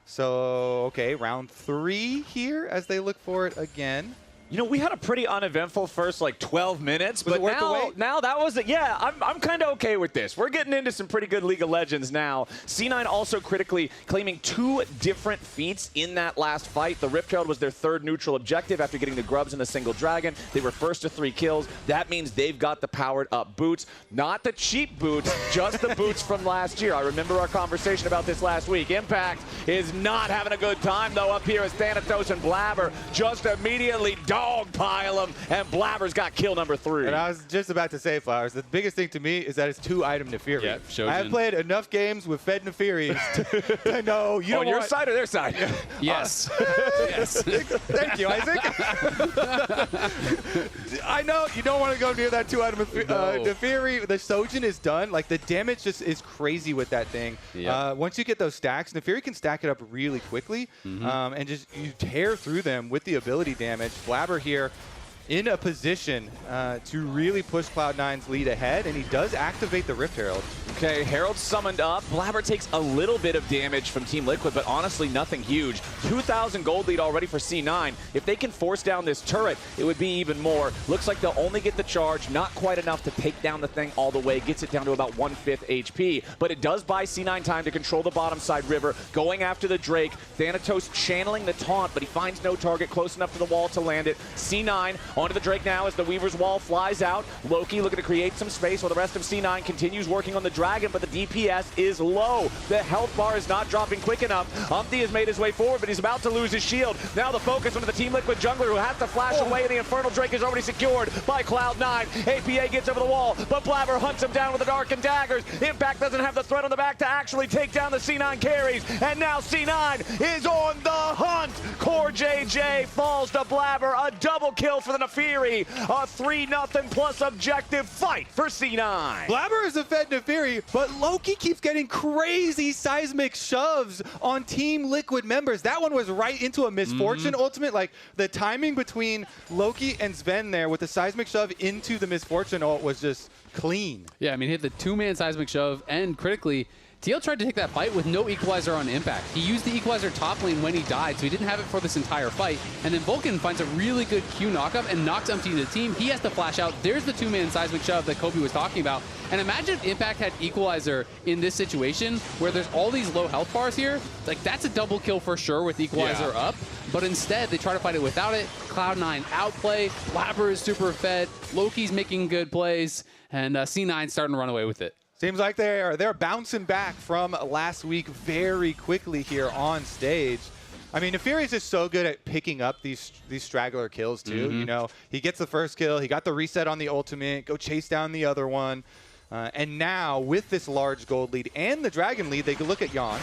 So, okay, round 3 here as they look for it again. We had a pretty uneventful first 12 minutes, but now that was it. Yeah, I'm kind of okay with this. We're getting into some pretty good League of Legends now. C9 also critically claiming 2 different feats in that last fight. The Rift Herald was their 3rd neutral objective after getting the grubs and the single dragon. They were first to 3 kills. That means they've got the powered up boots, not the cheap boots, just the boots from last year. I remember our conversation about this last week. Impact is not having a good time though up here as Thanatos and Blabber just immediately dogpile him, and Blabber's got kill number 3. And I was just about to say, Flowers, the biggest thing to me is that it's 2-item Nefiri. Yep, I have played enough games with Fed Nefiris to know you on your side or their side? Yes. Yes. Thank you, Isaac. I know you don't want to go near that 2-item Nefiri. The Sojin is done. The damage just is crazy with that thing. Yep. Once you get those stacks, Nefiri can stack it up really quickly, and just you tear through them with the ability damage. Blabber here in a position to really push Cloud9's lead ahead, and he does activate the Rift Herald. Okay, Herald summoned up. Blabber takes a little bit of damage from Team Liquid, but honestly nothing huge. 2,000 gold lead already for C9. If they can force down this turret, it would be even more. Looks like they'll only get the charge, not quite enough to take down the thing all the way. Gets it down to about 1/5 HP, but it does buy C9 time to control the bottom side river, going after the Drake. Thanatos channeling the taunt, but he finds no target close enough to the wall to land it. C9 onto the Drake now as the Weaver's wall flies out. Loki looking to create some space while the rest of C9 continues working on the Dragon, but the DPS is low. The health bar is not dropping quick enough. Umpty has made his way forward, but he's about to lose his shield. Now the focus onto the Team Liquid jungler who has to flash away, and the Infernal Drake is already secured by Cloud9. APA gets over the wall, but Blabber hunts him down with the Dark and Daggers. Impact doesn't have the threat on the back to actually take down the C9 carries, and now C9 is on the hunt. CoreJJ falls to Blabber, a double kill for the Nefiri. A 3-0 plus objective fight for C9. Blabber is a Fed Nefiri, but Loki keeps getting crazy seismic shoves on Team Liquid members. That one was right into a Misfortune ultimate. The timing between Loki and Sven there with the seismic shove into the Misfortune ult was just clean. Yeah, I mean, hit the 2-man seismic shove, and critically, TL tried to take that fight with no equalizer on impact. He used the equalizer top lane when he died, so he didn't have it for this entire fight. And then Vulcan finds a really good Q knockup and knocks Empty to the team. He has to flash out. There's the two-man seismic shove that Kobe was talking about. And imagine if Impact had equalizer in this situation where there's all these low health bars here. Like, that's a double kill for sure with equalizer up. But instead, they try to fight it without it. Cloud9 outplay. Blabber is super fed. Loki's making good plays. And C9 starting to run away with it. Seems like they're bouncing back from last week very quickly here on stage. I mean, Furia is just so good at picking up these straggler kills too. You know, he gets the first kill, he got the reset on the ultimate, go chase down the other one. And now, with this large gold lead and the dragon lead, they can look at Yon.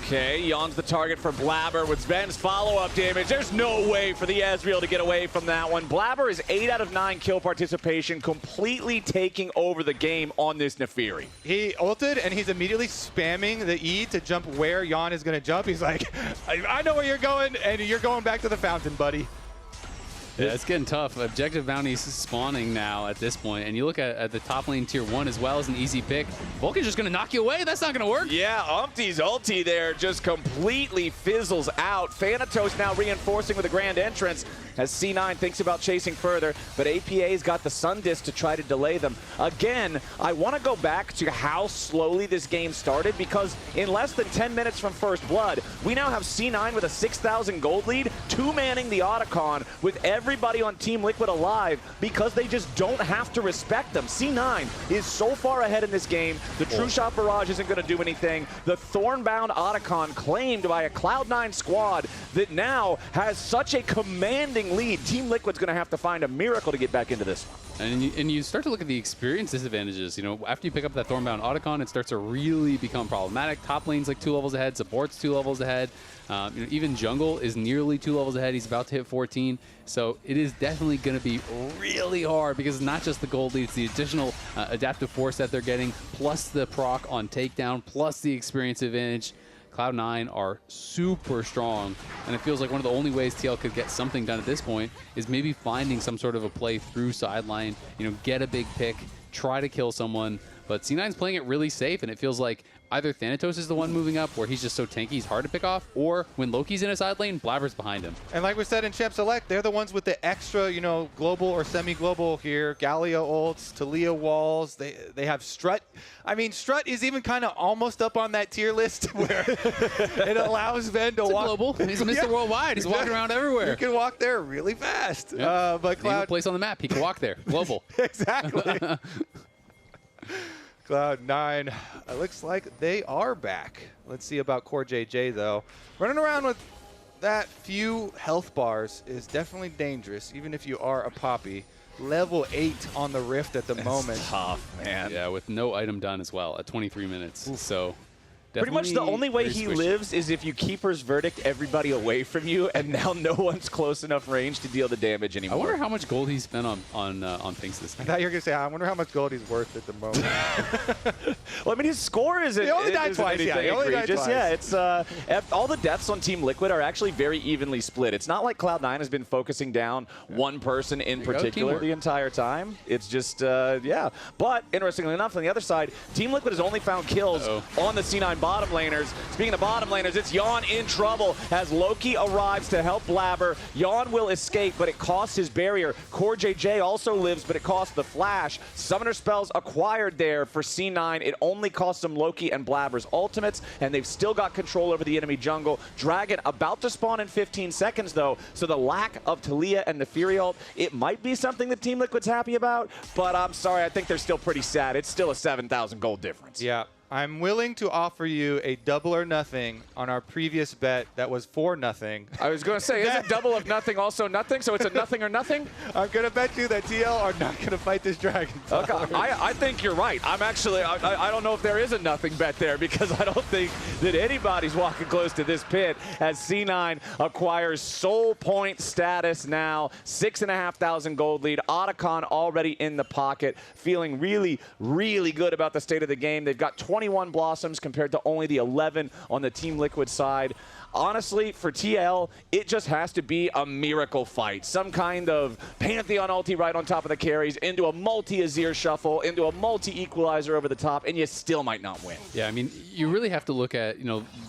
Okay, Yon's the target for Blabber with Sven's follow-up damage. There's no way for the Ezreal to get away from that one. Blabber is 8 out of 9 kill participation, completely taking over the game on this Nefiri. He ulted, and he's immediately spamming the E to jump where Yon is going to jump. He's like, I know where you're going, and you're going back to the fountain, buddy. Yeah, it's getting tough. Objective bounties spawning now at this point, and you look at the top lane tier 1 as well as an easy pick. Vulcan's just going to knock you away. That's not going to work. Yeah, Umpty's ulti there just completely fizzles out. Thanatos now reinforcing with a grand entrance as C9 thinks about chasing further, but APA's got the Sun Disc to try to delay them. Again, I want to go back to how slowly this game started, because in less than 10 minutes from first blood, we now have C9 with a 6,000 gold lead, two-manning the Otacon with everybody on Team Liquid alive because they just don't have to respect them. C9 is so far ahead in this game. The True Shot Barrage isn't going to do anything. The Thornbound Otacon claimed by a Cloud9 squad that now has such a commanding lead. Team Liquid's going to have to find a miracle to get back into this one. And you start to look at the experience disadvantages. You know, after you pick up that Thornbound Otacon, it starts to really become problematic. Top lane's like 2 levels ahead, support's 2 levels ahead. You know, even jungle is nearly 2 levels ahead. He's about to hit 14. So it is definitely going to be really hard, because it's not just the gold lead, it's the additional adaptive force that they're getting, plus the proc on takedown, plus the experience advantage. Cloud9 are super strong, and it feels like one of the only ways TL could get something done at this point is maybe finding some sort of a play through sideline, you know, get a big pick, try to kill someone. But C9's playing it really safe, and it feels like either Thanatos is the one moving up, where he's just so tanky he's hard to pick off, or when Loki's in a side lane, Blabber's behind him. And like we said in Champ Select, they're the ones with the extra, you know, global or semi-global here. Galio ults, Talia walls, they have Strut. I mean, Strut is even kind of almost up on that tier list where it allows Ven to walk. Global. He's Mr. Worldwide. He's walking around everywhere. You can walk there really fast. Yeah. But Name a place on the map, he can walk there. Global. Exactly. Cloud9, it looks like they are back. Let's see about Core JJ, though. Running around with that few health bars is definitely dangerous, even if you are a Poppy. Level 8 on the Rift at the moment. Tough, man. Yeah, with no item done as well at 23 minutes. Oof. So pretty much the only way he lives is if you Keeper's Verdict everybody away from you, and now no one's close enough range to deal the damage anymore. I wonder how much gold he spent on things this game. I thought you were going to say, I wonder how much gold he's worth at the moment. Well, I mean, his score isn't. He only died twice, yeah. He only died twice. Yeah, it's all the deaths on Team Liquid are actually very evenly split. It's not like Cloud9 has been focusing down one person in particular the entire time. It's just, yeah. But interestingly enough, on the other side, Team Liquid has only found kills on the C9 bottom laners. Speaking of bottom laners, it's Yon in trouble as Loki arrives to help Blabber. Yon will escape, but it costs his barrier. Core JJ also lives, but it costs the flash. Summoner spells acquired there for C9. It only costs them Loki and Blabber's ultimates, and they've still got control over the enemy jungle. Dragon about to spawn in 15 seconds, though, so the lack of Talia and the Fury ult, it might be something that Team Liquid's happy about, but I'm sorry, I think they're still pretty sad. It's still a 7,000 gold difference. Yeah. I'm willing to offer you a double or nothing on our previous bet that was for nothing. I was going to say, is it double of nothing also nothing? So it's a nothing or nothing? I'm going to bet you that TL are not going to fight this dragon. Okay, I think you're right. I'm actually, I don't know if there is a nothing bet there, because I don't think that anybody's walking close to this pit as C9 acquires soul point status now. 6,500 gold lead. Otacon already in the pocket, feeling really, really good about the state of the game. They've got 20 21 Blossoms compared to only the 11 on the Team Liquid side. Honestly, for TL, it just has to be a miracle fight. Some kind of Pantheon ulti right on top of the carries, into a multi-Azir shuffle, into a multi-equalizer over the top, and you still might not win. Yeah, I mean, you really have to look at,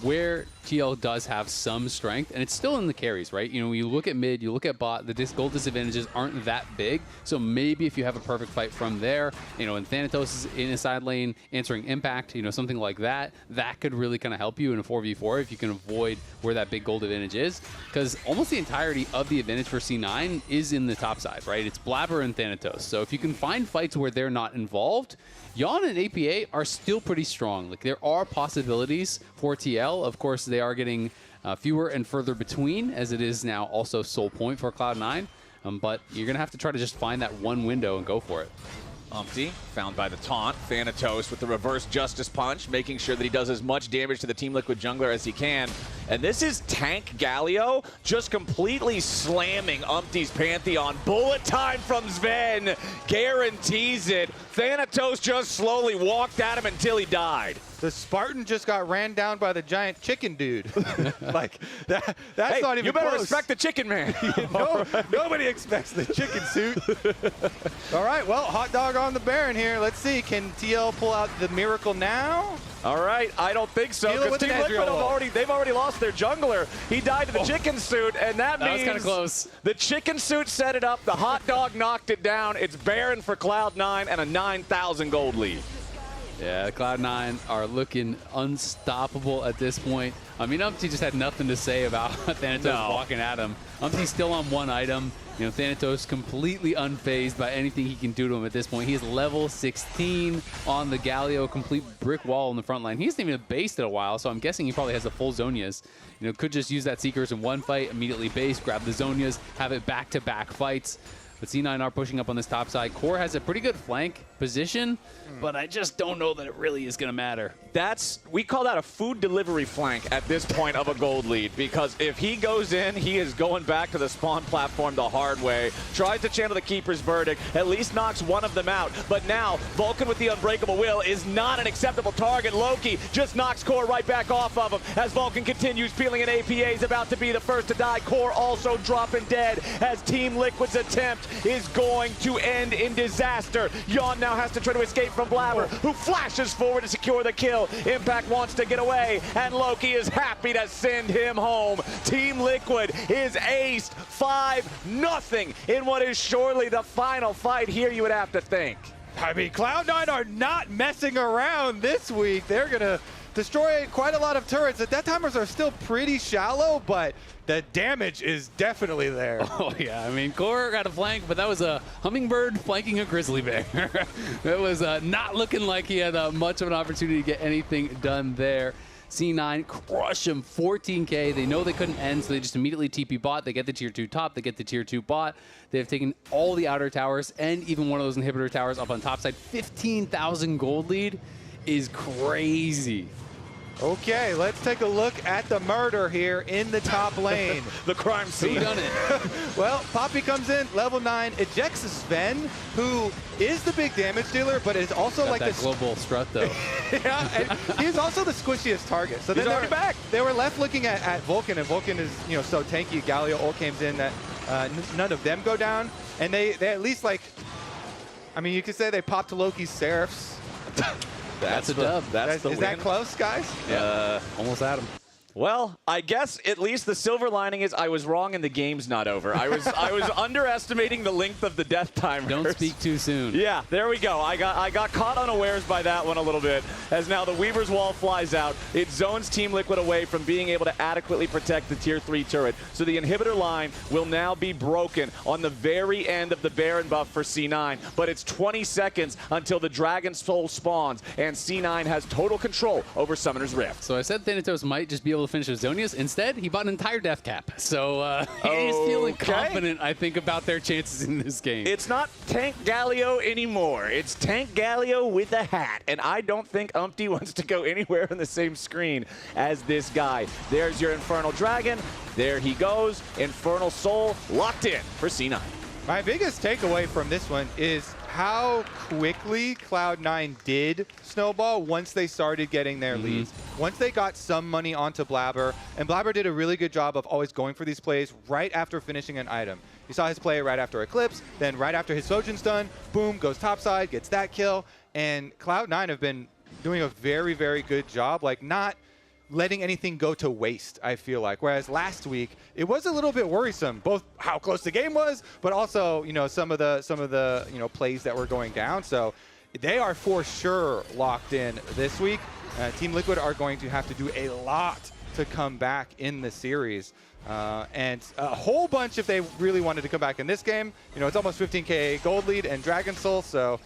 where TL does have some strength, and it's still in the carries, right? You look at mid, you look at bot, the gold disadvantages aren't that big, so maybe if you have a perfect fight from there, and Thanatos is in a side lane answering impact, something like that, that could really kind of help you in a 4v4 if you can avoid where that big gold advantage is, because almost the entirety of the advantage for C9 is in the top side, right? It's Blabber and Thanatos, so if you can find fights where they're not involved, Yon and APA are still pretty strong. Like, there are possibilities for TL. Of course, they are getting fewer and further between, as it is now also sole point for Cloud9. But you're going to have to try to just find that one window and go for it. Umpty, found by the taunt. Thanatos with the reverse Justice Punch, making sure that he does as much damage to the Team Liquid jungler as he can. And this is Tank Galio just completely slamming Umpty's Pantheon. Bullet time from Sven guarantees it. Thanatos just slowly walked at him until he died. The Spartan just got ran down by the giant chicken dude. Like, that's hey, not even you better close. respect the chicken man. Nobody expects the chicken suit. All right, well, hot dog on the Baron here. Let's see, can TL pull out the miracle now? All right, I don't think so, because Team Liquid they've already lost their jungler. He died to the chicken suit, and that means was kind of close. The chicken suit set it up, the hot dog knocked it down. It's Baron for Cloud9 and a 9,000 gold lead. Yeah, Cloud9 are looking unstoppable at this point. I mean, Umpty just had nothing to say about Thanatos walking at him. Umpty's still on one item. Thanatos completely unfazed by anything he can do to him at this point. He is level 16 on the Galio, complete brick wall in the front line. He hasn't even based in a while, so I'm guessing he probably has the full Zonias. Could just use that Seekers in one fight, immediately base, grab the Zonias, have it back-to-back fights. But C9 are pushing up on this top side. Core has a pretty good flank position, but I just don't know that it really is going to matter. We call that a food delivery flank at this point of a gold lead, because if he goes in, he is going back to the spawn platform the hard way, tries to channel the Keeper's Verdict, at least knocks one of them out. But now, Vulcan with the Unbreakable Will is not an acceptable target. Loki just knocks Core right back off of him as Vulcan continues peeling, and APA is about to be the first to die. Core also dropping dead as Team Liquid's attempt is going to end in disaster. Yon now has to try to escape from Blabber, who flashes forward to secure the kill. Impact wants to get away, and Loki is happy to send him home. Team Liquid is aced 5-0 in what is surely the final fight here, you would have to think. I mean, Cloud9 are not messing around this week. They're going to destroy quite a lot of turrets. The death timers are still pretty shallow, but the damage is definitely there. Oh, yeah. I mean, Core got a flank, but that was a hummingbird flanking a grizzly bear. It was not looking like he had much of an opportunity to get anything done there. C9 crush him, 14K. They know they couldn't end, so they just immediately TP bot. They get the tier 2 top, they get the tier 2 bot. They have taken all the outer towers and even one of those inhibitor towers up on top side. 15,000 gold lead is crazy. Okay, let's take a look at the murder here in the top lane. The crime scene. Who done it? Well, Poppy comes in, level 9, ejects Sven, who is the big damage dealer, but is also Got like that the global strut, though. yeah, and he's also the squishiest target. So he's already back. They were left looking at Vulcan, and Vulcan is so tanky. Galio ult comes in that none of them go down, and they at least you could say they popped Loki's Seraphs. That's a dub. Is that close, guys? Yeah, almost at him. Well, I guess at least the silver lining is I was wrong and the game's not over. I was underestimating the length of the death timers. Don't speak too soon. Yeah, there we go. I got caught unawares by that one a little bit, as now the Weaver's Wall flies out. It zones Team Liquid away from being able to adequately protect the tier 3 turret. So the inhibitor line will now be broken on the very end of the Baron buff for C9. But it's 20 seconds until the Dragon Soul spawns, and C9 has total control over Summoner's Rift. So I said Thanatos might just be able to finish with Zonias. Instead, he bought an entire death cap. So he's feeling confident, I think, about their chances in this game. It's not Tank Galio anymore. It's Tank Galio with a hat. And I don't think Umpty wants to go anywhere on the same screen as this guy. There's your Infernal Dragon. There he goes. Infernal Soul locked in for C9. My biggest takeaway from this one is how quickly Cloud9 did snowball once they started getting their leads. Once they got some money onto Blabber, and Blabber did a really good job of always going for these plays right after finishing an item. You saw his play right after Eclipse, then right after his Sojourn's done, boom, goes topside, gets that kill, and Cloud9 have been doing a very, very good job, like not letting anything go to waste, I feel like. Whereas last week, it was a little bit worrisome, both how close the game was, but also, you know, some of the you know, plays that were going down. So they are for sure locked in this week. Team Liquid are going to have to do a lot to come back in the series. And a whole bunch if they really wanted to come back in this game. You know, it's almost 15K gold lead and Dragon Soul, so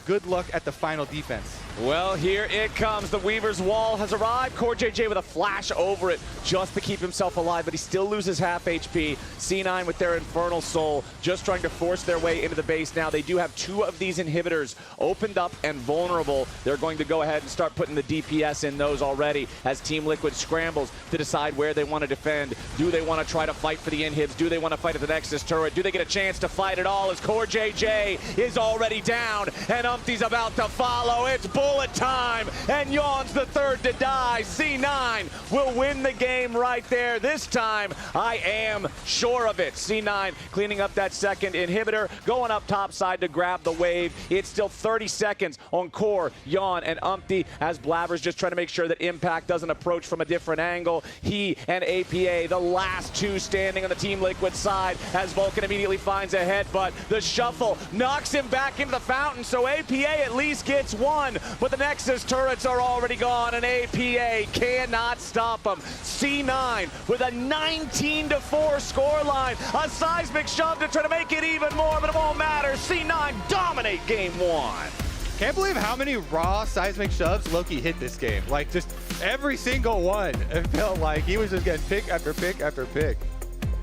good luck at the final defense. Well, here it comes. The Weaver's Wall has arrived. Core JJ with a flash over it just to keep himself alive, but he still loses half HP. C9 with their Infernal Soul just trying to force their way into the base now. They do have 2 of these inhibitors opened up and vulnerable. They're going to go ahead and start putting the DPS in those already as Team Liquid scrambles to decide where they want to defend. Do they want to try to fight for the inhibs? Do they want to fight at the Nexus turret? Do they get a chance to fight at all as Core JJ is already down and Umpty's about to follow? It's bullet time, and Yawn's the third to die. C9 will win the game right there. This time, I am sure of it. C9 cleaning up that second inhibitor, going up top side to grab the wave. It's still 30 seconds on Core, Yawn, and Umpty as Blabber's just trying to make sure that Impact doesn't approach from a different angle. He and APA, the last 2 standing on the Team Liquid side, as Vulcan immediately finds a headbutt. The shuffle knocks him back into the fountain, so APA at least gets 1, but the Nexus turrets are already gone, and APA cannot stop them. C9 with a 19-4 scoreline. A seismic shove to try to make it even more, but it won't matter. C9 dominate game 1. Can't believe how many raw seismic shoves Loki hit this game. Like, just every single one. It felt like he was just getting pick after pick after pick.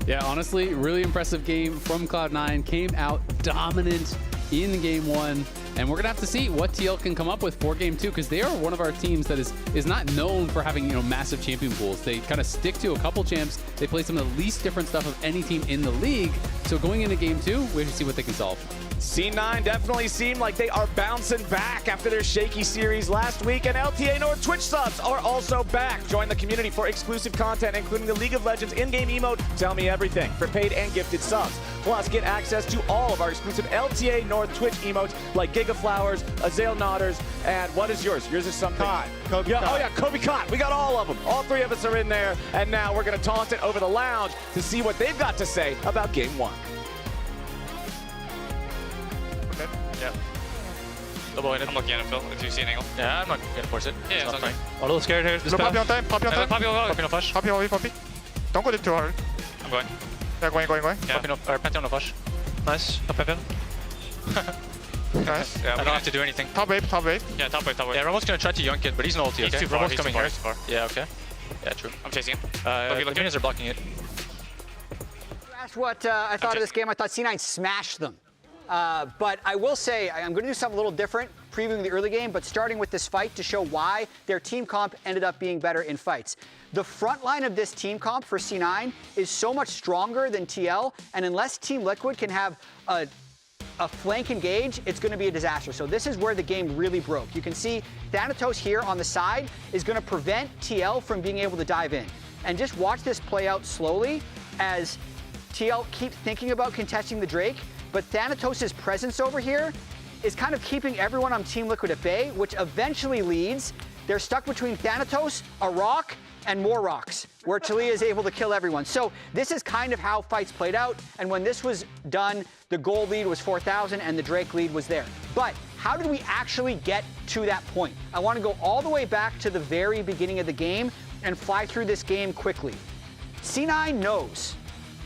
Yeah, honestly, really impressive game from Cloud9. Came out dominant in game 1. And we're going to have to see what TL can come up with for game 2, because they are one of our teams that is not known for having, you know, massive champion pools. They kind of stick to a couple champs. They play some of the least different stuff of any team in the league. So going into game 2, we have to see what they can solve. C9 definitely seem like they are bouncing back after their shaky series last week, and LTA North Twitch subs are also back. Join the community for exclusive content, including the League of Legends in-game emote, Tell Me Everything, for paid and gifted subs. Plus, get access to all of our exclusive LTA North Twitch emotes, like Giga Flowers, Azale Nodders, and what is yours? Yours is something. Kobe yeah, Cott. Oh yeah, Kobe Cott. We got all of them. All 3 of us are in there, and now we're going to toss it over the lounge to see what they've got to say about game 1. Yeah. Double in it. I'm looking at it, Phil, if you see an angle. Yeah, I'm not going to force it. Yeah, it's fine. A little scared here. No, poppy on time, poppy on time. Poppy on flash. Poppy, poppy. Don't go too hard. I'm going. Yeah, going. Yeah, Poppy or Pantheon no flash. Nice. Top Pantheon. Nice. Yeah, we don't have to do anything. Top wave. Yeah, top wave. Yeah, Ramon's going to try to yoink it, but he's no ulti, okay? Ramon's coming here. Yeah, okay. Yeah, true. I'm chasing him. The minions are blocking it. You asked what I thought of this game. I thought C9 smashed them. But I will say, I'm going to do something a little different, previewing the early game, but starting with this fight to show why their team comp ended up being better in fights. The front line of this team comp for C9 is so much stronger than TL, and unless Team Liquid can have a flank engage, it's going to be a disaster. So this is where the game really broke. You can see Thanatos here on the side is going to prevent TL from being able to dive in. And just watch this play out slowly as TL keeps thinking about contesting the Drake, but Thanatos' presence over here is kind of keeping everyone on Team Liquid at bay, which eventually leads. They're stuck between Thanatos, a rock, and more rocks, where Talia is able to kill everyone. So this is kind of how fights played out, and when this was done, the gold lead was 4,000 and the Drake lead was there. But how did we actually get to that point? I want to go all the way back to the very beginning of the game and fly through this game quickly. C9 knows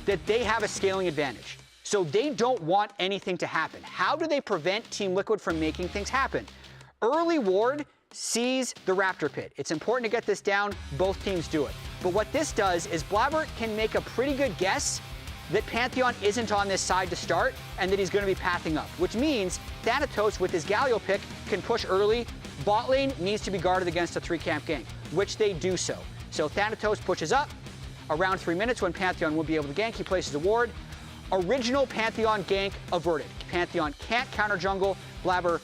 that they have a scaling advantage, so they don't want anything to happen. How do they prevent Team Liquid from making things happen? Early ward sees the Raptor Pit. It's important to get this down. Both teams do it. But what this does is Blabber can make a pretty good guess that Pantheon isn't on this side to start and that he's going to be pathing up, which means Thanatos with his Galio pick can push early. Bot lane needs to be guarded against a 3-camp gank, which they do so. So Thanatos pushes up. Around 3 minutes when Pantheon will be able to gank, he places a ward. Original Pantheon gank averted. Pantheon can't counter jungle. Blabber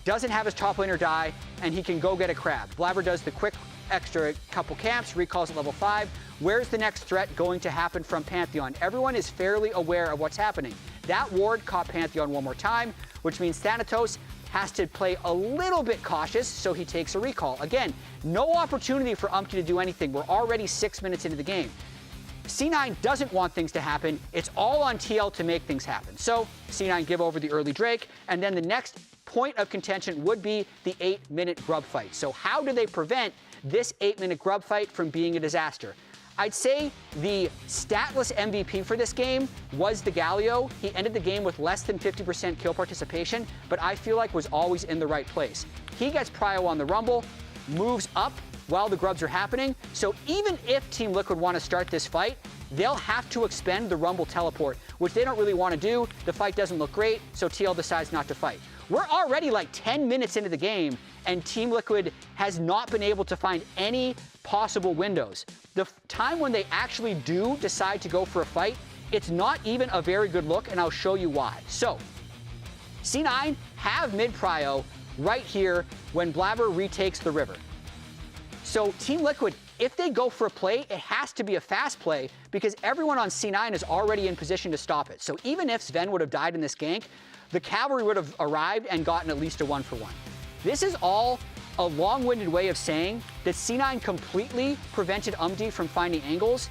doesn't have his top laner die, and he can go get a crab. Blabber does the quick extra couple camps, recalls at level 5. Where's the next threat going to happen from Pantheon? Everyone is fairly aware of what's happening. That ward caught Pantheon one more time, which means Thanatos has to play a little bit cautious, so he takes a recall. Again, no opportunity for Umpty to do anything. We're already 6 minutes into the game. C9 doesn't want things to happen. It's all on TL to make things happen. So C9 give over the early Drake, and then the next point of contention would be the 8-minute grub fight. So how do they prevent this 8-minute grub fight from being a disaster? I'd say the statless MVP for this game was the Galio. He ended the game with less than 50% kill participation, but I feel like was always in the right place. He gets prio on the Rumble, moves up while the grubs are happening, so even if Team Liquid want to start this fight, they'll have to expend the Rumble teleport, which they don't really want to do. The fight doesn't look great, so TL decides not to fight. We're already like 10 minutes into the game, and Team Liquid has not been able to find any possible windows. The time when they actually do decide to go for a fight, it's not even a very good look, and I'll show you why. So, C9 have mid-prio right here when Blabber retakes the river. So Team Liquid, if they go for a play, it has to be a fast play because everyone on C9 is already in position to stop it. So even if Sven would have died in this gank, the cavalry would have arrived and gotten at least a 1-for-1. This is all a long-winded way of saying that C9 completely prevented Umdi from finding angles.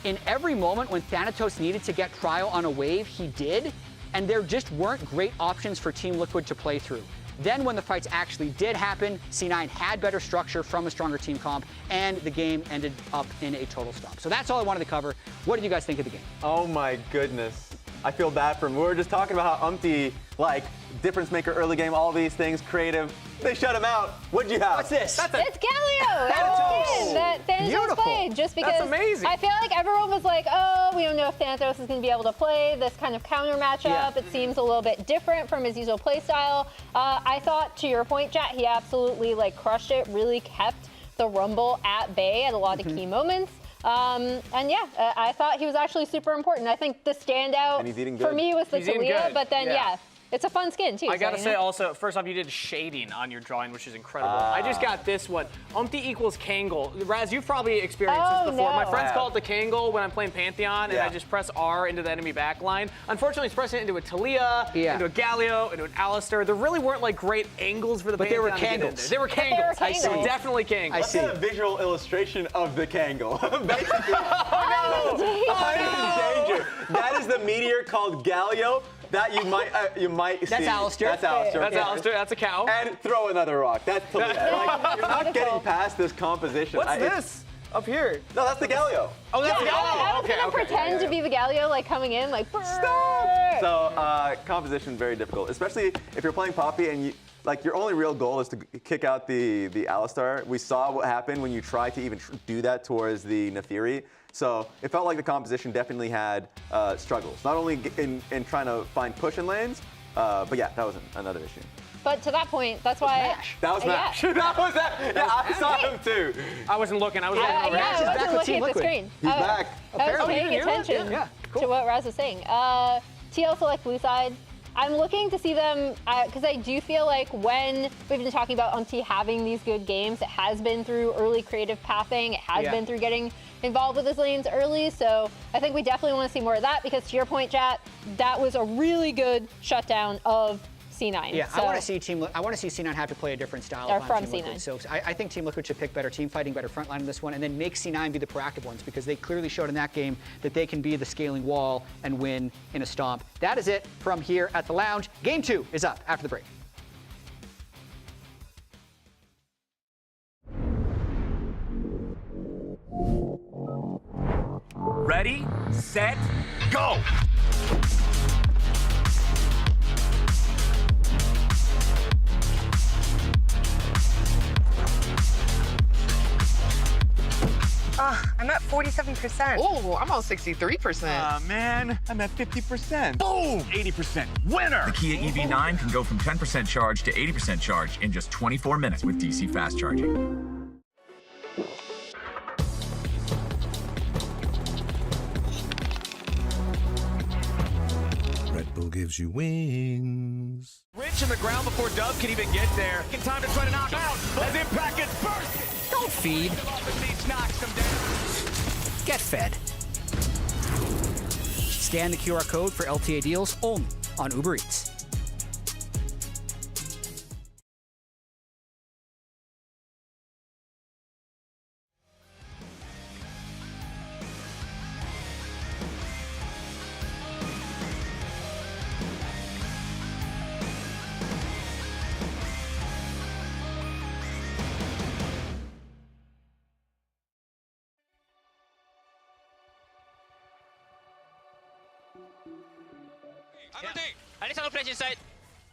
In every moment when Thanatos needed to get prio on a wave, he did, and there just weren't great options for Team Liquid to play through. Then when the fights actually did happen, C9 had better structure from a stronger team comp, and the game ended up in a total stop. So that's all I wanted to cover. What did you guys think of the game? Oh my goodness. I feel bad for him. We were just talking about how Umpty, like, difference maker early game, all these things, creative. They shut him out. What'd you have? What's this? It's Galio! That's that Thanatos played, just because That's amazing. I feel like everyone was like, oh, we don't know if Thanatos is going to be able to play this kind of counter matchup. Yeah. It seems a little bit different from his usual play style. I thought, to your point, Jet, he absolutely crushed it, really kept the Rumble at bay at a lot of key moments. And yeah, I thought he was actually super important. I think the standout for me was the Talia, but then yeah, it's a fun skin too. I gotta say also, first off, you did shading on your drawing, which is incredible. I just got this one. Umpty equals Kangle. Raz, you've probably experienced this before. No. My friends call it the Kangle when I'm playing Pantheon, and I just press R into the enemy backline. Unfortunately, it's pressing it into a Talia, into a Galio, into an Alistair. There really weren't great angles for the Pantheon. But they were Kangles. They were Kangles. I see. Definitely Kangles. I see a visual illustration of the Kangle. Basically, danger. That is the meteor called Galio. That you might see. That's Alistair. That's Alistair. That's Alistair. That's a cow. And throw another rock. That's Talia. You're not getting past this composition. What's this? Up here. No, that's the Galio. Oh, that's the Galio. I was gonna pretend to be the Galio, coming in, Stop! So, composition, very difficult. Especially if you're playing Poppy and your only real goal is to kick out the Alistar. We saw what happened when you tried to even do that towards the Nefiri. So it felt like the composition definitely had struggles, not only in trying to find push in lanes, but yeah, that was another issue. But to that point, that's why. That was Mash. That was that. Yeah, I saw him too. I wasn't looking. I was looking over. I wasn't looking at the screen. He's back. I was paying attention to what Raz was saying. TL select blue side. I'm looking to see them, because I do feel like when we've been talking about Umpty having these good games, it has been through early creative pathing. It has been through getting involved with his lanes early. So I think we definitely want to see more of that, because to your point, Jat, that was a really good shutdown of C9. Yeah, so, I want to see C9 have to play a different style. Or if I'm from Team C9. Liquid. So I think Team Liquid should pick better team fighting, better frontline in this one, and then make C9 be the proactive ones, because they clearly showed in that game that they can be the scaling wall and win in a stomp. That is it from here at the lounge. Game 2 is up after the break. Ready, set, go! I'm at 47%. Oh, I'm on 63%. Man, I'm at 50%. Boom! 80% winner! The Kia EV9 can go from 10% charge to 80% charge in just 24 minutes with DC fast charging. gives you wings. Rich in the ground before Dub can even get there. In time to try to knock out as Impact gets bursted. Don't feed. Get fed. Scan the QR code for LTA deals only on Uber Eats. Everything. I need some flash inside.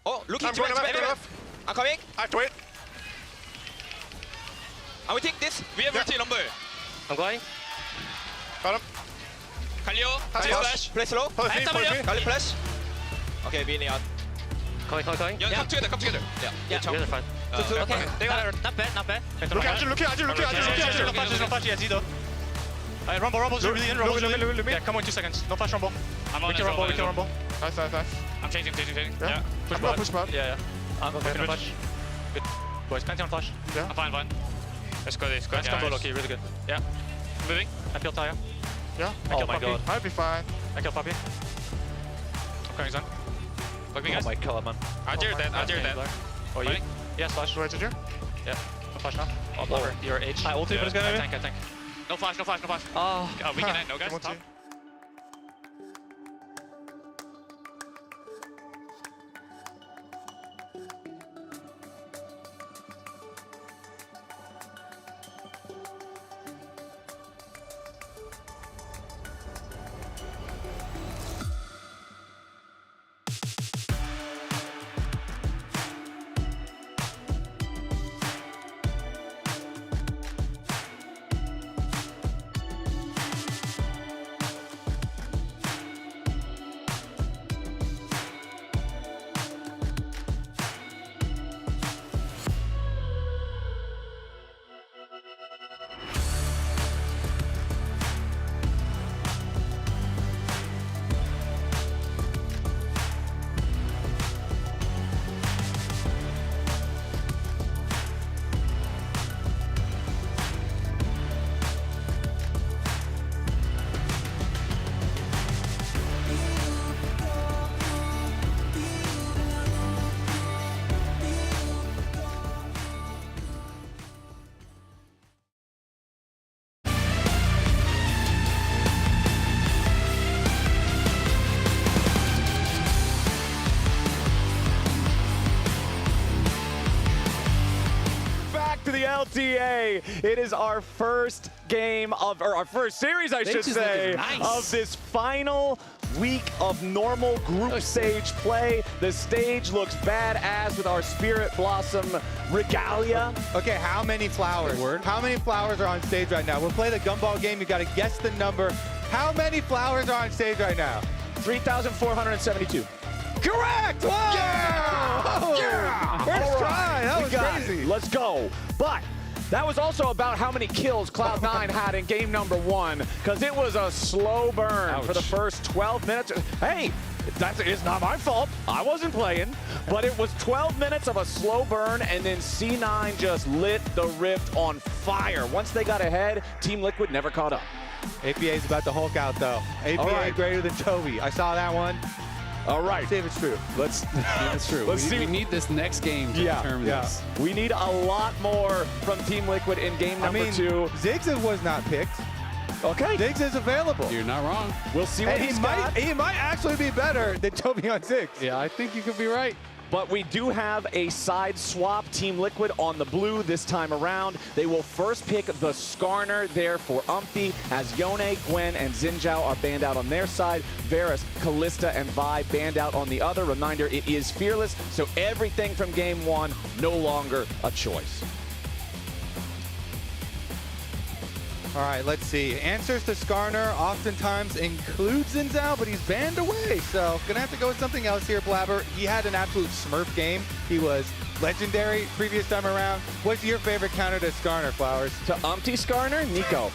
Oh, looking I'm to going back. left. I'm coming. I have to wait. I will take this. We have rotate number. I'm going. Got him. Kalio. Flash. Play slow. Kalio flash. Okay, we out. Coming. Yeah, come together. Yeah, together fine. Okay, they got it. Not bad. Look at you. No flash yet, Zido. Rumble's really in. Yeah, come on, 2 seconds. No flash Rumble. We can Rumble. Nice. I'm changing. Yeah. Push button. Yeah. I'm going to flash. Good. Boys, plenty on flash. Yeah. I'm fine. Let's go. Nice control, okay, really good. Yeah. Moving. I feel tired. Yeah. Oh my god. I'll be fine. I kill Puppy. I'm coming zone. Fuck me, guys. Oh my god, man. I dare that. Oh, you? Yeah, flash. Do I ginger? Yeah. No flash now. Oh, blubber. You're H. I ulti for this guy, I tank. No flash. Oh, we can end. No, guys. Top. To the LTA. It is our first game of, or our first series, I should say, of this final week of normal group stage play. The stage looks badass with our Spirit Blossom regalia. Okay, how many flowers? How many flowers are on stage right now? We'll play the gumball game. You got to guess the number. How many flowers are on stage right now? 3,472. Correct! Whoa! Yeah! First try. That was crazy. Let's go. But that was also about how many kills Cloud9 had in game number 1, because it was a slow burn for the first 12 minutes. Hey, it's not my fault. I wasn't playing. But it was 12 minutes of a slow burn, and then C9 just lit the Rift on fire. Once they got ahead, Team Liquid never caught up. APA is about to Hulk out, though. APA greater than Toby. I saw that one. All right. See if it's true. Let's. It's true. We need this next game to determine this. We need a lot more from Team Liquid in game number 2. Ziggs was not picked. Okay. Ziggs is available. You're not wrong. We'll see what he might actually be better than Toby on Ziggs. Yeah, I think you could be right. But we do have a side swap. Team Liquid on the blue this time around. They will first pick the Skarner there for Umpty, as Yone, Gwen, and Xinjiao are banned out on their side. Varus, Kalista, and Vi banned out on the other. Reminder, it is Fearless, so everything from game 1 no longer a choice. All right, let's see. Answers to Skarner oftentimes include Xinjiao, but he's banned away. So gonna have to go with something else here, Blabber. He had an absolute smurf game. He was legendary previous time around. What's your favorite counter to Skarner, Flowers? To Umpty Skarner? Nico.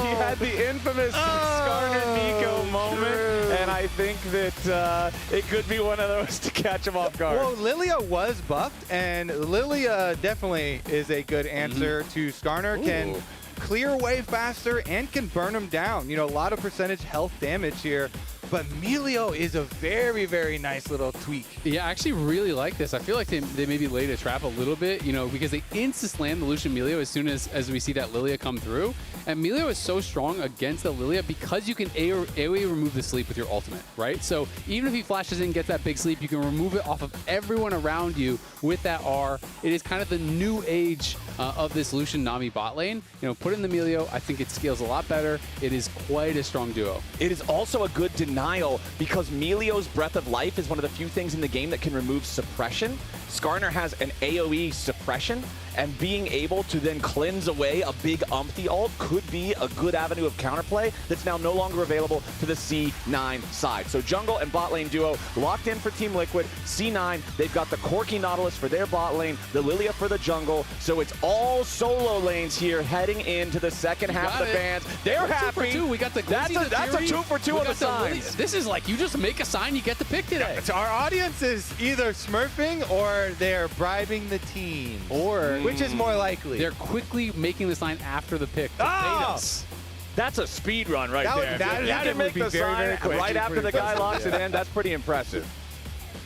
He had the infamous Skarner Nico moment, and I think that it could be one of those to catch him off guard. Well, Lilia was buffed, and Lilia definitely is a good answer to Skarner. Can clear way faster and can burn him down. You know, a lot of percentage health damage here. But Melio is a very, very nice little tweak. Yeah, I actually really like this. I feel like they maybe laid a trap a little bit, you know, because they insta-slam the Lucian Melio as soon as we see that Lilia come through. And Melio is so strong against the Lilia because you can AoE remove the sleep with your ultimate, right? So even if he flashes in and gets that big sleep, you can remove it off of everyone around you with that R. It is kind of the new age of this Lucian Nami bot lane. You know, put in the Melio, I think it scales a lot better. It is quite a strong duo. It is also a good denial because Melio's Breath of Life is one of the few things in the game that can remove suppression. Skarner has an AoE suppression, and being able to then cleanse away a big umpty ult could be a good avenue of counterplay that's now no longer available to the C9 side. So jungle and bot lane duo locked in for Team Liquid. C9, they've got the Corki Nautilus for their bot lane, the Lilia for the jungle. So it's all solo lanes here heading into the second half of the bans. They're happy. 2 for 2. We got the That's a 2 for 2 on the signs. This is like, you just make a sign, you get the pick today. Our audience is either smurfing or they're bribing the team. Or which is more likely? They're quickly making the sign after the pick to bait us. That's a speed run right there. That can make would the be very, sign very quick. right after the guy locks it in. That's pretty impressive.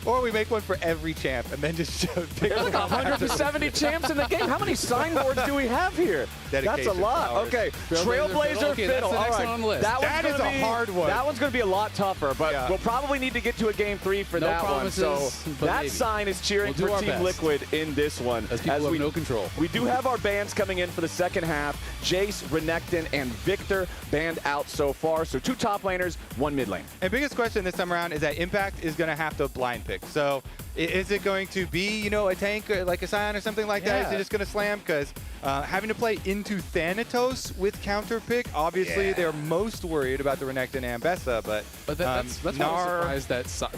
Or we make one for every champ and then just pick There's like 170 champs in the game. How many signboards do we have here? That's a lot. powers. Okay, Trailblazer Fiddle. That's the next one on the list. That is a hard one. That one's going to be a lot tougher, but we'll probably need to get to a game 3 for that one. So that maybe. sign is cheering We'll do for our Team best. Liquid in this one. As people have we no control. We do have our bans coming in for the second half. Jace, Renekton, and Victor banned out so far. So 2 top laners, 1 mid lane. And biggest question this time around is that Impact is going to have to blind pick. So is it going to be, you know, a tank like a Scion or something like that? Is it just going to slam? Because having to play into Thanatos with counter pick, obviously they're most worried about the Renekton and Bessa, but that's why I'm surprised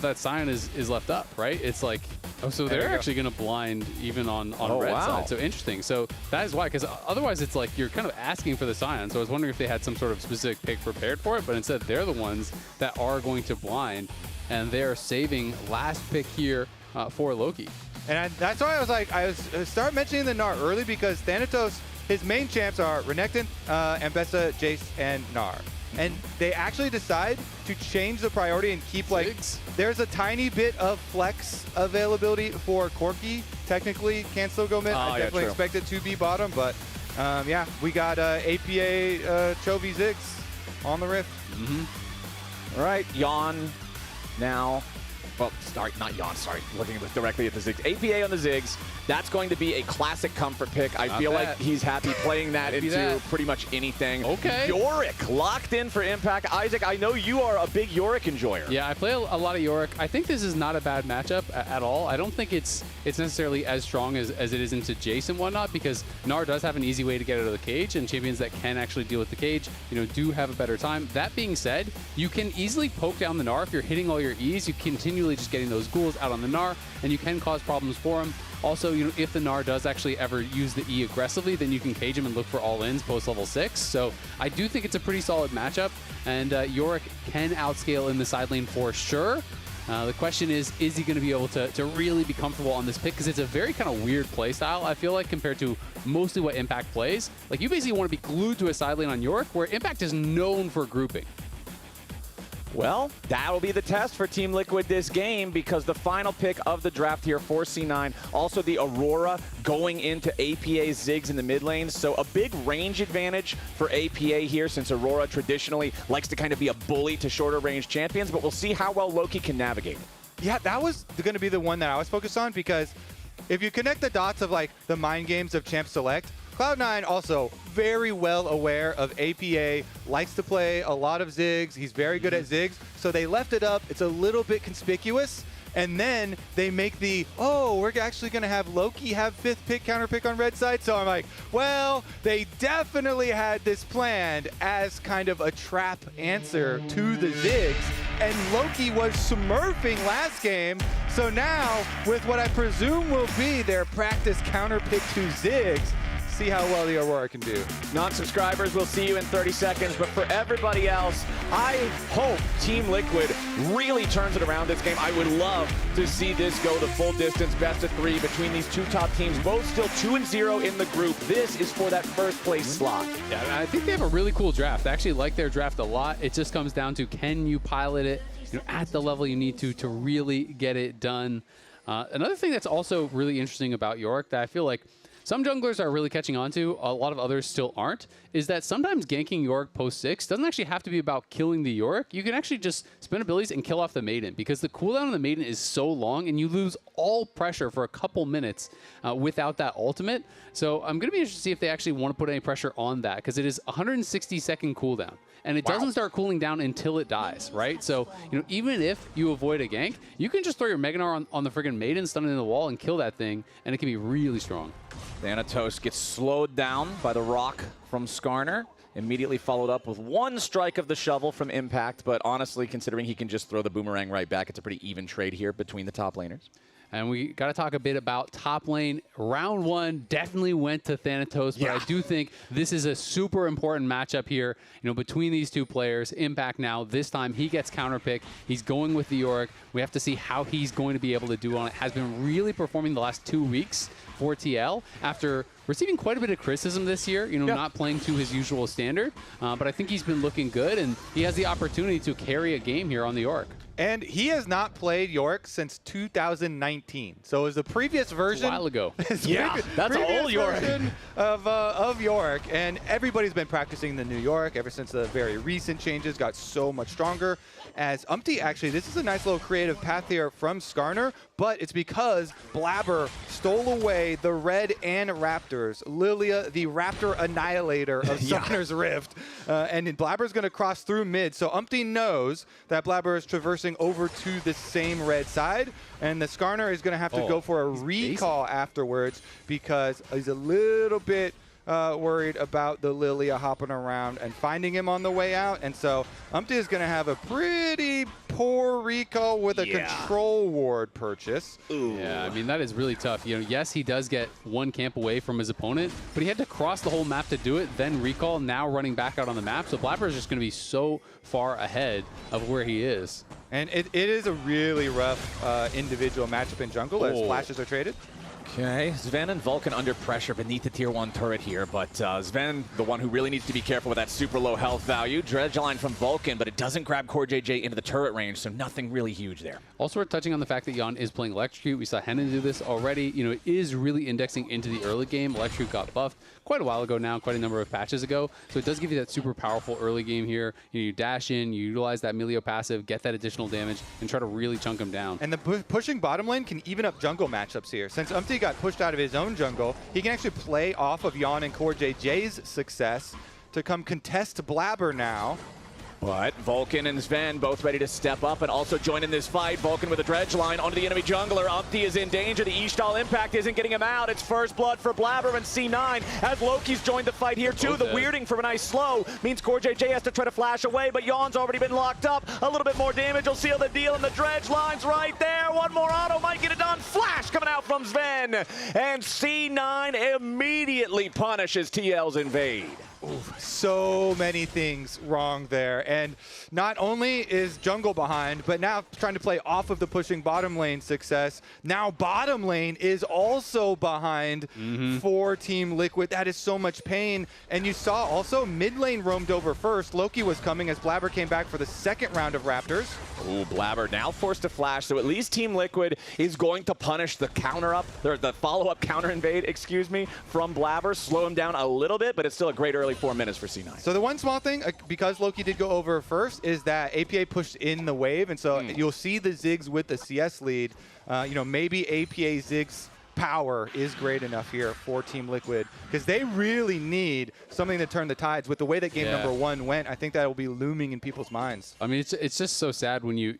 that Scion is left up, right? It's like, oh, so they're actually going to blind even on red side. So interesting. So that is why, because otherwise it's like you're kind of asking for the Scion. So I was wondering if they had some sort of specific pick prepared for it, but instead they're the ones that are going to blind, and they're saving last pick here for Loki. And that's why I was start mentioning the Gnar early, because Thanatos, his main champs are Renekton, Ambessa, Jace, and Gnar. And they actually decide to change the priority and keep like, there's a tiny bit of flex availability for Corki. Technically, can still go mid. I definitely expect it to be bottom, but yeah, we got APA Chovy Ziggs on the Rift. All right, Yawn now. Well, not Yawn, sorry. Looking directly at the Ziggs. APA on the Ziggs. That's going to be a classic comfort pick. I feel like he's happy playing that into pretty much anything. Okay. Yorick locked in for Impact. Isaac, I know you are a big Yorick enjoyer. Yeah, I play a lot of Yorick. I think this is not a bad matchup at all. I don't think it's necessarily as strong as it is into Jace and whatnot, because Gnar does have an easy way to get out of the cage, and champions that can actually deal with the cage, you know, do have a better time. That being said, you can easily poke down the Gnar if you're hitting all your E's. You continually just getting those ghouls out on the Gnar, and you can cause problems for him. Also, you know, if the Gnar does actually ever use the E aggressively, then you can cage him and look for all-ins post level 6. So I do think it's a pretty solid matchup, and Yorick can outscale in the side lane for sure. The question is he going to be able to really be comfortable on this pick? Because it's a very kind of weird play style, I feel like, compared to mostly what Impact plays. Like, you basically want to be glued to a side lane on Yorick, where Impact is known for grouping. Well, that'll be the test for Team Liquid this game, because the final pick of the draft here for C9, also the Aurora going into APA Ziggs in the mid lane. So a big range advantage for APA here, since Aurora traditionally likes to kind of be a bully to shorter range champions, but we'll see how well Loki can navigate. Yeah, that was going to be the one that I was focused on, because if you connect the dots of like the mind games of Champ Select, Cloud9 also very well aware of APA, likes to play a lot of Ziggs. He's very good at Ziggs. So they left it up. It's a little bit conspicuous. And then they make the, oh, we're actually going to have Loki have 5th pick, counter pick on red side. So I'm like, well, they definitely had this planned as kind of a trap answer to the Ziggs. And Loki was smurfing last game. So now, with what I presume will be their practice counter pick to Ziggs, see how well the Aurora can do. Non-subscribers, we'll see you in 30 seconds. But for everybody else, I hope Team Liquid really turns it around this game. I would love to see this go the full distance, best of 3 between these two top teams, both still 2-0 in the group. This is for that first place slot. Yeah, I think they have a really cool draft. I actually like their draft a lot. It just comes down to, can you pilot it at the level you need to really get it done? Another thing that's also really interesting about York that I feel like some junglers are really catching on to, a lot of others still aren't, is that sometimes ganking York post 6 doesn't actually have to be about killing the York. You can actually just spin abilities and kill off the Maiden, because the cooldown on the Maiden is so long and you lose all pressure for a couple minutes without that ultimate. So I'm going to be interested to see if they actually want to put any pressure on that, because it is 160-second cooldown. And it doesn't start cooling down until it dies, right? So, even if you avoid a gank, you can just throw your Meganar on the friggin' Maiden, stun it in the wall, and kill that thing, and it can be really strong. Thanatos gets slowed down by the rock from Skarner. Immediately followed up with one strike of the shovel from Impact, but honestly, considering he can just throw the boomerang right back, it's a pretty even trade here between the top laners. And we got to talk a bit about top lane. Round 1 definitely went to Thanatos, but I do think this is a super important matchup here, between these two players. Impact now, this time he gets counterpick. He's going with the York. We have to see how he's going to be able to do on it. Has been really performing the last 2 weeks for TL after receiving quite a bit of criticism this year, not playing to his usual standard. But I think he's been looking good, and he has the opportunity to carry a game here on the York. And he has not played York since 2019. So it was the previous version. A while ago. That's an old York. Of York. And everybody's been practicing the new York ever since the very recent changes got so much stronger. As Umpty, actually, this is a nice little creative path here from Skarner, but it's because Blabber stole away the red and Raptors. Lilia, the Raptor annihilator of Summoner's Rift. And Blabber's going to cross through mid. So Umpty knows that Blabber is traversing over to the same red side, and the Skarner is going to have to go for a recall afterwards, because he's a little bit worried about the Lilia hopping around and finding him on the way out. And so Umpty is going to have a pretty poor recall with a control ward purchase. Yeah, I mean, that is really tough. Yes, he does get one camp away from his opponent, but he had to cross the whole map to do it, then recall, now running back out on the map. So Blabber is just going to be so far ahead of where he is. And it is a really rough individual matchup in jungle as flashes are traded. Okay, Sven and Vulcan under pressure beneath the tier 1 turret here, but Sven, the one who really needs to be careful with that super low health value. Dredge line from Vulcan, but it doesn't grab Core JJ into the turret range, so nothing really huge there. Also, we're touching on the fact that Jan is playing Electrocute. We saw Henan do this already. It is really indexing into the early game. Electrocute got buffed quite a while ago now, quite a number of patches ago, so it does give you that super powerful early game here. You dash in, you utilize that Melio passive, get that additional damage, and try to really chunk him down. And the pushing bottom lane can even up jungle matchups here. Since Umpty got pushed out of his own jungle, he can actually play off of Jan and Core JJ's success to come contest Blabber now. But Vulcan and Sven both ready to step up and also join in this fight. Vulcan with a dredge line onto the enemy jungler. Umpty is in danger. The Ishtal impact isn't getting him out. It's first blood for Blabber and C9 as Loki's joined the fight here too. The weirding from a nice slow means Core JJ has to try to flash away, but Jan's already been locked up. A little bit more damage will seal the deal, and the dredge line's right there. One more auto might get it done. Flash coming out from Sven, and C9 immediately punishes TL's invade. So many things wrong there. And not only is jungle behind, but now trying to play off of the pushing bottom lane success. Now bottom lane is also behind for Team Liquid. That is so much pain. And you saw also mid lane roamed over first. Loki was coming as Blabber came back for the second round of Raptors. Ooh, Blabber now forced to flash, so at least Team Liquid is going to punish the counter-up, or the follow-up counter-invade, excuse me, from Blabber. Slow him down a little bit, but it's still a great early 4 minutes for C9. So the one small thing, because Loki did go over first, is that APA pushed in the wave, and so you'll see the Ziggs with the CS lead. Maybe APA Ziggs power is great enough here for Team Liquid, because they really need something to turn the tides. With the way that game number 1 went, I think that will be looming in people's minds. I mean, it's just so sad when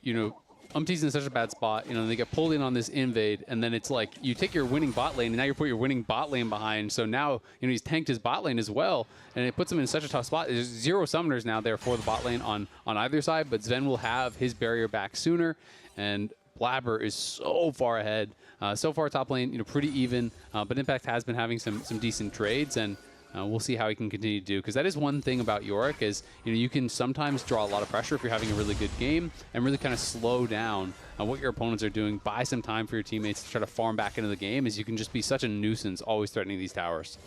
Umpty's in such a bad spot, they get pulled in on this invade, and then it's like you take your winning bot lane, and now you put your winning bot lane behind. So now, he's tanked his bot lane as well, and it puts him in such a tough spot. There's 0 summoners now there for the bot lane on either side, but Sven will have his barrier back sooner, and Blabber is so far ahead. So far, top lane, pretty even. But Impact has been having some decent trades, and we'll see how he can continue to do. Because that is one thing about Yorick is, you can sometimes draw a lot of pressure if you're having a really good game and really kind of slow down what your opponents are doing. Buy some time for your teammates to try to farm back into the game, as you can just be such a nuisance always threatening these towers.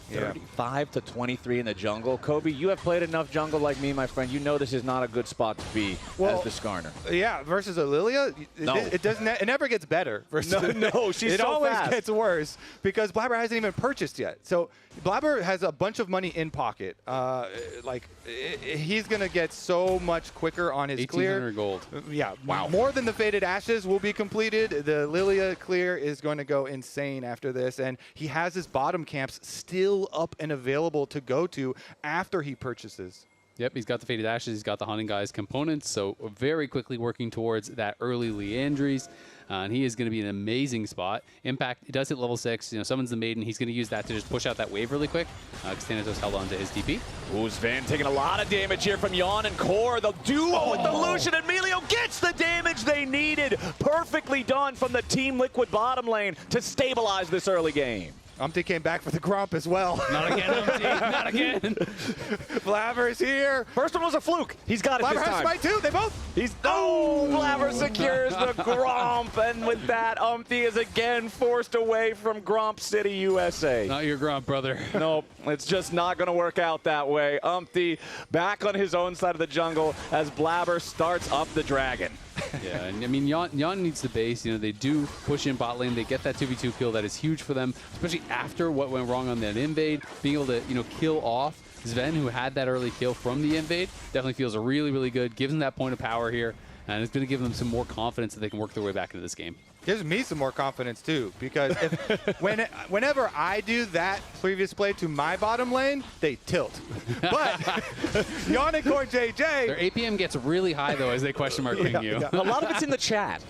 35 to 23 in the jungle. Kobe, you have played enough jungle like me, my friend. You know this is not a good spot to be as the Skarner. Yeah, versus Lilia, it never gets better. No, she's it so always fast. gets worse because Blabber hasn't even purchased yet. So Blabber has a bunch of money in pocket. He's gonna get so much quicker on his clear. 1,800 gold. Yeah, wow. More than the Faded Ashes will be completed. The Lilia clear is going to go insane after this, and he has his bottom camps still up and available to go to after he purchases. Yep, he's got the Faded Ashes, he's got the Hunting Guys components, so very quickly working towards that early Leandries. And he is going to be an amazing spot. Impact, it does hit level 6, summons the Maiden. He's going to use that to just push out that wave really quick, because Thanatos held on to his DP. Ooh, Sven taking a lot of damage here from Yon and Core. The duo with the Lucian, and Melio gets the damage they needed. Perfectly done from the Team Liquid bottom lane to stabilize this early game. Umpty came back for the Grump as well. Not again, Umpty. Not again. Blabber's here. First one was a fluke. He's got it Blabber this has time. smite too. They both. Blabber secures the Grump, and with that, Umpty is again forced away from Grump City, USA. Not your Grump, brother. Nope, it's just not going to work out that way. Umpty back on his own side of the jungle as Blabber starts up the dragon. Yeah, and I mean, Yon needs the base. They do push in bot lane. They get that 2v2 kill. That is huge for them, especially after what went wrong on that invade. Being able to, kill off Sven, who had that early kill from the invade, definitely feels really, really good. Gives them that point of power here, and it's going to give them some more confidence that they can work their way back into this game. Gives me some more confidence too, because whenever I do that previous play to my bottom lane, they tilt. But Yon and Core JJ, their APM gets really high though as they question mark ping you. A lot of it's in the chat.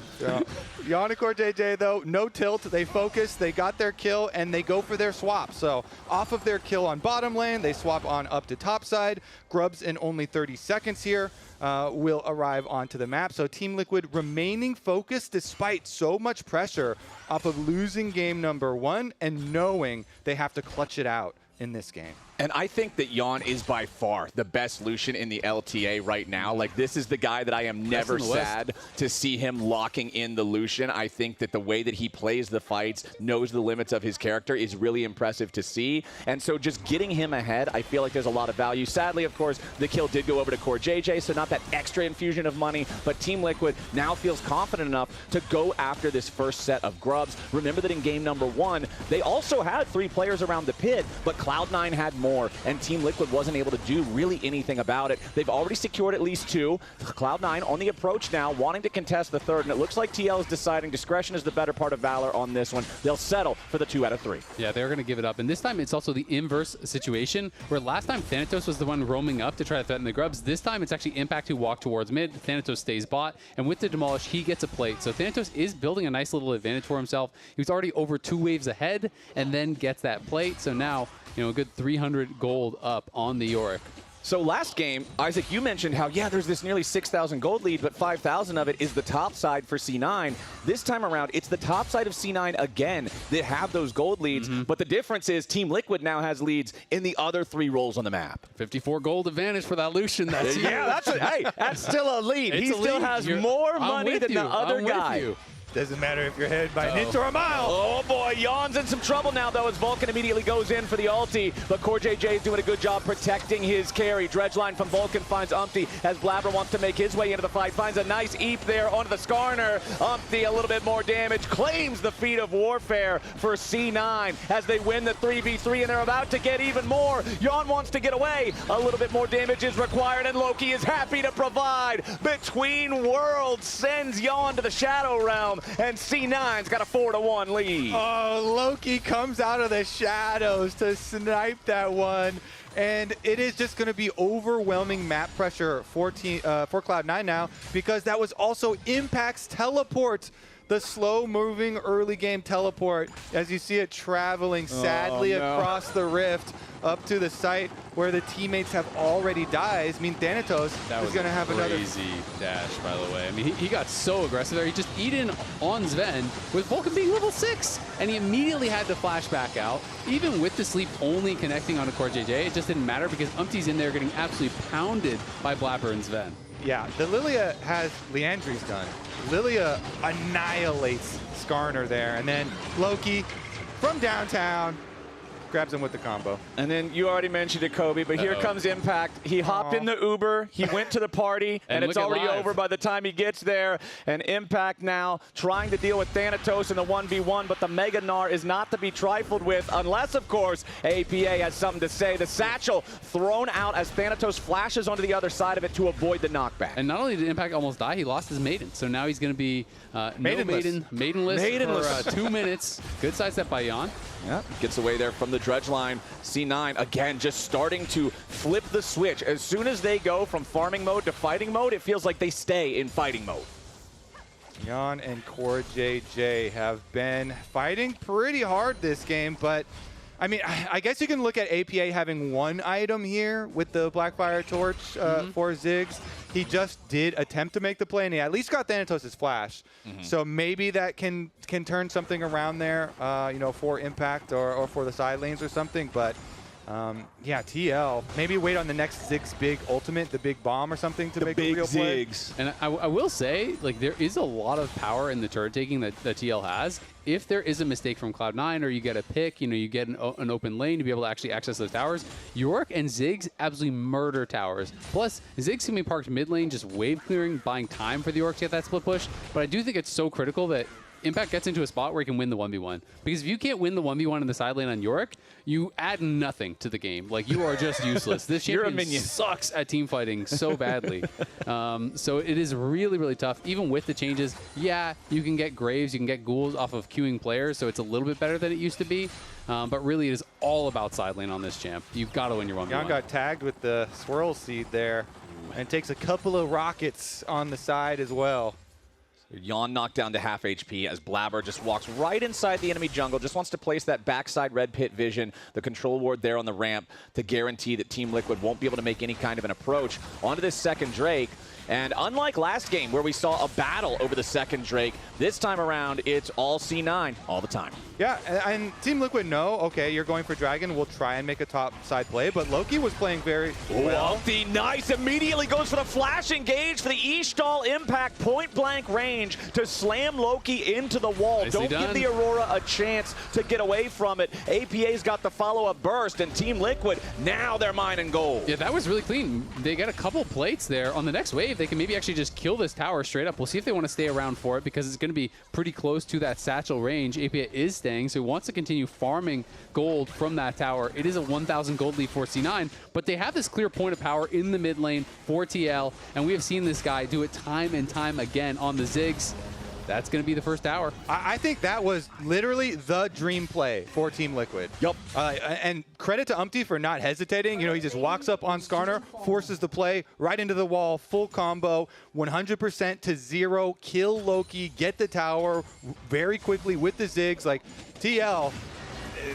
Yon and Core JJ though, no tilt. They focus, they got their kill, and they go for their swap. So off of their kill on bottom lane, they swap on up to top side. Grubs in only 30 seconds here. Will arrive onto the map. So Team Liquid remaining focused despite so much pressure off of losing game number 1 and knowing they have to clutch it out in this game. And I think that Yon is by far the best Lucian in the LTA right now. Like, this is the guy that I am never sad to see him locking in the Lucian. I think that the way that he plays the fights, knows the limits of his character, is really impressive to see. And so just getting him ahead, I feel like there's a lot of value. Sadly, of course, the kill did go over to Core JJ, so not that extra infusion of money, but Team Liquid now feels confident enough to go after this first set of grubs. Remember that in game number 1, they also had 3 players around the pit, but Cloud9 had more, and Team Liquid wasn't able to do really anything about it. They've already secured at least 2. Cloud9 on the approach now, wanting to contest the 3rd, and it looks like TL is deciding discretion is the better part of valor on this one. They'll settle for the 2 out of 3. Yeah, they're going to give it up, and this time it's also the inverse situation, where last time Thanatos was the one roaming up to try to threaten the grubs. This time it's actually Impact who walked towards mid. Thanatos stays bot, and with the demolish, he gets a plate. So Thanatos is building a nice little advantage for himself. He was already over 2 waves ahead, and then gets that plate. So now, a good 300 gold up on the Yorick. So last game, Isaac, you mentioned how, there's this nearly 6,000 gold lead, but 5,000 of it is the top side for C9. This time around, it's the top side of C9 again that have those gold leads, but the difference is Team Liquid now has leads in the other 3 roles on the map. 54 gold advantage for that Lucian. That's that's still a lead. He still has more money than the other guy. Doesn't matter if you're headed by an inch or a mile. Oh boy, Yon's in some trouble now though as Vulcan immediately goes in for the ulti, but Core JJ is doing a good job protecting his carry. Dredgeline from Vulcan finds Umpty as Blabber wants to make his way into the fight, finds a nice eep there onto the Skarner. Umpty a little bit more damage, claims the feat of warfare for C9 as they win the 3v3 and they're about to get even more. Yon wants to get away, a little bit more damage is required and Loki is happy to provide. Between Worlds sends Yon to the Shadow Realm, and C9's got a 4-1 lead. Oh, Loki comes out of the shadows to snipe that one. And it is just going to be overwhelming map pressure for Cloud9 now, because that was also Impact's teleport. the slow-moving early game teleport as you see it traveling sadly across the rift up to the site where the teammates have already died. I mean, Thanatos is going to have another crazy dash, by the way. I mean, he got so aggressive there. He just Eden on Sven with Vulcan being level 6, and he immediately had to flash back out. Even with the sleep only connecting on a core JJ, it just didn't matter because Umpty's in there getting absolutely pounded by Blapper and Sven. Yeah, the Lilia has Leandri's done. Lilia annihilates Skarner there, and then Loki from downtown grabs him with the combo. And then you already mentioned it, Kobe, but here comes Impact. He hopped in the Uber, he went to the party, and it's already over by the time he gets there. And Impact now trying to deal with Thanatos in the 1v1, but the Mega Gnar is not to be trifled with, unless, of course, APA has something to say. The satchel thrown out as Thanatos flashes onto the other side of it to avoid the knockback. And not only did Impact almost die, he lost his maiden. So now he's going to be maidenless for 2 minutes. Good sidestep by Jan. Yeah, gets away there from the dredge line. C9, again, just starting to flip the switch. As soon as they go from farming mode to fighting mode, it feels like they stay in fighting mode. Jan and Core JJ have been fighting pretty hard this game, but I mean, I guess you can look at APA having one item here with the Blackfire Torch for Ziggs. He just did attempt to make the play, and he at least got Thanatos' flash. So maybe that can turn something around there, you know, for Impact or for the side lanes or something. But yeah, TL, maybe wait on the next Ziggs big ultimate, the big bomb or something to make a real play. And I will say, like, there is a lot of power in the turret taking that TL has. If there is a mistake from Cloud9 or you get a pick, you know, you get an open lane to be able to actually access those towers, Yorick and Ziggs absolutely murder towers. Plus, Ziggs can be parked mid lane, just wave clearing, buying time for the Yorick to get that split push. But I do think it's so critical that Impact gets into a spot where he can win the 1v1. Because if you can't win the 1v1 in the side lane on Yorick, you add nothing to the game. Like, you are just useless. This champion sucks at team fighting so badly. So it is really, really tough. Even with the changes, yeah, you can get Graves, you can get Ghouls off of queuing players, so it's a little bit better than it used to be. But really, it is all about side lane on this champ. You've got to win your 1v1. Jan got tagged with the swirl seed there and takes a couple of rockets on the side as well. Jan knocked down to half HP as Blabber just walks right inside the enemy jungle, just wants to place that backside red pit vision, the control ward there on the ramp to guarantee that Team Liquid won't be able to make any kind of an approach onto this second Drake. And unlike last game where we saw a battle over the second Drake, this time around it's all C9 all the time. Yeah, and Team Liquid know, okay, you're going for Dragon, we'll try and make a top side play, but Loki was playing very well. Umpty, nice, immediately goes for the flash engage for the Estral Impact point blank range to slam Loki into the wall. Nicely Don't give the Aurora a chance to get away from it. APA's got the follow-up burst, and Team Liquid, now they're mining gold. Yeah, that was really clean. They got a couple plates there. On the next wave, they can maybe actually just kill this tower straight up. We'll see if they want to stay around for it because it's going to be pretty close to that satchel range. APA is staying, so he wants to continue farming gold from that tower. It is a 1,000 gold lead for C9, but they have this clear point of power in the mid lane for TL, and we have seen this guy do it time and time again on the Ziggs. That's going to be the first tower. I think that was literally the dream play for Team Liquid. Yep. And credit to Umpty for not hesitating. You know, he just walks up on Skarner, forces the play right into the wall, full combo, 100% to 0, kill Loki, get the tower very quickly with the Ziggs. Like, TL,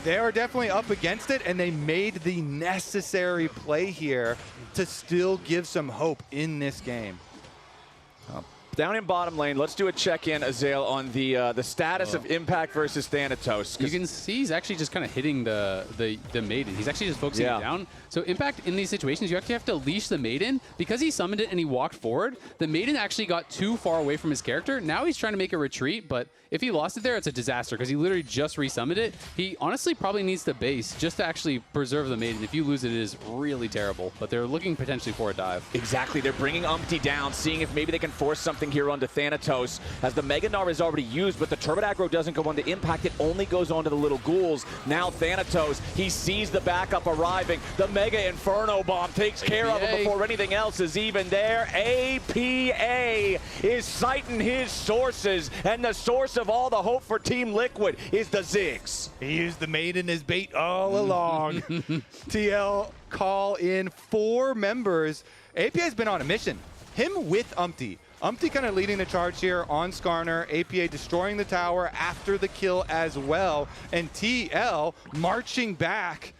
they are definitely up against it, and they made the necessary play here to still give some hope in this game. Down in bottom lane, let's do a check-in, Azael, on the status of Impact versus Thanatos. You can see he's actually just kind of hitting the Maiden. He's actually just focusing it down. So Impact, in these situations, you actually have to leash the Maiden. Because he summoned it and he walked forward, the Maiden actually got too far away from his character. Now he's trying to make a retreat, but if he lost it there, it's a disaster because he literally just resummoned it. He honestly probably needs to base just to actually preserve the Maiden. If you lose it, it is really terrible. But they're looking potentially for a dive. Exactly. They're bringing Umpty down, seeing if maybe they can force something here onto Thanatos, as the Mega Gnar is already used, but the Turbo Aggro doesn't go onto Impact. It only goes onto the little ghouls. Now Thanatos, he sees the backup arriving. The Mega Inferno Bomb takes care of him before anything else is even there. APA is citing his sources, and the source of all the hope for Team Liquid is the Ziggs. He used the Maiden as bait all along. TL call in 4 members. APA's been on a mission. Him with Umpty Umpty kind of leading the charge here on Skarner. APA destroying the tower after the kill as well. And TL marching back.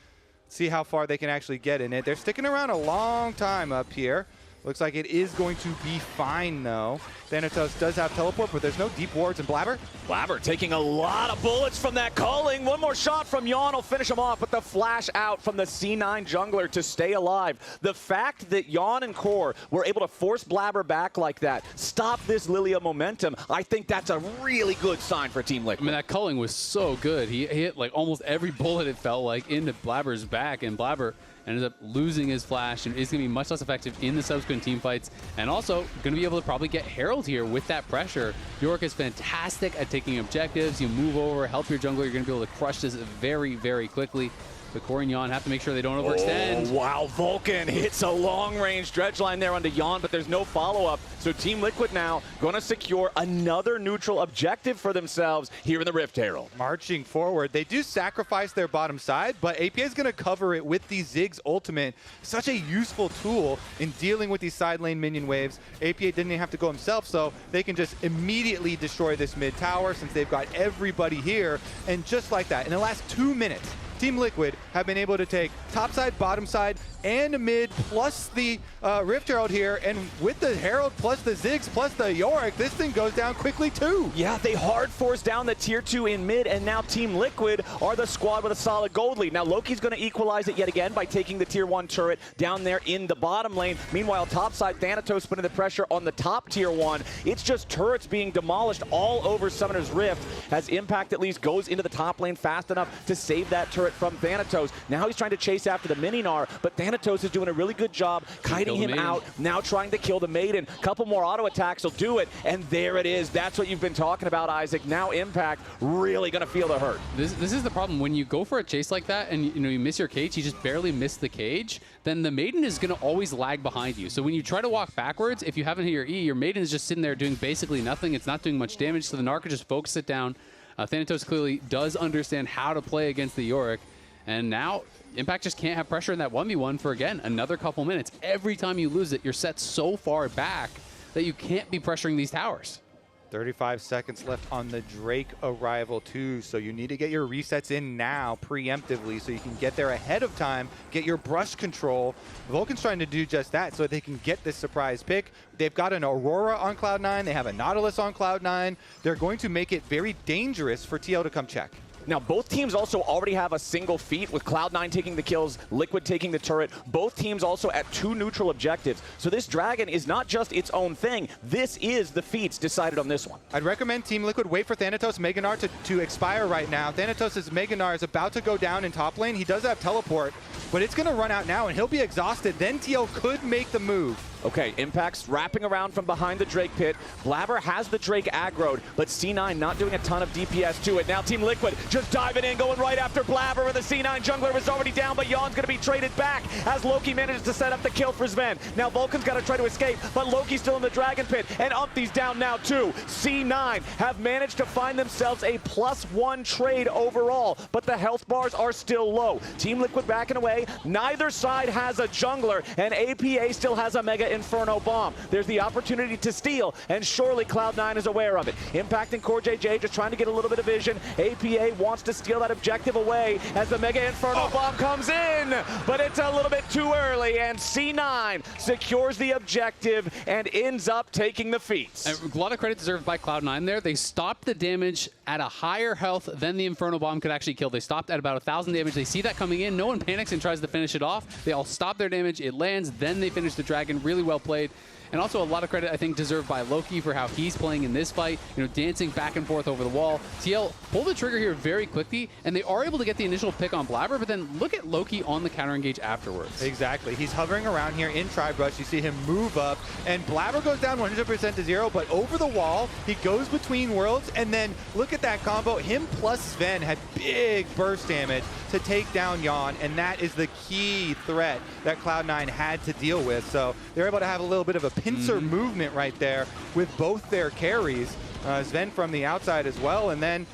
See how far they can actually get in it. They're sticking around a long time up here. Looks like it is going to be fine, though. Thanatos does have teleport, but there's no deep wards. And Blabber? Blabber taking a lot of bullets from that calling. One more shot from Yon will finish him off, but the flash out from the C9 jungler to stay alive. The fact that Yon and Core were able to force Blabber back like that, stop this Lilia momentum, I think that's a really good sign for Team Liquid. I mean, that culling was so good. He hit like almost every bullet, it felt like, into Blabber's back, and Blabber ended up losing his flash and is going to be much less effective in the subsequent team fights, and also going to be able to probably get Herald here with that pressure. York is fantastic at taking objectives. You move over, help your jungler, you're going to be able to crush this very, very quickly. The Core and Yon have to make sure they don't overextend. Oh, wow, Vulcan hits a long-range dredge line there onto Yon, but there's no follow-up. So Team Liquid now going to secure another neutral objective for themselves here in the Rift Herald. Marching forward. They do sacrifice their bottom side, but APA is going to cover it with the Ziggs ultimate. Such a useful tool in dealing with these side lane minion waves. APA didn't even have to go himself, so they can just immediately destroy this mid tower since they've got everybody here. And just like that, in the last 2 minutes, Team Liquid have been able to take top side, bottom side, and mid, plus the Rift Herald here. And with the Herald, plus the Ziggs, plus the Yorick, this thing goes down quickly too. Yeah, they hard force down the tier 2 in mid, and now Team Liquid are the squad with a solid gold lead. Now Loki's going to equalize it yet again by taking the tier 1 turret down there in the bottom lane. Meanwhile, top side, Thanatos putting the pressure on the top tier 1. It's just turrets being demolished all over Summoner's Rift as Impact at least goes into the top lane fast enough to save that turret from Thanatos. Now he's trying to chase after the Mininar, but Thanatos is doing a really good job kiting him out, now trying to kill the Maiden. Couple more auto attacks will do it, and there it is. That's what you've been talking about, Isaac. Now Impact really going to feel the hurt. This is the problem. When you go for a chase like that and you miss your cage, you just barely miss the cage, then the Maiden is going to always lag behind you. So when you try to walk backwards, if you haven't hit your E, your Maiden is just sitting there doing basically nothing. It's not doing much damage, so the Narc can just focus it down. Thanatos clearly does understand how to play against the Yorick. And now Impact just can't have pressure in that 1v1 for, again, another couple minutes. Every time you lose it, you're set so far back that you can't be pressuring these towers. 35 seconds left on the Drake arrival too, so you need to get your resets in now preemptively so you can get there ahead of time, get your brush control. Vulcan's trying to do just that so they can get this surprise pick. They've got an Aurora on Cloud9, they have a Nautilus on Cloud9. They're going to make it very dangerous for TL to come check. Now, both teams also already have a single feat, with Cloud9 taking the kills, Liquid taking the turret. Both teams also at 2 neutral objectives. So this Dragon is not just its own thing. This is the feats decided on this one. I'd recommend Team Liquid wait for Thanatos Meganar to expire right now. Thanatos' Meganar is about to go down in top lane. He does have teleport, but it's going to run out now, and he'll be exhausted. Then TL could make the move. Okay, Impact's wrapping around from behind the Drake pit. Blabber has the Drake aggroed, but C9 not doing a ton of DPS to it. Now Team Liquid just diving in, going right after Blabber, and the C9 jungler was already down, but Yon's going to be traded back as Loki manages to set up the kill for Sven. Now Vulcan's got to try to escape, but Loki's still in the Dragon pit, and Umpty's down now too. C9 have managed to find themselves a +1 trade overall, but the health bars are still low. Team Liquid backing away. Neither side has a jungler, and APA still has a Mega Inferno bomb. There's the opportunity to steal, and surely Cloud9 is aware of it. Impact and Core JJ just trying to get a little bit of vision. APA wants to steal that objective away as the Mega Inferno bomb comes in, but it's a little bit too early, and C9 secures the objective and ends up taking the feats. And a lot of credit deserved by Cloud9 there. They stopped the damage at a higher health than the Inferno bomb could actually kill. They stopped at about 1,000 damage. They see that coming in. No one panics and tries to finish it off. They all stop their damage. It lands. Then they finish the Dragon. Really well played. And also a lot of credit, I think, deserved by Loki for how he's playing in this fight, dancing back and forth over the wall. TL pulled the trigger here very quickly, and they are able to get the initial pick on Blabber, but then look at Loki on the counter engage afterwards. Exactly. He's hovering around here in Tri-Brush. You see him move up, and Blabber goes down 100% to 0, but over the wall, he goes between worlds, and then look at that combo. Him plus Sven had big burst damage to take down Yon, and that is the key threat that Cloud9 had to deal with. So they're able to have a little bit of a pincer movement right there with both their carries. Sven from the outside as well, and then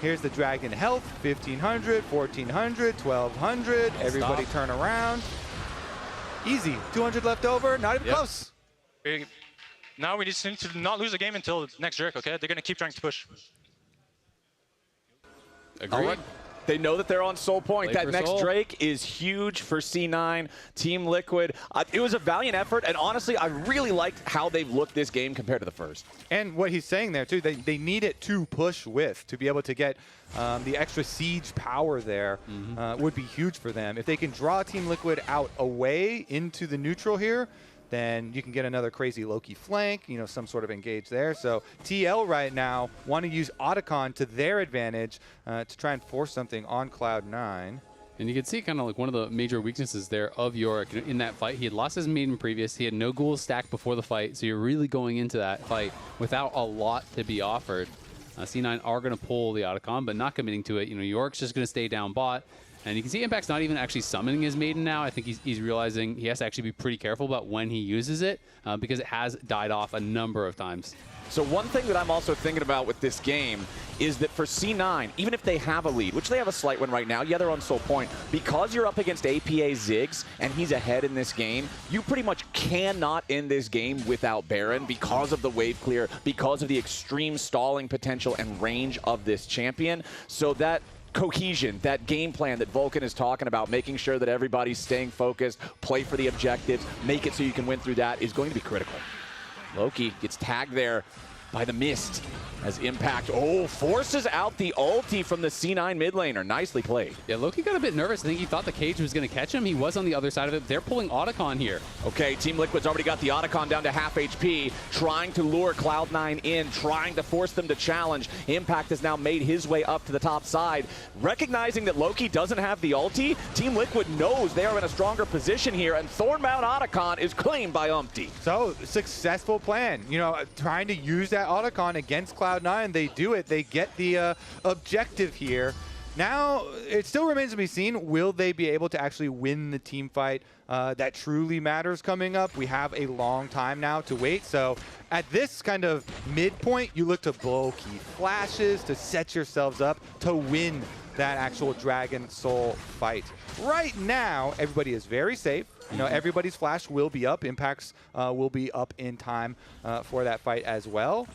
here's the Dragon health, 1,500, 1,400, 1,200. Everybody turn around. Easy, 200 left over, not even close. Now we need to not lose the game until next jerk, okay? They're going to keep trying to push. Agreed. They know that they're on Soul Point. Play That for next Soul. Drake is huge for C9, Team Liquid. It was a valiant effort, and honestly, I really liked how they've looked this game compared to the first. And what he's saying there, too, they need it to push with, to be able to get the extra siege power there would be huge for them. If they can draw Team Liquid out away into the neutral here, then you can get another crazy Loki flank, some sort of engage there. So TL right now want to use Otacon to their advantage to try and force something on Cloud9. And you can see kind of like one of the major weaknesses there of Yorick in that fight. He had lost his maiden previous. He had no ghouls stacked before the fight. So you're really going into that fight without a lot to be offered. C9 are going to pull the Otacon, but not committing to it. Yorick's just going to stay down bot. And you can see Impact's not even actually summoning his maiden now. I think he's realizing he has to actually be pretty careful about when he uses it because it has died off a number of times. So one thing that I'm also thinking about with this game is that for C9, even if they have a lead, which they have a slight one right now, yeah, they're on Soul Point, because you're up against APA Ziggs and he's ahead in this game, you pretty much cannot end this game without Baron because of the wave clear, because of the extreme stalling potential and range of this champion. So that cohesion, that game plan that Vulcan is talking about, making sure that everybody's staying focused, play for the objectives, make it so you can win through that, is going to be critical. Loki gets tagged there by the Mist as Impact, forces out the ulti from the C9 mid laner. Nicely played. Yeah, Loki got a bit nervous. I think he thought the cage was going to catch him. He was on the other side of it. They're pulling Otacon here. Okay, Team Liquid's already got the Otacon down to half HP, trying to lure Cloud9 in, trying to force them to challenge. Impact has now made his way up to the top side. Recognizing that Loki doesn't have the ulti, Team Liquid knows they are in a stronger position here, and Thornbound Otacon is claimed by Umpty. So, successful plan. Trying to use that Otacon against Cloud9. They do it. They get the objective here. Now, it still remains to be seen, will they be able to actually win the team fight that truly matters coming up? We have a long time now to wait. So at this kind of midpoint, you look to blow key flashes to set yourselves up to win that actual Dragon Soul fight. Right now, everybody is very safe. Everybody's flash will be up. Impacts will be up in time for that fight as well.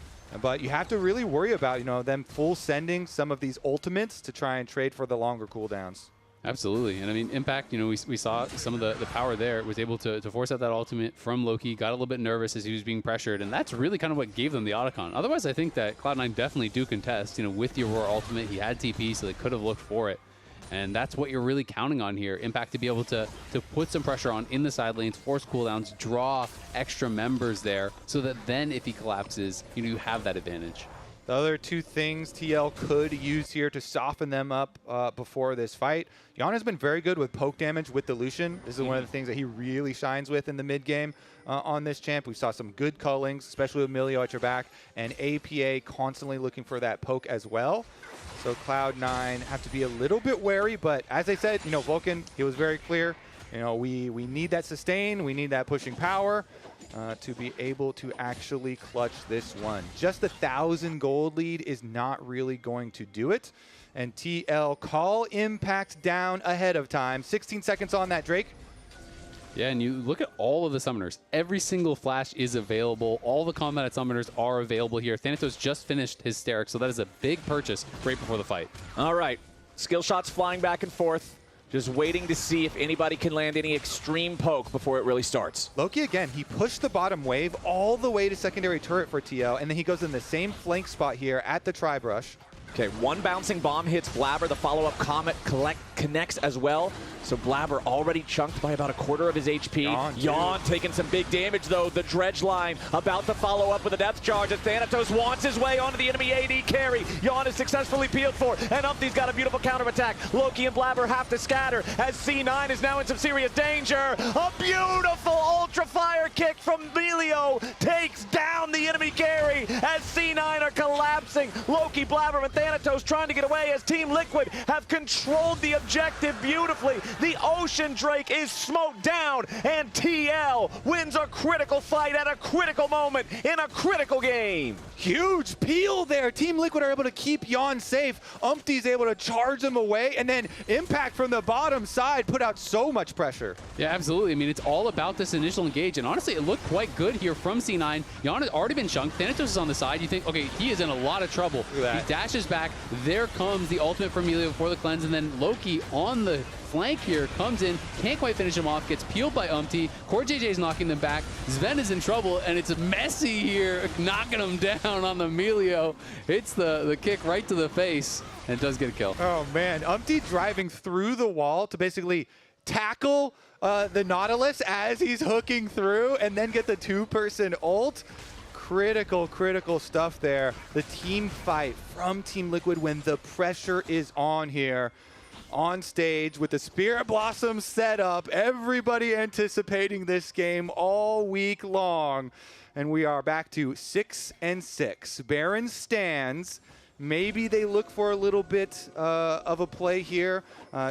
But you have to really worry about, them full sending some of these ultimates to try and trade for the longer cooldowns. Absolutely. And I mean, Impact, we saw some of the power there, was able to force out that ultimate from Loki, got a little bit nervous as he was being pressured, and that's really kind of what gave them the Otacon. Otherwise, I think that Cloud9 definitely do contest, with the Aurora ultimate. He had TP, so they could have looked for it. And that's what you're really counting on here. Impact to be able to put some pressure on in the side lanes, force cooldowns, draw extra members there, so that then if he collapses, you have that advantage. The other two things TL could use here to soften them up before this fight. Jan has been very good with poke damage with the Lucian. This is one of the things that he really shines with in the mid game on this champ. We saw some good cullings, especially with Milio at your back, and APA constantly looking for that poke as well. So Cloud9 have to be a little bit wary, but as I said, Vulcan, he was very clear. We need that sustain, we need that pushing power to be able to actually clutch this one. Just 1,000 gold lead is not really going to do it. And TL call Impact down ahead of time. 16 seconds on that, Drake. Yeah, and you look at all of the summoners. Every single flash is available. All the combat summoners are available here. Thanatos just finished his Hysteric, so that is a big purchase right before the fight. All right, skill shots flying back and forth. Just waiting to see if anybody can land any extreme poke before it really starts. Loki, again, he pushed the bottom wave all the way to secondary turret for TL, and then he goes in the same flank spot here at the Tri-Brush. Okay, one bouncing bomb hits Blabber. The follow-up Comet connects as well. So Blabber already chunked by about a quarter of his HP. Yawn taking some big damage, though. The Dredge line about to follow up with a depth charge as Thanatos wants his way onto the enemy AD carry. Yawn is successfully peeled for, and Umpty's got a beautiful counterattack. Loki and Blabber have to scatter as C9 is now in some serious danger. A beautiful ultra fire kick from Milio takes down the enemy carry as as C9 are collapsing. Loki, Blabber, and Thanatos trying to get away as Team Liquid have controlled the objective beautifully. The Ocean Drake is smoked down, and TL wins a critical fight at a critical moment in a critical game. Huge peel there. Team Liquid are able to keep Yon safe. Umpty's able to charge them away, and then Impact from the bottom side put out so much pressure. Yeah, absolutely. I mean, it's all about this initial engage, and honestly, it looked quite good here from C9. Yon has already been chunked. Thanatos is on the side. You think, okay, he is in a lot of trouble. He dashes back. There comes the ultimate from Emilio before the cleanse, and then Loki on the flank here comes in, can't quite finish him off, gets peeled by Umpty. Core JJ's knocking them back. Sven is in trouble, and it's Messi here knocking him down on the Emilio. It's the kick right to the face, and it does get a kill. Oh, man. Umpty driving through the wall to basically tackle the Nautilus as he's hooking through and then get the two-person ult. Critical stuff there. The team fight from Team Liquid when the pressure is on here. On stage with the Spirit Blossom set up, everybody anticipating this game all week long. And we are back to 6-6. Baron stands. Maybe they look for a little bit of a play here,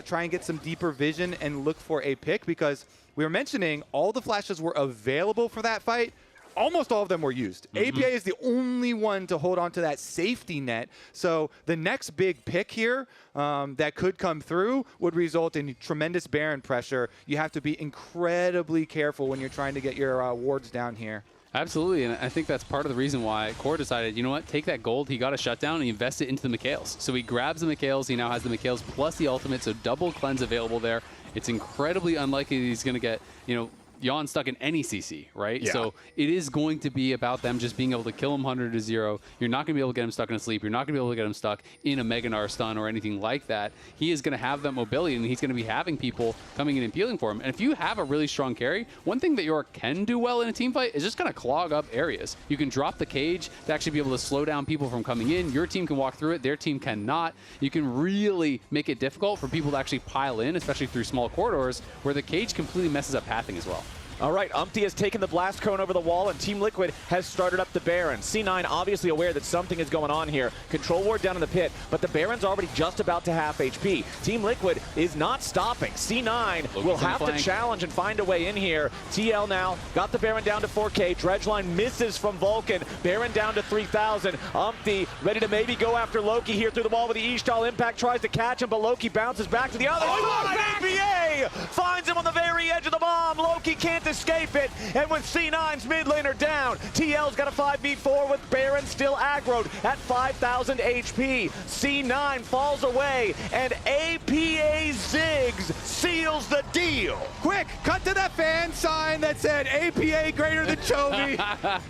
try and get some deeper vision and look for a pick, because we were mentioning all the flashes were available for that fight. Almost all of them were used. APA is the only one to hold on to that safety net. So the next big pick here that could come through would result in tremendous Baron pressure. You have to be incredibly careful when you're trying to get your wards down here. Absolutely, and I think that's part of the reason why Core decided, you know what, take that gold, he got a shutdown, and he invested into the Mikhails. So he grabs the Mikhails, he now has the Mikhails plus the ultimate, so double cleanse available there. It's incredibly unlikely that he's going to get, you know, Yon stuck in any CC, right? Yeah. So it is going to be about them just being able to kill him 100-0. You're not going to be able to get him stuck in a sleep. You're not going to be able to get him stuck in a Mega Gnar stun or anything like that. He is going to have that mobility, and he's going to be having people coming in and peeling for him. And if you have a really strong carry, one thing that York can do well in a team fight is just kind of clog up areas. You can drop the cage to actually be able to slow down people from coming in. Your team can walk through it. Their team cannot. You can really make it difficult for people to actually pile in, especially through small corridors, where the cage completely messes up pathing as well. All right, Umpty has taken the blast cone over the wall, and Team Liquid has started up the Baron. C9 obviously aware that something is going on here. Control ward down in the pit, but the Baron's already just about to half HP. Team Liquid is not stopping. C9 will have to challenge and find a way in here. TL now got the Baron down to 4K. Dredgeline misses from Vulcan. Baron down to 3,000. Umpty ready to maybe go after Loki here through the wall with the Estral. Impact tries to catch him, but Loki bounces back to the other side. APA finds him on the very edge of the bomb. Loki can't escape it, and with C9's mid laner down, TL's got a 5v4 with Baron still aggroed at 5,000 HP. C9 falls away, and APA Ziggs seals the deal. Quick, cut to that fan sign that said APA greater than Chovy.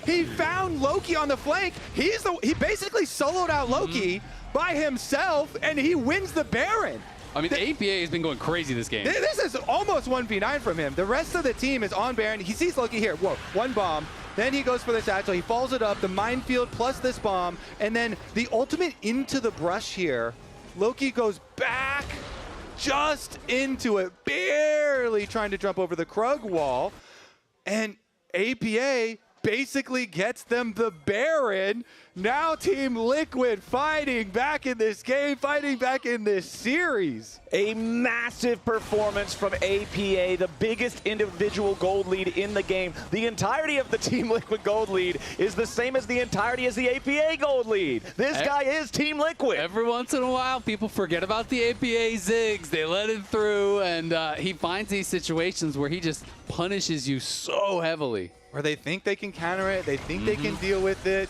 He found Loki on the flank. He basically soloed out Loki by himself, and he wins the Baron. I mean, APA has been going crazy this game. This is almost 1v9 from him. The rest of the team is on Baron. He sees Loki here. Whoa, one bomb. Then he goes for the satchel. He follows it up. The minefield plus this bomb. And then the ultimate into the brush here. Loki goes back just into it, barely trying to jump over the Krug wall. And APA basically gets them the Baron. Now Team Liquid fighting back in this game, fighting back in this series. A massive performance from APA, the biggest individual gold lead in the game. The entirety of the Team Liquid gold lead is the same as the entirety as the APA gold lead. This guy is Team Liquid. Every once in a while, people forget about the APA Ziggs. They let it through, and he finds these situations where he just punishes you so heavily. Where they think they can counter it, they think they can deal with it.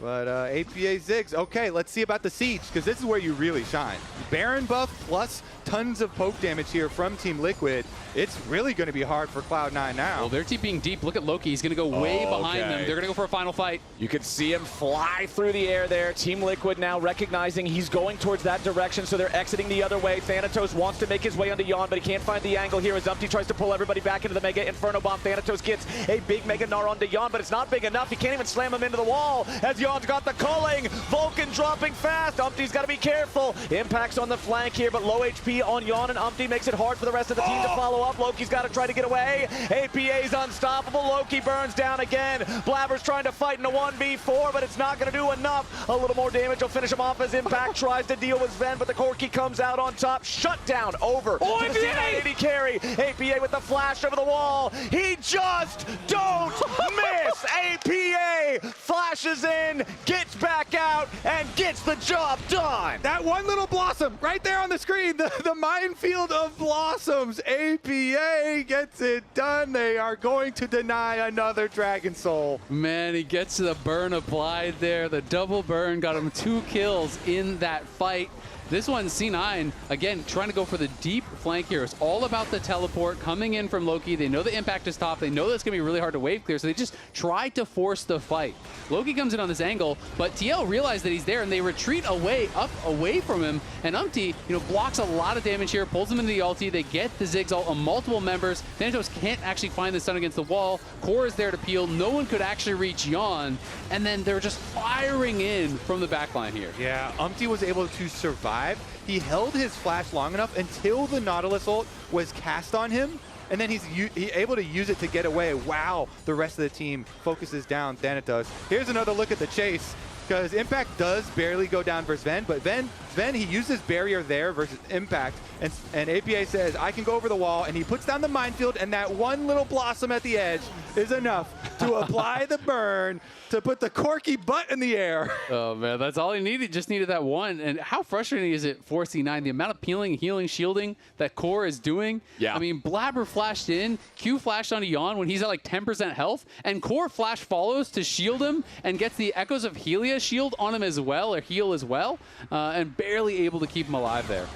But APA Ziggs, okay, let's see about the Siege, because this is where you really shine. Baron buff plus tons of poke damage here from Team Liquid. It's really going to be hard for Cloud9 now. Well, their team being deep. Look at Loki. He's going to go way behind them. They're going to go for a final fight. You can see him fly through the air there. Team Liquid now recognizing he's going towards that direction, so they're exiting the other way. Thanatos wants to make his way onto Yon, but he can't find the angle here as Umpty tries to pull everybody back into the Mega Inferno Bomb. Thanatos gets a big Mega Gnar onto Yon, but it's not big enough. He can't even slam him into the wall as Yon Yon's got the culling. Vulcan dropping fast. Umpty's got to be careful. Impacts on the flank here, but low HP on Yon and Umpty makes it hard for the rest of the team to follow up. Loki's got to try to get away. APA's unstoppable. Loki burns down again. Blabber's trying to fight in a 1v4, but it's not going to do enough. A little more damage will finish him off as Impact tries to deal with Sven, but the Corki comes out on top. Shut down over to the C980 carry. APA with the flash over the wall. He just don't miss. APA flashes in, gets back out, and gets the job done. That one little blossom right there on the screen, the minefield of blossoms. APA gets it done. They are going to deny another Dragon Soul. Man, he gets the burn applied there. The double burn got him 2 kills in that fight. This one, C9, again, trying to go for the deep flank here. It's all about the teleport coming in from Loki. They know the impact is top. They know that's going to be really hard to wave clear, so they just try to force the fight. Loki comes in on this angle, but TL realized that he's there, and they retreat away from him. And Umpty, blocks a lot of damage here, pulls him into the ulti. They get the Ziggs ult on multiple members. Thanatos can't actually find the stun against the wall. Core is there to peel. No one could actually reach Yon, and then they're just firing in from the backline here. Yeah, Umpty was able to survive. He held his flash long enough until the Nautilus ult was cast on him, and then he's able to use it to get away while the rest of the team focuses down Thanatos. Here's another look at the chase, because Impact does barely go down versus Sven, but Sven, he uses barrier there versus Impact, and APA says, I can go over the wall, and he puts down the minefield, and that one little blossom at the edge is enough to apply the burn to put the Corki butt in the air. Oh, man, that's all he needed. Just needed that one. And how frustrating is it for C9? The amount of peeling, healing, shielding that Core is doing. Yeah. I mean, Blabber flashed in, Q flashed onto Yon when he's at like 10% health, and Core flash follows to shield him and gets the Echoes of Helia shield on him as well, or heal as well, and barely able to keep him alive there.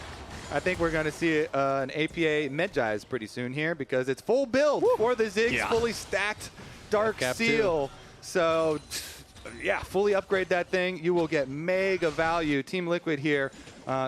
I think we're going to see an APA Medjai's pretty soon here, because it's full build for the Ziggs, fully stacked Dark Seal. So, yeah, fully upgrade that thing. You will get mega value. Team Liquid here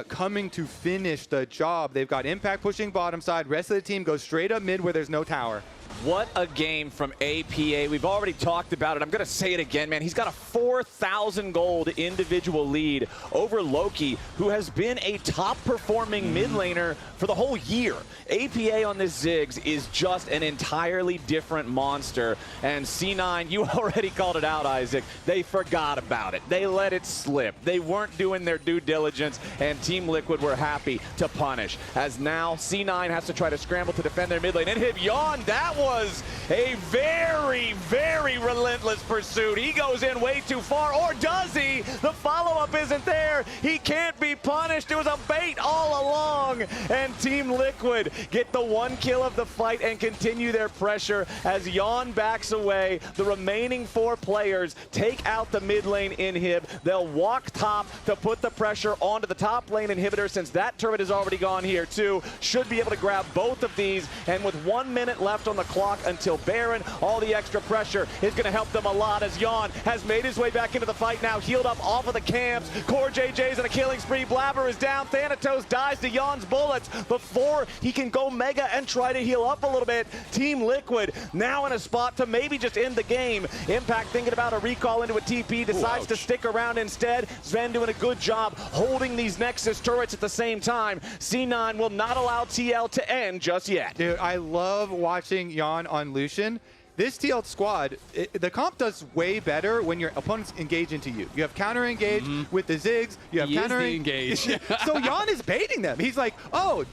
coming to finish the job. They've got Impact pushing bottom side. Rest of the team goes straight up mid where there's no tower. What a game from APA. We've already talked about it. I'm going to say it again, man. He's got a 4,000 gold individual lead over Loki, who has been a top-performing mid laner for the whole year. APA on this Ziggs is just an entirely different monster. And C9, you already called it out, Isaac. They forgot about it. They let it slip. They weren't doing their due diligence, and Team Liquid were happy to punish. As now, C9 has to try to scramble to defend their mid lane and hit Yon. That was a very, very relentless pursuit. He goes in way too far, or does he? The follow-up isn't there. He can't be punished. It was a bait all along. And Team Liquid get the 1 kill of the fight and continue their pressure as Yon backs away. The remaining 4 players take out the mid lane inhib. They'll walk top to put the pressure onto the top lane inhibitor, since that turret is already gone here too. Should be able to grab both of these, and with 1 minute left on the clock until Baron, all the extra pressure is going to help them a lot as Yon has made his way back into the fight now, healed up off of the camps. Core JJ's in a killing spree. Blabber is down. Thanatos dies to Yon's bullets before he can go mega and try to heal up a little bit. Team Liquid now in a spot to maybe just end the game. Impact thinking about a recall into a TP, decides to stick around instead. Sven doing a good job holding these Nexus turrets at the same time. C9 will not allow TL to end just yet. Dude, I love watching Yon on Lucian. This TL squad, the comp does way better when your opponents engage into you. You have counter engage with the Ziggs. You have counter engage. So Yon is baiting them. He's like, oh,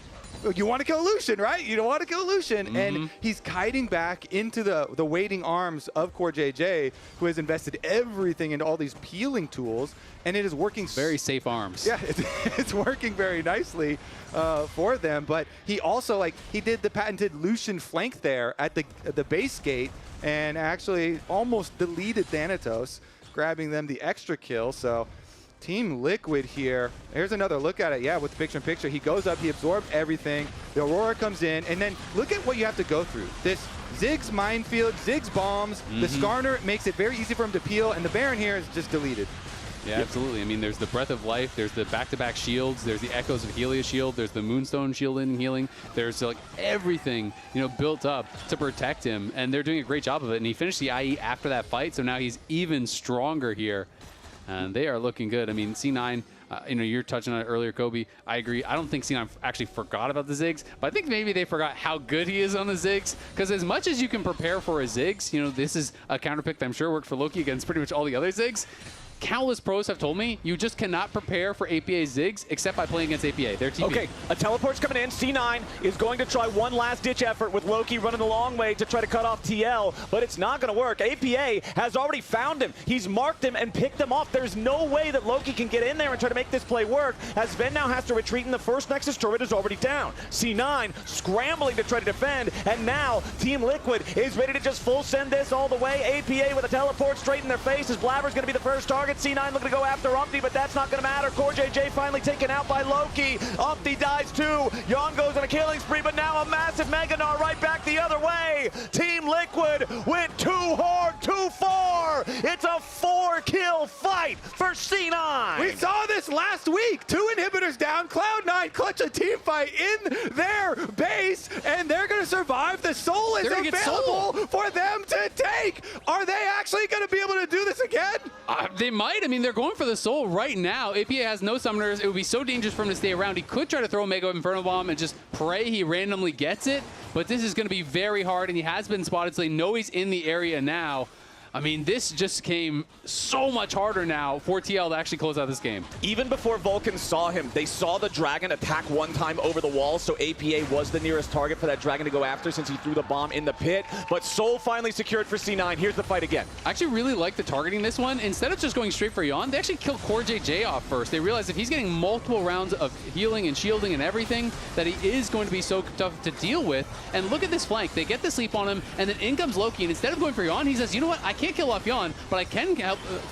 you want to kill Lucian, right? You don't want to kill Lucian. And he's kiting back into the waiting arms of Core JJ, who has invested everything into all these peeling tools, and it is working. Very safe arms. Yeah, it's working very nicely for them. But he also, he did the patented Lucian flank there at the base gate, and actually almost deleted Thanatos, grabbing them the extra kill. So Team Liquid here, here's another look at it. Yeah, with the picture-in-picture, he goes up, he absorbed everything. The Aurora comes in, and then look at what you have to go through. This Ziggs minefield, Ziggs bombs, the Skarner makes it very easy for him to peel, and the Baron here is just deleted. Yeah, absolutely. I mean, there's the Breath of Life, there's the back-to-back shields, there's the Echoes of Helia shield, there's the Moonstone shield and healing. There's everything, built up to protect him, and they're doing a great job of it. And he finished the IE after that fight, so now he's even stronger here. and they are looking good. I mean, C9, you're touching on it earlier, Kobe. I agree. I don't think C9 actually forgot about the Ziggs, but I think maybe they forgot how good he is on the Ziggs, because as much as you can prepare for a Ziggs, this is a counter pick that I'm sure worked for Loki against pretty much all the other Ziggs. Countless pros have told me you just cannot prepare for APA Ziggs except by playing against APA. They're TP. Okay, a teleport's coming in. C9 is going to try one last ditch effort with Loki running the long way to try to cut off TL, but it's not going to work. APA has already found him. He's marked him and picked him off. There's no way that Loki can get in there and try to make this play work, as Sven now has to retreat and the first Nexus turret is already down. C9 scrambling to try to defend, and now Team Liquid is ready to just full send this all the way. APA with a teleport straight in their face as Blabber's going to be the first target. C9 looking to go after Umpty, but that's not going to matter. CoreJJ finally taken out by Loki. Umpty dies too. Yon goes on a killing spree, but now a massive Meganar right back the other way. Team Liquid went too hard, too far. It's a 4-kill fight for C9. We saw this last week. 2 inhibitors down. Cloud9 clutch a team fight in their base, and they're going to survive. The soul is available for them to take. Are they actually going to be able to do this again? They might. I mean, they're going for the soul right now. APA has no summoners. It would be so dangerous for him to stay around. He could try to throw a Mega Inferno Bomb and just pray he randomly gets it, but this is going to be very hard, and he has been spotted, so they know he's in the area now. I mean, this just came so much harder now for TL to actually close out this game. Even before Vulcan saw him, they saw the Dragon attack one time over the wall, so APA was the nearest target for that Dragon to go after since he threw the bomb in the pit. But Soul finally secured for C9. Here's the fight again. I actually really like the targeting this one. Instead of just going straight for Yon, they actually killed CoreJJ off first. They realized if he's getting multiple rounds of healing and shielding and everything, that he is going to be so tough to deal with. And look at this flank. They get the sleep on him, and then in comes Loki, and instead of going for Yon, he says, you know what, I can't kill off Yon, but I can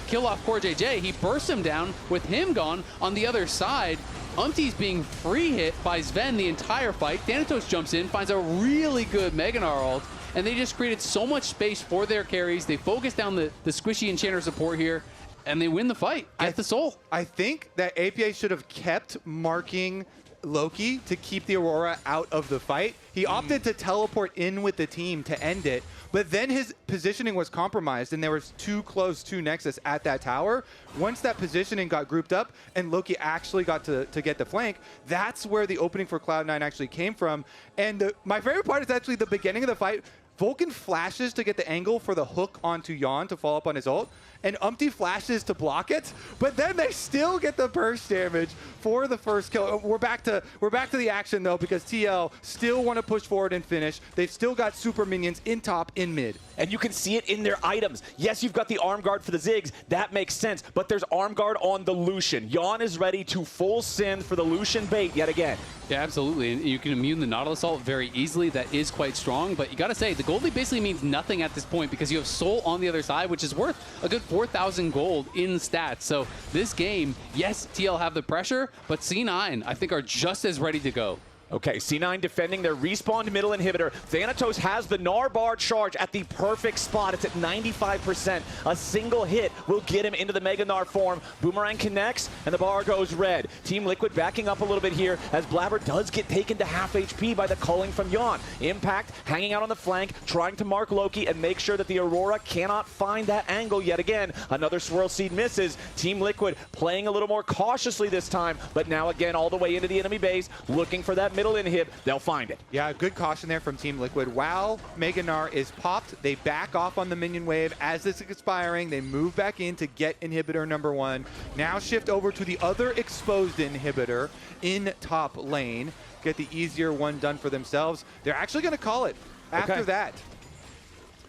kill off CoreJJ. He bursts him down with him gone on the other side. Umpty's being free hit by Sven the entire fight. Thanatos jumps in, finds a really good Meganar ult, and they just created so much space for their carries. They focus down the squishy Enchanter support here, and they win the fight. Get the soul. I think that APA should have kept marking Loki to keep the Aurora out of the fight. He opted to teleport in with the team to end it, but then his positioning was compromised, and there was too close to Nexus at that tower. Once that positioning got grouped up and Loki actually got to get the flank, that's where the opening for Cloud9 actually came from. And my favorite part is actually the beginning of the fight. Vulcan flashes to get the angle for the hook onto Yon to follow up on his ult, and Umpty flashes to block it, but then they still get the burst damage for the first kill. We're back to the action though, because TL still want to push forward and finish. They've still got super minions in top, in mid. And you can see it in their items. Yes, you've got the arm guard for the Ziggs. That makes sense, but there's arm guard on the Lucian. Yon is ready to full send for the Lucian bait yet again. Yeah, absolutely. And you can immune the Nautilus ult very easily. That is quite strong, but you got to say, the gold lead basically means nothing at this point because you have Soul on the other side, which is worth a good 4,000 gold in stats. So this game, yes, TL have the pressure, but C9, I think, are just as ready to go. Okay, C9 defending their respawned middle inhibitor. Thanatos has the Gnar bar charge at the perfect spot. It's at 95%. A single hit will get him into the Mega Gnar form. Boomerang connects, and the bar goes red. Team Liquid backing up a little bit here as Blabber does get taken to half HP by the culling from Yon. Impact hanging out on the flank, trying to mark Loki and make sure that the Aurora cannot find that angle yet again. Another Swirl Seed misses. Team Liquid playing a little more cautiously this time, but now again all the way into the enemy base, looking for that middle inhib. They'll find it. Yeah, good caution there from Team Liquid. While Mega Gnar is popped, they back off on the minion wave. As this is expiring, they move back in to get inhibitor number 1. Now shift over to the other exposed inhibitor in top lane. Get the easier one done for themselves. They're actually going to call it after that.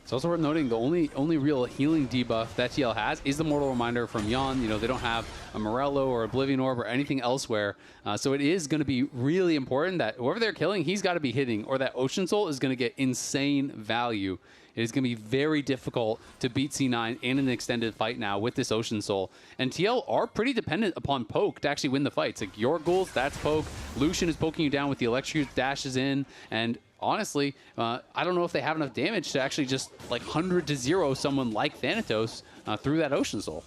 It's also worth noting the only real healing debuff that TL has is the Mortal Reminder from Yon. You know, they don't have a Morello or Oblivion Orb or anything elsewhere. So it is going to be really important that whoever they're killing, he's got to be hitting, or that Ocean Soul is going to get insane value. It is going to be very difficult to beat C9 in an extended fight now with this Ocean Soul. And TL are pretty dependent upon poke to actually win the fights. Like your ghouls, that's poke. Lucian is poking you down with the electrocute dashes in, and honestly, I don't know if they have enough damage to actually just like 100-0 someone like Thanatos through that Ocean Soul.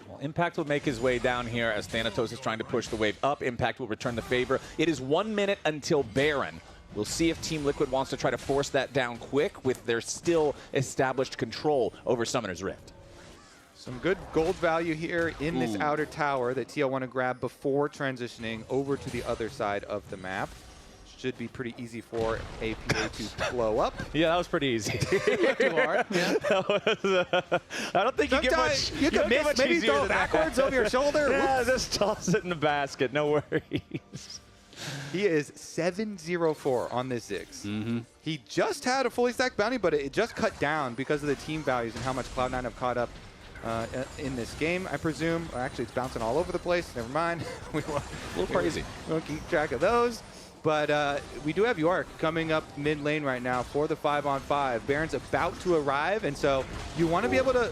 Well, Impact will make his way down here as Thanatos is trying to push the wave up. Impact will return the favor. It is 1 minute until Baron. We'll see if Team Liquid wants to try to force that down quick with their still established control over Summoner's Rift. Some good gold value here in this outer tower that TL want to grab before transitioning over to the other side of the map. Should be pretty easy for APA to blow up. Yeah, that was pretty easy. Too hard. Yeah. I don't think you get much. You can miss, maybe throw it backwards over your shoulder. Yeah, Whoops. just toss it in the basket. No worries. He is 7-0-4 on this Ziggs. He just had a fully stacked bounty, but it just cut down because of the team values and how much Cloud9 have caught up in this game, I presume. Actually, it's bouncing all over the place. Never mind. A little crazy. We won't keep track of those. But we do have York coming up mid lane right now for the 5-on-5. Baron's about to arrive, and so you want to be able to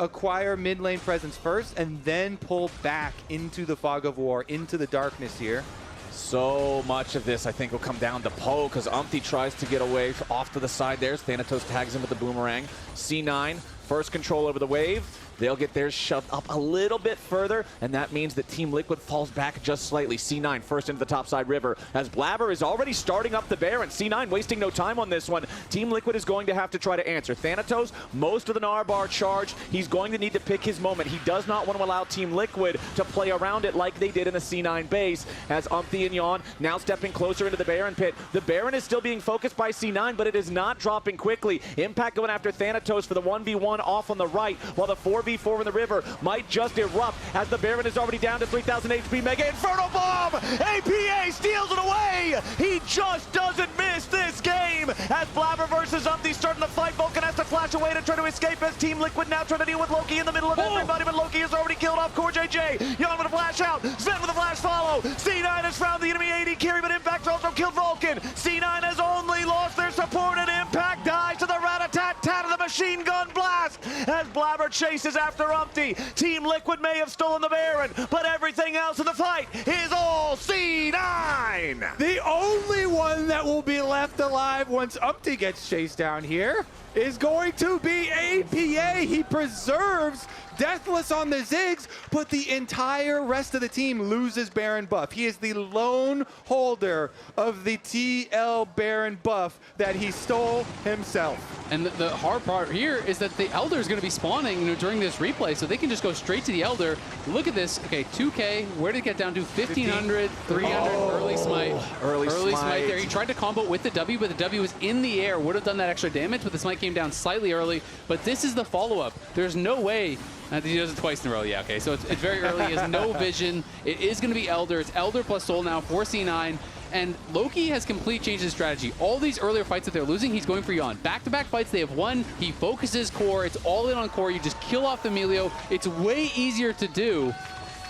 acquire mid lane presence first and then pull back into the fog of war, into the darkness here. So much of this, I think, will come down to Poe, because Umpty tries to get away off to the side there. Thanatos tags him with the boomerang. C9, first control over the wave. They'll get theirs shoved up a little bit further, and that means that Team Liquid falls back just slightly. C9 first into the topside river, as Blabber is already starting up the Baron. C9 wasting no time on this one. Team Liquid is going to have to try to answer. Thanatos, most of the Narbar charge. He's going to need to pick his moment. He does not want to allow Team Liquid to play around it like they did in the C9 base, as Umpty and Yon now stepping closer into the Baron pit. The Baron is still being focused by C9, but it is not dropping quickly. Impact going after Thanatos for the 1v1 off on the right, while the 4v4 in the river might just erupt, as the Baron is already down to 3,000 HP. Mega Inferno Bomb! APA steals it away! He just doesn't miss this game! As Blabber versus Umpty starting to fight, Vulcan has to flash away to try to escape, as Team Liquid now trying to deal with Loki in the middle of everybody, but Loki has already killed off Core JJ. Yon with a flash out, Sven with a flash follow. C9 has found the enemy AD carry, but Impact also killed Vulcan. C9 has only lost their support, and Impact dies to the rat-a-tat-tat of the machine gun blast, as Blabber chases after Umpty. Team Liquid may have stolen the Baron, but everything else in the fight is all C9! The only one that will be left alive once Umpty gets chased down here is going to be APA. He preserves Deathless on the Ziggs, but the entire rest of the team loses Baron buff. He is the lone holder of the TL Baron buff that he stole himself. And the hard part here is that the Elder is going to be spawning during this replay, so they can just go straight to the Elder. Look at this. Okay, 2K. Where did it get down to? 1,500, 300. Early smite. Early smite there. He tried to combo with the W, but the W was in the air. Would have done that extra damage, but the smite came down slightly early. But this is the follow-up. There's no way. He does it twice in a row. Yeah, okay. So it's very early. He has no vision. It is going to be Elder. It's Elder plus Soul now for C9. And Loki has completely changed his strategy. All these earlier fights that they're losing, he's going for Yon. Back-to-back fights they have won. He focuses Core. It's all in on Core. You just kill off the Emilio. It's way easier to do.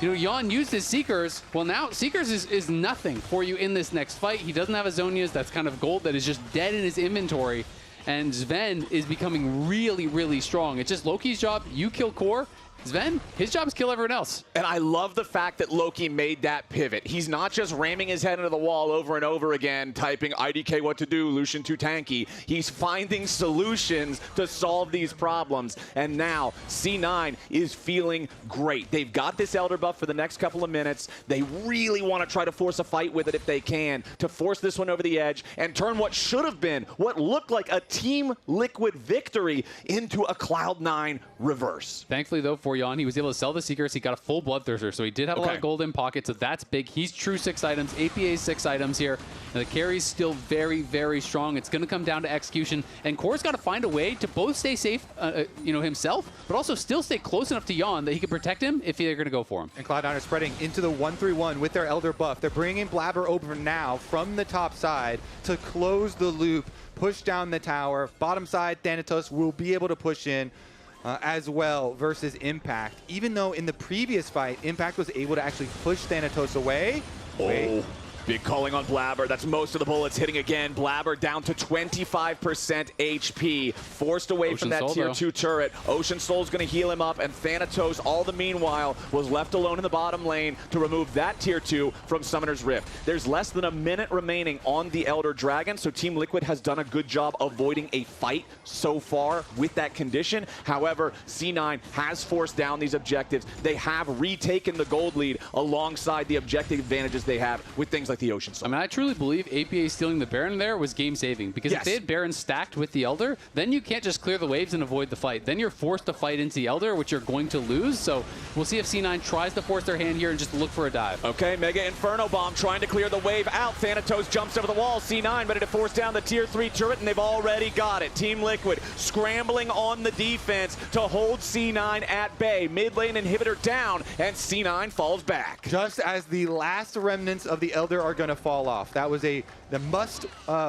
You know, Yon used his Seekers. Well, now Seekers is nothing for you in this next fight. He doesn't have a Zonia's. That's kind of gold that is just dead in his inventory. And Sven is becoming really, really strong. It's just Loki's job. You kill Core. Sven, his job is kill everyone else. And I love the fact that Loki made that pivot. He's not just ramming his head into the wall over and over again, typing IDK what to do, Lucian too tanky. He's finding solutions to solve these problems. And now C9 is feeling great. They've got this Elder buff for the next couple of minutes. They really want to try to force a fight with it if they can, to force this one over the edge and turn what should have been, what looked like a Team Liquid victory, into a Cloud9 reverse. Thankfully, though, for Yon, he was able to sell the Seekers. He got a full Bloodthirster, so he did have a lot of gold in pocket, so that's big. He's true 6 items, APA 6 items here. And the carry's still very, very strong. It's going to come down to execution, and Core's got to find a way to both stay safe, himself, but also still stay close enough to Yon that he can protect him if they're going to go for him. And Cloud9 are spreading into the 1-3-1 with their Elder buff. They're bringing Blabber over now from the top side to close the loop, push down the tower. Bottom side, Thanatos will be able to push in as well versus Impact. Even though in the previous fight, Impact was able to actually push Thanatos away. Oh, big calling on Blabber. That's most of the bullets hitting again. Blabber down to 25% HP. Forced away from that tier 2 turret. Ocean Soul's going to heal him up, and Thanatos, all the meanwhile, was left alone in the bottom lane to remove that tier 2 from Summoner's Rift. There's less than a minute remaining on the Elder Dragon, so Team Liquid has done a good job avoiding a fight so far with that condition. However, C9 has forced down these objectives. They have retaken the gold lead alongside the objective advantages they have with things like like the Ocean Soul. I mean, I truly believe APA stealing the Baron there was game saving, because if they had Baron stacked with the Elder, then you can't just clear the waves and avoid the fight. Then you're forced to fight into the Elder, which you're going to lose. So we'll see if C9 tries to force their hand here and just look for a dive. Okay, Mega Inferno Bomb trying to clear the wave out. Thanatos jumps over the wall. C9 ready to force down the tier 3 turret, and they've already got it. Team Liquid scrambling on the defense to hold C9 at bay. Mid lane inhibitor down, and C9 falls back. Just as the last remnants of the Elder are going to fall off. That was the must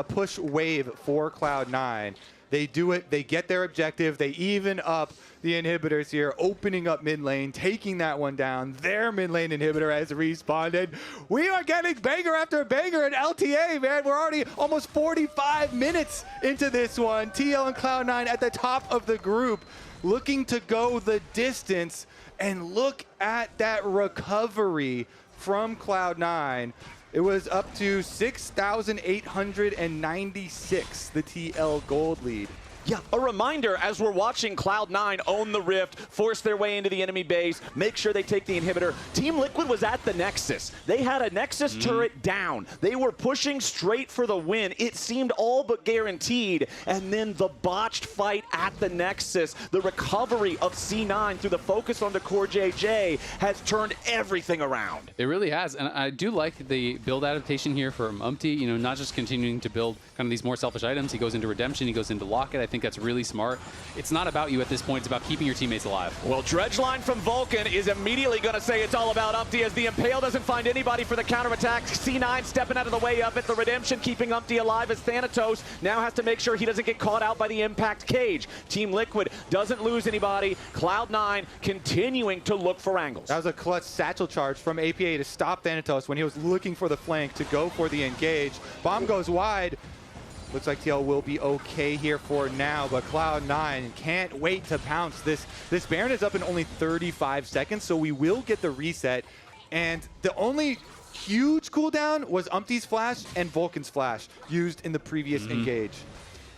push wave for Cloud9. They do it, they get their objective, they even up the inhibitors here, opening up mid lane, taking that one down. Their mid lane inhibitor has respawned. We are getting banger after banger in LTA, man. We're already almost 45 minutes into this one. TL and Cloud9 at the top of the group, looking to go the distance. And look at that recovery from Cloud9. It was up to 6,896, the TL gold lead. Yeah, a reminder as we're watching Cloud9 own the Rift, force their way into the enemy base, make sure they take the inhibitor. Team Liquid was at the Nexus. They had a Nexus turret down. They were pushing straight for the win. It seemed all but guaranteed. And then the botched fight at the Nexus, the recovery of C9 through the focus on the core JJ has turned everything around. It really has, and I do like the build adaptation here from Umpty, you know, not just continuing to build kind of these more selfish items. He goes into Redemption, he goes into Locket. I think that's really smart. It's not about you at this point, it's about keeping your teammates alive. Well, Dredgeline from Vulcan is immediately going to say it's all about Umpty as the Impale doesn't find anybody for the counterattack. C9 stepping out of the way of it. The Redemption keeping Umpty alive as Thanatos now has to make sure he doesn't get caught out by the Impact cage. Team Liquid doesn't lose anybody. Cloud9 continuing to look for angles. That was a clutch satchel charge from APA to stop Thanatos when he was looking for the flank to go for the engage. Bomb goes wide. Looks like TL will be okay here for now, but Cloud9 can't wait to pounce. This Baron is up in only 35 seconds, so we will get the reset. And the only huge cooldown was Umpty's flash and Vulcan's flash used in the previous engage.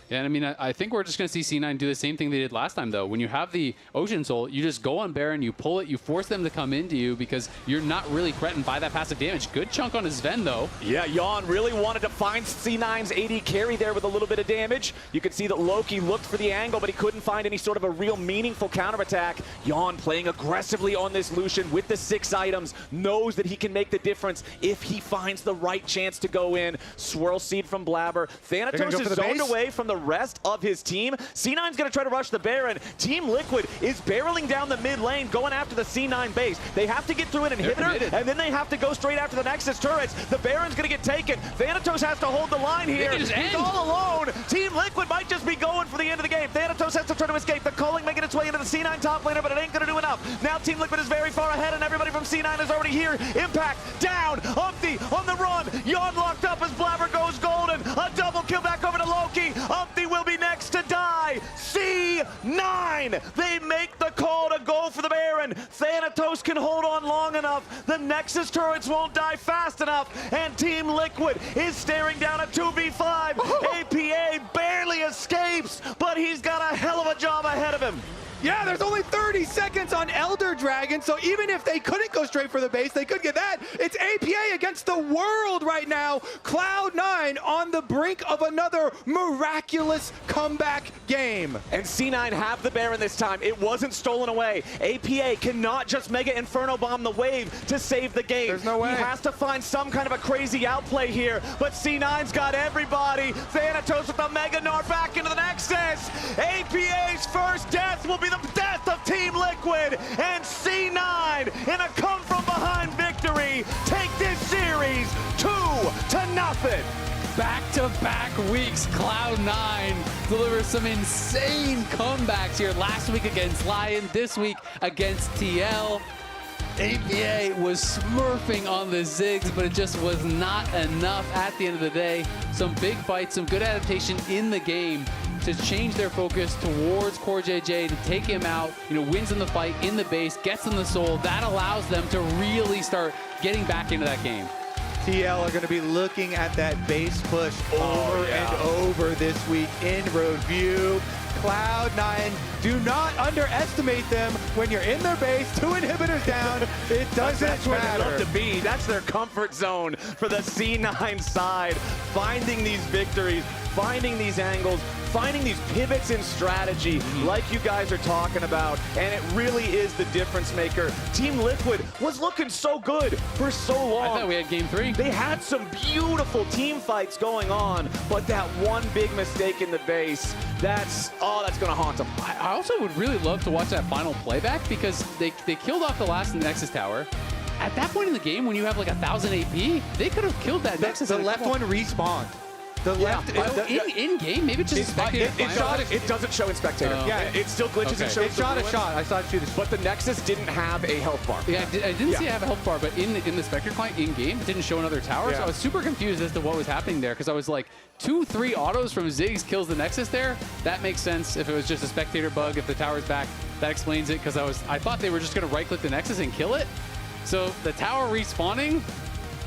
Yeah, and I mean, I think we're just going to see C9 do the same thing they did last time, though. When you have the Ocean Soul, you just go on Baron, you pull it, you force them to come into you because you're not really threatened by that passive damage. Good chunk on his Sven, though. Yeah, Jan really wanted to find C9's AD carry there with a little bit of damage. You could see that Loki looked for the angle, but he couldn't find any sort of a real meaningful counterattack. Jan playing aggressively on this Lucian with the 6 items, knows that he can make the difference if he finds the right chance to go in. Swirl Seed from Blabber. Thanatos is zoned away from the rest of his team. C9's going to try to rush the Baron. Team Liquid is barreling down the mid lane, going after the C9 base. They have to get through an inhibitor, and then they have to go straight after the Nexus turrets. The Baron's going to get taken. Thanatos has to hold the line here. He's all alone. Team Liquid might just be going for the end of the game. Thanatos has to try to escape. The culling making its way into the C9 top laner, but it ain't going to do enough. Now Team Liquid is very far ahead, and everybody from C9 is already here. Impact down. Umpty on the run. Jan locked up as Blabber goes golden. A double kill back over to Loki. Umpty will be next to die. C9, they make the call to go for the Baron. Thanatos can hold on long enough. The Nexus turrets won't die fast enough, and Team Liquid is staring down a 2v5. APA barely escapes, but he's got a hell of a job ahead of him. Yeah, there's only 30 seconds on Elder Dragon, so even if they couldn't go straight for the base, they could get that. It's APA against the world right now. Cloud9 on the brink of another miraculous comeback game. And C9 have the Baron this time. It wasn't stolen away. APA cannot just Mega Inferno Bomb the wave to save the game. There's no way. He has to find some kind of a crazy outplay here, but C9's got everybody. Thanatos with the Mega Nord back into the Nexus. APA's first death will be the death of Team Liquid, and C9 in a come-from-behind victory take this series 2-0. Back-to-back weeks, Cloud9 delivers some insane comebacks here. Last week against Lyon, this week against TL. APA was smurfing on the Ziggs, but it just was not enough at the end of the day. Some big fights, some good adaptation in the game to change their focus towards Core JJ, to take him out, wins in the fight, in the base, gets in the soul. That allows them to really start getting back into that game. TL are going to be looking at that base push over and over this week in review. Cloud9. Do not underestimate them when you're in their base, 2 inhibitors down. It doesn't That's where they love matter. to be. That's their comfort zone for the C9 side. Finding these victories, finding these angles, finding these pivots in strategy like you guys are talking about, and it really is the difference maker. Team Liquid was looking so good for so long. I thought we had game 3. They had some beautiful team fights going on, but that one big mistake in the base, that's gonna haunt them. I also would really love to watch that final playback because they killed off the last Nexus tower. At that point in the game, when you have like 1,000 AP, they could have killed that Nexus. The left one respawned. The left in game, maybe it's just spectator. It doesn't show in spectator. It still glitches and shows. It shot a shot. I saw it shoot a shot. But the Nexus didn't have a health bar. Yeah, I didn't see it have a health bar, but in the Spectre client in game, it didn't show another tower. So I was super confused as to what was happening there because I was like, 2-3 autos from Ziggs kills the Nexus there. That makes sense if it was just a spectator bug. If the tower's back, that explains it because I thought they were just gonna right click the Nexus and kill it. So the tower respawning.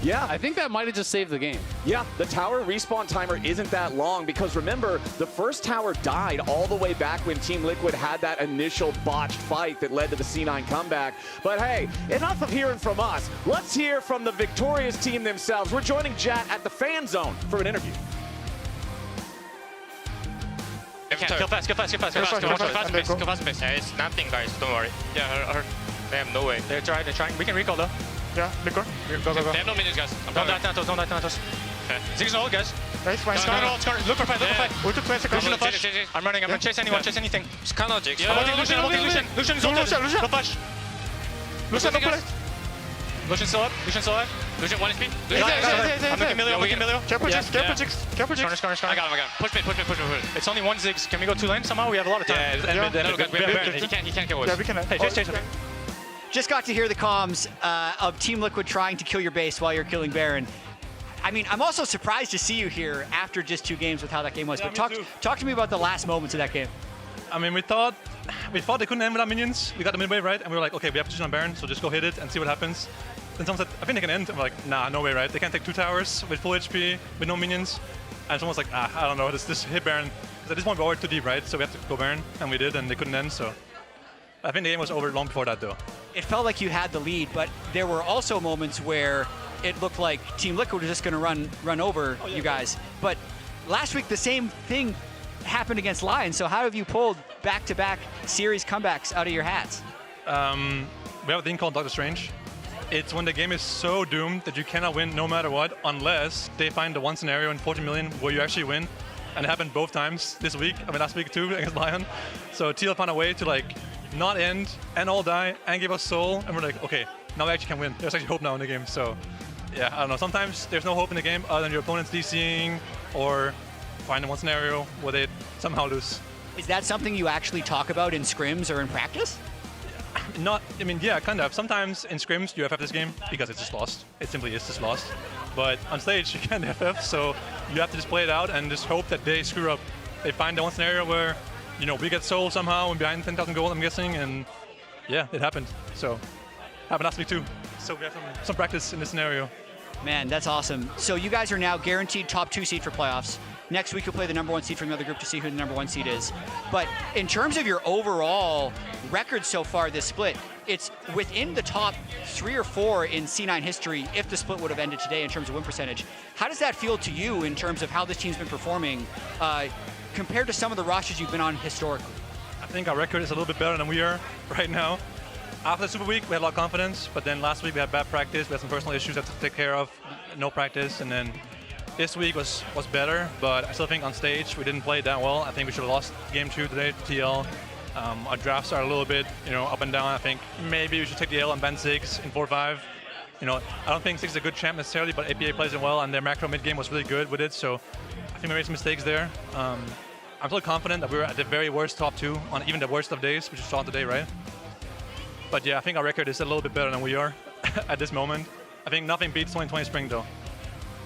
Yeah. I think that might have just saved the game. Yeah, the tower respawn timer isn't that long because remember, the first tower died all the way back when Team Liquid had that initial botched fight that led to the C9 comeback. But hey, enough of hearing from us. Let's hear from the victorious team themselves. We're joining Jat at the fan zone for an interview. Kill fast. Yeah, it's nothing, guys. Don't worry. Yeah, they have no way. They're trying. We can recall though. Yeah, go. Go. They have no minions, guys. Don't die Thanatos. Okay. Ziggs no ult, guys. Nice, Scar. Look for fight. We took place. Lucian, no flash. I'm running. I'm gonna chase anyone. Chase anything. Scan out, Ziggs. I'm walking Lucian. Lucian is ulted. No flash. Lucian, no play. Lucian's still up. Lucian 1 HP. I'm looking Emilio. Careful, Jigs. Scar. I got him. Push mid. It's only one Ziggs. Can we go 2 lanes somehow? We have a lot of time. He can't kill us. Yeah, we can. Hey, chase. Just got to hear the comms of Team Liquid trying to kill your base while you're killing Baron. I mean, I'm also surprised to see you here after just 2 games with how that game was. But talk to me about the last moments of that game. I mean, we thought they couldn't end without minions. We got the mid wave, right? And we were like, okay, we have position on Baron, so just go hit it and see what happens. Then someone said, I think they can end. And we're like, nah, no way, right? They can't take 2 towers with full HP, with no minions. And someone's like, I don't know, just hit Baron. Because at this point we were too deep, right? So we have to go Baron, and we did, and they couldn't end, so. I think the game was over long before that, though. It felt like you had the lead, but there were also moments where it looked like Team Liquid was just going to run over you guys. But last week, the same thing happened against Lyon. So how have you pulled back-to-back series comebacks out of your hats? We have a thing called Doctor Strange. It's when the game is so doomed that you cannot win no matter what, unless they find the one scenario in 40 million where you actually win. And it happened both times this week. I mean, last week too against Lyon. So TL found a way to like not end and all die and give us soul. And we're like, okay, now we actually can win. There's actually hope now in the game. So yeah, I don't know. Sometimes there's no hope in the game other than your opponent's DCing or finding one scenario where they somehow lose. Is that something you actually talk about in scrims or in practice? Yeah, kind of. Sometimes in scrims you FF this game because it's just lost. It simply is just lost. But on stage you can't FF, so you have to just play it out and just hope that they screw up. They find the one scenario where, you know, we get soul somehow and behind 10,000 gold, I'm guessing, and yeah, it happened. So, happened last week too. So we have some practice in this scenario. Man, that's awesome. So you guys are now guaranteed top 2 seed for playoffs. Next week you'll play the number 1 seed from the other group to see who the number 1 seed is. But in terms of your overall record so far this split, it's within the top 3 or 4 in C9 history if the split would have ended today in terms of win percentage. How does that feel to you in terms of how this team's been performing compared to some of the rosters you've been on historically? I think our record is a little bit better than we are right now. After the Super Week, we had a lot of confidence, but then last week we had bad practice. We had some personal issues that to take care of, no practice, and then this week was better, but I still think on stage we didn't play that well. I think we should have lost game 2 today to TL. Our drafts are a little bit, up and down. I think maybe we should take the L and ban Ziggs in 4-5. I don't think Ziggs is a good champ necessarily, but APA plays it well, and their macro mid game was really good with it, so I think we made some mistakes there. I'm still confident that we were at the very worst top 2 on even the worst of days, which is saw today, right? But yeah, I think our record is a little bit better than we are at this moment. I think nothing beats 2020 spring though.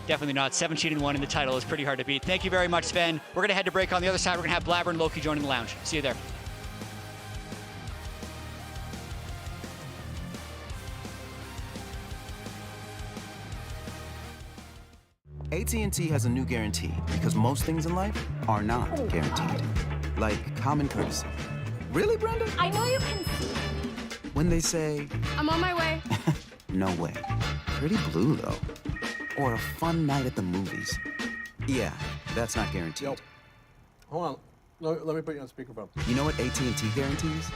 Definitely not. 17-1 in the title is pretty hard to beat. Thank you very much, Sven. We're going to head to break. On the other side, we're going to have Blabber and Loki joining the lounge. See you there. AT&T has a new guarantee because most things in life are not guaranteed. like common courtesy. Really, Brenda? I know you can see. When they say, I'm on my way. no way. Pretty blue, though. Or a fun night at the movies. Yeah, that's not guaranteed. Hold on. Let me put you on speakerphone. You know what AT&T guarantees?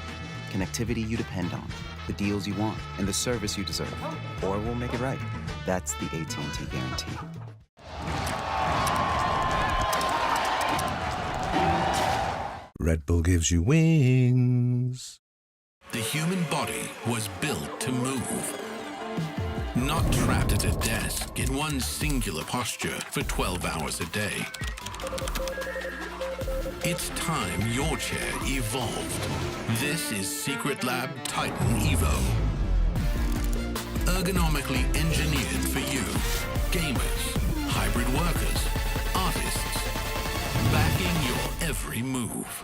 Connectivity you depend on, the deals you want, and the service you deserve. Or we'll make it right. That's the AT&T guarantee. Red Bull gives you wings. The human body was built to move. Not trapped at a desk in one singular posture for 12 hours a day. It's time your chair evolved. This is Secret Lab Titan Evo. Ergonomically engineered for you, gamers, hybrid workers, artists, backing your every move.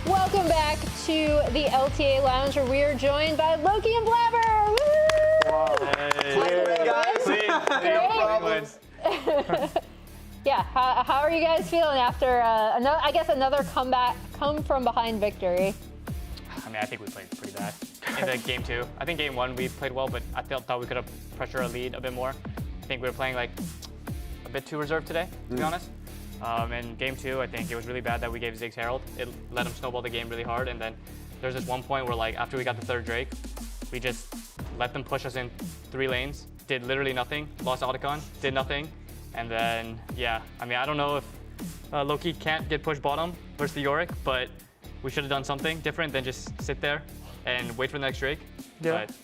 Welcome back to the LTA Lounge, where we are joined by Loki and Blabber. Woo! Yeah, how are you guys feeling after another comeback, come from behind victory? I mean, I think we played pretty bad in the game 2. I think game 1 we played well, but I thought we could have pressured our lead a bit more. I think we were playing like a bit too reserved today, to be honest. In game 2, I think it was really bad that we gave Ziggs Herald. It let him snowball the game really hard, and then there's this one point where, like, after we got the 3rd Drake, we just let them push us in 3 lanes, did literally nothing, lost Otacon, did nothing, and then, yeah, I mean, I don't know if Loki can't get pushed bottom versus the Yorick, but we should have done something different than just sit there and wait for the next Drake. Yeah. But,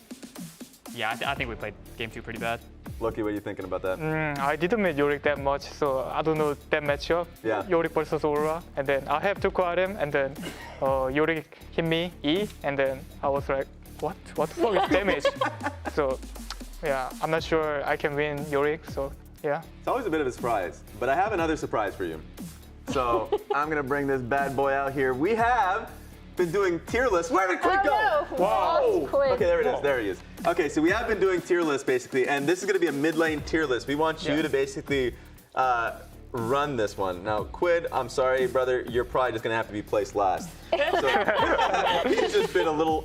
yeah, I think we played game 2 pretty bad. Loki, what are you thinking about that? I didn't meet Yorick that much, so I don't know that matchup. Yeah. Yorick versus Aurora, and then I have to call him, and then Yorick hit me E, and then I was like, what the fuck is damage? So, yeah, I'm not sure I can win Yorick, so Yeah. It's always a bit of a surprise, but I have another surprise for you. So I'm gonna bring this bad boy out here. We have been doing tier lists. Where did Quid go? No. Whoa! Quid. Okay, there it is. There he is. Okay, so we have been doing tier lists basically, and this is gonna be a mid lane tier list. We want you to basically run this one. Now, Quid, I'm sorry, brother, you're probably just gonna have to be placed last. So, he's just been a little,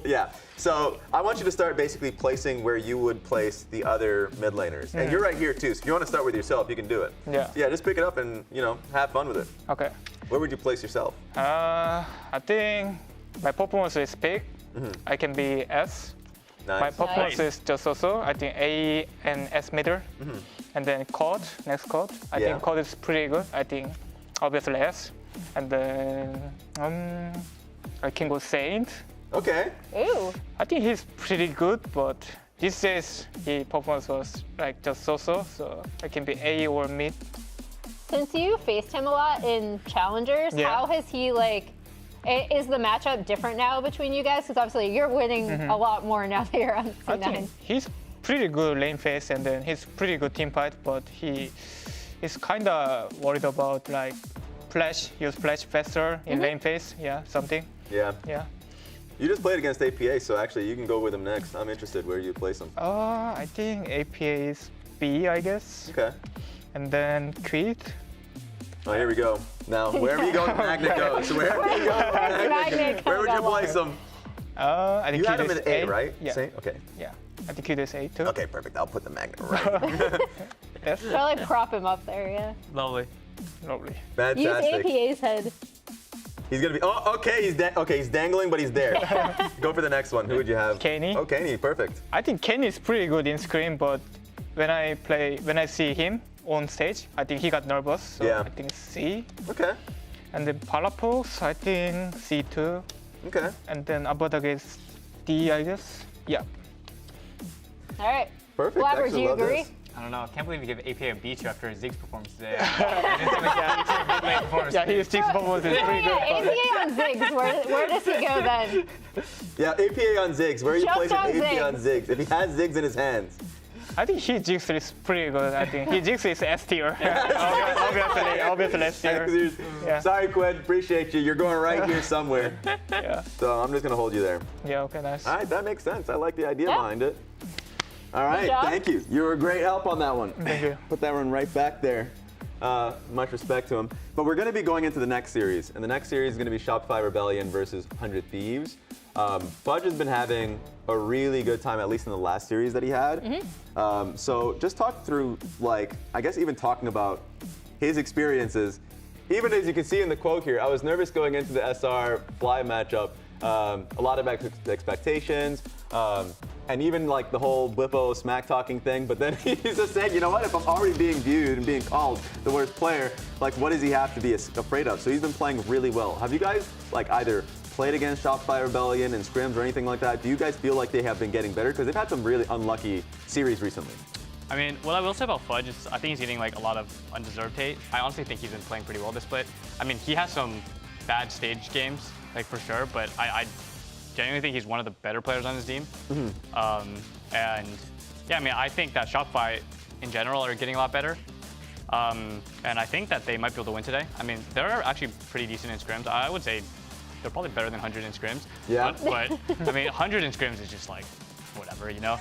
So I want you to start basically placing where you would place the other mid laners. And you're right here too, so if you want to start with yourself, you can do it. Yeah. Yeah, just pick it up and, have fun with it. Okay. Where would you place yourself? I think my performance is big. I can be S. Nice. My performance is just also, I think A and S middle. And then chord, next chord. I think chord is pretty good. I think obviously S. And then I can go Saint. Okay. Ooh. I think he's pretty good, but this says his performance was like just so I can be A or mid. Since you faced him a lot in challengers, how has he is the matchup different now between you guys? Because obviously you're winning a lot more now that you're on C9. I think he's pretty good lane phase, and then he's pretty good team fight, but he is kind of worried about use flash faster in lane phase, something. Yeah. Yeah. You just played against APA, so actually you can go with him next. I'm interested where you place him. I think APA is B, I guess. Okay. And then Quid. Oh, here we go. Now, wherever you go, Magnet goes. Wherever you go, Magnet goes. Where would you place him? I think you had him is in A, right? Yeah. Same? Okay. Yeah. I think Quid is A too. Okay, perfect. I'll put the Magnet right. Yes. Probably prop him up there, yeah. Lovely. Lovely. Fantastic. Use APA's head. He's gonna be. Oh, okay. He's dangling, but he's there. Go for the next one. Who would you have? Kenny. Oh, Kenny. Perfect. I think Kenny is pretty good in scrim, but when I see him on stage, I think he got nervous. So I think C. Okay. And then Palapos, I think C2. Okay. And then Abadag is D, I guess. Yeah. All right. Perfect. Blabber, do you agree? This. I don't know. I can't believe you give APA a B2 after Zig's performance today. His Zig's performance is pretty good. APA on Ziggs, where does he go then? Yeah, APA on Ziggs. Where are you Just placing on APA Ziggs. on Ziggs? If he has Ziggs in his hands. I think his Ziggs is pretty good. I think his Ziggs is S tier. Obviously S tier. Yeah. Sorry, Quid. Appreciate you. You're going right here somewhere. Yeah. So I'm just gonna hold you there. Yeah. Okay. Nice. All right, that makes sense. I like the idea behind it. All right, job. thank you. You were a great help on that one. Thank you. Put that one right back there. Much respect to him. But we're going to be going into the next series, and the next series is going to be Shopify Rebellion versus 100 Thieves. Budge has been having a really good time, at least in the last series that he had. So just talk through, I guess even talking about his experiences. Even as you can see in the quote here, I was nervous going into the SR Fly matchup. A lot of expectations. And even the whole Blippo smack talking thing, but then he just said, you know what, if I'm already being viewed and being called the worst player, what does he have to be afraid of? So he's been playing really well. Have you guys either played against Shopify Rebellion and scrims or anything like that? Do you guys feel like they have been getting better? Because they've had some really unlucky series recently. I mean, what I will say about Fudge is I think he's getting a lot of undeserved hate. I honestly think he's been playing pretty well this split. I mean, he has some bad stage games, for sure, but I genuinely think he's one of the better players on his team. And yeah, I mean, I think that Shopify in general are getting a lot better. And I think that they might be able to win today. I mean, they're actually pretty decent in scrims. I would say they're probably better than 100 in scrims. Yeah. But I mean, 100 in scrims is just whatever, you know?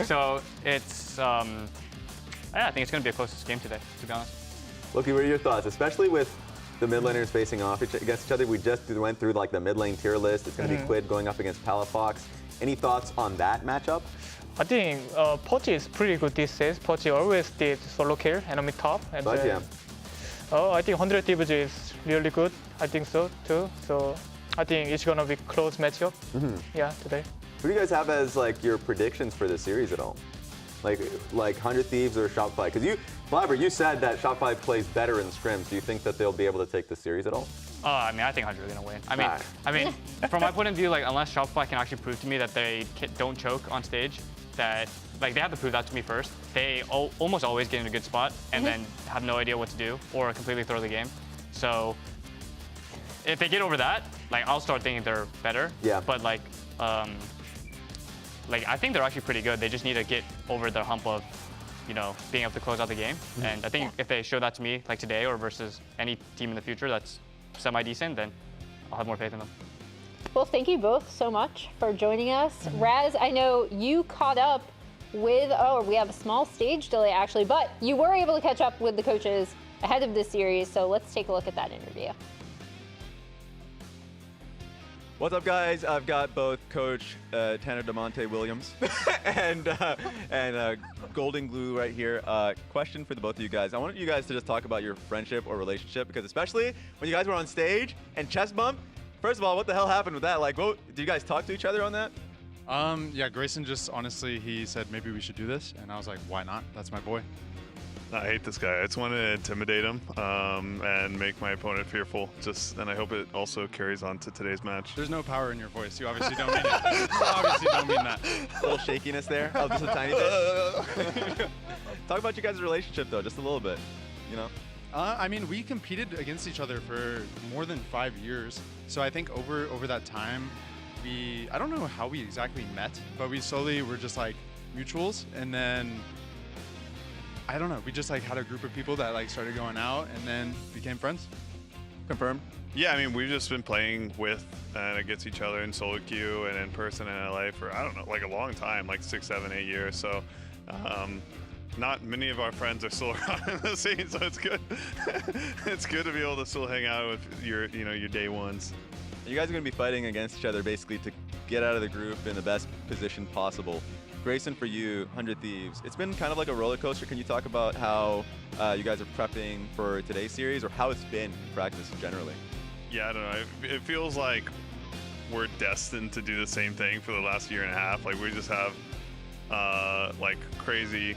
So it's, I think it's going to be a close game today, to be honest. Loki, what are your thoughts, especially with the mid laners facing off against each other? We just went through the mid lane tier list. It's going to be Quid going up against Palafox. Any thoughts on that matchup? I think Pochi is pretty good these days. Pochi always did solo kill, enemy top. And I think 100 Thieves is really good. I think so too. So I think it's going to be close matchup. Yeah, today. Who do you guys have as your predictions for this series at all? Like 100 Thieves or Shopify? Because Blabber, you said that Shopify plays better in scrims. Do you think that they'll be able to take the series at all? I mean, I think 100 are going to win. I mean, from my point of view, unless Shopify can actually prove to me that they don't choke on stage, that they have to prove that to me first. They almost always get in a good spot and then have no idea what to do or completely throw the game. So if they get over that, I'll start thinking they're better. Yeah. But I think they're actually pretty good. They just need to get over the hump of you know, being able to close out the game. And I think if they show that to me, like today or versus any team in the future that's semi-decent, then I'll have more faith in them. Well, thank you both so much for joining us. Raz, I know you caught up with, we have a small stage delay actually, but you were able to catch up with the coaches ahead of this series, so let's take a look at that interview. What's up, guys? I've got both Coach Tanner DeMonte Williams and Golden Glue right here. Question for the both of you guys. I want you guys to just talk about your friendship or relationship, because especially when you guys were on stage and chest bump, first of all, what the hell happened with that? Like, did you guys talk to each other on that? Yeah, Grayson just honestly, he said maybe we should do this, and I was like, why not? That's my boy. I hate this guy. I just want to intimidate him and make my opponent fearful. And I hope it also carries on to today's match. There's no power in your voice. You obviously don't mean it. You obviously don't mean that. A little shakiness there. Oh, just a tiny bit. Talk about you guys' relationship though, just a little bit. You know. I mean, we competed against each other for more than 5 years. So I think over that time, I don't know how we exactly met, but we slowly were just like mutuals, and then I don't know, we just like had a group of people that like started going out and then became friends. Confirmed? Yeah, I mean, we've just been playing with and against each other in solo queue and in person in LA for, I don't know, like a long time, like 6, 7, 8 years. So not many of our friends are still around in the scene, so it's good. It's good to be able to still hang out with your day ones. You guys are going to be fighting against each other basically to get out of the group in the best position possible. Grayson, for you, 100 Thieves, it's been kind of like a roller coaster. Can you talk about how you guys are prepping for today's series, or how it's been in practice generally? Yeah, I don't know. It feels like we're destined to do the same thing for the last year and a half. Like, we just have like crazy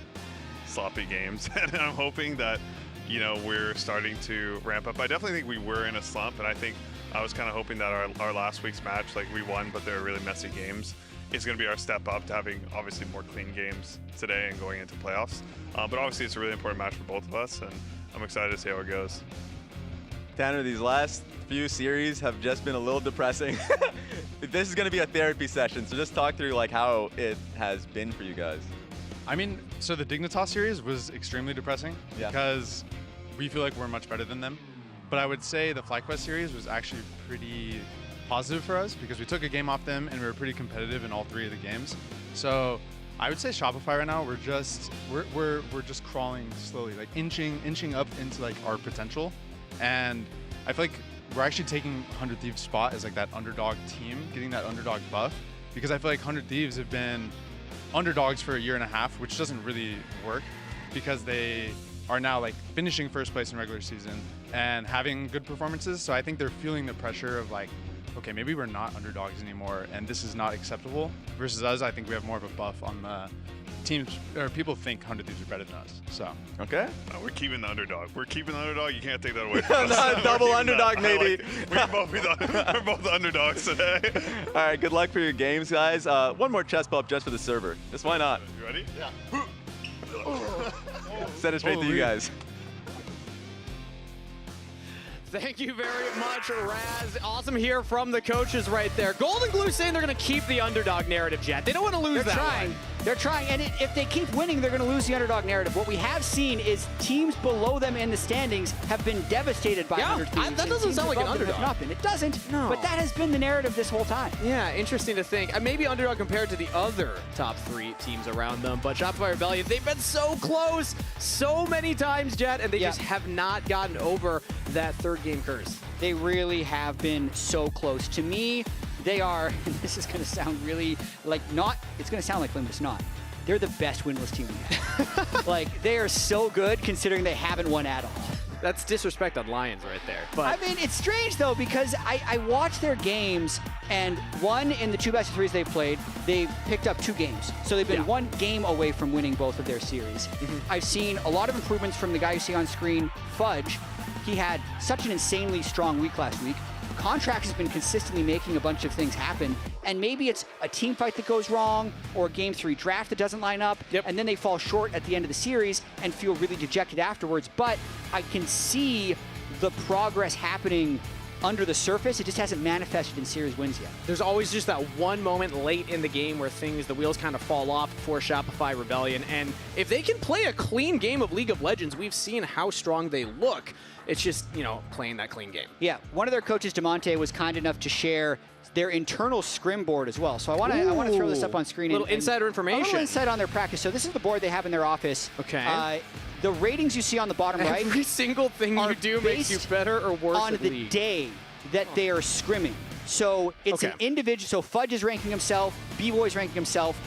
sloppy games, and I'm hoping that, you know, we're starting to ramp up. I definitely think we were in a slump, and I think I was kind of hoping that our last week's match, like, we won, but they were really messy games. It's going to be our step up to having obviously more clean games today and going into playoffs. But obviously it's a really important match for both of us, and I'm excited to see how it goes. Tanner, these last few series have just been a little depressing. This is going to be a therapy session, so just talk through like how it has been for you guys. I mean, so the Dignitas series was extremely depressing because we feel like we're much better than them. But I would say the FlyQuest series was actually pretty positive for us because we took a game off them and we were pretty competitive in all 3 of the games. So I would say Shopify right now, we're just crawling slowly, like inching up into like our potential. And I feel like we're actually taking 100 Thieves' spot as like that underdog team, getting that underdog buff, because I feel like 100 Thieves have been underdogs for a year and a half, which doesn't really work because they are now like finishing first place in regular season and having good performances. So I think they're feeling the pressure of like, okay, maybe we're not underdogs anymore and this is not acceptable. Versus us, I think we have more of a buff on the teams, or people think 100 Thieves are better than us. So okay, we're keeping the underdog. We're keeping the underdog. You can't take that away from us. Double underdog, maybe. We're both the underdogs today. All right, good luck for your games, guys. One more chest bump just for the server. Just why not? You ready? Yeah. Send it straight to you guys. Thank you very much, Raz. Awesome hear from the coaches right there. Golden Glue saying they're going to keep the underdog narrative, Jet. They don't want to lose that one. They're trying, and if they keep winning, they're going to lose the underdog narrative. What we have seen is teams below them in the standings have been devastated by 100 Thieves. That doesn't sound like an underdog. Not been. It doesn't, no. But that has been the narrative this whole time. Yeah, interesting to think. Maybe underdog compared to the other top 3 teams around them, but Shopify Rebellion, they've been so close so many times, Jet, and they just have not gotten over that 3rd game curse. They really have been so close. To me, they are, and this is going to sound really like it's going to sound like Limbless not. They're the best winless team we have. Like, they are so good considering they haven't won at all. That's disrespect on Lions right there. But I mean, it's strange though, because I watch their games, and in the 2 best-of-3s they've played, they've picked up 2 games. So they've been 1 game away from winning both of their series. I've seen a lot of improvements from the guy you see on screen, Fudge. He had such an insanely strong week last week. Contract has been consistently making a bunch of things happen, and maybe it's a team fight that goes wrong or a game 3 draft that doesn't line up, and then they fall short at the end of the series and feel really dejected afterwards. But I can see the progress happening under the surface. It just hasn't manifested in series wins yet. There's always just that one moment late in the game where the wheels kind of fall off for Shopify Rebellion. And if they can play a clean game of League of Legends, we've seen how strong they look. It's just, playing that clean game. Yeah, one of their coaches, DeMonte, was kind enough to share their internal scrim board as well. So I want to throw this up on screen. A little insider information. A little insight on their practice. So this is the board they have in their office. Okay. The ratings you see on the bottom right. Every single thing you do makes you better or worse on at the League. day that they are scrimming. So it's an individual. So Fudge is ranking himself. B-Boy is ranking himself.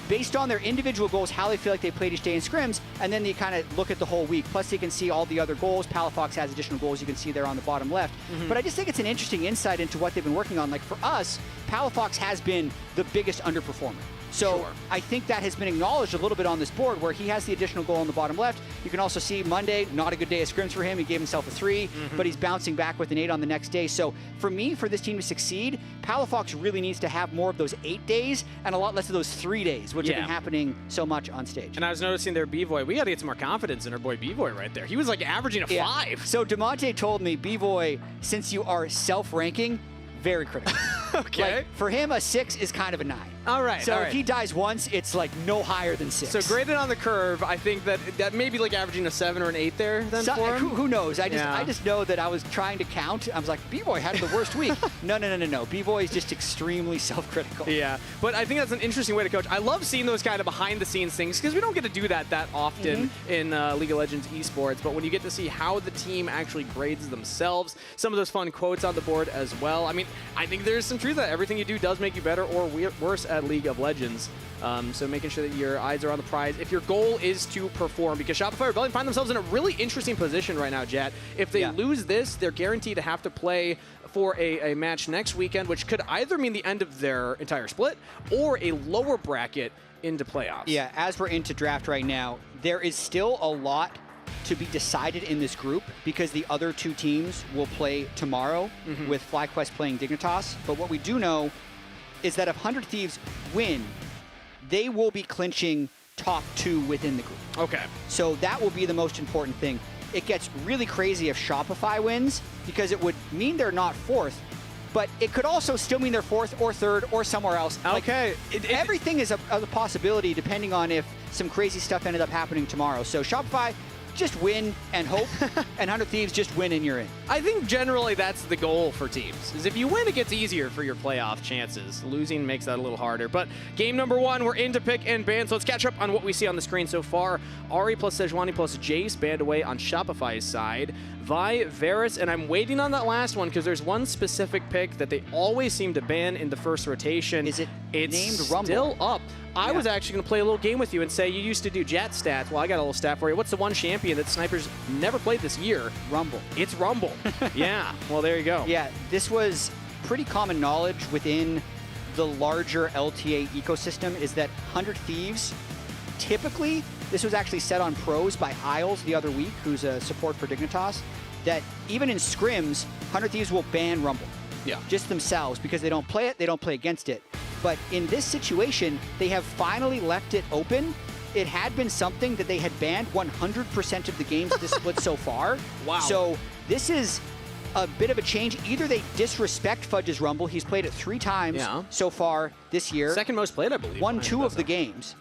Based on their individual goals, how they feel like they played each day in scrims, and then they kind of look at the whole week. Plus, you can see all the other goals. Palafox has additional goals you can see there on the bottom left. But I just think it's an interesting insight into what they've been working on. Like for us, Palafox has been the biggest underperformer. So I think that has been acknowledged a little bit on this board where he has the additional goal on the bottom left. You can also see Monday, not a good day of scrims for him. He gave himself a 3, but he's bouncing back with an 8 on the next day. So for me, for this team to succeed, Palafox really needs to have more of those 8 days and a lot less of those 3 days, which have been happening so much on stage. And I was noticing their B-Boy, we got to get some more confidence in our boy B-Boy right there. He was like averaging a 5. So DeMonte told me, B-Boy, since you are self-ranking, very critical. Okay. Like, for him, a 6 is kind of a 9. All right. So if he dies once, it's like no higher than 6. So graded on the curve, I think that may be like averaging a 7 or an 8 there then for him. Who knows? I just know that I was trying to count. I was like, B-Boy had the worst week. No. B-Boy is just extremely self-critical. Yeah, but I think that's an interesting way to coach. I love seeing those kind of behind-the-scenes things because we don't get to do that often in League of Legends esports. But when you get to see how the team actually grades themselves, some of those fun quotes on the board as well. I mean, I think there's some truth that everything you do does make you better or worse at League of Legends. So making sure that your eyes are on the prize. If your goal is to perform, because Shopify Rebellion find themselves in a really interesting position right now, Jet. If they lose this, they're guaranteed to have to play for a match next weekend, which could either mean the end of their entire split or a lower bracket into playoffs. Yeah, as we're into draft right now, there is still a lot to be decided in this group because the other 2 teams will play tomorrow with FlyQuest playing Dignitas. But what we do know is that if 100 Thieves win, they will be clinching top 2 within the group. Okay. So that will be the most important thing. It gets really crazy if Shopify wins because it would mean they're not 4th, but it could also still mean they're 4th or 3rd or somewhere else. Okay. Everything is a possibility depending on if some crazy stuff ended up happening tomorrow. So Shopify, just win and hope, and 100 Thieves, just win and you're in. I think generally that's the goal for teams, is if you win, it gets easier for your playoff chances. Losing makes that a little harder. But game number 1, we're into pick and ban, so let's catch up on what we see on the screen so far. Ari plus Sejuani plus Jace banned away on Shopify's side. Vi, Varus, and I'm waiting on that last one because there's one specific pick that they always seem to ban in the first rotation. Is it named It's Rumble? still up. I was actually going to play a little game with you and say you used to do Jet stats. Well, I got a little stat for you. What's the one champion that Snipers never played this year? Rumble. It's Rumble. Yeah. Well, there you go. Yeah, this was pretty common knowledge within the larger LTA ecosystem is that 100 Thieves, typically, this was actually set on pros by Isles the other week, who's a support for Dignitas, that even in scrims, 100 Thieves will ban Rumble. Yeah. Just themselves, because they don't play it, they don't play against it. But in this situation, they have finally left it open. It had been something that they had banned 100% of the games this split so far. Wow. So this is a bit of a change. Either they disrespect Fudge's Rumble. He's played it 3 times so far this year. Second most played, I believe. Won 2 of the games.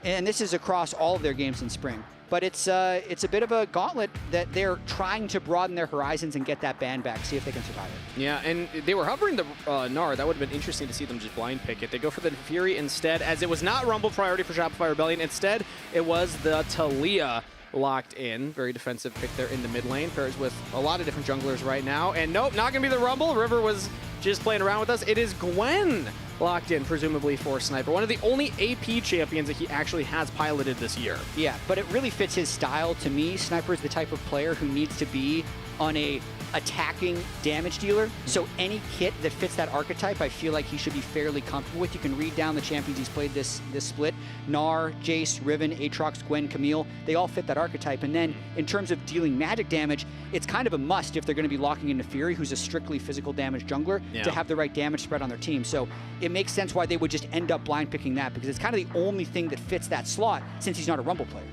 And this is across all of their games in spring. But it's a bit of a gauntlet that they're trying to broaden their horizons and get that ban back, see if they can survive it. Yeah, and they were hovering the Gnar. That would have been interesting to see them just blind pick it. They go for the Fury instead, as it was not Rumble priority for Shopify Rebellion. Instead, it was the Talia locked in. Very defensive pick there in the mid lane. Pairs with a lot of different junglers right now. And nope, not going to be the Rumble. River was just playing around with us. It is Gwen locked in, presumably for Sniper. One of the only AP champions that he actually has piloted this year. Yeah, but it really fits his style. To me, Sniper is the type of player who needs to be on a attacking damage dealer. So any kit that fits that archetype, I feel like he should be fairly comfortable with. You can read down the champions he's played this split. Gnar, Jace, Riven, Aatrox, Gwen, Camille, they all fit that archetype. And then in terms of dealing magic damage, it's kind of a must if they're going to be locking into Fury, who's a strictly physical damage jungler, to have the right damage spread on their team. So it makes sense why they would just end up blind picking that, because it's kind of the only thing that fits that slot since he's not a Rumble player.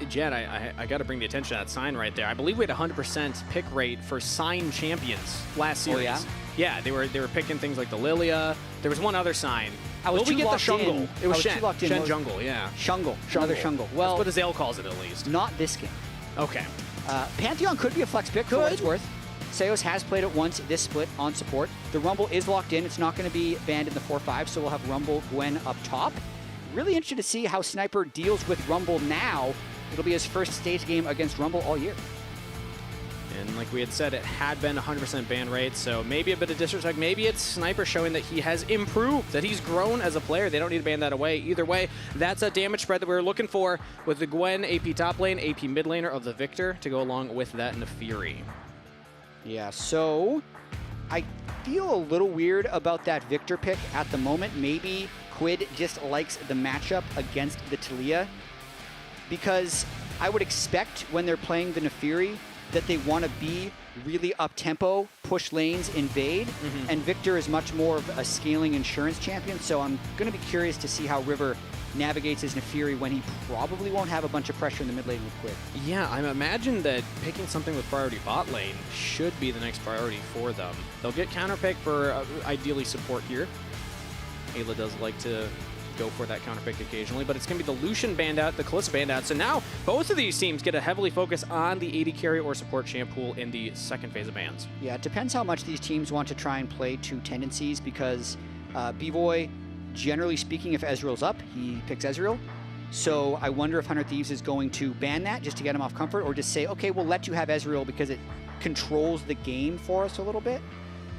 Jed, I got to bring the attention to that sign right there. I believe we had 100% pick rate for sign champions last series. yeah? Yeah, they were picking things like the Lilia. There was one other sign. I was Will we too get the locked in. Shungle? It was Shen. Shen Most- Jungle, yeah. Shungle. Another Shungle. Well, that's what Azale calls it at least. Not this game. Okay. Pantheon could be a flex pick for what it's worth. Seos has played it once this split on support. The Rumble is locked in. It's not going to be banned in the 4-5, so we'll have Rumble Gwen up top. Really interested to see how Sniper deals with Rumble now. It'll be his first stage game against Rumble all year. And like we had said, it had been 100% ban rate, so maybe a bit of disrespect. Maybe it's Sniper showing that he has improved, that he's grown as a player. They don't need to ban that away. Either way, that's a damage spread that we were looking for with the Gwen AP top lane, AP mid laner of the Victor to go along with that and the Fury. Yeah, so I feel a little weird about that Victor pick at the moment. Maybe Quid just likes the matchup against the Taliyah, because I would expect when they're playing the Nefiri that they want to be really up-tempo, push lanes, invade, and Victor is much more of a scaling insurance champion, so I'm going to be curious to see how River navigates his Nefiri when he probably won't have a bunch of pressure in the mid lane with Quid. Yeah, I imagine that picking something with priority bot lane should be the next priority for them. They'll get counterpick for ideally support here. Ayla does like to go for that counterpick occasionally, but it's going to be the Lucian banned out, the Kalista banned out. So now both of these teams get to heavily focus on the AD carry or support champ pool in the second phase of bans. Yeah, it depends how much these teams want to try and play to tendencies, because B-Boy, generally speaking, if Ezreal's up, he picks Ezreal. So I wonder if 100 Thieves is going to ban that just to get him off comfort, or just say, okay, we'll let you have Ezreal because it controls the game for us a little bit.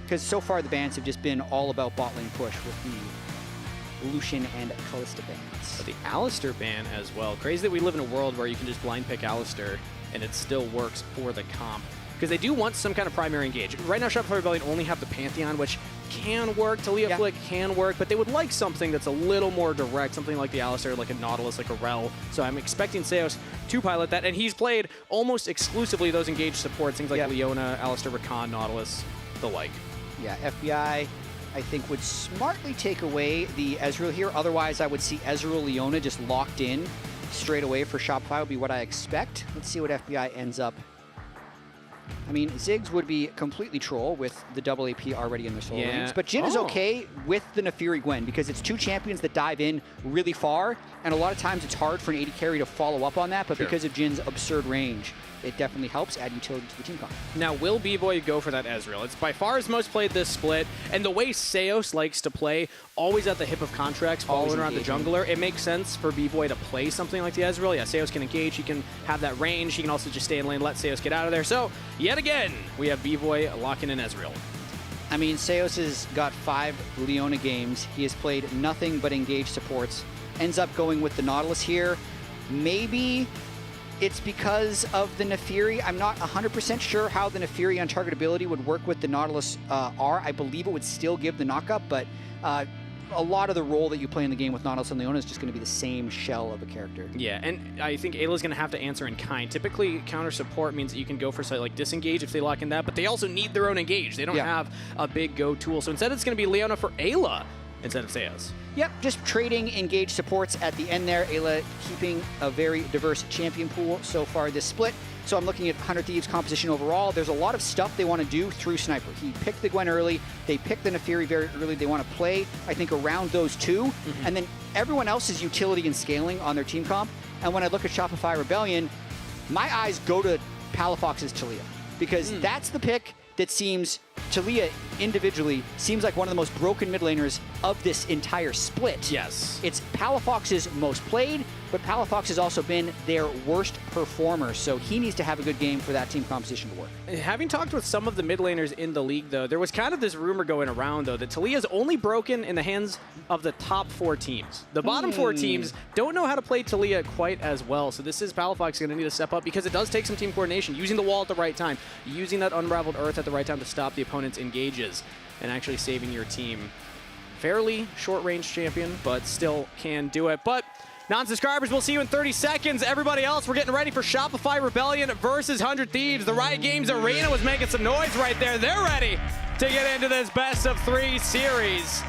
Because so far the bans have just been all about bot lane push with the Lucian and Kalista bans. But the Alistar ban as well. Crazy that we live in a world where you can just blind pick Alistar and it still works for the comp. Because they do want some kind of primary engage. Right now, Shopify Rebellion only have the Pantheon, which can work. Taliyah Flick can work, but they would like something that's a little more direct, something like the Alistar, like a Nautilus, like a Rel. So I'm expecting Seos to pilot that, and he's played almost exclusively those engaged supports, things like Leona, Alistar, Rakan, Nautilus, the like. Yeah, FBI, I think, would smartly take away the Ezreal here. Otherwise, I would see Ezreal Leona just locked in straight away for Shopify would be what I expect. Let's see what FBI ends up. I mean, Ziggs would be completely troll with the double AP already in their solo lanes, but Jhin is okay with the Nefiri Gwen because it's two champions that dive in really far, and a lot of times it's hard for an AD carry to follow up on that, but because of Jin's absurd range, it definitely helps add utility to the team comp. Now, will B-Boy go for that Ezreal? It's by far his most played this split, and the way Seos likes to play, always at the hip of contracts, following around the jungler, it makes sense for B-Boy to play something like the Ezreal. Yeah, Seos can engage, he can have that range, he can also just stay in lane, let Seos get out of there. So, yet again, we have B-Boy locking in Ezreal. I mean, Seos has got 5 Leona games. He has played nothing but engaged supports. Ends up going with the Nautilus here. Maybe it's because of the Nefiri. I'm not 100% sure how the Nefiri on target ability would work with the Nautilus R. I believe it would still give the knockup, but a lot of the role that you play in the game with Nautilus and Leona is just going to be the same shell of a character. Yeah, and I think Ayla's going to have to answer in kind. Typically, counter support means that you can go for something like disengage if they lock in that, but they also need their own engage. They don't have a big go tool, so instead it's going to be Leona for Ayla instead of Seos. Yep, just trading engaged supports at the end there. Ayla keeping a very diverse champion pool so far this split. So I'm looking at 100 Thieves composition overall. There's a lot of stuff they want to do through Sniper. He picked the Gwen early. They picked the Nefiri very early. They want to play, I think, around those two. And then everyone else's utility and scaling on their team comp. And when I look at Shopify Rebellion, my eyes go to Palafox's Taliyah. Because that's the pick that seems, Taliyah individually seems like one of the most broken mid laners of this entire split. Yes. It's Palafox's most played, but Palafox has also been their worst performer, so he needs to have a good game for that team composition to work. Having talked with some of the mid laners in the league, though, there was kind of this rumor going around, though, that Taliyah's only broken in the hands of the top 4 teams. The bottom 4 teams don't know how to play Taliyah quite as well, so this is Palafox going to need to step up because it does take some team coordination, using the wall at the right time, using that Unraveled Earth at the right time to stop the opponent's engages, and actually saving your team. Fairly short-range champion, but still can do it. But non-subscribers, we'll see you in 30 seconds. Everybody else, we're getting ready for Shopify Rebellion versus 100 Thieves. The Riot Games Arena was making some noise right there. They're ready to get into this best of 3 series.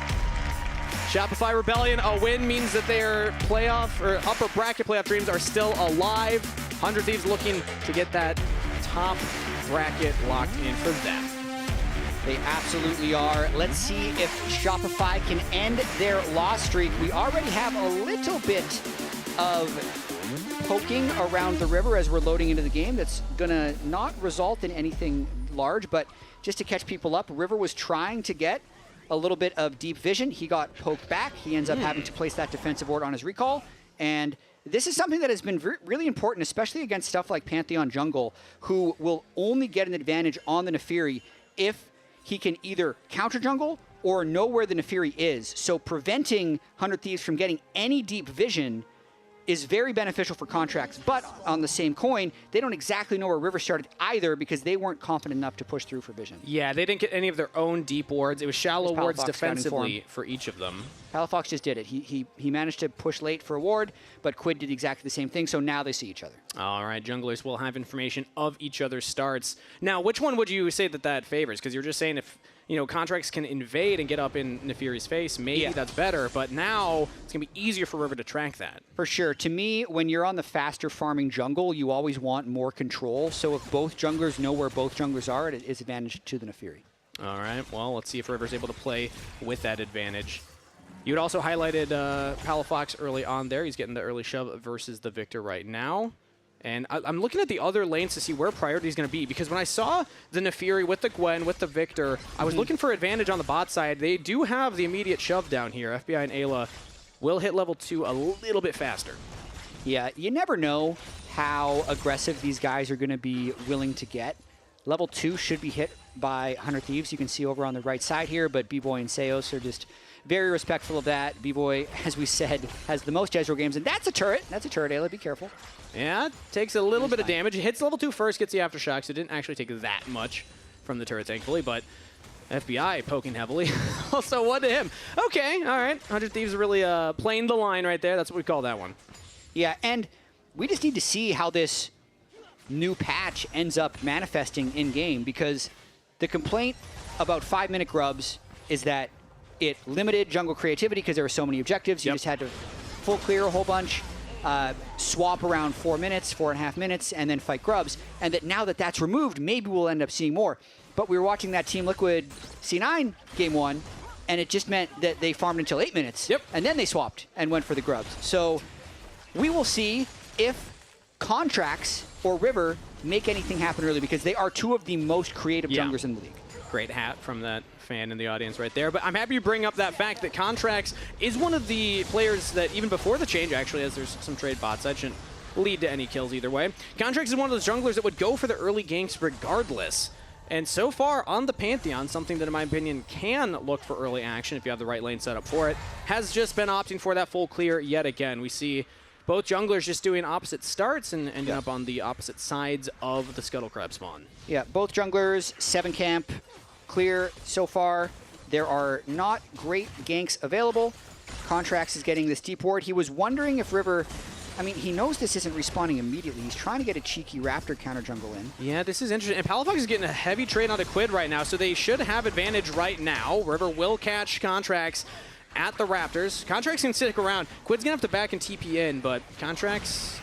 Shopify Rebellion, a win means that their playoff or upper bracket playoff dreams are still alive. 100 Thieves looking to get that top bracket locked in for them. They absolutely are. Let's see if Shopify can end their loss streak. We already have a little bit of poking around the river as we're loading into the game. That's gonna not result in anything large, but just to catch people up, River was trying to get a little bit of deep vision. He got poked back. He ends up having to place that defensive ward on his recall. And this is something that has been really important, especially against stuff like Pantheon Jungle, who will only get an advantage on the Nefiri if he can either counter jungle or know where the Nefiri is. So preventing 100 Thieves from getting any deep vision is very beneficial for Contracts. But on the same coin, they don't exactly know where River started either because they weren't confident enough to push through for vision. Yeah, they didn't get any of their own deep wards. It was shallow wards defensively for each of them. Palafox just did it. He managed to push late for a ward, but Quid did exactly the same thing, so now they see each other. All right, junglers will have information of each other's starts. Now, which one would you say that favors? Because you're just saying if Contracts can invade and get up in Nefiri's face, maybe that's better, but now it's going to be easier for River to track that. For sure. To me, when you're on the faster farming jungle, you always want more control, so if both junglers know where both junglers are, it is advantage to the Nefiri. All right, well, let's see if River's able to play with that advantage. You had also highlighted Palafox early on there. He's getting the early shove versus the Victor right now. And I'm looking at the other lanes to see where priority is going to be, because when I saw the Nefiri with the Gwen, with the Victor, I was looking for advantage on the bot side. They do have the immediate shove down here. FBI and Ayla will hit level 2 a little bit faster. Yeah, you never know how aggressive these guys are going to be willing to get. Level 2 should be hit by 100 Thieves. You can see over on the right side here, but B-Boy and Seos are just very respectful of that. B-Boy, as we said, has the most Jezreel games, and that's a turret. That's a turret, Ayla. Be careful. Yeah, takes a little bit of damage. It hits level 2 first, gets the Aftershocks. It didn't actually take that much from the turret, thankfully, but FBI poking heavily. Also, one to him. Okay, all right. 100 Thieves really playing the line right there. That's what we call that one. Yeah, and we just need to see how this new patch ends up manifesting in-game, because the complaint about 5-minute grubs is that it limited jungle creativity because there were so many objectives. You just had to full clear a whole bunch, swap around 4 minutes, 4.5 minutes, and then fight grubs. And that now that that's removed, maybe we'll end up seeing more. But we were watching that Team Liquid C9 game 1, and it just meant that they farmed until 8 minutes. And then they swapped and went for the grubs. So we will see if Contracts or River make anything happen early, because they are two of the most creative junglers in the league. Great hat from that fan in the audience right there. But I'm happy you bring up that fact that Contracts is one of the players that even before the change, actually, as there's some trade bots, that shouldn't lead to any kills either way. Contracts is one of those junglers that would go for the early ganks regardless. And so far on the Pantheon, something that in my opinion can look for early action if you have the right lane set up for it, has just been opting for that full clear yet again. We see both junglers just doing opposite starts and ending up on the opposite sides of the Scuttle Crab spawn. Yeah, both junglers, 7 camp, clear so far. There are not great ganks available. Contracts is getting this deep ward. He was wondering if River, I mean, he knows this isn't respawning immediately. He's trying to get a cheeky Raptor counter jungle in. Yeah, this is interesting. And Palafox is getting a heavy trade onto Quid right now, so they should have advantage right now. River will catch Contracts at the Raptors. Contracts can stick around. Quid's gonna have to back and TP in, but Contracts,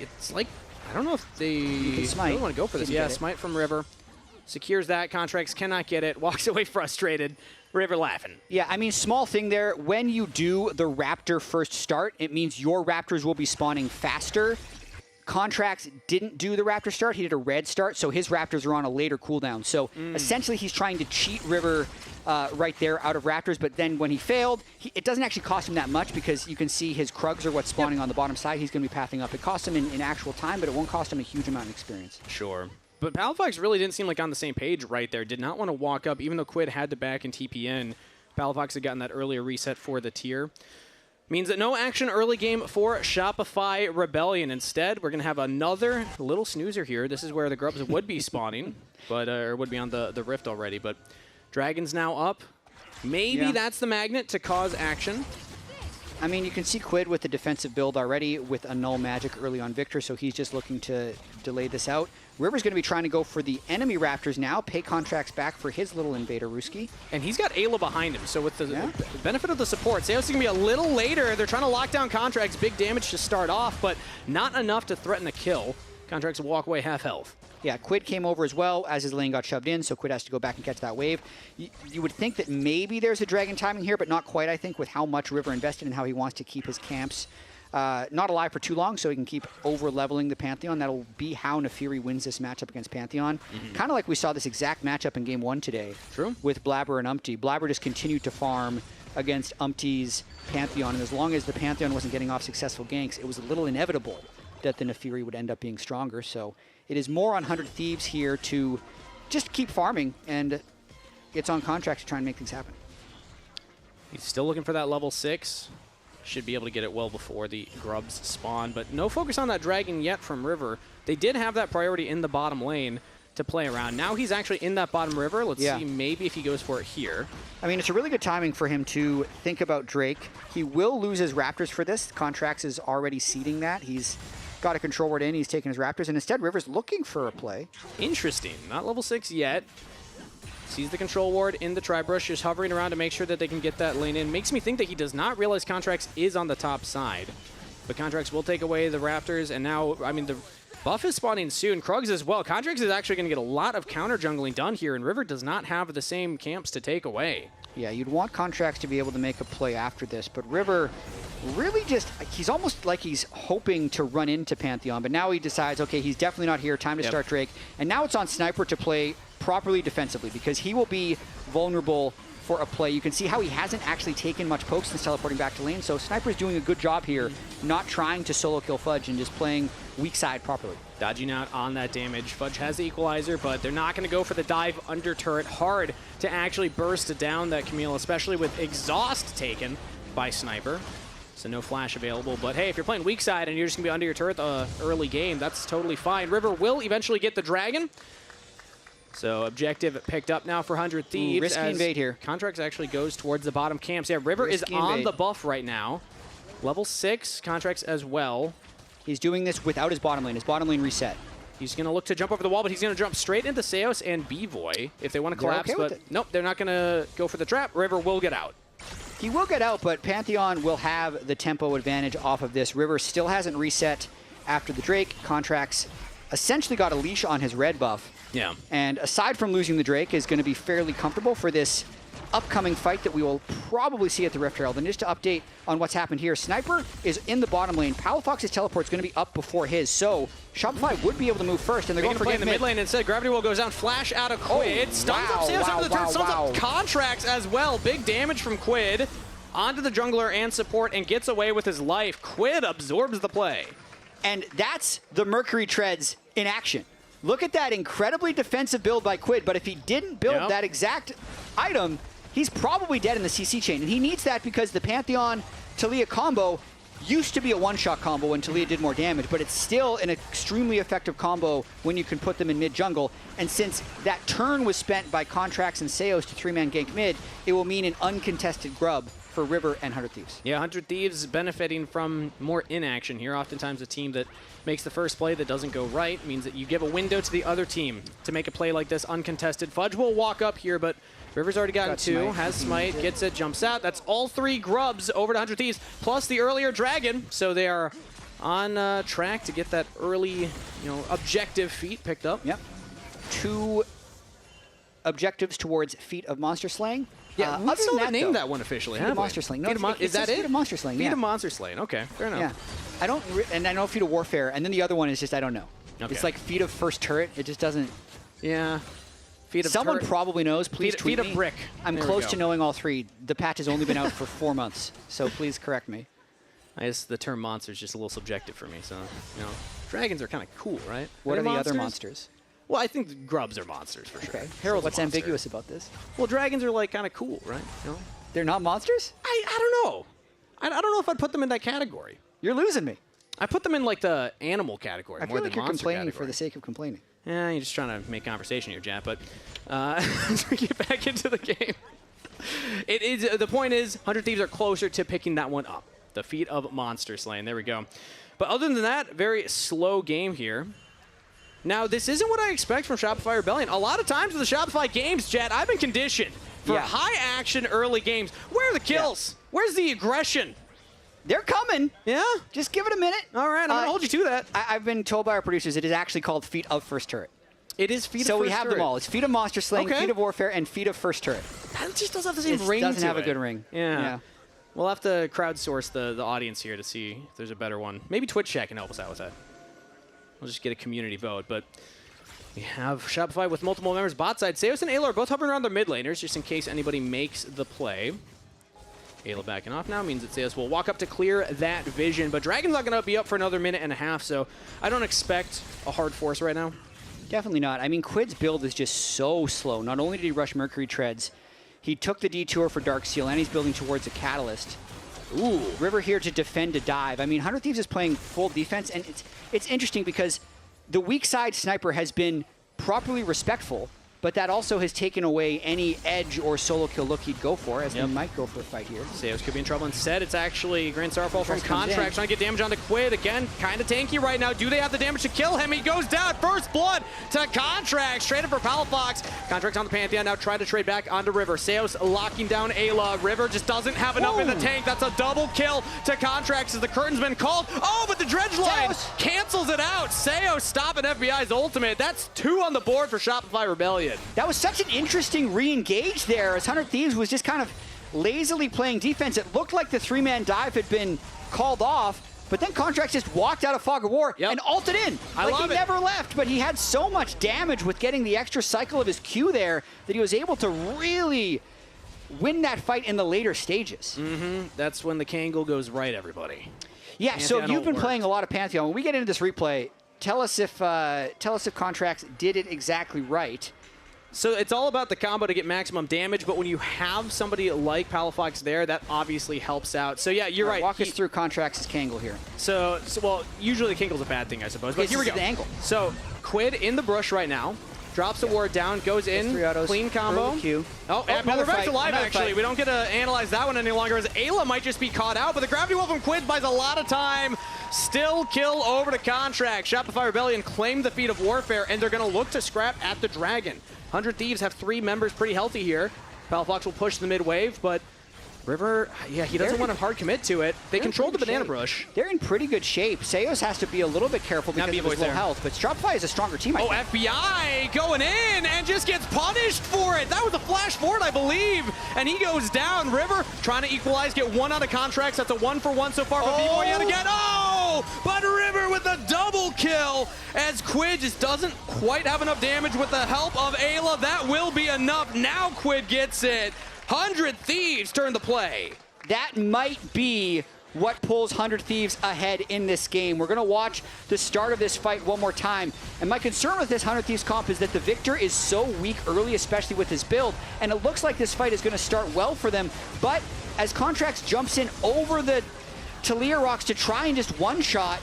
it's like, I don't know if they really want to go for this. Yeah, smite from River. Secures that. Contracts cannot get it. Walks away frustrated. River laughing. Yeah, I mean, small thing there. When you do the Raptor first start, it means your Raptors will be spawning faster. Contracts didn't do the Raptor start. He did a red start, so his Raptors are on a later cooldown. So essentially, he's trying to cheat River right there out of Raptors, but then when he failed, it doesn't actually cost him that much because you can see his Krugs are what's spawning on the bottom side. He's going to be pathing up. It costs him in actual time, but it won't cost him a huge amount of experience. Sure. But Palafox really didn't seem like on the same page right there. Did not want to walk up, even though Quid had to back and TP in. Palafox had gotten that earlier reset for the tier. Means that no action early game for Shopify Rebellion. Instead, we're going to have another little snoozer here. This is where the grubs would be spawning, but or would be on the Rift already. But Dragon's now up. Maybe that's the magnet to cause action. I mean, you can see Quid with the defensive build already with a null magic early on Victor, so he's just looking to delay this out. River's going to be trying to go for the enemy Raptors now, pay contracts back for his little invader, Ruski. And he's got Ayla behind him, so with the benefit of the support, Seos is going to be a little later. They're trying to lock down contracts, big damage to start off, but not enough to threaten a kill. Contracts walk away half health. Yeah, Quid came over as well as his lane got shoved in, so Quid has to go back and catch that wave. You would think that maybe there's a dragon timing here, but not quite, I think, with how much River invested and how he wants to keep his camps not alive for too long, so he can keep over-leveling the Pantheon. That'll be how Nefiri wins this matchup against Pantheon. Kind of like we saw this exact matchup in Game 1 today. True. With Blabber and Umpty. Blabber just continued to farm against Umpty's Pantheon, and as long as the Pantheon wasn't getting off successful ganks, it was a little inevitable that the Nefiri would end up being stronger. So it is more on 100 Thieves here to just keep farming, and it's on contract to try and make things happen. He's still looking for that level 6. Should be able to get it well before the grubs spawn, but no focus on that dragon yet from River. They did have that priority in the bottom lane to play around. Now he's actually in that bottom river. Let's see maybe if he goes for it here. I mean, it's a really good timing for him to think about Drake. He will lose his Raptors for this. Contracts is already seeding that. He's got a control ward in. He's taking his Raptors, and instead River's looking for a play. Interesting. Not level 6 yet. Sees the control ward in the Tri-Brush, just hovering around to make sure that they can get that lane in. Makes me think that he does not realize Contracts is on the top side. But Contracts will take away the Raptors, and now, I mean, the buff is spawning soon. Krugs as well. Contracts is actually going to get a lot of counter jungling done here, and River does not have the same camps to take away. Yeah, you'd want Contracts to be able to make a play after this, but River really just, he's almost like he's hoping to run into Pantheon, but now he decides, okay, he's definitely not here, time to start Drake. And now it's on Sniper to play properly defensively, because he will be vulnerable for a play. You can see how he hasn't actually taken much pokes since teleporting back to lane, so Sniper's doing a good job here, not trying to solo kill Fudge and just playing weak side properly. Dodging out on that damage. Fudge has the equalizer, but they're not going to go for the dive under turret. Hard to actually burst down that Camille, especially with exhaust taken by Sniper. So no flash available, but hey, if you're playing weak side and you're just going to be under your turret the early game, that's totally fine. River will eventually get the dragon. So objective picked up now for 100 Thieves. Risky invade here. Contracts actually goes towards the bottom camps. Yeah, River is on the buff right now. Level 6, Contracts as well. He's doing this without his bottom lane. His bottom lane reset. He's going to look to jump over the wall, but he's going to jump straight into Seos and B-Voy if they want to collapse. Okay, but nope, they're not going to go for the trap. River will get out. He will get out, but Pantheon will have the tempo advantage off of this. River still hasn't reset after the Drake. Contracts essentially got a leash on his red buff. Yeah. And aside from losing the Drake, is going to be fairly comfortable for this upcoming fight that we will probably see at the Rift Herald. And just to update on what's happened here, Sniper is in the bottom lane. Palafox's teleport is going to be up before his, so Shopify would be able to move first, and they're going to play in the mid lane instead. Gravity Wall goes down, flash out of Quid, stuns up Seos over the turn, stuns up Contracts as well. Big damage from Quid onto the jungler and support, and gets away with his life. Quid absorbs the play. And that's the Mercury Treads in action. Look at that incredibly defensive build by Quid, but if he didn't build that exact item, he's probably dead in the CC chain. And he needs that because the Pantheon Taliyah combo used to be a one-shot combo when Taliyah did more damage, but it's still an extremely effective combo when you can put them in mid-jungle. And since that turn was spent by Contracts and Seos to three-man gank mid, it will mean an uncontested grub for River and 100 Thieves. Yeah, 100 Thieves benefiting from more inaction here. Oftentimes a team that makes the first play that doesn't go right means that you give a window to the other team to make a play like this uncontested. Fudge will walk up here, but River's already gotten two, has Smite, gets it, jumps out. That's all 3 grubs over to 100 Thieves, plus the earlier dragon. So they are on track to get that early, objective feat picked up. Yep. 2 objectives towards feat of monster slaying. Yeah, we still haven't named that one officially, Feat of monster slaying. No, is that it? Feat of monster slaying. Feat of monster slaying. Okay, fair enough. Yeah, I don't, and I know feat of warfare, and then the other one is just I don't know. Okay. It's like feat of first turret. It just doesn't. Yeah. Feat of Someone turret. probably knows. Please tweet me. Feat of brick. I'm close to knowing all 3. The patch has only been out for 4 months, so please correct me. I guess the term monster is just a little subjective for me. So dragons are kind of cool, right? What are the other monsters? Well, I think grubs are monsters for sure. Okay. Harold, what's ambiguous about this? Well, dragons are like kind of cool, right? They're not monsters? I don't know. I don't know if I'd put them in that category. You're losing me. I put them in like the animal category I more feel than like you're monster complaining category. for the sake of complaining. Yeah, you're just trying to make conversation here, Jap. But as we get back into the game, the point is 100 Thieves are closer to picking that one up. The feat of monster slaying. There we go. But other than that, very slow game here. Now, this isn't what I expect from Shopify Rebellion. A lot of times with the Shopify games, Jet, I've been conditioned for high-action early games. Where are the kills? Where's the aggression? They're coming. Yeah? Just give it a minute. All right, I'm going to hold you to that. I've been told by our producers it is actually called Feat of First Turret. It is Feat of First Turret. So we have them all. It's Feat of Monster Slaying, Feat of Warfare, and Feat of First Turret. That just doesn't have the same ring It doesn't to have it. a good ring. Yeah. We'll have to crowdsource the audience here to see if there's a better one. Maybe Twitch chat can help us out with that. We'll just get a community vote, but we have Shopify with multiple members bot side. Seos and Ayla are both hovering around their mid laners just in case anybody makes the play. Ayla backing off now means that Seos will walk up to clear that vision, but Dragon's not going to be up for another minute and a half, so I don't expect a hard force right now. Definitely not. I mean, Quid's build is just so slow. Not only did he rush Mercury Treads, he took the detour for Dark Seal, and he's building towards a Catalyst. Ooh, River here to defend a dive. I mean, 100 Thieves is playing full defense, and it's interesting because the weak side sniper has been properly respectful, but that also has taken away any edge or solo kill look he'd go for, as they might go for a fight here. Seos could be in trouble. Instead, it's actually Grand Starfall from Contract trying to get damage onto Quid. Again, kind of tanky right now. Do they have the damage to kill him? He goes down. First blood to Contract. Straight up for Palafox. Contract's on the Pantheon now, trying to trade back onto River. Seos locking down Ayla. River just doesn't have enough in the tank. That's a double kill to Contracts as the curtain's been called. Oh, but the dredge line cancels it out. Seos stopping FBI's ultimate. That's 2 on the board for Shopify Rebellion. That was such an interesting re-engage there as 100 Thieves was just kind of lazily playing defense. It looked like the 3-man dive had been called off, but then Contracts just walked out of Fog of War and ulted in. He never left, but he had so much damage with getting the extra cycle of his Q there that he was able to really win that fight in the later stages. That's when the Kangol goes right, everybody. Yeah, Pantheon so you've been work. playing a lot of Pantheon. When we get into this replay, tell us if Contracts did it exactly right. So it's all about the combo to get maximum damage, but when you have somebody like Palafox there, that obviously helps out. So yeah, you're right. Walk us through Contracts' Kangol here. So well, usually the Kangol's a bad thing, I suppose. But Yes, here we this go. is the angle. So Quid in the brush right now. Drops the ward down, goes in, clean combo. Q. Oh, and we're back to live, actually. We don't get to analyze that one any longer, as Ayla might just be caught out, but the Gravity Well from Quid buys a lot of time. Still kill over to Contract. Shopify Rebellion claimed the Feat of Warfare, and they're going to look to scrap at the Dragon. 100 Thieves have 3 members pretty healthy here. Palafox will push the mid wave, but River, yeah, he doesn't want to hard commit to it. They control the banana bush. They're in pretty good shape. Seos has to be a little bit careful because of his low health, but Shopify is a stronger team, I think. FBI going in and just gets punished for it. That was a flash forward, I believe, and he goes down. River trying to equalize, get 1 out of Contracts. That's a 1-for-1 so far for Vivo yet again. Oh, but River with a double kill as Quid just doesn't quite have enough damage with the help of Ayla. That will be enough. Now Quid gets it. 100 Thieves turn the play. That might be what pulls 100 Thieves ahead in this game. We're going to watch the start of this fight one more time. And my concern with this 100 Thieves comp is that the Victor is so weak early, especially with his build. And it looks like this fight is going to start well for them. But as Contracts jumps in over the Talia rocks to try and just one-shot,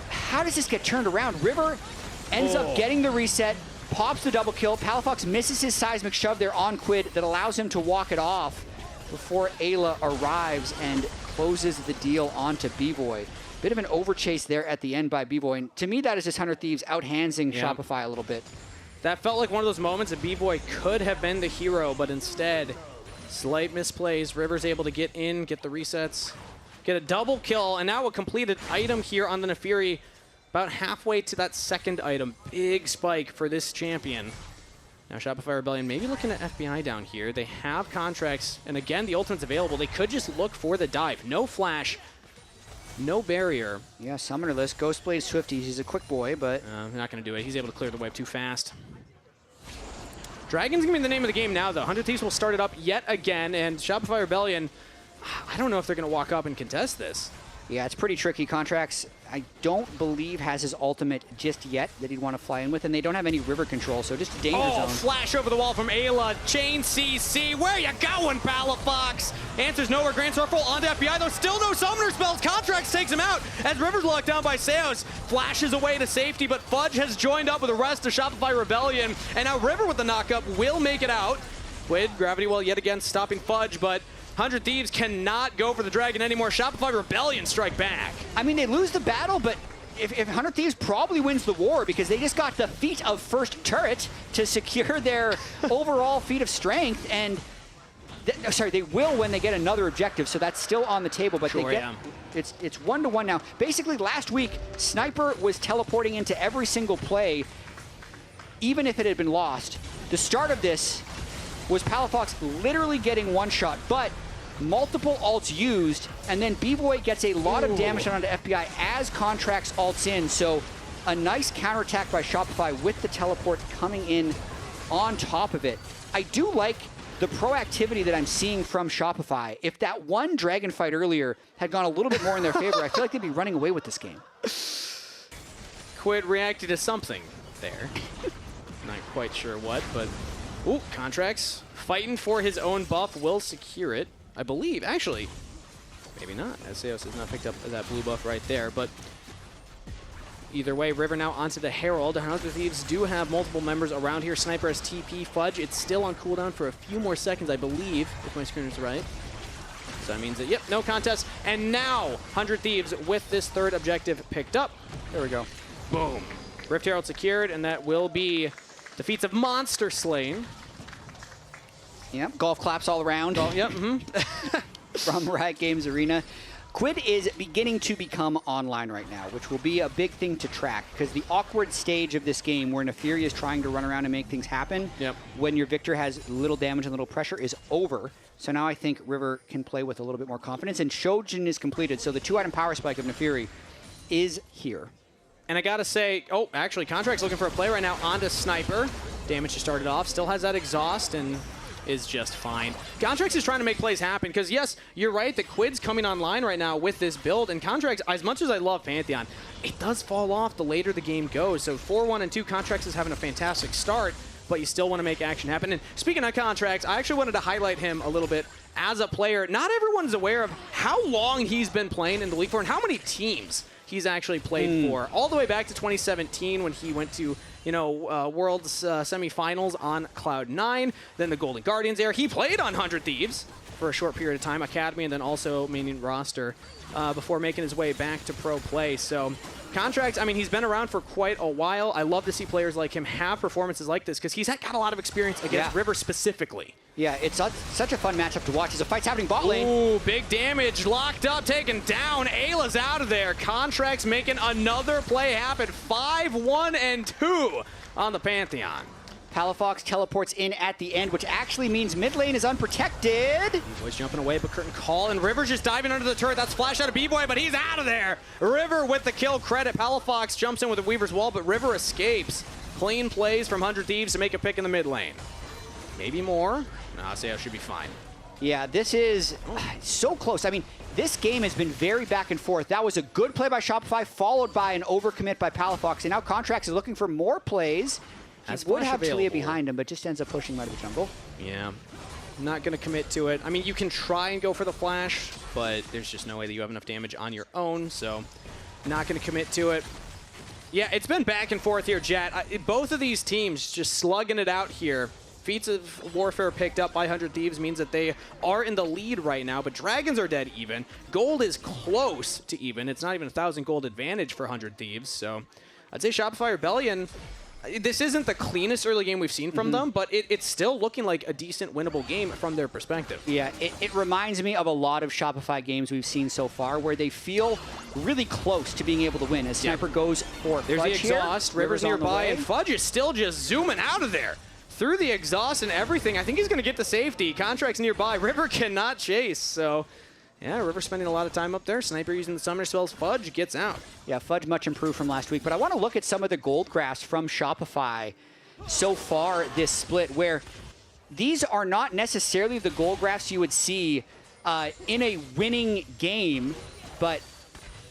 how does this get turned around? River ends up getting the reset, pops the double kill. Palafox misses his seismic shove there on Quid that allows him to walk it off before Ayla arrives and closes the deal onto B-Boy. Bit of an overchase there at the end by B-Boy. And to me, that is just 100 Thieves outhandsing Shopify a little bit. That felt like one of those moments that B-Boy could have been the hero, but instead, slight misplays. River's able to get in, get the resets, get a double kill, and now a completed item here on the Nefiri. About halfway to that second item. Big spike for this champion. Now Shopify Rebellion maybe looking at FBI down here. They have Contracts, and again, the ultimate's available. They could just look for the dive. No flash, no barrier. Yeah, Summoner list. Ghostblade Swifty. He's a quick boy, but... they're not going to do it. He's able to clear the wave too fast. Dragon's going to be the name of the game now, though. 100 Thieves will start it up yet again, and Shopify Rebellion, I don't know if they're going to walk up and contest this. Yeah, it's pretty tricky. Contracts, I don't believe has his ultimate just yet that he'd want to fly in with, and they don't have any river control, so just danger zone. Flash over the wall from Ayla. Chain CC. Where you going, Palafox? Answers nowhere. Grand Circle onto FBI, though. Still no summoner spells. Contracts takes him out as River's locked down by Seos. Flashes away to safety, but Fudge has joined up with the rest of Shopify Rebellion, and now River with the knockup will make it out. Quid, Gravity Well yet again stopping Fudge, but 100 Thieves cannot go for the Dragon anymore. Shopify Rebellion strike back. I mean, they lose the battle, but if 100 Thieves probably wins the war because they just got the feat of first turret to secure their overall feat of strength, and sorry, they will when they get another objective, so that's still on the table, but Sure, they get it's 1-1 now. Basically, last week, Sniper was teleporting into every single play, even if it had been lost. The start of this was Palafox literally getting one shot, but multiple ults used, and then B-Boy gets a lot of damage onto FBI as Contracts ults in, so a nice counterattack by Shopify with the teleport coming in on top of it. I do like the proactivity that I'm seeing from Shopify. If that one Dragon fight earlier had gone a little bit more in their favor, I feel like they'd be running away with this game. Quid reacted to something there. Not quite sure what, but ooh, Contracts fighting for his own buff, will secure it, I believe. Actually, maybe not, as Seos has not picked up that blue buff right there, but either way, River now onto the Herald. 100 Thieves do have multiple members around here. Sniper has TP. Fudge, it's still on cooldown for a few more seconds, I believe, if my screen is right. So that means that, yep, no contest. And now, 100 Thieves with this third objective picked up. There we go. Boom. Rift Herald secured, and that will be defeats of Monster Slain. Yep, golf claps all around. Yep. From Riot Games Arena. Quid is beginning to become online right now, which will be a big thing to track, because the awkward stage of this game where Neferi is trying to run around and make things happen when your Victor has little damage and little pressure is over. So now I think River can play with a little bit more confidence, and Shojin is completed, so the 2-item power spike of Neferi is here. And I gotta say, oh, actually, Contract's looking for a play right now onto Sniper. Damage to start it off, still has that exhaust, and is just fine. Contracts is trying to make plays happen, because yes, you're right that Quid's coming online right now with this build, and Contracts, as much as I love Pantheon, it does fall off the later the game goes. So 4-1 and 2, Contracts is having a fantastic start, but you still want to make action happen. And speaking of Contracts, I actually wanted to highlight him a little bit as a player. Not everyone's aware of how long he's been playing in the league for and how many teams he's actually played for. All the way back to 2017 when he went to World's semifinals on Cloud9, then the Golden Guardians era. He played on 100 Thieves for a short period of time, Academy, and then also main roster before making his way back to pro play. So Contracts, I mean, he's been around for quite a while. I love to see players like him have performances like this because he's got a lot of experience against River specifically. Yeah, it's such a fun matchup to watch as a fight's happening bot lane. Ooh, big damage, locked up, taken down. Ayla's out of there. Contracts making another play happen. 5-1 and 2 on the Pantheon. Palafox teleports in at the end, which actually means mid lane is unprotected. B-Boy's jumping away, but Curtain Call, and River's just diving under the turret. That's flash out of B-Boy, but he's out of there. River with the kill credit. Palafox jumps in with a Weaver's Wall, but River escapes. Clean plays from 100 Thieves to make a pick in the mid lane. Maybe more. No, Seos should be fine. Yeah, this is so close. I mean, this game has been very back and forth. That was a good play by Shopify, followed by an overcommit by Palafox, and now Contracts is looking for more plays. He would have Talia behind him, but just ends up pushing him out of the jungle. Yeah, not going to commit to it. I mean, you can try and go for the flash, but there's just no way that you have enough damage on your own, so not going to commit to it. Yeah, it's been back and forth here, Jet. Both of these teams just slugging it out here. Feats of Warfare picked up by 100 Thieves means that they are in the lead right now, but Dragons are dead even. Gold is close to even. It's not even 1,000 gold advantage for 100 Thieves, so I'd say Shopify Rebellion, this isn't the cleanest early game we've seen from them, but it's still looking like a decent winnable game from their perspective. Yeah, it reminds me of a lot of Shopify games we've seen so far where they feel really close to being able to win as Sniper goes for There's Fudge the exhaust, here. River's nearby, and Fudge is still just zooming out of there. Through the exhaust and everything. I think he's going to get the safety. Contracts nearby. River cannot chase, so yeah, River spending a lot of time up there. Sniper using the summoner spells. Fudge gets out. Yeah, Fudge much improved from last week, but I want to look at some of the gold graphs from Shopify so far this split, where these are not necessarily the gold graphs you would see in a winning game, but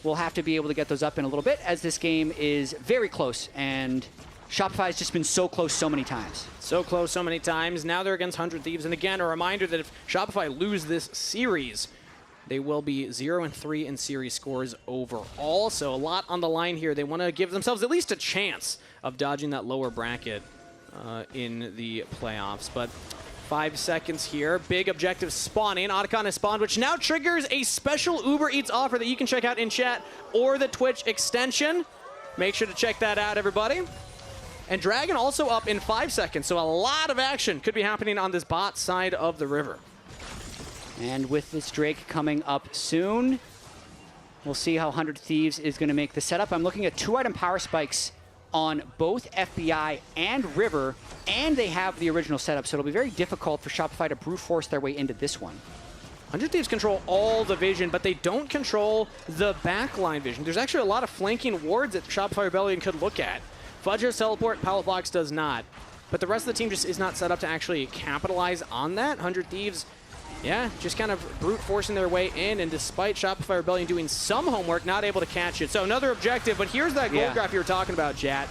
we'll have to be able to get those up in a little bit as this game is very close, and Shopify has just been so close so many times. So close so many times. Now they're against 100 Thieves. And again, a reminder that if Shopify lose this series, they will be 0-3 in series scores overall. So a lot on the line here. They want to give themselves at least a chance of dodging that lower bracket in the playoffs. But 5 seconds here. Big objective spawning. Otacon has spawned, which now triggers a special Uber Eats offer that you can check out in chat or the Twitch extension. Make sure to check that out, everybody. And Dragon also up in 5 seconds, so a lot of action could be happening on this bot side of the river. And with this Drake coming up soon, we'll see how 100 Thieves is going to make the setup. I'm looking at 2-item power spikes on both FBI and River, and they have the original setup, so it'll be very difficult for Shopify to brute force their way into this one. 100 Thieves control all the vision, but they don't control the backline vision. There's actually a lot of flanking wards that Shopify Rebellion could look at. Fudge has teleport, Palafox does not. But the rest of the team just is not set up to actually capitalize on that. 100 Thieves, yeah, just kind of brute forcing their way in, and despite Shopify Rebellion doing some homework, not able to catch it. So another objective, but here's that gold graph you were talking about, Jat.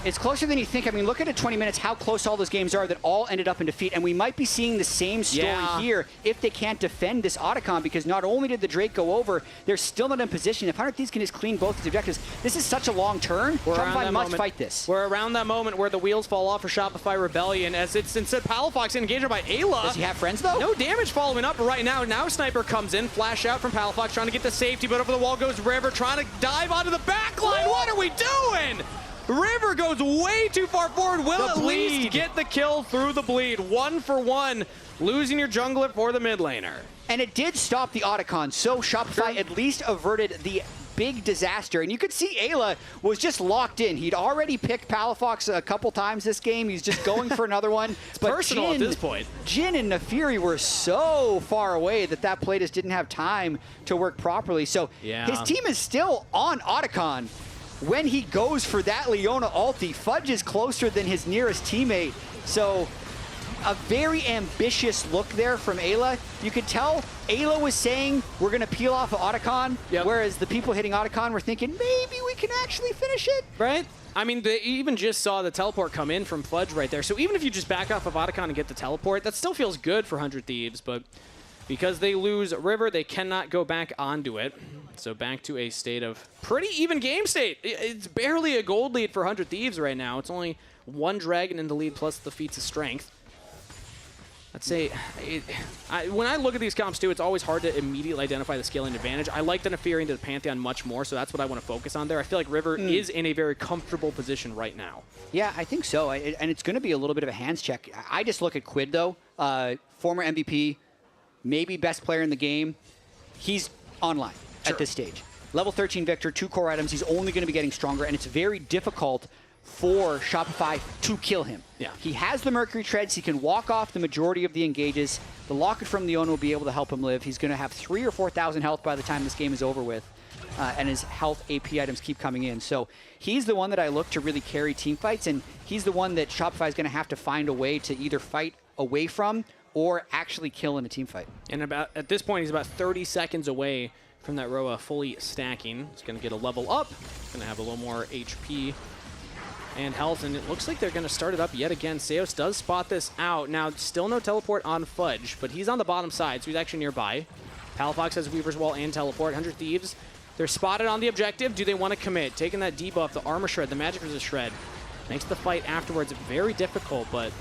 It's closer than you think. I mean, look at it 20 minutes, how close all those games are that all ended up in defeat. And we might be seeing the same story here if they can't defend this Otacon, because not only did the Drake go over, they're still not in position. If 100 Thieves can just clean both these objectives, this is such a long turn. Shopify must fight this. We're around that moment where the wheels fall off for Shopify Rebellion, as it's instead Palafox engaged by Ayla. Does he have friends, though? No damage following up right now. Now Sniper comes in, flash out from Palafox, trying to get the safety, but over the wall goes River, trying to dive onto the back line. What are we doing? River goes way too far forward. Will at least get the kill through the bleed. 1 for 1, losing your jungler for the mid laner. And it did stop the Otacon, so Shopify at least averted the big disaster. And you could see Ayla was just locked in. He'd already picked Palafox a couple times this game. He's just going for another one. It's personal at this point. Jhin and Nefiri were so far away that play just didn't have time to work properly. So his team is still on Otacon. When he goes for that Leona ulti, Fudge is closer than his nearest teammate. So a very ambitious look there from Ayla. You could tell Ayla was saying, we're going to peel off of Otacon, whereas the people hitting Otacon were thinking, maybe we can actually finish it. Right? I mean, they even just saw the teleport come in from Fudge right there. So even if you just back off of Otacon and get the teleport, that still feels good for 100 Thieves, but because they lose River, they cannot go back onto it. So back to a state of pretty even game state. It's barely a gold lead for 100 Thieves right now. It's only 1 Dragon in the lead plus the feats of strength. I'd say, when I look at these comps too, it's always hard to immediately identify the scaling advantage. I like the Nefiri into the Pantheon much more, so that's what I want to focus on there. I feel like River is in a very comfortable position right now. Yeah, I think so. And it's going to be a little bit of a hands check. I just look at Quid, though. Former MVP, maybe best player in the game. He's online at this stage. Level 13 Victor, 2 core items. He's only going to be getting stronger, and it's very difficult for Shopify to kill him. Yeah. He has the Mercury Treads. He can walk off the majority of the engages. The Locket from Leona will be able to help him live. He's going to have 3,000 or 4,000 health by the time this game is over with, and his health AP items keep coming in. So he's the one that I look to really carry team fights, and he's the one that Shopify is going to have to find a way to either fight away from or actually kill in a team fight. And at this point, he's about 30 seconds away from that Roa fully stacking. He's going to get a level up. Going to have a little more HP and health, and it looks like they're going to start it up yet again. Seos does spot this out. Now, still no teleport on Fudge, but he's on the bottom side, so he's actually nearby. Palafox has Weaver's Wall and teleport. 100 Thieves, they're spotted on the objective. Do they want to commit? Taking that debuff, the armor shred, the magic resist shred, makes the fight afterwards very difficult, but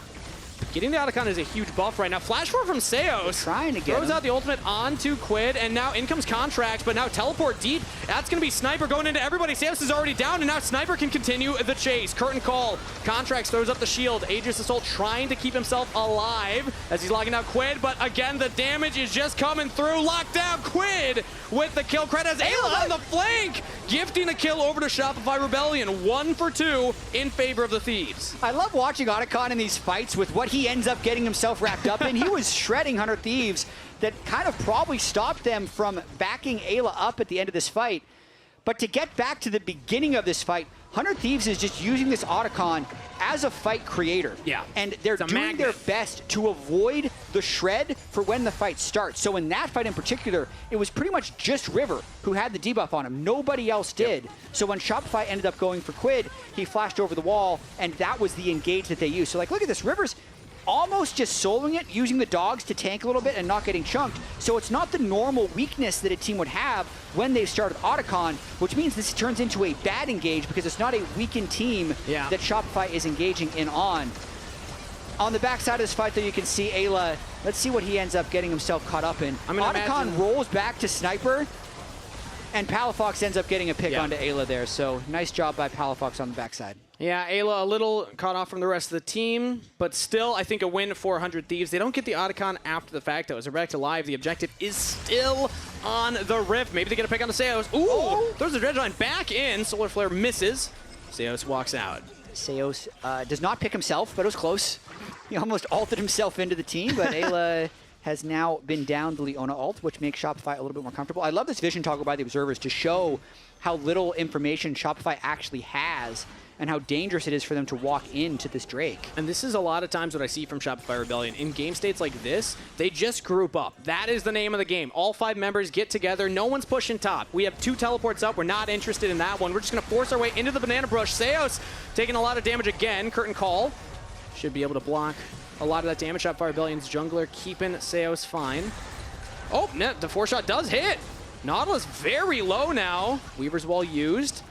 getting the Otacon is a huge buff right now. Flash forward from Seos. Trying to get Throws out the ultimate onto Quid, and now in comes Contract, but now teleport deep. That's going to be Sniper going into everybody. Seos is already down, and now Sniper can continue the chase. Curtain call. Contracts throws up the shield. Aegis Assault trying to keep himself alive as he's logging out Quid, but again, the damage is just coming through. Locked down Quid with the kill. Cred has Ayla on the flank, gifting a kill over to Shopify Rebellion. 1 for 2 in favor of the Thieves. I love watching Otacon in these fights with what he ends up getting himself wrapped up in. He was shredding 100 Thieves that kind of probably stopped them from backing Ayla up at the end of this fight. But to get back to the beginning of this fight, 100 Thieves is just using this Otacon as a fight creator. Yeah. And they're doing their best to avoid the shred for when the fight starts. So in that fight in particular, it was pretty much just River who had the debuff on him. Nobody else did. So when Shopify ended up going for Quid, he flashed over the wall, and that was the engage that they used. So like, look at this. River's almost just soloing it, using the dogs to tank a little bit and not getting chunked. So it's not the normal weakness that a team would have when they've started Otacon, which means this turns into a bad engage because it's not a weakened team that Shopify is engaging in on. On the backside of this fight, though, you can see Ayla. Let's see what he ends up getting himself caught up in. Otacon rolls back to Sniper, and Palafox ends up getting a pick onto Ayla there. So nice job by Palafox on the backside. Yeah, Ayla a little caught off from the rest of the team, but still, I think a win for 100 Thieves. They don't get the Otacon after the fact, though. As we're back to live, the objective is still on the Rift. Maybe they get a pick on the Seos. Ooh, throws the Dredgeline back in. Solar Flare misses. Seos walks out. Seos does not pick himself, but it was close. He almost ulted himself into the team, but Ayla has now been down the Leona ult, which makes Shopify a little bit more comfortable. I love this vision toggle by the observers to show how little information Shopify actually has and how dangerous it is for them to walk into this Drake. And this is a lot of times what I see from Shopify Rebellion. In game states like this, they just group up. That is the name of the game. All 5 members get together. No one's pushing top. We have 2 teleports up. We're not interested in that one. We're just going to force our way into the banana brush. Seos taking a lot of damage again. Curtain Call should be able to block a lot of that damage. Shopify Rebellion's jungler keeping Seos fine. Oh, no, the 4-shot does hit. Nautilus very low now. Weaver's Wall used.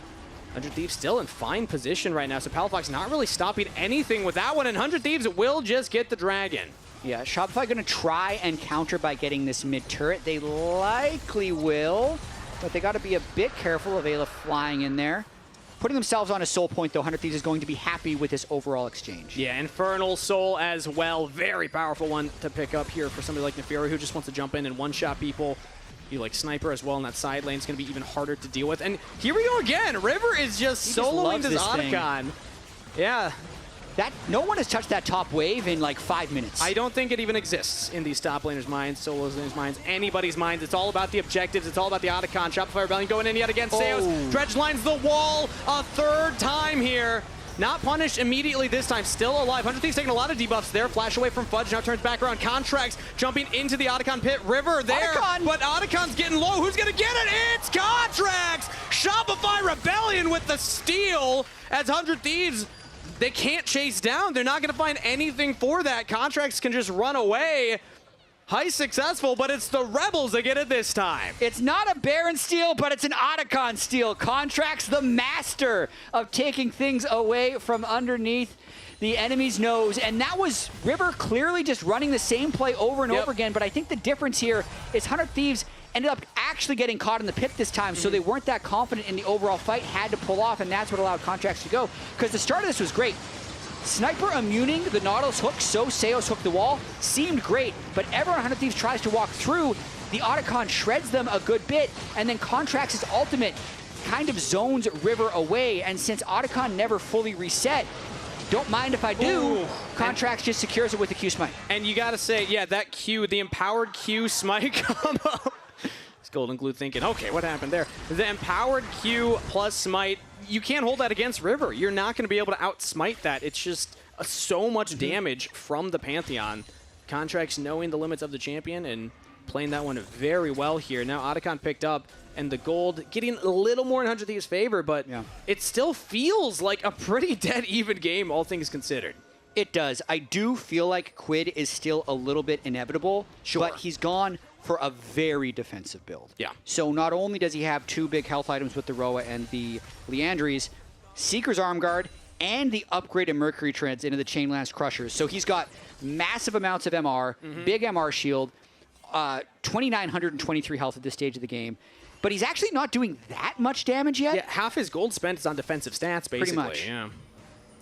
100 Thieves still in fine position right now, so Palafox not really stopping anything with that one, and 100 Thieves will just get the dragon. Yeah, Shopify going to try and counter by getting this mid-turret. They likely will, but they got to be a bit careful of Ayla flying in there. Putting themselves on a soul point, though, 100 Thieves is going to be happy with this overall exchange. Yeah, Infernal Soul as well. Very powerful one to pick up here for somebody like Neferi who just wants to jump in and one-shot people. You like Sniper as well in that side lane. It's going to be even harder to deal with. And here we go again. River is just soloing this Otacon. Yeah. No one has touched that top wave in like 5 minutes. I don't think it even exists in these top laners' minds, solo laners' minds, anybody's minds. It's all about the objectives. It's all about the Otacon. Shopify Rebellion going in yet again. Seos dredge lines the wall a 3rd time here. Not punished immediately this time, still alive. 100 Thieves taking a lot of debuffs there. Flash away from Fudge, now turns back around. Contracts jumping into the Otacon pit. River there, but Otacon's getting low. Who's gonna get it? It's Contracts! Shopify Rebellion with the steal as 100 Thieves, they can't chase down. They're not gonna find anything for that. Contracts can just run away. Heist successful, but it's the Rebels that get it this time. It's not a Baron steal, but it's an Otacon steal. Contracts the master of taking things away from underneath the enemy's nose. And that was River clearly just running the same play over and over again. But I think the difference here is 100 Thieves ended up actually getting caught in the pit this time, so they weren't that confident in the overall fight, had to pull off, and that's what allowed Contracts to go. Because the start of this was great. Sniper immuning the Nautilus hook, so Seos hooked the wall, seemed great, but ever 100 Thieves tries to walk through, the Otacon shreds them a good bit, and then Contracts' ultimate kind of zones River away, and since Otacon never fully reset, don't mind if I do, Contracts just secures it with the Q Smite. And you gotta say, yeah, that Q, the empowered Q Smite combo. Golden Glue thinking, okay, what happened there? The empowered Q plus Smite, you can't hold that against River. You're not going to be able to out-smite that. It's just so much damage from the Pantheon. Contracts knowing the limits of the champion and playing that one very well here. Now Otacon picked up, and the gold getting a little more in 100 Thieves' favor, but it still feels like a pretty dead even game, all things considered. It does. I do feel like Quid is still a little bit inevitable, but he's gone for a very defensive build. Yeah. So not only does he have 2 big health items with the Roa and the Leandries, Seeker's Arm Guard, and the upgraded Mercury Treads into the Chain Lance Crushers. So he's got massive amounts of MR, big MR shield, 2,923 health at this stage of the game. But he's actually not doing that much damage yet. Yeah, half his gold spent is on defensive stats, basically. Pretty much. Yeah.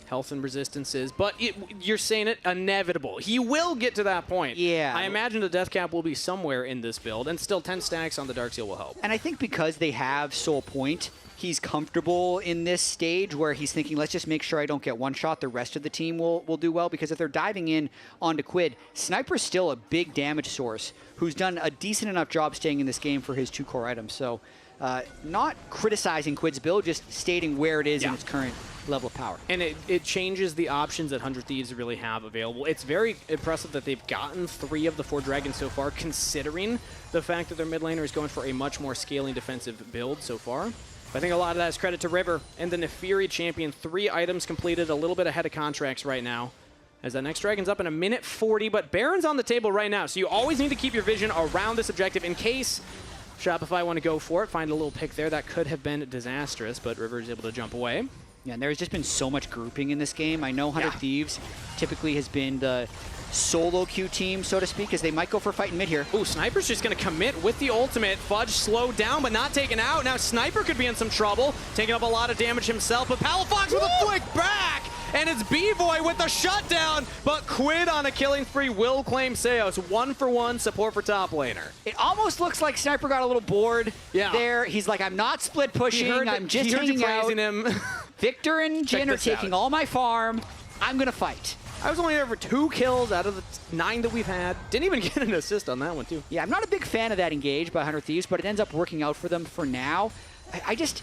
Health and resistances, but you're saying it inevitable. He will get to that point. Yeah. I imagine the death cap will be somewhere in this build, and still 10 stacks on the Dark Seal will help. And I think because they have Soul Point, he's comfortable in this stage where he's thinking, let's just make sure I don't get one shot. The rest of the team will do well, because if they're diving in onto Quid, Sniper's still a big damage source who's done a decent enough job staying in this game for his 2 core items. So not criticizing Quid's build, just stating where it is in its current level of power. And it changes the options that 100 Thieves really have available. It's very impressive that they've gotten 3 of the 4 dragons so far, considering the fact that their mid laner is going for a much more scaling defensive build so far. But I think a lot of that is credit to River and the Neferi champion. 3 items completed, a little bit ahead of Contracts right now. As that next dragon's up in 1:40, but Baron's on the table right now, so you always need to keep your vision around this objective in case Shopify want to go for it. Find a little pick there. That could have been disastrous, but River is able to jump away. Yeah, and there's just been so much grouping in this game. I know 100 Thieves typically has been the solo queue team, so to speak, as they might go for a fight in mid here. Ooh, Sniper's just going to commit with the ultimate. Fudge slowed down, but not taken out. Now Sniper could be in some trouble, taking up a lot of damage himself, but Palafox with a quick back! And it's B-Boy with the shutdown, but Quid on a killing spree will claim Seos. 1-for-1 support for top laner. It almost looks like Sniper got a little bored there. He's like, I'm not split pushing, I'm just hanging out. Him. Victor and Jin are taking all my farm. I'm going to fight. I was only there for 2 kills out of the 9 that we've had. Didn't even get an assist on that one, too. Yeah, I'm not a big fan of that engage by 100 Thieves, but it ends up working out for them for now. I just...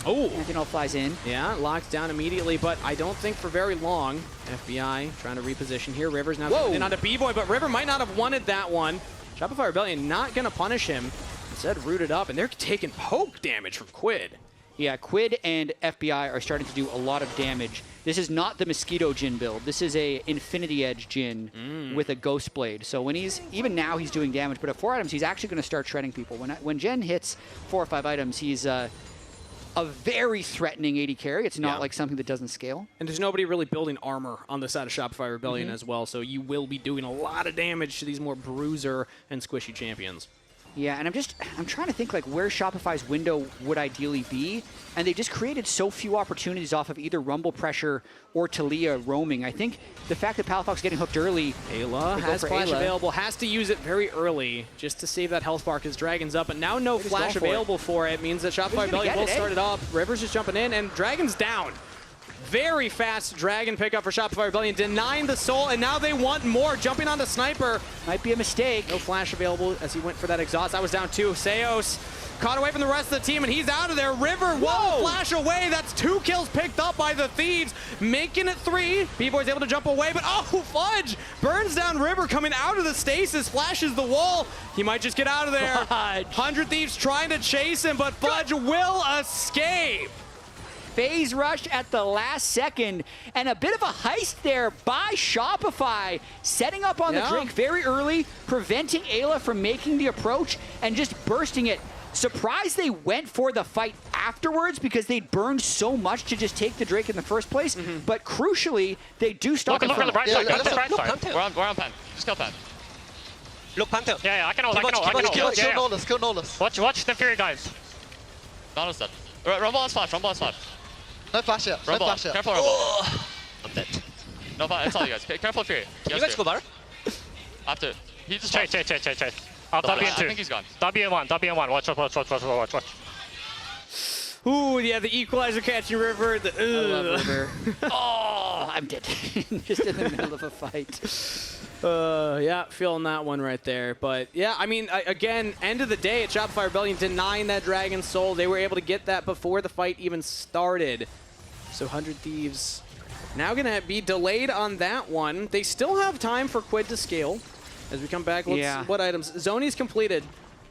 Oh, Anthony flies in. Yeah, locked down immediately, but I don't think for very long. FBI trying to reposition here. River's now coming in onto B-Boy, but River might not have wanted that one. Shopify Rebellion not going to punish him. Instead, rooted up, and they're taking poke damage from Quid. Yeah, Quid and FBI are starting to do a lot of damage. This is not the Mosquito Jin build. This is a Infinity Edge Jin with a Ghost Blade. So when even now he's doing damage, but at 4 items, he's actually going to start shredding people. When Jin hits 4 or 5 items, he's a very threatening AD carry. It's not like something that doesn't scale. And there's nobody really building armor on the side of Shopify Rebellion as well, so you will be doing a lot of damage to these more bruiser and squishy champions. Yeah, and I'm trying to think like where Shopify's window would ideally be, and they just created so few opportunities off of either Rumble Pressure or Talia roaming. I think the fact that Palafox is getting hooked early, Ayla has flash available, has to use it very early just to save that health bar because Dragon's up, but now no flash available for it means that Shopify Rebellion will start it off. River's just jumping in, and Dragon's down. Very fast Dragon pickup for Shopify Rebellion, denying the soul, and now they want more. Jumping on the Sniper. Might be a mistake. No flash available as he went for that exhaust. I was down 2. Seos caught away from the rest of the team, and he's out of there. River, flash away. That's 2 kills picked up by the Thieves, making it 3. B-Boy's able to jump away, but Fudge burns down River coming out of the stasis, flashes the wall. He might just get out of there. 100 Thieves trying to chase him, but Fudge will escape. Phase rush at the last second, and a bit of a heist there by Shopify, setting up on the Drake very early, preventing Ayla from making the approach and just bursting it. Surprised they went for the fight afterwards because they'd burned so much to just take the Drake in the first place, but crucially, they do start Look on the right side, look on the right side. We're on pan, just kill pan. Look, Panther. Yeah, I can hold, Kill Nolus. Watch the Fury guys. Nolus dead. Rumble on splash, No flash yet, Rumble, no flash yet. Careful, Rumble. I'm dead. No flash, it's all you guys. Careful, Fury. Can you guys go bar? After. He just chase. I'll W in 2. I think he's gone. W in 1. Watch. Ooh, yeah, the equalizer catching River. I love River. I'm dead. Just in the middle of a fight. Yeah, feeling that one right there. But yeah, I mean, again, end of the day, at Shopify Rebellion denying that Dragon Soul. They were able to get that before the fight even started. So 100 Thieves now going to be delayed on that one. They still have time for Quid to scale. As we come back, what items? Zoni's completed.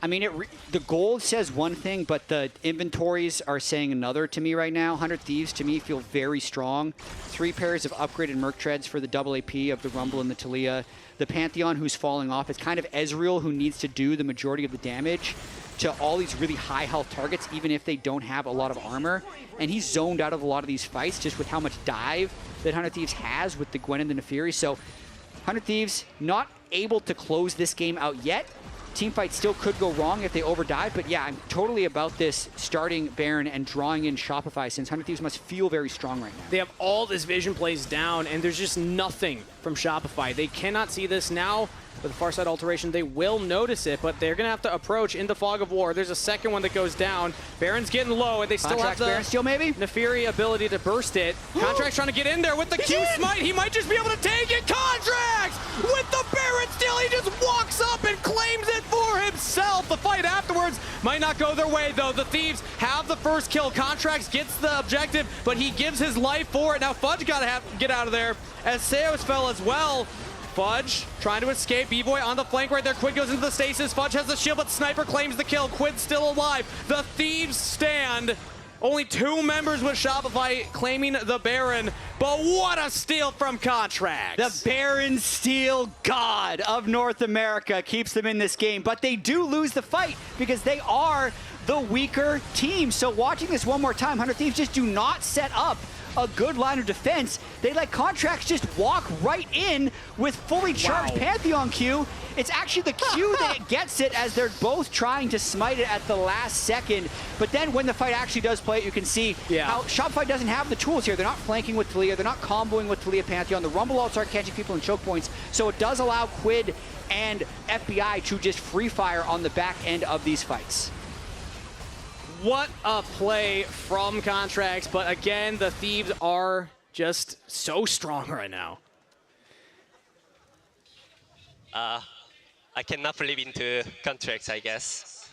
I mean, the gold says one thing, but the inventories are saying another to me right now. 100 Thieves, to me, feel very strong. 3 pairs of upgraded Merc Treads for the double AP of the Rumble and the Talia. The Pantheon, who's falling off. It's kind of Ezreal, who needs to do the majority of the damage to all these really high health targets, even if they don't have a lot of armor. And he's zoned out of a lot of these fights just with how much dive that 100 Thieves has with the Gwen and the Neferi. So 100 Thieves not able to close this game out yet. Teamfight still could go wrong if they overdive, but yeah, I'm totally about this starting Baron and drawing in Shopify, since 100 Thieves must feel very strong right now. They have all this vision plays down, and there's just nothing from Shopify. They cannot see this now. With the far side alteration, they will notice it, but they're going to have to approach into Fog of War. There's a second one that goes down. Baron's getting low, and they still have the Baron steal, maybe? Neferi ability to burst it. Contract's trying to get in there with the Q smite. He might just be able to take it. Contracts with the Baron steal. He just walks up and claims it for himself. The fight afterwards might not go their way, though. The Thieves have the first kill. Contracts gets the objective, but he gives his life for it. Now Fudge got to get out of there, as Seos fell as well. Fudge trying to escape. B-Boy on the flank right there. Quid goes into the stasis. Fudge has the shield, but Sniper claims the kill. Quid's still alive. The Thieves stand Only 2 members with Shopify claiming the Baron, but what a steal from Contracts. The Baron steal god of North America keeps them in this game, but they do lose the fight because they are the weaker team. So watching this one more time, 100 Thieves just do not set up a good line of defense. They let Contracts just walk right in with fully charged Pantheon Q. It's actually the Q that gets it as they're both trying to smite it at the last second. But then when the fight actually does play it, you can see how Shopify doesn't have the tools here. They're not flanking with Talia. They're not comboing with Talia Pantheon. The Rumble ults aren't catching people in choke points. So it does allow Quid and FBI to just free fire on the back end of these fights. What a play from Contracts, but again, the Thieves are just so strong right now. I cannot believe into Contracts, I guess.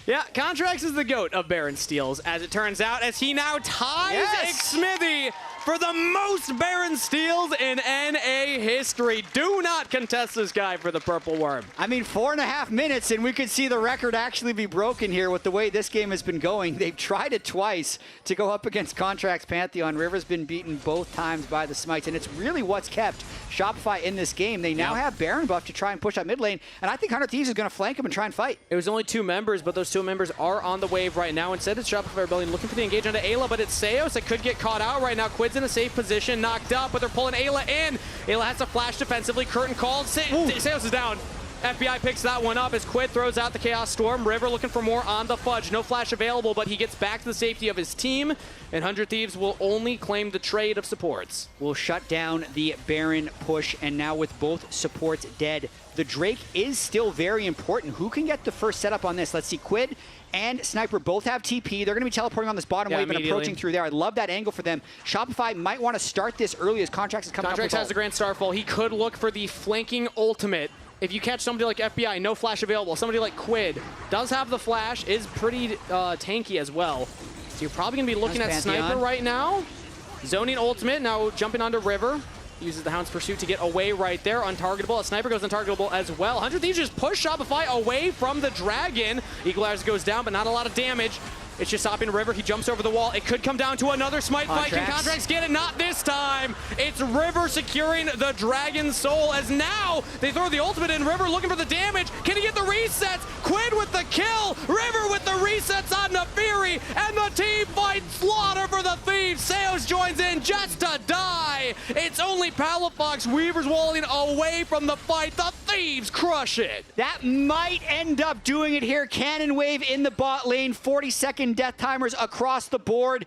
Yeah, Contracts is the GOAT of Baron steals, as it turns out, as he now ties Xmithy for the most Baron steals in NA history. Do not contest this guy for the Purple Worm. I mean, 4.5 minutes, and we could see the record actually be broken here with the way this game has been going. They've tried it twice to go up against Contracts Pantheon. River's been beaten both times by the smites, and it's really what's kept Shopify in this game. They now have Baron buff to try and push up mid lane, and I think 100 Thieves is going to flank him and try and fight. It was only 2 members, but those 2 members are on the wave right now. Instead, it's Shopify Rebellion looking for the engage onto Ayla, but it's Seos that could get caught out right now. Quid's in a safe position, knocked up, but they're pulling Ayla in. Ayla has to flash defensively. Curtain called. Seos is down. FBI picks that one up as Quid throws out the Chaos Storm. River looking for more on the Fudge. No flash available, but he gets back to the safety of his team, and 100 Thieves will only claim the trade of supports. Will shut down the Baron push, and now with both supports dead, the Drake is still very important. Who can get the first setup on this? Let's see. Quid and Sniper both have TP. They're going to be teleporting on this bottom wave and approaching through there. I love that angle for them. Shopify might want to start this early as Contracts is coming Contracts up with has the Grand Starfall. He could look for the flanking ultimate. If you catch somebody like FBI, no flash available. Somebody like Quid does have the flash, is pretty tanky as well. So you're probably going to be looking at Sniper right now. Zoning ultimate, now jumping onto River. Uses the Hound's Pursuit to get away right there. Untargetable. A Sniper goes untargetable as well. 100 Thieves just push Shopify away from the Dragon. Equalizer goes down, but not a lot of damage. It's just stopping River. He jumps over the wall. It could come down to another smite fight. Can Contracts get it? Not this time. It's River securing the Dragon Soul as now they throw the ultimate in. River looking for the damage. Can he get the resets? Quid with the kill. River with the resets on the Fury. And the team fight slaughter for the Thieves. Seos joins in just to die. It's only Palafox. Weaver's walling away from the fight. The Thieves crush it. That might end up doing it here. Cannon Wave in the bot lane. 40-second death timers across the board.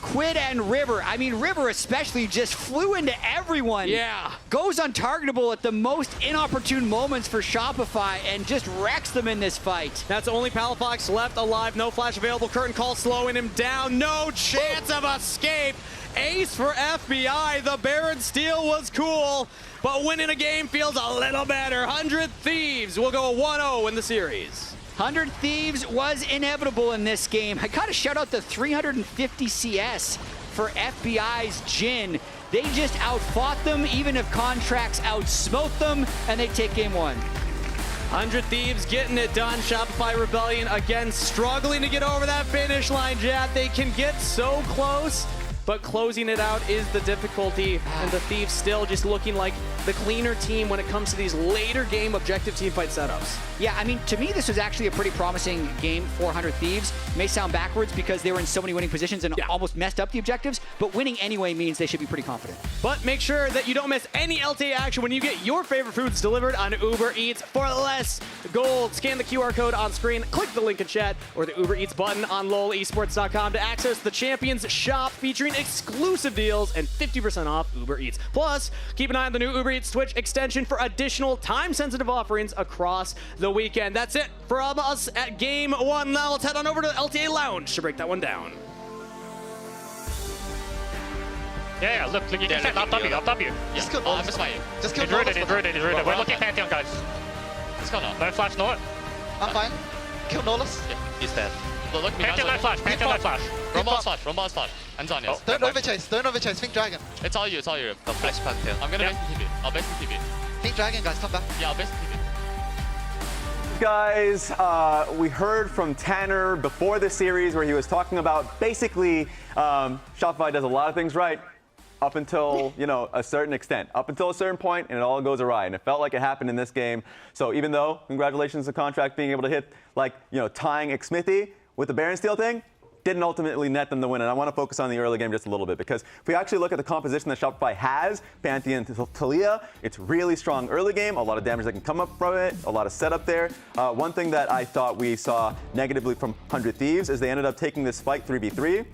Quid and River, I mean, River especially just flew into everyone. Yeah. Goes untargetable at the most inopportune moments for Shopify and just wrecks them in this fight. That's only Palafox left alive. No flash available. Curtain call slowing him down. No chance of escape. Ace for FBI. The Baron steal was cool, but winning a game feels a little better. 100 Thieves will go 1-0 in the series. 100 Thieves was inevitable in this game. I gotta shout out the 350 CS for FBI's Jhin. They just outfought them, even if Contracts outsmote them, and they take game 1. 100 Thieves getting it done. Shopify Rebellion again struggling to get over that finish line, Jad. They can get so close, but closing it out is the difficulty, and the Thieves still just looking like the cleaner team when it comes to these later game objective team fight setups. Yeah, I mean, to me, this was actually a pretty promising game for 100 Thieves. It may sound backwards because they were in so many winning positions and almost messed up the objectives, but winning anyway means they should be pretty confident. But make sure that you don't miss any LTA action when you get your favorite foods delivered on Uber Eats for less gold. Scan the QR code on screen, click the link in chat, or the Uber Eats button on lolesports.com to access the Champions Shop featuring exclusive deals and 50% off Uber Eats. Plus, keep an eye on the new Uber Eats Twitch extension for additional time-sensitive offerings across the weekend. That's it from us at Game 1. Now let's head on over to the LTA Lounge to break that one down. Yeah, look, you can set up W. Just kill North. Just kill North. North. We're looking Pantheon, guys. Let's go now. No flash North. I'm fine. Kill North. Yeah, he's dead. Look, Pantheon no flash, Pantheon no flash. Rombal's flash. And Zanya's. Don't overchase, think Dragon. It's all you. The flash Pantheon. I'm gonna base the TV. I'll base the TV. Think Dragon, guys, come back. Yeah, I'll base the TV. guys. We heard from Tanner before the series where he was talking about basically Shopify does a lot of things right up until, a certain extent, up until a certain point, and it all goes awry. And it felt like it happened in this game. So even though, congratulations to Contract being able to hit, tying Xmithy with the Baron Steel thing, didn't ultimately net them the win. And I want to focus on the early game just a little bit, because if we actually look at the composition that Shopify has, Pantheon to Talia, it's really strong early game, a lot of damage that can come up from it, a lot of setup there. One thing that I thought we saw negatively from 100 Thieves is they ended up taking this fight 3v3.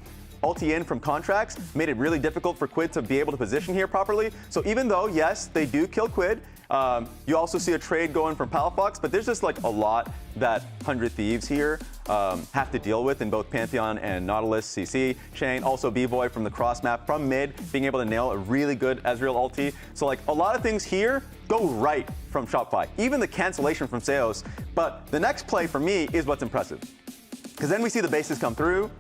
Ulti in from Contracts made it really difficult for Quid to be able to position here properly. So even though, yes, they do kill Quid, you also see a trade going from Palafox, but there's just a lot that 100 Thieves here have to deal with in both Pantheon and Nautilus, CC, Shane, also B-Boy from the cross map, from mid, being able to nail a really good Ezreal ulti. So a lot of things here go right from Shopify, even the cancellation from Seos. But the next play for me is what's impressive, because then we see the bases come through,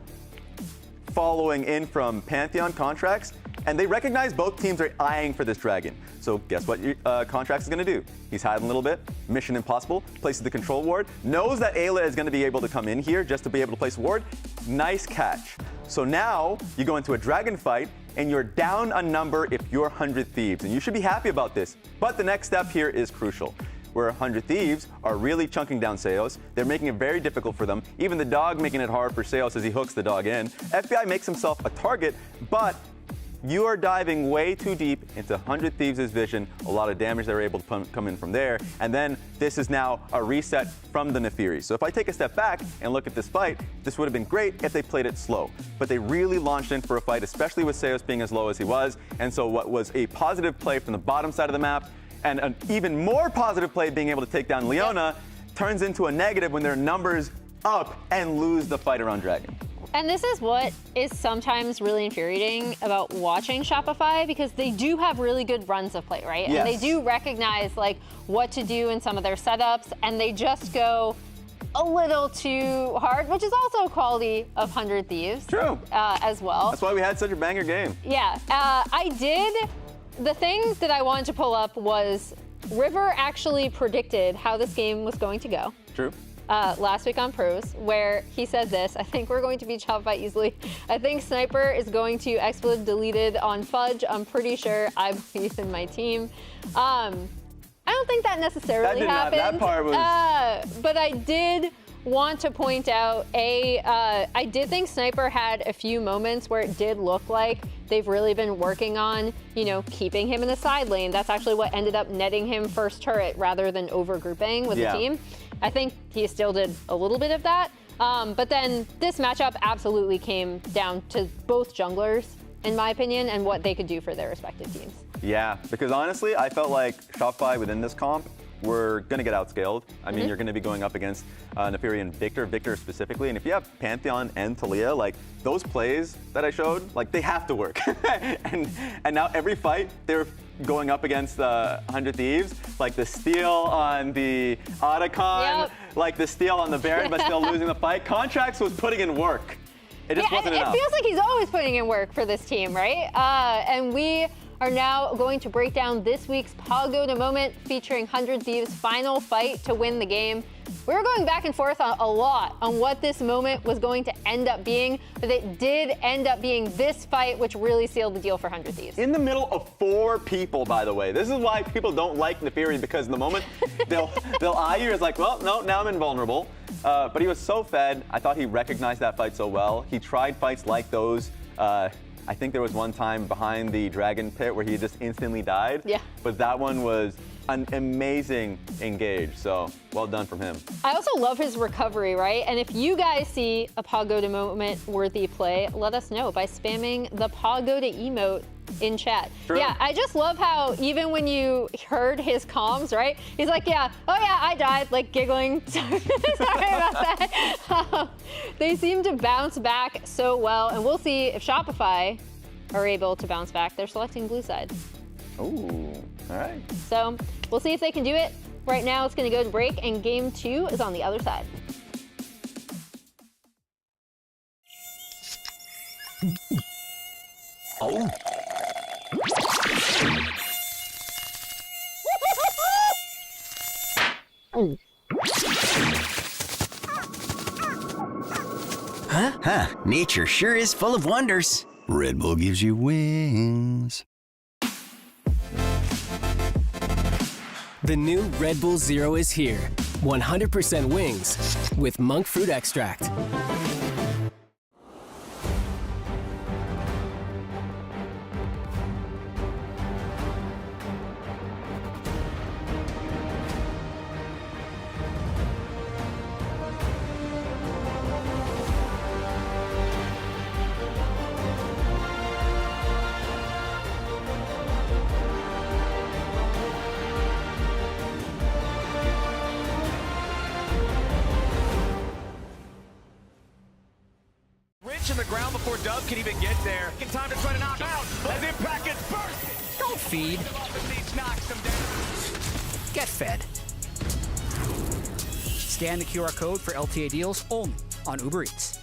following in from Pantheon Contracts, and they recognize both teams are eyeing for this dragon. So guess what Contracts is going to do? He's hiding a little bit. Mission Impossible. Places the control ward. Knows that Ayla is going to be able to come in here just to be able to place a ward. Nice catch. So now you go into a dragon fight, and you're down a number if you're 100 Thieves. And you should be happy about this. But the next step here is crucial, where 100 Thieves are really chunking down Seos. They're making it very difficult for them. Even the dog making it hard for Seos as he hooks the dog in. FBI makes himself a target, but you are diving way too deep into 100 Thieves' vision. A lot of damage they're able to come in from there. And then this is now a reset from the Nefiri. So if I take a step back and look at this fight, this would have been great if they played it slow. But they really launched in for a fight, especially with Seos being as low as he was. And so what was a positive play from the bottom side of the map, and an even more positive play being able to take down Leona, turns into a negative when their numbers up and lose the fight around Dragon. And this is what is sometimes really infuriating about watching Shopify, because they do have really good runs of play, right? Yes. And they do recognize what to do in some of their setups, and they just go a little too hard, which is also a quality of 100 Thieves. True. As well. That's why we had such a banger game. Yeah, the thing that I wanted to pull up was River actually predicted how this game was going to go. True. Last week on Pros, where he said this: I think we're going to beat Shopify easily. I think Sniper is going to expletive deleted on Fudge. I'm pretty sure. I believe in my team. I don't think that necessarily happened. That part was... But I did want to point out, I did think Sniper had a few moments where it did look like they've really been working on, keeping him in the side lane. That's actually what ended up netting him first turret rather than overgrouping with the team. I think he still did a little bit of that. But then this matchup absolutely came down to both junglers, in my opinion, and what they could do for their respective teams. Yeah, because honestly, I felt like Shopify within this comp were going to get outscaled. I mean, you're going to be going up against Nefiri and Victor specifically. And if you have Pantheon and Talia, those plays that I showed, they have to work. and now every fight, they're going up against 100 Thieves, the steal on the Otacon, the steal on the Baron, but still losing the fight. Contracts was putting in work. It just wasn't enough. It feels like he's always putting in work for this team, right? And we are now going to break down this week's Pagoda moment featuring 100 Thieves' final fight to win the game. We were going back and forth a lot on what this moment was going to end up being, but it did end up being this fight, which really sealed the deal for 100 Thieves. In the middle of 4 people, by the way. This is why people don't like Nefiri, because the moment they'll eye you, it's well, no, now I'm invulnerable. But he was so fed. I thought he recognized that fight so well. He tried fights like those. I think there was one time behind the Dragon Pit where he just instantly died. Yeah. But that one was an amazing engage, so well done from him. I also love his recovery, right? And if you guys see a Pagoda moment worthy play, let us know by spamming the Pagoda emote in chat. True. Yeah, I just love how even when you heard his comms, right? He's like, yeah, oh yeah, I died, giggling. Sorry about that. They seem to bounce back so well, and we'll see if Shopify are able to bounce back. They're selecting blue side. Ooh, all right. So we'll see if they can do it. Right now it's going to go to break, and game 2 is on the other side. Oh. Huh, nature sure is full of wonders. Red Bull gives you wings. The new Red Bull Zero is here. 100% wings with monk fruit extract. Rich in the ground before Dub can even get there. In time to try to knock out as Impact gets burst. Don't feed. Get fed. Scan the QR code for LTA deals only on Uber Eats.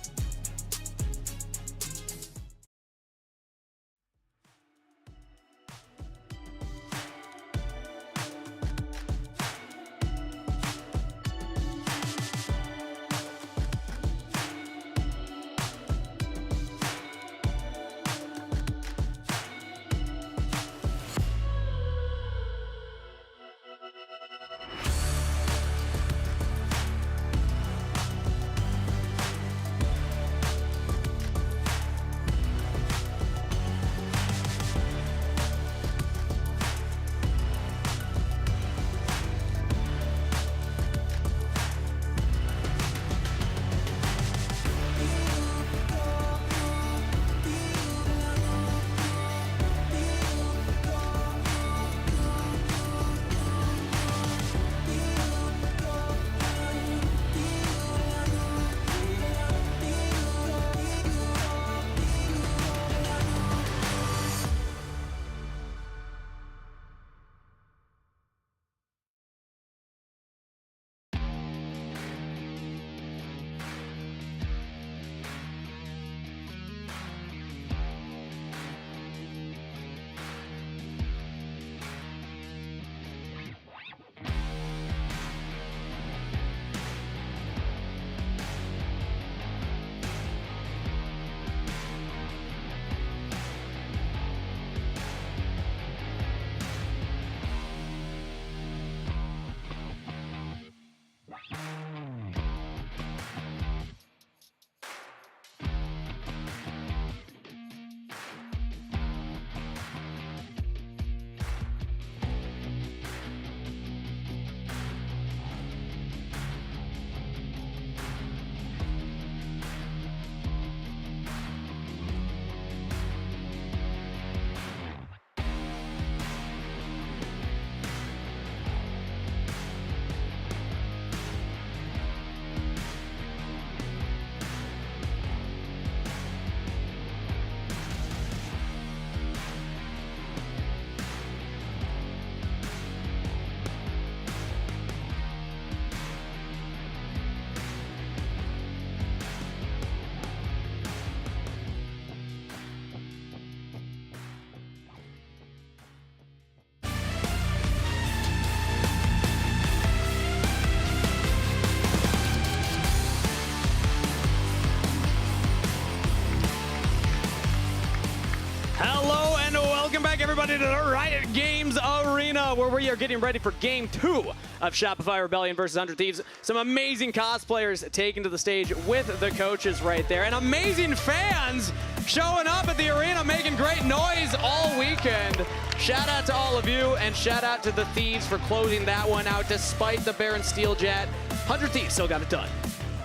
everybody to the Riot Games Arena, where we are getting ready for Game 2 of Shopify Rebellion versus 100 Thieves. Some amazing cosplayers taken to the stage with the coaches right there, and amazing fans showing up at the arena making great noise all weekend. Shout out to all of you, and shout out to the Thieves for closing that one out despite the Baron Steel Jet. 100 Thieves still got it done.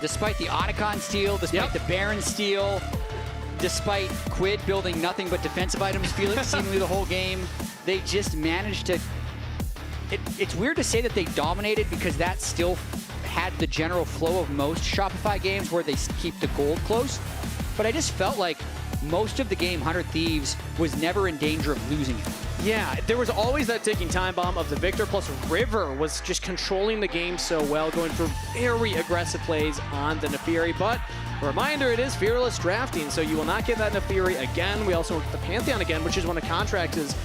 Despite the Otacon steal, despite the Baron steal, despite Quid building nothing but defensive items seemingly the whole game, they just managed to... It's weird to say that they dominated because that still had the general flow of most Shopify games where they keep the gold close. But I just felt like most of the game, 100 Thieves was never in danger of losing it. Yeah, there was always that ticking time bomb of the Victor, plus River was just controlling the game so well, going for very aggressive plays on the Nefiri. But a reminder, it is fearless drafting, so you will not get that Nefiri again. We also get the Pantheon again, which is one of Contract's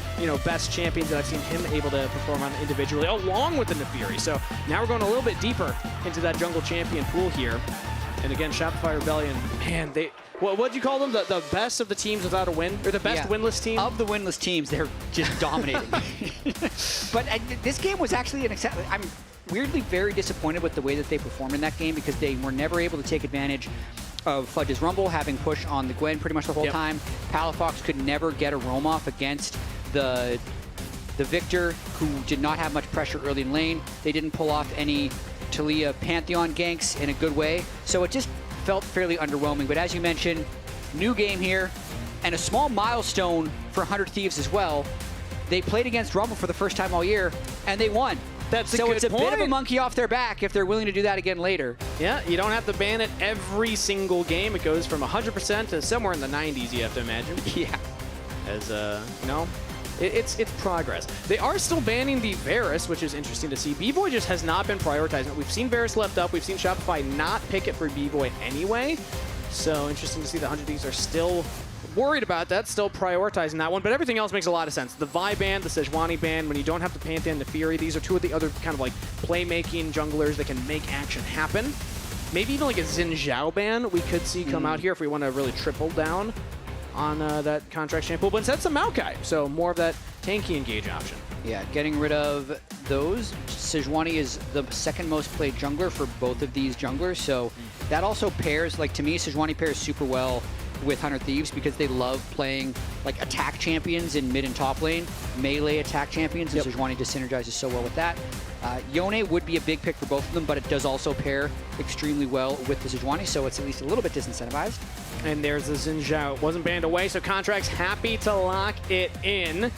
best champions that I've seen him able to perform on individually, along with the Nefiri. So now we're going a little bit deeper into that jungle champion pool here. And again, Shopify Rebellion, man, what do you call them? The best of the teams without a win? Or the best winless team? Of the winless teams, they're just dominating. But this game was actually I'm weirdly very disappointed with the way that they performed in that game because they were never able to take advantage of Fudge's Rumble, having push on the Gwen pretty much the whole time. Palafox could never get a roam off against the Victor, who did not have much pressure early in lane. They didn't pull off any Talia Pantheon ganks in a good way, so it just felt fairly underwhelming. But as you mentioned, new game here, and a small milestone for 100 Thieves as well. They played against Rumble for the first time all year, and they won. So it's a bit of a monkey off their back if they're willing to do that again later. Yeah, you don't have to ban it every single game. It goes from 100% to somewhere in the 90s, you have to imagine. Yeah. As, it's progress. They are still banning the Varus, which is interesting to see. B-Boy just has not been prioritizing it. We've seen Varus left up. We've seen Shopify not pick it for B-Boy anyway. So interesting to see the 100 Thieves are still worried about that, still prioritizing that one. But everything else makes a lot of sense. The Vi ban, the Sejuani ban, when you don't have the Pantheon, the Fury, these are two of the other kind of like playmaking junglers that can make action happen. Maybe even like a Xin Zhao ban we could see come out here if we want to really triple down on that contract shampoo, but instead it's a Maokai, so more of that tanky engage option. Yeah, getting rid of those. Sejuani is the second most played jungler for both of these junglers, so that also pairs, like to me, Sejuani pairs super well with 100 Thieves because they love playing like attack champions in mid and top lane, melee attack champions, and Sejuani just synergizes so well with that. Yone would be a big pick for both of them, but it does also pair extremely well with the Sejuani, so it's at least a little bit disincentivized. And there's the Xin Zhao. It wasn't banned away, so Contract's happy to lock it in.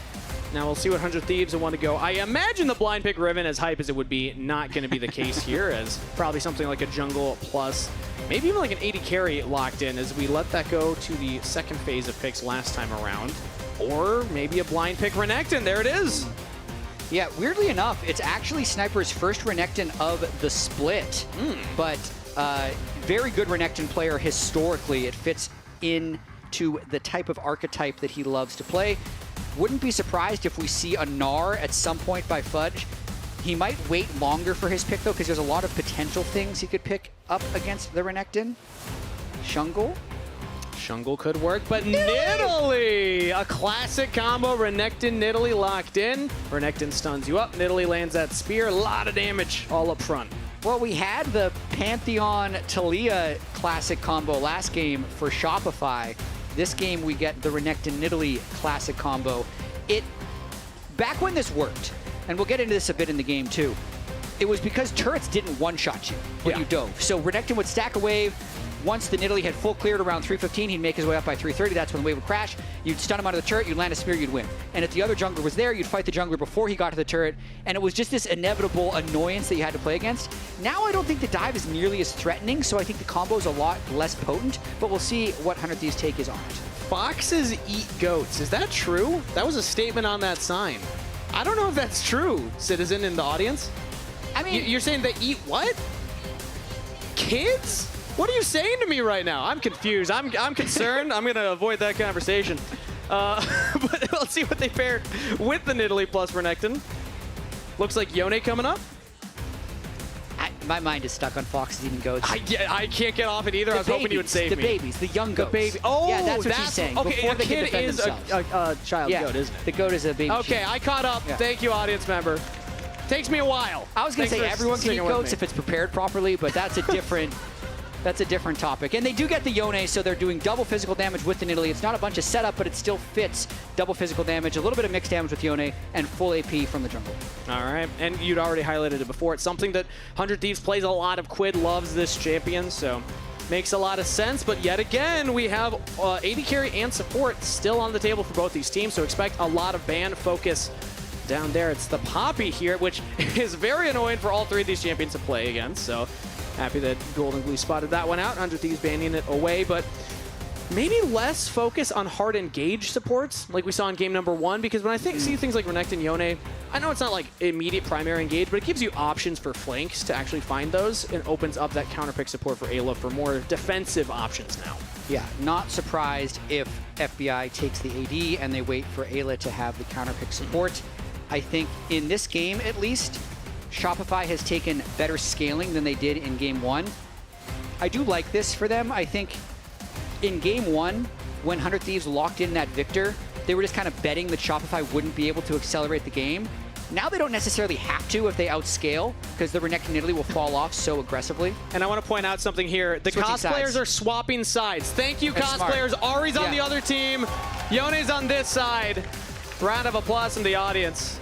Now we'll see what 100 Thieves will want to go. I imagine the blind pick Riven, as hype as it would be, not going to be the case here, as probably something like a jungle plus, maybe even like an 80 carry locked in, as we let that go to the second phase of picks last time around. Or maybe a blind pick Renekton. There it is. Yeah, weirdly enough, it's actually Sniper's first Renekton of the split, but very good Renekton player historically. It fits into the type of archetype that he loves to play. Wouldn't be surprised if we see a Gnar at some point by Fudge. He might wait longer for his pick, though, because there's a lot of potential things he could pick up against the Renekton. Shungle. Shungle could work, but Nidalee! A classic combo, Renekton, Nidalee locked in. Renekton stuns you up, Nidalee lands that spear, a lot of damage all up front. Well, we had the Pantheon Talia classic combo last game for Shopify. This game we get the Renekton Nidalee classic combo. Back when this worked, and we'll get into this a bit in the game too, it was because turrets didn't one-shot you when you dove. So Renekton would stack a wave. Once the Nidalee had full cleared around 315, he'd make his way up by 330. That's when the wave would crash. You'd stun him out of the turret, you'd land a spear, you'd win. And if the other jungler was there, you'd fight the jungler before he got to the turret. And it was just this inevitable annoyance that you had to play against. Now I don't think the dive is nearly as threatening, so I think the combo is a lot less potent. But we'll see what 100 Thieves' take is on it. Foxes eat goats. Is that true? That was a statement on that sign. I don't know if that's true, citizen in the audience. I mean, you're saying they eat what? Kids? What are you saying to me right now? I'm confused. I'm concerned. I'm going to avoid that conversation. But let's see what they paired with the Nidalee plus Renekton. Looks like Yone coming up. My mind is stuck on foxes eating goats. I can't get off it either. I was hoping you would save me. The babies, the young goats. The baby. Oh, yeah, that's what she's saying. Okay, before a kid is a child goat, isn't it? The goat is a baby. Okay, I caught up. Yeah. Thank you, audience member. Takes me a while. I was going to say everyone can eat goats if it's prepared properly, but that's a different... That's a different topic. And they do get the Yone, so they're doing double physical damage with the Nidalee. It's not a bunch of setup, but it still fits double physical damage, a little bit of mixed damage with Yone, and full AP from the jungle. All right, and you'd already highlighted it before. It's something that 100 Thieves plays a lot of. Quid loves this champion, so makes a lot of sense. But yet again, we have AD carry and support still on the table for both these teams, so expect a lot of ban focus down there. It's the Poppy here, which is very annoying for all three of these champions to play against, so happy that Golden Glue spotted that one out. 100 Thieves banning it away, but maybe less focus on hard engage supports like we saw in game number 1, because when I see things like Renekton and Yone, I know it's not like immediate primary engage, but it gives you options for flanks to actually find those and opens up that counter pick support for Ayla for more defensive options now. Yeah, not surprised if FBI takes the AD and they wait for Ayla to have the counter pick support. I think in this game, at least, Shopify has taken better scaling than they did in game 1. I do like this for them. I think in game 1, when 100 Thieves locked in that Victor, they were just kind of betting that Shopify wouldn't be able to accelerate the game. Now they don't necessarily have to if they outscale, because the Renekton Italy will fall off so aggressively. And I want to point out something here. The cosplayers are swapping sides. Thank you, cosplayers. Ari's on the other team. Yone's on this side. Round of applause from the audience.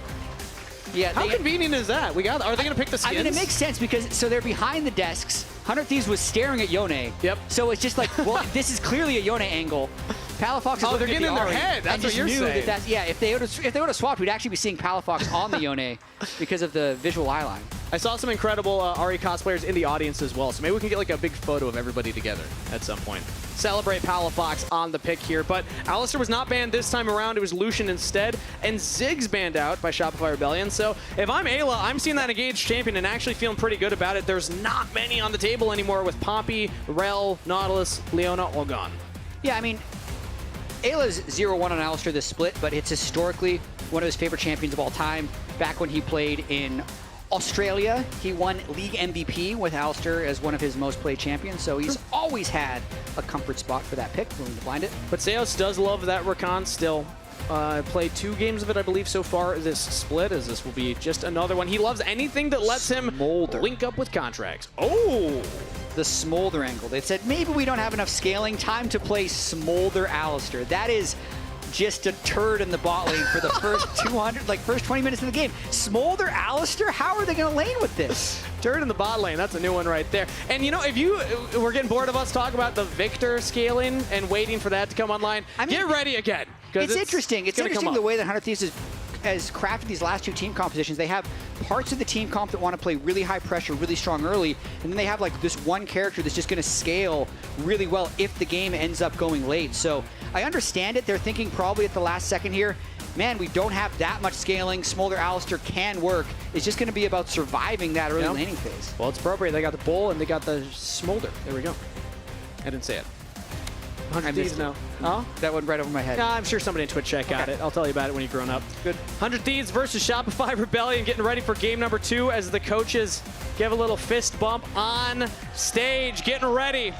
Yeah, how convenient is that? Are they going to pick the skins? I mean, it makes sense because they're behind the desks. 100 Thieves was staring at Yone. Yep. So it's just like, well, this is clearly a Yone angle. Palafox is they're looking getting at in the their Ari head. That's and what just you're knew saying. if they would have swapped, we'd actually be seeing Palafox on the Yone because of the visual eye line. I saw some incredible Ari cosplayers in the audience as well, so maybe we can get like a big photo of everybody together at some point. Celebrate Palafox on the pick here, but Alistair was not banned this time around. It was Lucian instead, and Ziggs banned out by Shopify Rebellion. So if I'm Ayla, I'm seeing that engaged champion and actually feeling pretty good about it. There's not many on the table anymore with Poppy, Rel, Nautilus, Leona all gone. Yeah, I mean, Ayla's 0-1 on Alistair this split, but it's historically one of his favorite champions of all time. Back when he played in Australia, he won League MVP with Alistair as one of his most played champions, so he's always had a comfort spot for that pick, willing to blind it. But Seos does love that Rakan still. Played 2 games of it, I believe, so far this split, as this will be just another one. He loves anything that lets him link up with contracts. Oh! The Smolder angle. They said, maybe we don't have enough scaling. Time to play Smolder Alistair. That is just a turd in the bot lane for the first 20 minutes of the game. Smolder Alistair? How are they going to lane with this? Turd in the bot lane. That's a new one right there. And, you know, if you were getting bored of us talking about the Victor scaling and waiting for that to come online, get ready again. It's interesting. It's interesting the way that 100 Thieves has crafted these last 2 team compositions. They have parts of the team comp that want to play really high pressure, really strong early, and then they have like this one character that's just going to scale really well if the game ends up going late. So I understand it. They're thinking probably at the last second here, man, we don't have that much scaling. Smolder Alistair can work. It's just going to be about surviving that early laning phase. Well, it's appropriate. They got the Bull and they got the Smolder. There we go. I didn't say it. 100 Thieves now. Huh? That went right over my head. Yeah, I'm sure somebody in Twitch chat got it. I'll tell you about it when you've grown up. Good. 100 Thieves versus Shopify Rebellion, getting ready for game number 2 as the coaches give a little fist bump on stage, getting ready.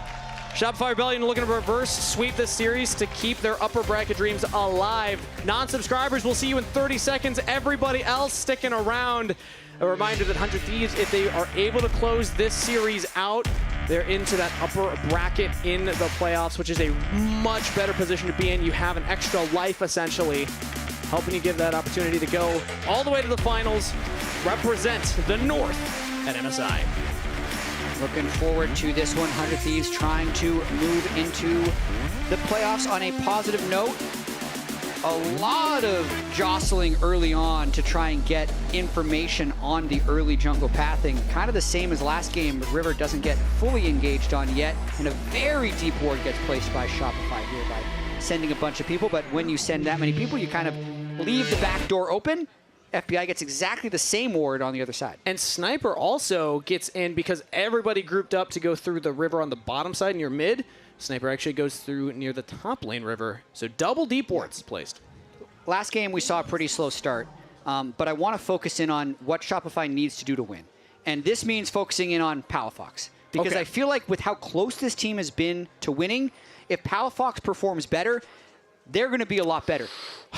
Shopify Rebellion looking to reverse sweep this series to keep their upper bracket dreams alive. Non-subscribers, we'll see you in 30 seconds. Everybody else sticking around. A reminder that 100 Thieves, if they are able to close this series out, they're into that upper bracket in the playoffs, which is a much better position to be in. You have an extra life, essentially, helping you give that opportunity to go all the way to the finals, represent the North at MSI. Looking forward to this one. 100 Thieves trying to move into the playoffs on a positive note. A lot of jostling early on to try and get information on the early jungle pathing. Kind of the same as last game, but River doesn't get fully engaged on yet, and a very deep ward gets placed by Shopify here by sending a bunch of people. But when you send that many people, you kind of leave the back door open. FBI gets exactly the same ward on the other side. And Sniper also gets in because everybody grouped up to go through the river on the bottom side near mid. Sniper actually goes through near the top lane river. So double deep wards placed. Last game we saw a pretty slow start, but I want to focus in on what Shopify needs to do to win. And this means focusing in on Palafox. Because I feel like with how close this team has been to winning, if Palafox performs better, they're going to be a lot better.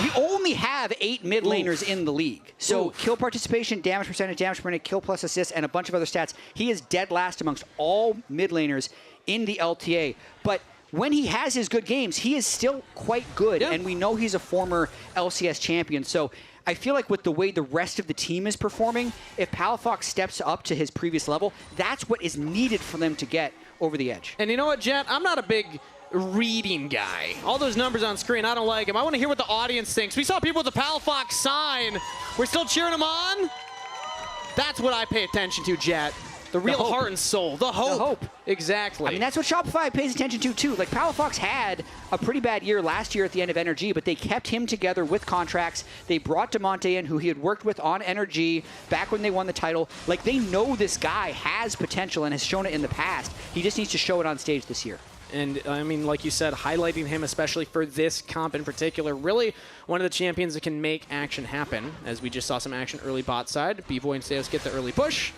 We only have 8 mid laners in the league. So kill participation, damage percentage, damage per minute, kill plus assists, and a bunch of other stats. He is dead last amongst all mid laners in the LTA. But when he has his good games, he is still quite good. And we know he's a former LCS champion. So I feel like with the way the rest of the team is performing, if Palafox steps up to his previous level, that's what is needed for them to get over the edge. And you know what, Jet? I'm not a big reading guy. All those numbers on screen, I don't like them. I want to hear what the audience thinks. We saw people with the Palafox sign. We're still cheering them on? That's what I pay attention to, Jet. The real heart and soul. The hope. The hope. Exactly. I mean, that's what Shopify pays attention to, too. Like, Palafox had a pretty bad year last year at the end of NRG, but they kept him together with contracts. They brought DeMonte in, who he had worked with on NRG back when they won the title. Like, they know this guy has potential and has shown it in the past. He just needs to show it on stage this year. And, I mean, like you said, highlighting him, especially for this comp in particular, really one of the champions that can make action happen, as we just saw some action early bot side. B-Boy and Steos get the early push,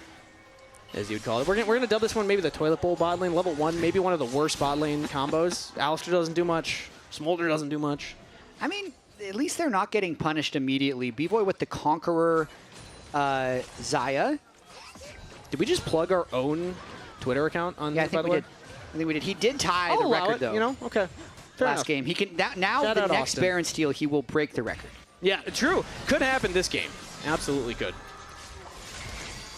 as you would call it. We're gonna dub this one maybe the toilet bowl bot lane, level 1, maybe one of the worst bot lane combos. Alistair doesn't do much. Smolder doesn't do much. I mean, at least they're not getting punished immediately. B-Boy with the Conqueror, Xayah. Did we just plug our own Twitter account on Yeah, I this, think by the we way? did. I think we did. He did tie I'll the allow record, it, though. you know? Okay. Fair Last enough. game. He can now Shout the out next Austin. Baron steal, he will break the record. Yeah, true. Could happen this game. Absolutely could.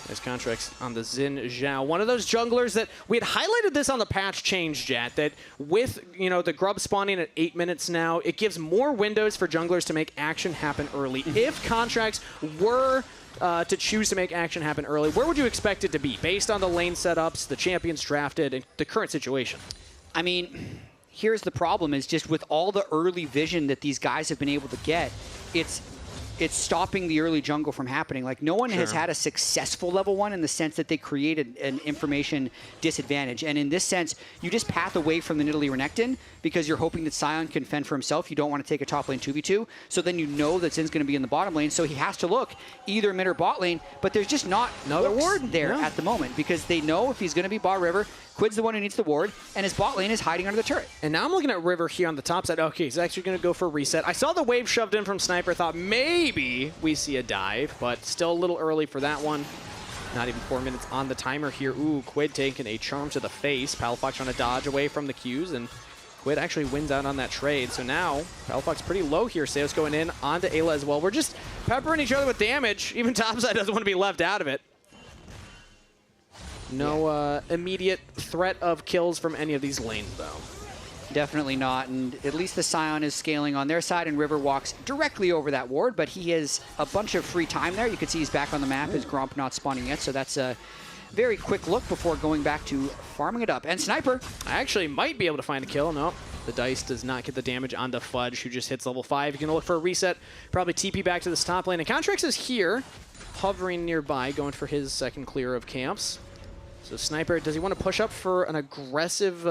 There's contracts on the Xin Zhao. One of those junglers that we had highlighted this on the patch change, Jat, that with, you know, the grub spawning at 8 minutes now, it gives more windows for junglers to make action happen early. If contracts were to choose to make action happen early, where would you expect it to be based on the lane setups, the champions drafted, and the current situation? I mean, here's the problem is just with all the early vision that these guys have been able to get, it's stopping the early jungle from happening. Like, no one has had a successful level 1 in the sense that they created an information disadvantage. And in this sense, you just path away from the Nidalee Renekton because you're hoping that Sion can fend for himself. You don't want to take a top lane 2v2. So then you know that Zin's going to be in the bottom lane. So he has to look either mid or bot lane. But there's just not another ward there at the moment because they know if he's going to be bot River, Quid's the one who needs the ward, and his bot lane is hiding under the turret. And now I'm looking at River here on the top side. Okay, he's actually going to go for a reset. I saw the wave shoved in from Sniper. Thought maybe we see a dive, but still a little early for that one. Not even 4 minutes on the timer here. Ooh, Quid taking a charm to the face. Palafox trying to dodge away from the Qs, and Quid actually wins out on that trade. So now, Palafox pretty low here. Seos going in onto Ayla as well. We're just peppering each other with damage. Even topside doesn't want to be left out of it. No immediate threat of kills from any of these lanes, though. Definitely not, and at least the Sion is scaling on their side, and River walks directly over that ward, but he has a bunch of free time there. You can see he's back on the map, his Gromp not spawning yet, so that's a very quick look before going back to farming it up. And Sniper actually might be able to find a kill. No, the dice does not get the damage onto Fudge, who just hits level 5. He's going to look for a reset, probably TP back to this top lane. And Contrax is here, hovering nearby, going for his second clear of camps. So Sniper, does he want to push up for an aggressive...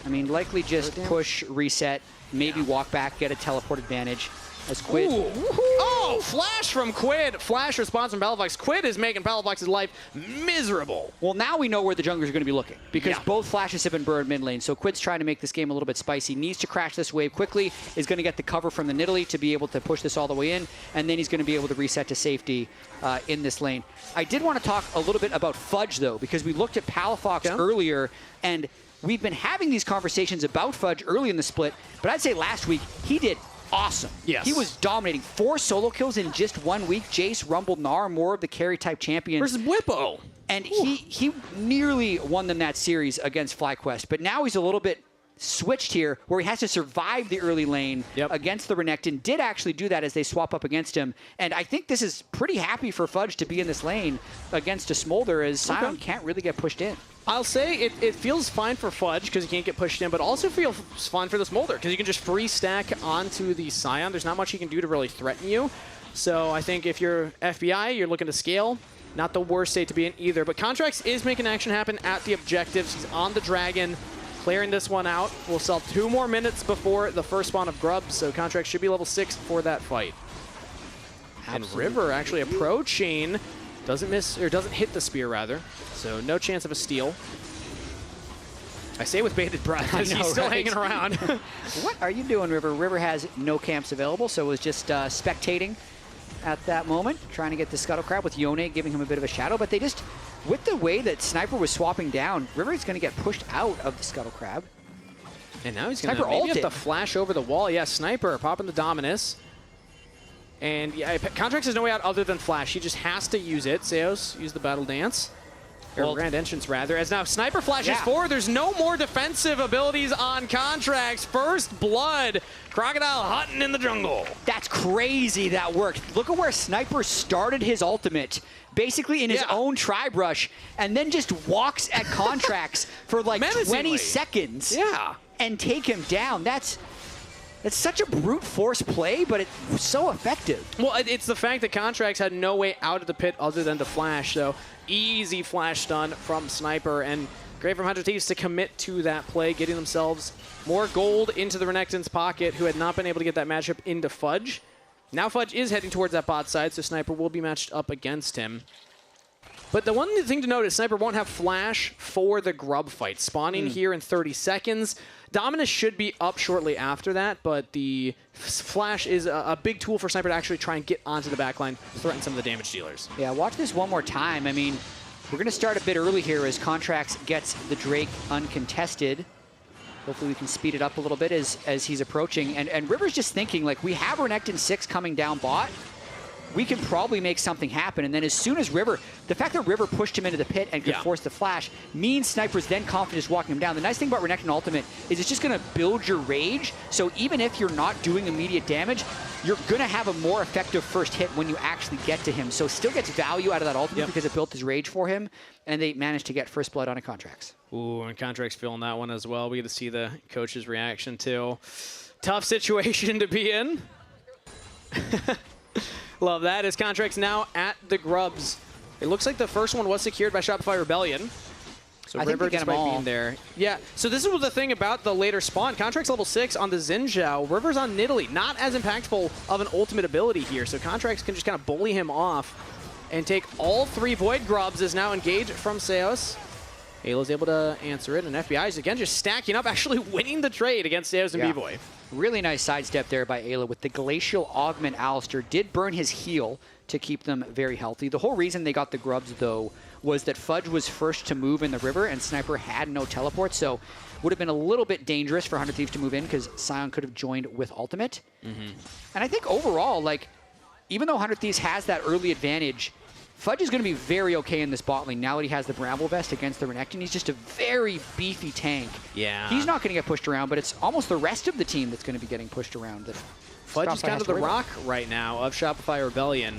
I mean, likely just push, reset, maybe walk back, get a teleport advantage. As Quid. Oh, flash from Quid. Flash response from Palafox. Quid is making Palafox's life miserable. Well, now we know where the junglers are going to be looking because both flashes have been burned mid lane. So Quid's trying to make this game a little bit spicy. Needs to crash this wave quickly. Is going to get the cover from the Nidalee to be able to push this all the way in. And then he's going to be able to reset to safety in this lane. I did want to talk a little bit about Fudge, though, because we looked at Palafox earlier, and we've been having these conversations about Fudge early in the split. But I'd say last week, he did awesome. Yes. He was dominating. 4 solo kills in just 1 week. Jace, Rumble, Gnar, more of the carry type champions. Versus Whippo. And he nearly won them that series against FlyQuest. But now he's a little bit switched here where he has to survive the early lane against the Renekton. Did actually do that as they swap up against him. And I think this is pretty happy for Fudge to be in this lane against a Smolder as Sion can't really get pushed in. I'll say it feels fine for Fudge because he can't get pushed in, but also feels fine for the Smolder because you can just free stack onto the Sion. There's not much he can do to really threaten you. So I think if you're FBI, you're looking to scale. Not the worst state to be in either. But Contrax is making action happen at the objectives. He's on the Dragon, clearing this one out. We'll sell 2 more minutes before the first spawn of Grubs, so Contrax should be level 6 for that fight. And River actually approaching. Doesn't miss, or doesn't hit the spear, rather. So no chance of a steal. I say with bated breath as he's still hanging around. What are you doing, River? River has no camps available, so was just spectating at that moment, trying to get the Scuttle Crab with Yone giving him a bit of a shadow. But they just, with the way that Sniper was swapping down, River is going to get pushed out of the Scuttle Crab. And now he's going to maybe have to flash over the wall. Yeah, Sniper popping the Dominus. And yeah, Contrax has no way out other than flash. He just has to use it. Seos, use the Battle Dance. Or grand entrance, rather, as now Sniper flashes forward. There's no more defensive abilities on Contracts. First blood. Crocodile hunting in the jungle. That's crazy that worked. Look at where Sniper started his ultimate, basically in his own tribe rush, and then just walks at Contracts for like 20 seconds and take him down. That's such a brute force play, but it was so effective. Well, it's the fact that Contracts had no way out of the pit other than to flash, so easy flash stun from Sniper, and great from 100 Thieves to commit to that play, getting themselves more gold into the Renekton's pocket, who had not been able to get that matchup into Fudge. Now Fudge is heading towards that bot side, so Sniper will be matched up against him. But the one thing to note is Sniper won't have flash for the grub fight. Spawning here in 30 seconds. Dominus should be up shortly after that, but the flash is a big tool for Sniper to actually try and get onto the backline, threaten some of the damage dealers. Yeah, watch this one more time. I mean, we're going to start a bit early here as Contracts gets the Drake uncontested. Hopefully we can speed it up a little bit as he's approaching. And River's just thinking, like, we have Renekton 6 coming down bot. We can probably make something happen. And then as soon as River, the fact that River pushed him into the pit and could force the flash means Sniper's then confident just walking him down. The nice thing about Renekton Ultimate is it's just going to build your rage. So even if you're not doing immediate damage, you're going to have a more effective first hit when you actually get to him. So still gets value out of that ultimate because it built his rage for him. And they managed to get first blood on a Contracts. Ooh, and Contracts feeling that one as well. We get to see the coach's reaction too. Tough situation to be in. Love that. As Contracts now at the Grubs. It looks like the first one was secured by Shopify Rebellion. So I River think they get them all. being there. Yeah, so this is the thing about the later spawn. Contracts level 6 on the Xin Zhao. River's on Nidalee. Not as impactful of an ultimate ability here. So Contracts can just kind of bully him off and take all 3 Void Grubs is now engaged from Seos. Ayla's able to answer it, and FBI is again just stacking up, actually winning the trade against Seos and B-Boy. Really nice sidestep there by Ayla with the Glacial Augment. Alistair did burn his heal to keep them very healthy. The whole reason they got the Grubs, though, was that Fudge was first to move in the river, and Sniper had no teleport, so would have been a little bit dangerous for 100 Thieves to move in because Sion could have joined with Ultimate. And I think overall, like, even though 100 Thieves has that early advantage, Fudge is going to be very okay in this bot lane now that he has the Bramble Vest against the Renekton. He's just a very beefy tank. Yeah. He's not going to get pushed around, but it's almost the rest of the team that's going to be getting pushed around. Fudge is kind of the rock right now of Shopify Rebellion,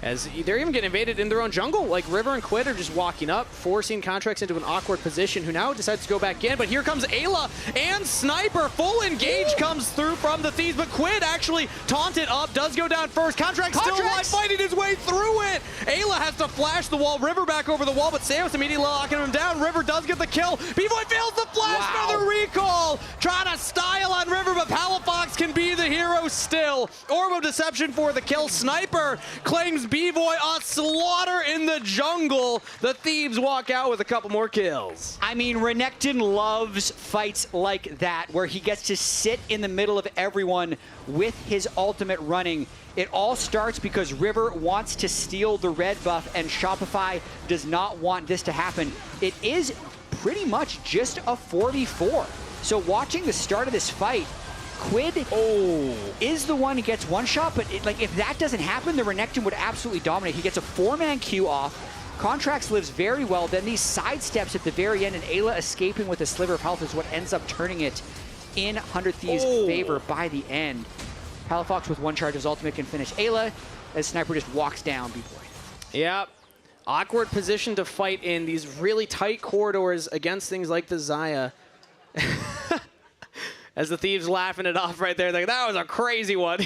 as they're even getting invaded in their own jungle. Like River and Quid are just walking up, forcing Contracts into an awkward position, who now decides to go back in. But here comes Ayla and Sniper. Full engage comes through from the Thieves, but Quid actually taunted up, does go down first. Contracts still alive, fighting his way through it. Ayla has to flash the wall, River back over the wall, but Seos immediately locking him down. River does get the kill. B-Boy fails the flash for the recall. Trying to style on River, but Palafox can be the hero still. Orb of Deception for the kill. Sniper claims B-Boy a slaughter in the jungle. The Thieves walk out with a couple more kills. I mean, Renekton loves fights like that, where he gets to sit in the middle of everyone with his ultimate running. It all starts because River wants to steal the red buff, and Shopify does not want this to happen. It is pretty much just a 4v4. So watching the start of this fight, Quid is the one who gets one shot, but like if that doesn't happen, the Renekton would absolutely dominate. He gets a 4-man Q off. Contracts lives very well. Then these side steps at the very end, and Ayla escaping with a sliver of health is what ends up turning it in 100 Thieves' favor by the end. Palafox with one charge of his ultimate can finish Ayla as Sniper just walks down B-Boy. Yep. Awkward position to fight in these really tight corridors against things like the Xayah. As the Thieves laughing it off right there. Like, that was a crazy one.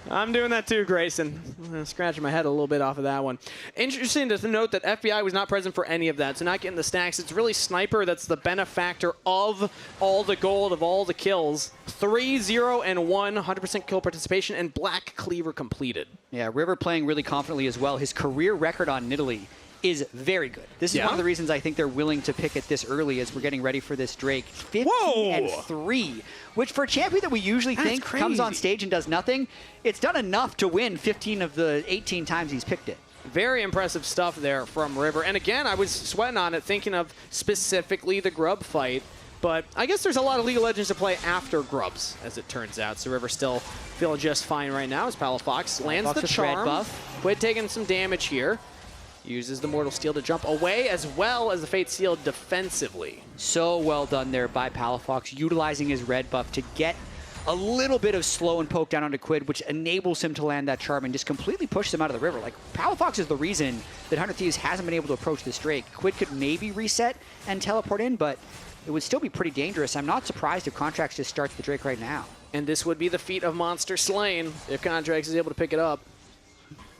I'm doing that too, Grayson. I'm scratching my head a little bit off of that one. Interesting to note that FBI was not present for any of that, so not getting the stacks. It's really Sniper that's the benefactor of all the gold, of all the kills. 3-0 and 1, 100% kill participation, and Black Cleaver completed. Yeah, River playing really confidently as well. His career record on Nidalee is very good. This is one of the reasons I think they're willing to pick it this early as we're getting ready for this Drake. 15-3, which for a champion that we usually think comes on stage and does nothing, it's done enough to win 15 of the 18 times he's picked it. Very impressive stuff there from River. And again, I was sweating on it, thinking of specifically the Grub fight. But I guess there's a lot of League of Legends to play after Grubs, as it turns out. So River still feeling just fine right now as Palafox lands the charm. Buff. Quid taking some damage here. Uses the Mortal Steel to jump away, as well as the Fate Seal defensively. So well done there by Palafox, utilizing his red buff to get a little bit of slow and poke down onto Quid, which enables him to land that charm and just completely pushes him out of the river. Like, Palafox is the reason that 100 Thieves hasn't been able to approach this Drake. Quid could maybe reset and teleport in, but it would still be pretty dangerous. I'm not surprised if Contracts just starts the Drake right now. And this would be the feat of Monster Slain if Contracts is able to pick it up.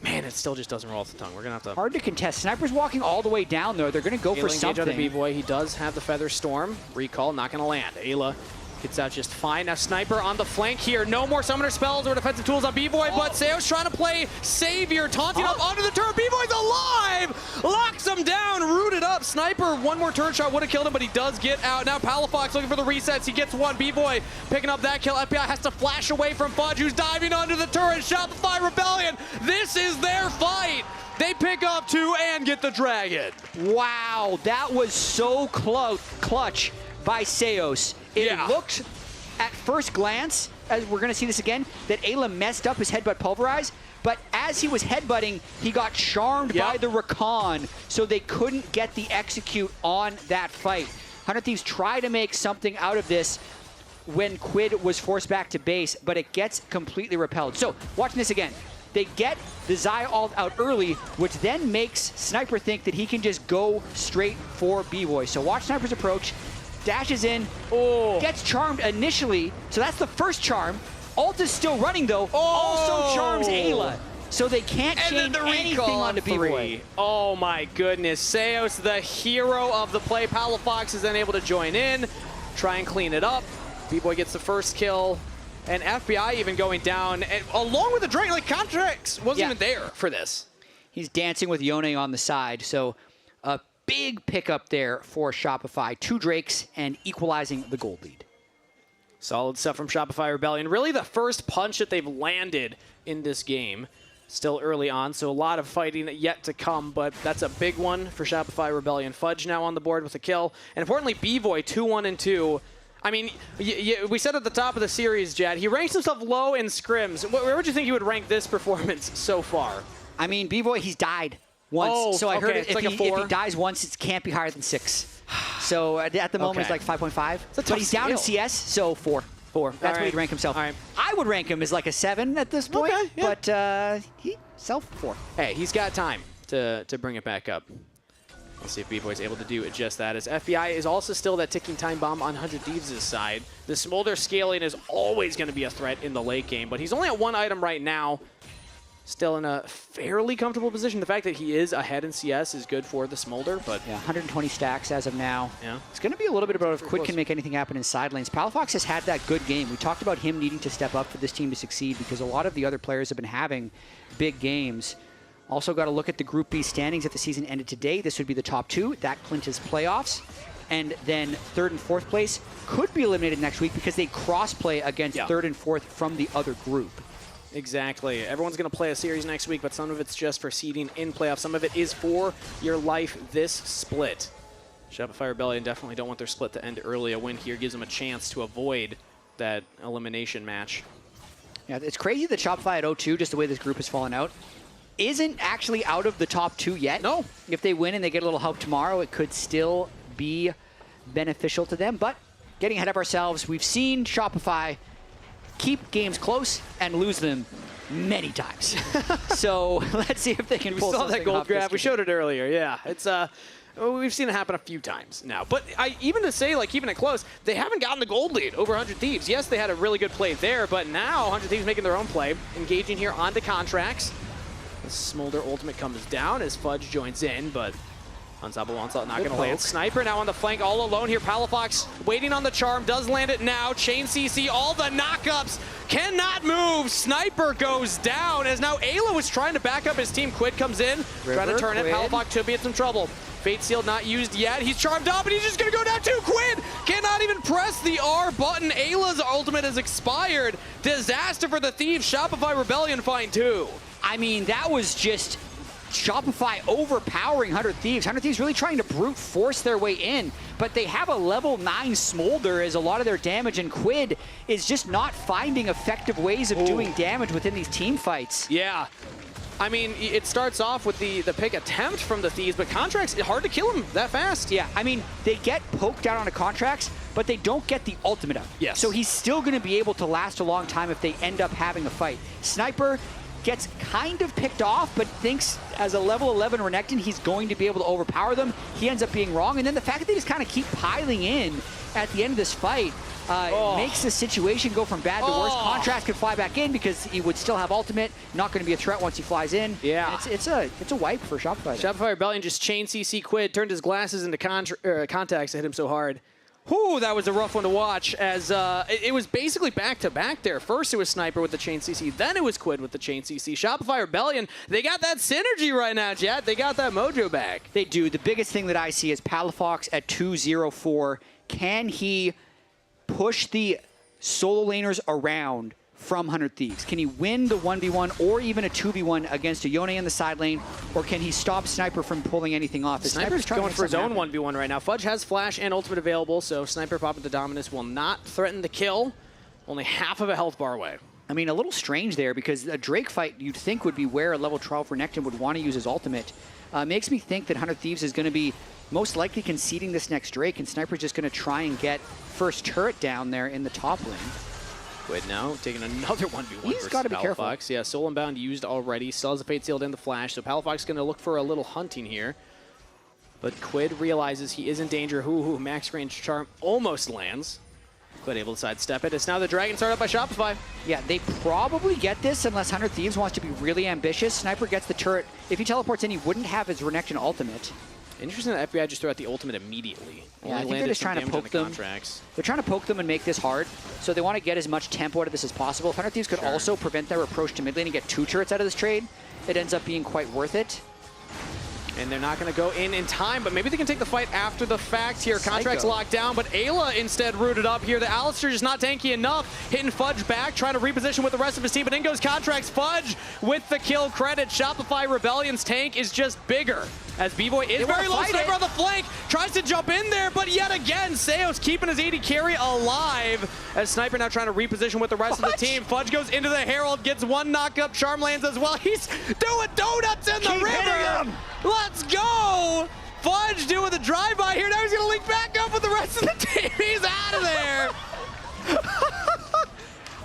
Man, it still just doesn't roll off the tongue. We're going to have to... Hard to contest. Sniper's walking all the way down, though. They're going to go for something. On the B-Boy. He does have the Feather Storm. Recall, not going to land. Ayla gets out just fine. Now Sniper on the flank here. No more Summoner Spells or defensive tools on B-Boy, but Seo's trying to play Savior. Taunting up onto the turret. B-Boy's alive! Locks him down, rooted up. Sniper, one more turret shot would have killed him, but he does get out. Now Palafox looking for the resets. He gets one. B-Boy picking up that kill. FBI has to flash away from Fudge, who's diving under the turret. Shopify Rebellion. This is their fight. They pick up 2 and get the Dragon. Wow, that was so clutch by Seos. It looked, at first glance, as we're going to see this again, that Ayla messed up his headbutt pulverize, but as he was headbutting, he got charmed by the Rakan, so they couldn't get the execute on that fight. 100 Thieves try to make something out of this when Quid was forced back to base, but it gets completely repelled. So, watching this again. They get the Zai ult out early, which then makes Sniper think that he can just go straight for B-Boy. So watch Sniper's approach. Dashes in, gets charmed initially, so that's the first charm. Ult is still running though, also charms Ayla. So they can't chain anything onto B-Boy. Oh my goodness, Seos, the hero of the play. Palafox is then able to join in, try and clean it up. B-Boy gets the first kill, and FBI even going down, and along with the Drake, like Contracts wasn't even there for this. He's dancing with Yone on the side, so a big pickup there for Shopify. 2 Drakes and equalizing the gold lead. Solid stuff from Shopify Rebellion. Really the first punch that they've landed in this game. Still early on, so a lot of fighting yet to come, but that's a big one for Shopify Rebellion. Fudge now on the board with a kill, and importantly, B-Boy 2-1-2. I mean, we said at the top of the series, Jad, he ranks himself low in scrims. Where would you think he would rank this performance so far? I mean, B-Boy, he's died once. So I heard if he dies once, it can't be higher than 6. So at the moment, it's like 5.5. But he's down in CS, so 4. That's where he'd rank himself. I would rank him as like a 7 at this point, but he self 4. Hey, he's got time to bring it back up. Let's see if B-Boy's able to do just that, as FBI is also still that ticking time bomb on 100 Thieves' side. The Smolder scaling is always going to be a threat in the late game, but he's only at 1 item right now. Still in a fairly comfortable position. The fact that he is ahead in CS is good for the Smolder, but... Yeah, 120 stacks as of now. Yeah. It's going to be a little bit about if Quid can make anything happen in side lanes. Palafox has had that good game. We talked about him needing to step up for this team to succeed because a lot of the other players have been having big games. Also got to look at the Group B standings. If the season ended today, this would be the top 2. That clinches playoffs. And then 3rd and 4th place could be eliminated next week because they cross-play against 3rd and 4th from the other group. Exactly. Everyone's going to play a series next week, but some of it's just for seeding in playoffs. Some of it is for your life this split. Shopify Rebellion definitely don't want their split to end early. A win here gives them a chance to avoid that elimination match. Yeah, it's crazy that Shopify at 0-2, just the way this group has fallen out, isn't actually out of the top 2 yet. No. If they win and they get a little help tomorrow, it could still be beneficial to them. But getting ahead of ourselves, we've seen Shopify keep games close and lose them many times. So let's see if they can pull something off. We saw that gold grab. We showed it earlier. Yeah, it's we've seen it happen a few times now. But even to say, like, keeping it close, they haven't gotten the gold lead over 100 Thieves. Yes, they had a really good play there, but now 100 Thieves making their own play, engaging here onto Contracts. The Smolder ultimate comes down as Fudge joins in, but Unstoppable Onslaught not going to land. Sniper now on the flank all alone here. Palafox waiting on the charm, does land it now. Chain CC, all the knockups, cannot move. Sniper goes down as now Ayla was trying to back up his team. Quid comes in, trying to turn it. Palafox should be in some trouble. Fate Seal not used yet. He's charmed up and he's just going to go down too. Quid cannot even press the R button. Ayla's ultimate has expired. Disaster for the Thieves. Shopify Rebellion find 2. I mean, that was just Shopify overpowering 100 Thieves. 100 Thieves really trying to brute force their way in, but they have a level 9 Smolder as a lot of their damage, and Quid is just not finding effective ways of doing damage within these team fights. Yeah. I mean, it starts off with the pick attempt from the Thieves, but Contracts, it's hard to kill him that fast. Yeah, I mean, they get poked out onto Contracts, but they don't get the ultimate up. Yes. So he's still going to be able to last a long time if they end up having a fight. Sniper gets kind of picked off, but thinks as a level 11 Renekton, he's going to be able to overpower them. He ends up being wrong. And then the fact that they just kind of keep piling in at the end of this fight makes the situation go from bad to worse. Contrast can fly back in because he would still have ultimate, not going to be a threat once he flies in. Yeah. It's a wipe for Shopify. Shopify Rebellion just chain CC Quid, turned his glasses into contacts to hit him so hard. Whew, that was a rough one to watch, as it was basically back-to-back there. First it was Sniper with the chain CC, then it was Quid with the chain CC. Shopify Rebellion, they got that synergy right now, Jet. They got that mojo back. They do. The biggest thing that I see is Palafox at 2-0-4. Can he push the solo laners around from 100 Thieves? Can he win the 1v1 or even a 2v1 against a Yone in the side lane, or can he stop Sniper from pulling anything off? Sniper's going for his own 1v1 right now. Fudge has Flash and Ultimate available, so Sniper popping to Dominus will not threaten the kill. Only half of a health bar away. I mean, a little strange there, because a Drake fight you'd think would be where a level 12 Renekton would want to use his ultimate. Makes me think that 100 Thieves is going to be most likely conceding this next Drake, and Sniper's just going to try and get first turret down there in the top lane. Quid now taking another 1v1 He's got to be careful. Palafox. Yeah, Soul Unbound used already. Still has a Fate Sealed and the Flash, so Palafox is going to look for a little hunting here. But Quid realizes he is in danger. Max range charm almost lands. Quid able to sidestep it. It's now the Dragon started up by Shopify. Yeah, they probably get this unless 100 Thieves wants to be really ambitious. Sniper gets the turret. If he teleports in, he wouldn't have his Renekton ultimate. Interesting that FBI just threw out the ultimate immediately. Yeah, I think they're just trying to poke them. They're trying to poke them and make this hard, so they want to get as much tempo out of this as possible. If 100 Thieves could also prevent their approach to mid lane and get 2 turrets out of this trade, it ends up being quite worth it. And they're not going to go in time, but maybe they can take the fight after the fact here. Contracts locked down, but Ayla instead rooted up here. The Alistair just not tanky enough. Hitting Fudge back, trying to reposition with the rest of his team, but in goes Contracts. Fudge with the kill credit. Shopify Rebellion's tank is just bigger, as B-Boy is very low. Sniper on the flank, tries to jump in there, but yet again, Seos keeping his AD carry alive, as Sniper now trying to reposition with the rest of the team. Fudge goes into the Herald, gets one knock-up, Charm lands as well. He's doing donuts in the river! Let's go! Fudge doing the drive-by here. Now he's going to link back up with the rest of the team. He's out of there.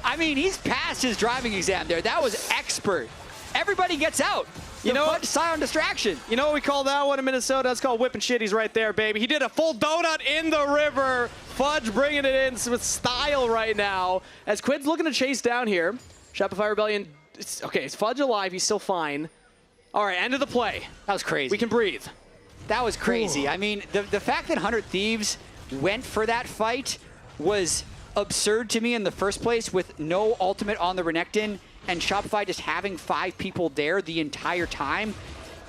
I mean, he's passed his driving exam there. That was expert. Everybody gets out. You know, Fudge silent distraction. You know what we call that one in Minnesota? It's called whipping shitties right there, baby. He did a full donut in the river. Fudge bringing it in with style right now. As Quid's looking to chase down here. Shopify Rebellion, okay, it's Fudge alive. He's still fine. All right, end of the play. That was crazy. We can breathe. That was crazy. Ooh. I mean, the fact that 100 Thieves went for that fight was absurd to me in the first place, with no ultimate on the Renekton and Shopify just having 5 people there the entire time.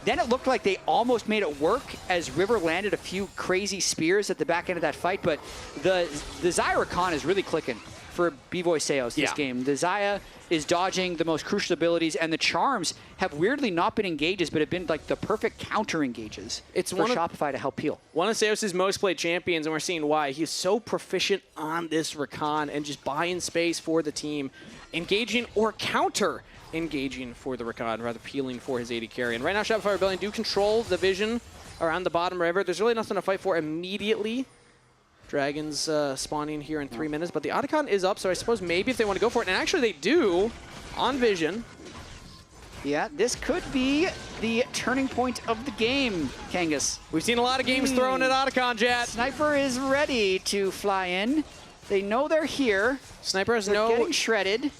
Then it looked like they almost made it work as River landed a few crazy spears at the back end of that fight, but the Zyra Khan is really clicking for B-Boy Seos this game. The Zaya is dodging the most crucial abilities, and the charms have weirdly not been engages, but have been like the perfect counter engages for Shopify to help peel. One of Seos' most played champions, and we're seeing why. He's so proficient on this Rakan and just buying space for the team, engaging or counter engaging for the Rakan, rather peeling for his AD carry. And right now, Shopify Rebellion do control the vision around the bottom river. There's really nothing to fight for immediately. Dragons spawning here in 3 minutes, but the Otacon is up, so I suppose maybe if they want to go for it, and actually they do, on vision. Yeah, this could be the turning point of the game, Kangas. We've seen a lot of games thrown at Otacon, Jet. Sniper is ready to fly in. They know they're here. Sniper has getting shredded.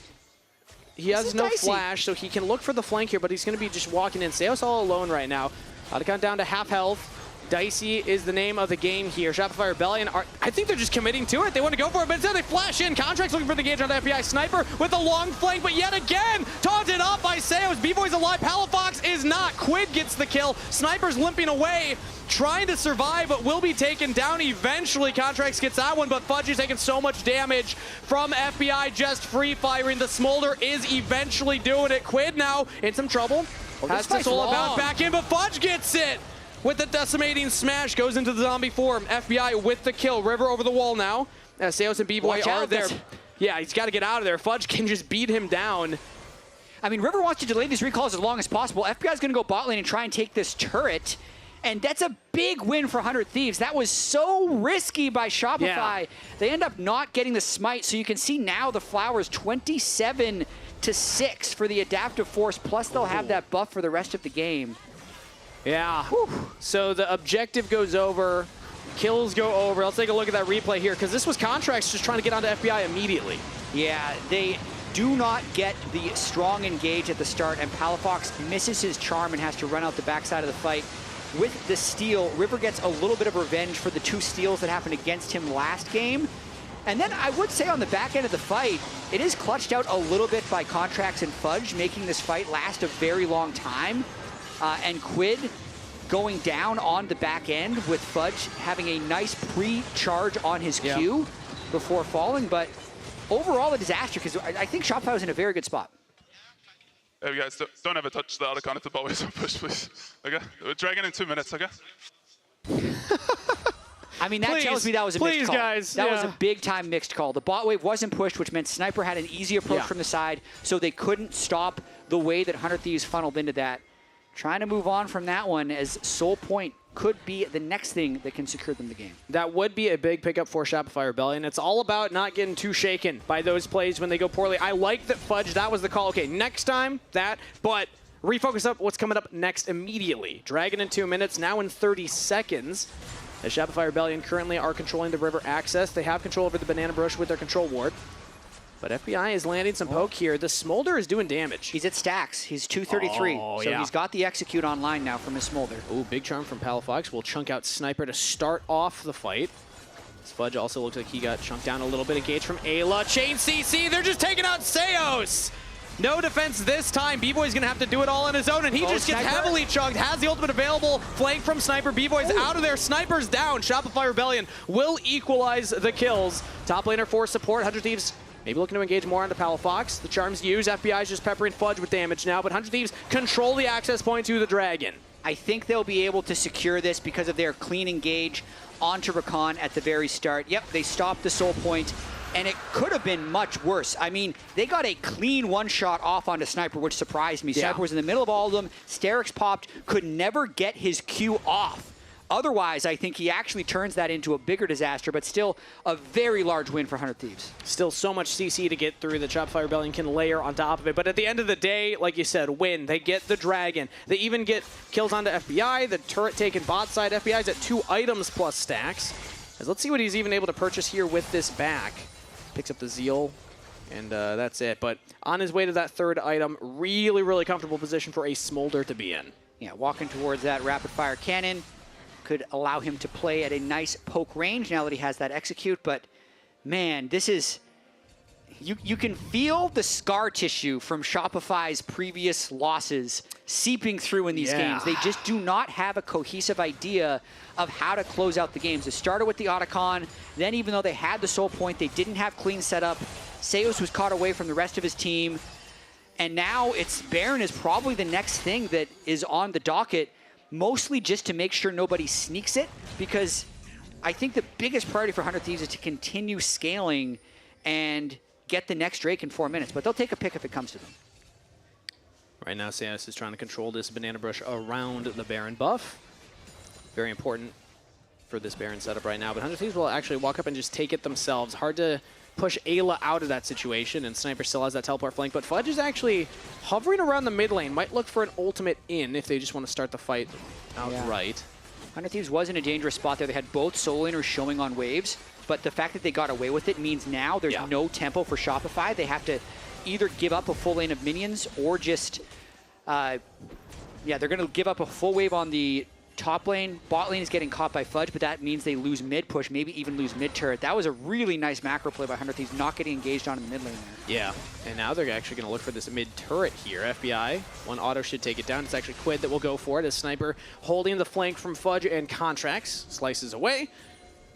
He has no flash, so he can look for the flank here, but he's going to be just walking in. Seos all alone right now. Otacon down to half health. Dicey is the name of the game here. Shopify Rebellion, I think they're just committing to it. They want to go for it, but instead they flash in. Contracts looking for the engage on the FBI. Sniper with a long flank, but yet again, taunted up by Seos. B-Boy's alive. Palafox is not. Quid gets the kill. Sniper's limping away, trying to survive, but will be taken down eventually. Contracts gets that one, but Fudge is taking so much damage from FBI, just free firing. The Smolder is eventually doing it. Quid now in some trouble. Has this all about back in, but Fudge gets it with the decimating smash. Goes into the zombie form. FBI with the kill. River over the wall now. Seos and B-Boy are there. Yeah, he's got to get out of there. Fudge can just beat him down. I mean, River wants to delay these recalls as long as possible. FBI is going to go bot lane and try and take this turret. And that's a big win for 100 Thieves. That was so risky by Shopify. Yeah. They end up not getting the smite. So you can see now the Flowers 27-6 for the adaptive force. Plus they'll have that buff for the rest of the game. Yeah. Whew. So the objective goes over. Kills go over. Let's take a look at that replay here, because this was Contracts just trying to get onto FBI immediately. Yeah, they do not get the strong engage at the start, and Palafox misses his charm and has to run out the backside of the fight. With the steal, River gets a little bit of revenge for the 2 steals that happened against him last game. And then I would say on the back end of the fight, it is clutched out a little bit by Contracts and Fudge, making this fight last a very long time. And Quid going down on the back end with Fudge having a nice pre-charge on his Q before falling. But overall a disaster, because I think Shopify was in a very good spot. Hey guys, don't ever touch the Otacon if the bot waves are pushed, please. Okay? We're dragging in 2 minutes, okay? I mean, that tells me that was a mixed call. Guys. That was a big-time mixed call. The bot wave wasn't pushed, which meant Sniper had an easy approach from the side, so they couldn't stop the way that 100 Thieves funneled into that. Trying to move on from that one, as Soul Point could be the next thing that can secure them the game. That would be a big pickup for Shopify Rebellion. It's all about not getting too shaken by those plays when they go poorly. I like that Fudge, that was the call. Okay, next time, that, but refocus up what's coming up next immediately. Dragon in 2 minutes, now in 30 seconds. As Shopify Rebellion currently are controlling the river access. They have control over the banana bush with their control ward. But FBI is landing some poke here. The Smolder is doing damage. He's at stacks. He's 233. So he's got the execute online now from his Smolder. Ooh, big charm from Palafox. Will chunk out Sniper to start off the fight. Fudge also looks like he got chunked down a little bit. Engaged from Ayla. Chain CC. They're just taking out Seos. No defense this time. B-Boy's going to have to do it all on his own, and he just gets heavily chunked. Has the ultimate available. Flank from Sniper. B-Boy's out of there. Sniper's down. Shopify Rebellion will equalize the kills. Top laner for support. 100 Thieves maybe looking to engage more onto Palafox. The charms used. FBI's just peppering Fudge with damage now, but 100 Thieves control the access point to the Dragon. I think they'll be able to secure this because of their clean engage onto Rakan at the very start. Yep, they stopped the Soul Point, and it could have been much worse. I mean, they got a clean one-shot off onto Sniper, which surprised me. Sniper was in the middle of all of them. Sterix popped, could never get his Q off. Otherwise, I think he actually turns that into a bigger disaster, but still a very large win for 100 Thieves. Still so much CC to get through that Shopify Rebellion can layer on top of it. But at the end of the day, like you said, win. They get the Dragon. They even get kills onto FBI. The turret taken bot side. FBI's at 2 items plus stacks. As let's see what he's even able to purchase here with this back. Picks up the Zeal, and that's it. But on his way to that 3rd item, really, really comfortable position for a Smolder to be in. Yeah, walking towards that rapid-fire cannon could allow him to play at a nice poke range now that he has that execute. But man, this is, you can feel the scar tissue from Shopify's previous losses seeping through in these games. They just do not have a cohesive idea of how to close out the games. It started with the Otacon, then even though they had the Soul Point, they didn't have clean setup. Seos was caught away from the rest of his team. And now it's Baron is probably the next thing that is on the docket, mostly just to make sure nobody sneaks it, because I think the biggest priority for 100 Thieves is to continue scaling and get the next Drake in 4 minutes, but they'll take a pick if it comes to them. Right now, Seos is trying to control this banana brush around the Baron buff. Very important for this Baron setup right now, but 100 Thieves will actually walk up and just take it themselves. Hard to push Ayla out of that situation, and Sniper still has that teleport flank, but Fudge is actually hovering around the mid lane. Might look for an ultimate in if they just want to start the fight outright. 100 Thieves was in a dangerous spot there. They had both solo laners showing on waves, but the fact that they got away with it means now there's no tempo for Shopify. They have to either give up a full lane of minions or just, they're going to give up a full wave on the top lane. Bot lane is getting caught by Fudge, but that means they lose mid push, maybe even lose mid turret. That was a really nice macro play by 100 Thieves, not getting engaged on in the mid lane there. Yeah, and now they're actually going to look for this mid turret here. FBI, one auto should take it down. It's actually Quid that will go for it as Sniper holding the flank from Fudge and Contracts. Slices away.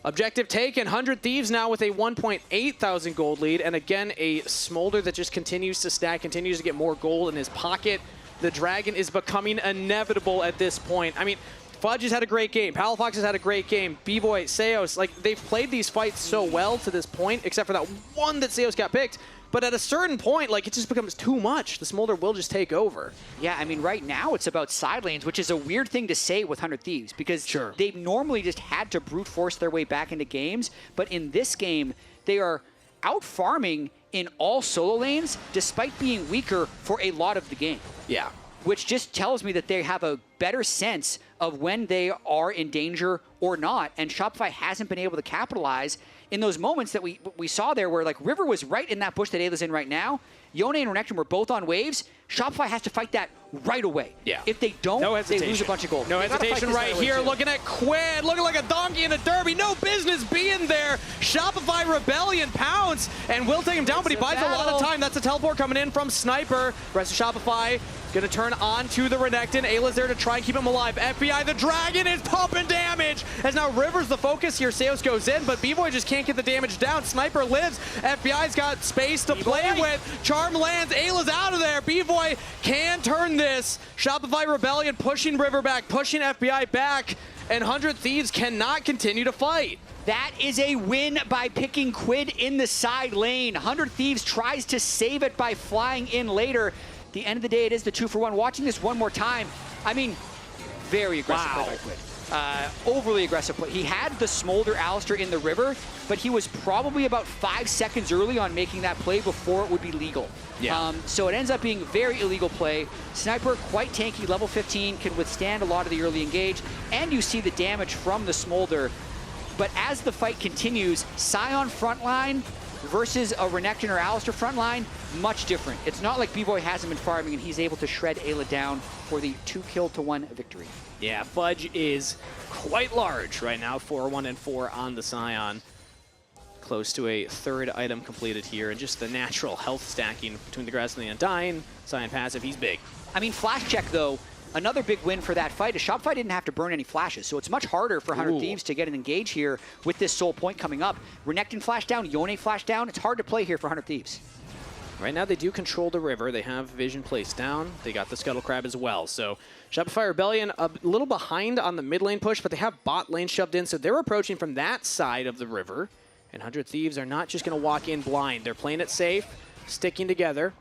Objective taken. 100 Thieves now with a 1.8 thousand gold lead, and again a Smolder that just continues to stack, continues to get more gold in his pocket. The Dragon is becoming inevitable at this point. I mean, Fudge has had a great game. Palafox has had a great game. B-Boy, Seos, like, they've played these fights so well to this point, except for that one that Seos got picked. But at a certain point, like, it just becomes too much. The Smolder will just take over. Yeah, I mean, right now it's about side lanes, which is a weird thing to say with 100 Thieves, because they've normally just had to brute force their way back into games. But in this game, they are out farming in all solo lanes, despite being weaker for a lot of the game. Yeah. Which just tells me that they have a better sense of when they are in danger or not. And Shopify hasn't been able to capitalize in those moments that we saw there where, like, River was right in that bush that Ayla's in right now. Yone and Renekton were both on waves. Shopify has to fight that right away. Yeah. If they don't, they lose a bunch of gold. No hesitation right here. Looking at Quinn, looking like a donkey in a derby. No business being there. Shopify Rebellion pounce and will take him down, but he buys a lot of time. That's a teleport coming in from Sniper. Rest of Shopify going to turn on to the Renekton. Ayla's there to try and keep him alive. FBI, the Dragon, is pumping damage. As now River's the focus here. Seos goes in, but B-Boy just can't get the damage down. Sniper lives. FBI's got space to play with. Charm lands. Ayla's out of there. B-Boy can turn this. Shopify Rebellion pushing River back, pushing FBI back, and 100 Thieves cannot continue to fight. That is a win by picking Quid in the side lane. 100 Thieves tries to save it by flying in later. At the end of the day, it is the 2-for-1. Watching this one more time, I mean, very aggressive play by Quid. Overly aggressive play. He had the Smolder Alistair in the river, but he was probably about 5 seconds early on making that play before it would be legal. Yeah. So it ends up being a very illegal play. Sniper, quite tanky, level 15, can withstand a lot of the early engage, and you see the damage from the Smolder. But as the fight continues, Sion frontline versus a Renekton or Alistair frontline, much different. It's not like B-Boy hasn't been farming and he's able to shred Ayla down for the 2-kill-to-1 victory. Yeah, Fudge is quite large right now, 4-1-4 on the Sion. Close to a third item completed here, and just the natural health stacking between the Grass and the Undying. Sion passive, he's big. I mean, flash check though, another big win for that fight is Shopify didn't have to burn any flashes, so it's much harder for 100 Thieves to get an engage here with this soul point coming up. Renekton flash down, Yone flash down. It's hard to play here for 100 Thieves. Right now they do control the river. They have vision placed down. They got the Scuttle Crab as well. So Shopify Rebellion a little behind on the mid lane push, but they have bot lane shoved in, so they're approaching from that side of the river. And 100 Thieves are not just going to walk in blind. They're playing it safe, sticking together.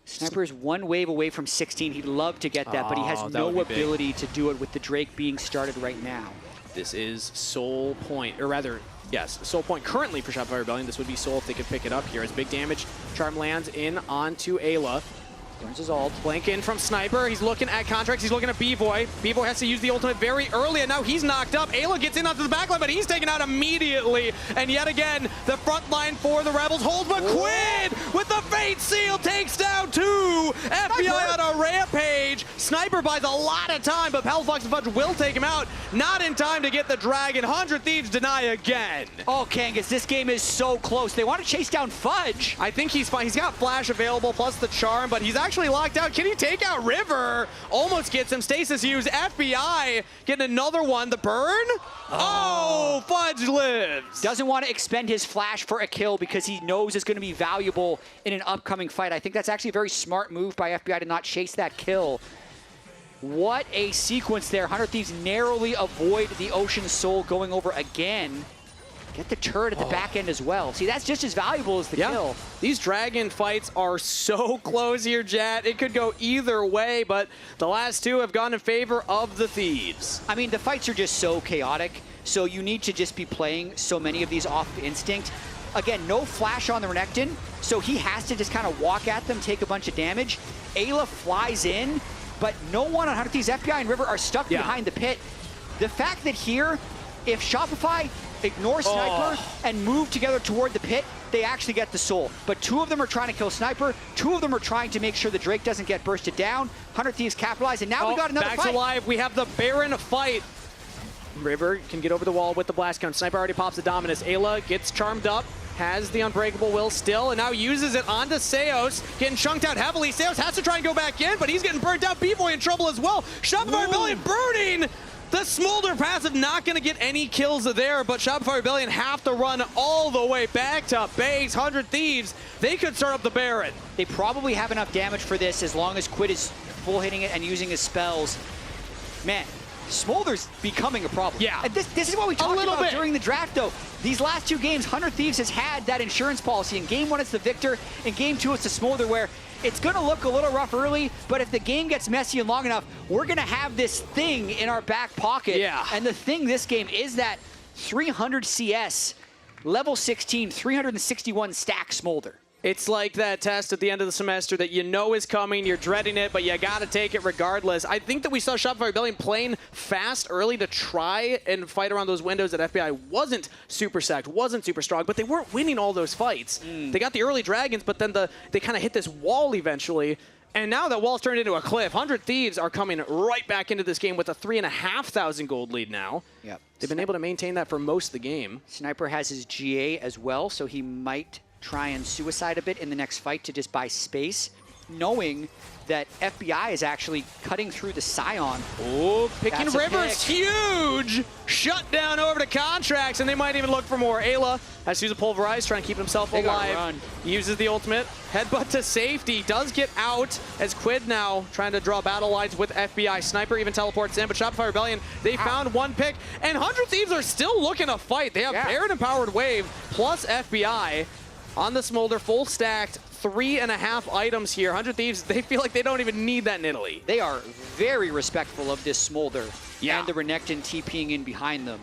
Sniper's one wave away from 16. He'd love to get that, but he has no ability to do it with the Drake being started right now. This is Soul Point, or rather, yes, Soul Point currently for Shopify Rebellion. This would be Soul if they could pick it up here. As big damage, Charm lands in onto Ayla. Burns his ult. Flank in from Sniper. He's looking at Contracts. He's looking at B-Boy. B-Boy has to use the ultimate very early, and now he's knocked up. Ayla gets in onto the backline, but he's taken out immediately. And yet again, the front line for the Rebels holds, but Quid with the Fate Seal takes down 2. FBI on a rampage. Sniper buys a lot of time, but Palafox and Fudge will take him out. Not in time to get the Dragon. 100 Thieves deny again. Oh, Kangas, this game is so close. They want to chase down Fudge. I think he's fine. He's got Flash available, plus the Charm, but he's actually locked out. Can he take out River? Almost gets him. Stasis use. FBI getting another one. The burn? Oh, Fudge lives. Doesn't want to expend his Flash for a kill because he knows it's going to be valuable in an upcoming fight. I think that's actually a very smart move by FBI to not chase that kill. What a sequence there. 100 Thieves narrowly avoid the Ocean Soul going over again. Get the turret at the back end as well. See, that's just as valuable as the kill. These Dragon fights are so close here, Jet. It could go either way, but the last two have gone in favor of the Thieves. I mean, the fights are just so chaotic, so you need to just be playing so many of these off instinct. Again, no flash on the Renekton, so he has to just kind of walk at them, take a bunch of damage. Ayla flies in, but no one on 100 Thieves. FBI and River are stuck behind the pit. The fact that here, if Shopify ignore Sniper and move together toward the pit, they actually get the soul. But 2 of them are trying to kill Sniper. 2 of them are trying to make sure the Drake doesn't get bursted down. 100 Thieves capitalize, and now we got another fight. Back to live. We have the Baron fight. River can get over the wall with the blast count. Sniper already pops the Dominus. Ayla gets charmed up, has the Unbreakable Will still, and now uses it onto Seos, getting chunked out heavily. Seos has to try and go back in, but he's getting burnt out. B-Boy in trouble as well. Shopify Rebellion burning! The Smolder passive not going to get any kills there, but Shopify Rebellion have to run all the way back to base. 100 Thieves, they could start up the Baron. They probably have enough damage for this as long as Quid is full hitting it and using his spells. Man, Smolder's becoming a problem. Yeah. And this is what we talked about during the draft, though. These last 2 games, 100 Thieves has had that insurance policy. In game 1, it's the Victor. In game 2, it's the Smolder, where it's going to look a little rough early, but if the game gets messy and long enough, we're going to have this thing in our back pocket. Yeah. And the thing this game is that 300 CS, level 16, 361 stack Smolder. It's like that test at the end of the semester that you know is coming, you're dreading it, but you got to take it regardless. I think that we saw Shopify Rebellion playing fast early to try and fight around those windows that FBI wasn't super stacked, wasn't super strong, but they weren't winning all those fights. They got the early dragons, but then they kind of hit this wall eventually. And now that wall's turned into a cliff. 100 Thieves are coming right back into this game with a 3,500 gold lead now. Yep. They've been able to maintain that for most of the game. Sniper has his GA as well, so he might try and suicide a bit in the next fight to just buy space, knowing that FBI is actually cutting through the Scion. Oh, picking Rivers, huge! Shut down over to Contracts, and they might even look for more. Ayla has to use a Pulverize, trying to keep himself alive. Uses the ultimate. Headbutt to safety. Does get out as Quid now trying to draw battle lines with FBI. Sniper even teleports in, but Shopify Rebellion, they found one pick. And 100 Thieves are still looking to fight. They have Baron and Powered Wave plus FBI on the Smolder, full stacked. 3.5 items here. 100 Thieves, they feel like they don't even need that in Italy. They are very respectful of this Smolder and the Renekton TPing in behind them.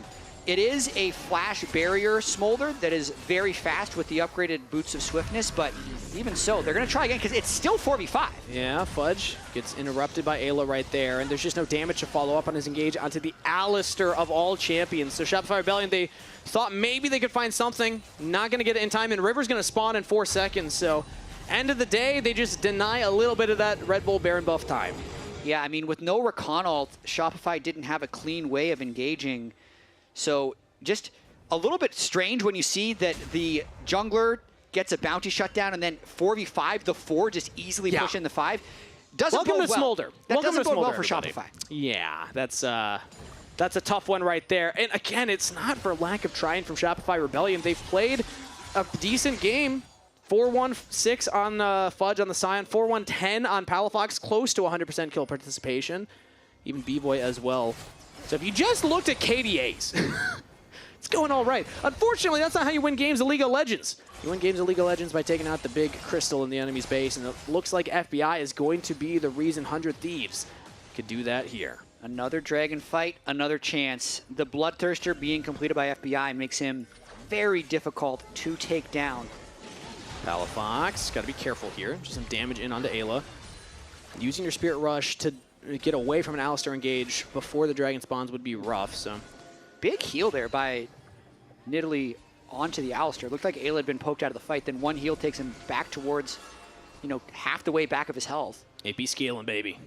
It is a flash barrier Smolder that is very fast with the upgraded Boots of Swiftness, but even so, they're going to try again because it's still 4v5. Yeah, Fudge gets interrupted by Ayla right there, and there's just no damage to follow up on his engage onto the Alistair of all champions. So Shopify Rebellion, they thought maybe they could find something. Not going to get it in time, and River's going to spawn in 4 seconds, so end of the day, they just deny a little bit of that Red Bull Baron buff time. Yeah, I mean, with no Recon ult, Shopify didn't have a clean way of engaging. So just a little bit strange when you see that the jungler gets a bounty shutdown and then 4v5, the 4 just easily push in the 5. Doesn't Welcome bode to well. Smolder. That Welcome doesn't to bode well Smolder, for everybody. Shopify. Yeah, that's a tough one right there. And again, it's not for lack of trying from Shopify Rebellion. They've played a decent game. 4-1-6 on Fudge on the Scion, 4-1-10 on Palafox, close to 100% kill participation. Even B-Boy as well. So if you just looked at KDAs, it's going all right. Unfortunately, that's not how you win games of League of Legends. You win games of League of Legends by taking out the big crystal in the enemy's base, and it looks like FBI is going to be the reason 100 Thieves could do that here. Another dragon fight, another chance. The Bloodthirster being completed by FBI makes him very difficult to take down. Palafox, got to be careful here. Just some damage in onto Ayla. Using your Spirit Rush to get away from an Alistair engage before the dragon spawns would be rough. So, big heal there by Nidalee onto the Alistair. Looked like Ayla had been poked out of the fight. Then one heal takes him back towards, half the way back of his health. AP scaling, baby.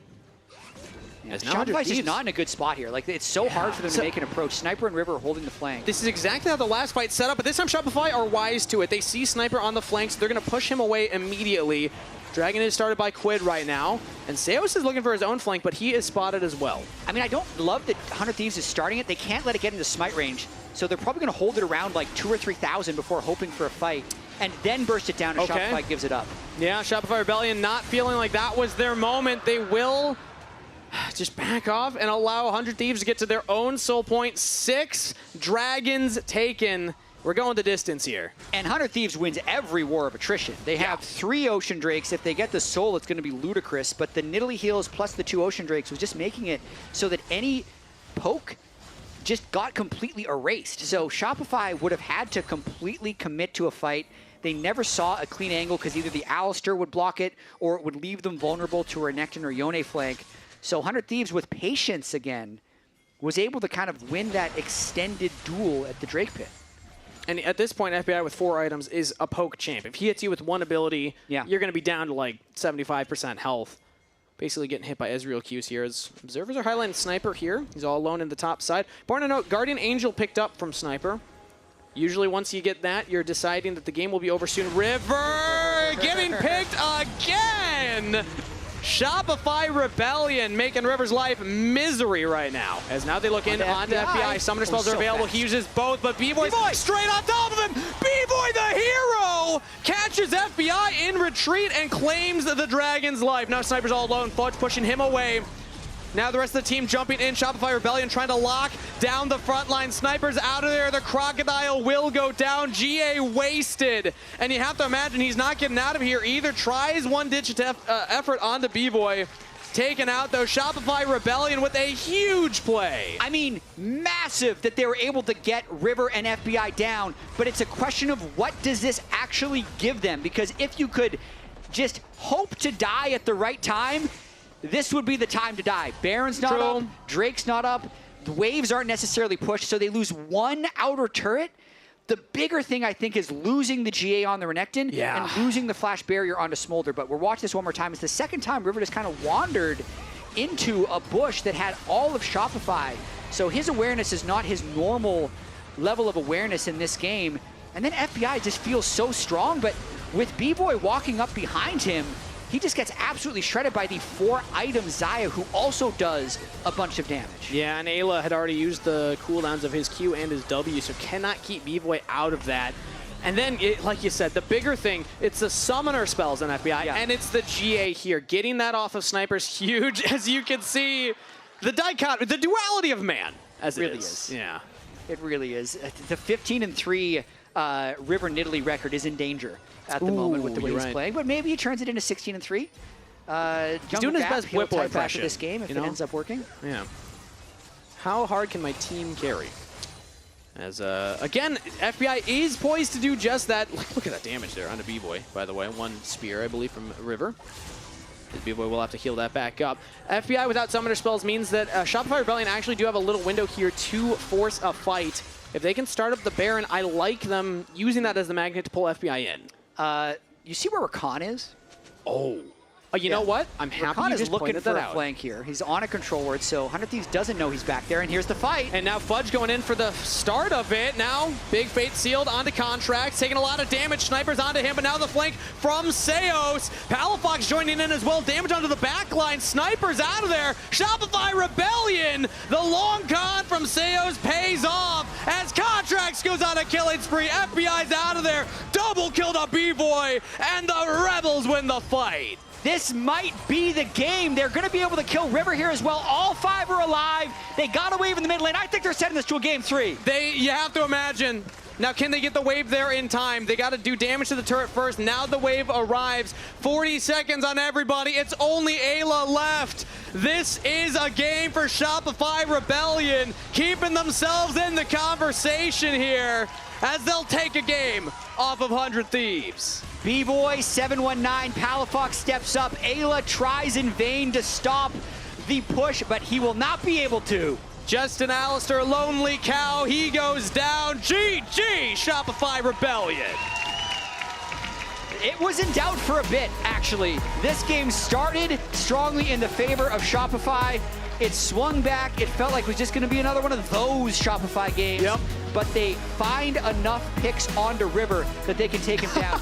Yeah, Shopify's just not in a good spot here. Like, it's so hard for them to make an approach. Sniper and River are holding the flank. This is exactly how the last fight set up, but this time Shopify are wise to it. They see Sniper on the flanks. They're going to push him away immediately. Dragon is started by Quid right now, and Seos is looking for his own flank, but he is spotted as well. I mean, I don't love that 100 Thieves is starting it. They can't let it get into smite range, so they're probably going to hold it around like 2,000 or 3,000 before hoping for a fight, and then burst it down, and Shopify gives it up. Yeah, Shopify Rebellion not feeling like that was their moment. They will just back off and allow 100 Thieves to get to their own soul point. 6 dragons taken. We're going the distance here. And 100 Thieves wins every war of attrition. They have 3 Ocean Drakes. If they get the soul, it's going to be ludicrous. But the Nidalee heals plus the 2 Ocean Drakes was just making it so that any poke just got completely erased. So Shopify would have had to completely commit to a fight. They never saw a clean angle because either the Alistair would block it or it would leave them vulnerable to a Renekton or Yone flank. So 100 Thieves, with patience again, was able to kind of win that extended duel at the Drake Pit. And at this point, FBI with 4 items is a poke champ. If he hits you with one ability, you're going to be down to like 75% health. Basically getting hit by Ezreal Q's here. As observers are highlighting Sniper here. He's all alone in the top side. Important to note, Guardian Angel picked up from Sniper. Usually once you get that, you're deciding that the game will be over soon. River getting picked again! Shopify Rebellion making River's life misery right now. As now they look in onto FBI. Summoner spells are available. He uses both, but B-Boy straight on top of him. B-Boy the hero! Vivo catches FBI in retreat and claims the Dragon's life. Now Sniper's all alone. Fudge pushing him away. Now the rest of the team jumping in. Shopify Rebellion trying to lock down the front line. Sniper's out of there. The Crocodile will go down. GA wasted. And you have to imagine he's not getting out of here either. Tries one-ditch effort onto B-Boy. Taken out, though. Shopify Rebellion with a huge play. I mean, massive that they were able to get River and FBI down, but it's a question of what does this actually give them? Because if you could just hope to die at the right time, this would be the time to die. Baron's not up, Drake's not up, the waves aren't necessarily pushed, so they lose one outer turret. The bigger thing, I think, is losing the GA on the Renekton and losing the flash barrier onto Smolder. But we're watching this one more time. It's the second time River just kind of wandered into a bush that had all of Shopify. So his awareness is not his normal level of awareness in this game. And then FBI just feels so strong, but with B-Boy walking up behind him, he just gets absolutely shredded by the 4-item Xayah, who also does a bunch of damage. Yeah, and Ayla had already used the cooldowns of his Q and his W, so cannot keep B-Boy out of that. And then, like you said, the bigger thing, it's the summoner spells on FBI, and it's the GA here. Getting that off of Sniper's huge, as you can see, the duality of man, as it really is. Yeah. It really is. The 15-3 River Nidalee record is in danger at the moment with the way he's playing, but maybe he turns it into 16-3. He's doing his best whip boy impression this game if it ends up working. Yeah. How hard can my team carry? As again, FBI is poised to do just that. Look at that damage there onto B-Boy, by the way. One spear, I believe, from River. B-Boy will have to heal that back up. FBI without summoner spells means that Shopify Rebellion actually do have a little window here to force a fight. If they can start up the Baron, I like them using that as the magnet to pull FBI in. You see where Rakan is? Oh. You know what? I'm happy Rakan you is just looking pointed for that a out. flank here. He's on a control ward, so 100 Thieves doesn't know he's back there, and here's the fight. And now Fudge going in for the start of it. Now, Big Fate sealed onto Contracts, taking a lot of damage. Snipers onto him, but now the flank from Seos. Palafox joining in as well. Damage onto the back line. Snipers out of there. Shopify Rebellion. The long con from Seos pays off as Contracts goes on a killing spree. FBI's out of there. Double kill to B-Boy, and the Rebels win the fight. This might be the game. They're going to be able to kill River here as well. All 5 are alive. They got a wave in the mid lane. I think they're setting this to a game 3. You have to imagine. Now, can they get the wave there in time? They got to do damage to the turret first. Now the wave arrives. 40 seconds on everybody. It's only Ayla left. This is a game for Shopify Rebellion, keeping themselves in the conversation here as they'll take a game off of 100 Thieves. B-Boy, 719, Palafox steps up. Ayla tries in vain to stop the push, but he will not be able to. Justin Alistair, Lonely Cow, he goes down. GG, Shopify Rebellion. It was in doubt for a bit, actually. This game started strongly in the favor of Shopify. It swung back. It felt like it was just going to be another one of those Shopify games. Yep. But they find enough picks onto River that they can take him down.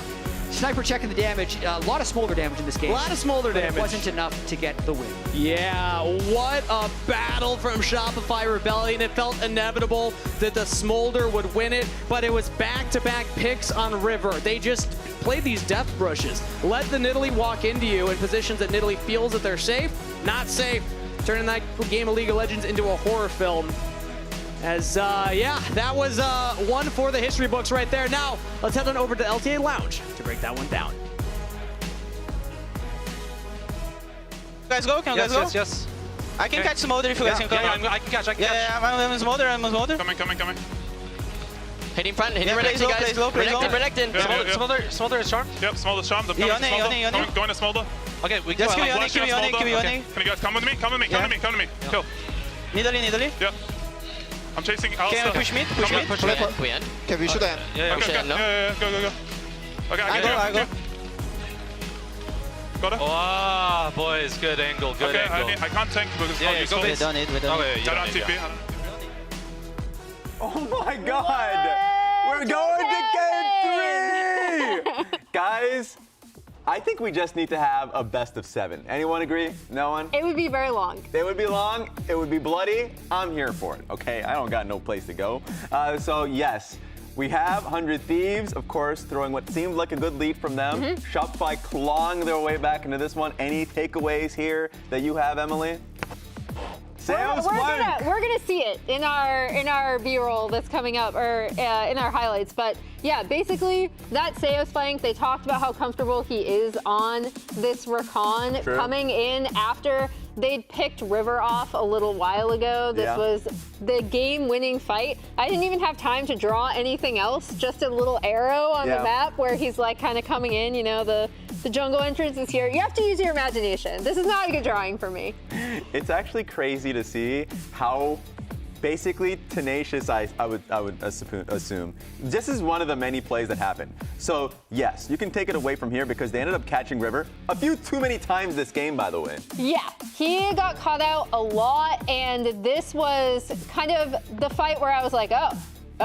Sniper checking the damage. A lot of smolder damage in this game. A lot of smolder damage. It wasn't enough to get the win. Yeah, what a battle from Shopify Rebellion. It felt inevitable that the smolder would win it, but it was back-to-back picks on River. They just played these death brushes. Let the Nidalee walk into you in positions that Nidalee feels that they're safe. Not safe. Turning that game of League of Legends into a horror film. As, yeah, that was one for the history books right there. Now, let's head on over to LTA Lounge to break that one down. You guys go? Can you guys go? Yes. I can catch Smolder if you guys can come. Yeah, I can catch. Yeah, I'm Smolder, Coming. Hit in front, hit in Renekton, guys. Renekton. Smolder is charmed? Yep, Smolder's charmed. I'm coming to Smolder. Going to Smolder. Okay, we just go. Give me Yone. Can you guys come with me? Come to me. Kill. Nidalee. Yep. I'm chasing Alistair. Can we push mid? Push mid. Okay, we should end. Yeah, go. Okay, I go. Got it? Oh, boys, good angle, good angle. I can't tank because you go base. We done it. Okay, you don't need it. Oh my god! We're going to game 3! Guys, I think we just need to have a best of 7. Anyone agree? No one? It would be very long. It would be long. It would be bloody. I'm here for it, okay? I don't got no place to go. So yes, We have 100 Thieves, of course, throwing what seemed like a good lead from them. Shopify clawing their way back into this one. Any takeaways here that you have, Emily? We're gonna see it in our B-roll that's coming up, or in our highlights. But yeah, basically that Seos flank, they talked about how comfortable he is on this Recon. True. Coming in after they'd picked River off a little while ago. This was the game-winning fight. I didn't even have time to draw anything else, just a little arrow on the map where he's like kind of coming in, you know, the jungle entrance is here. You have to use your imagination. This is not a good drawing for me. It's actually crazy to see how basically tenacious I would assume. This is one of the many plays that happened. So yes, you can take it away from here because they ended up catching River a few too many times this game, by the way. Yeah, he got caught out a lot, and this was kind of the fight where I was like, oh,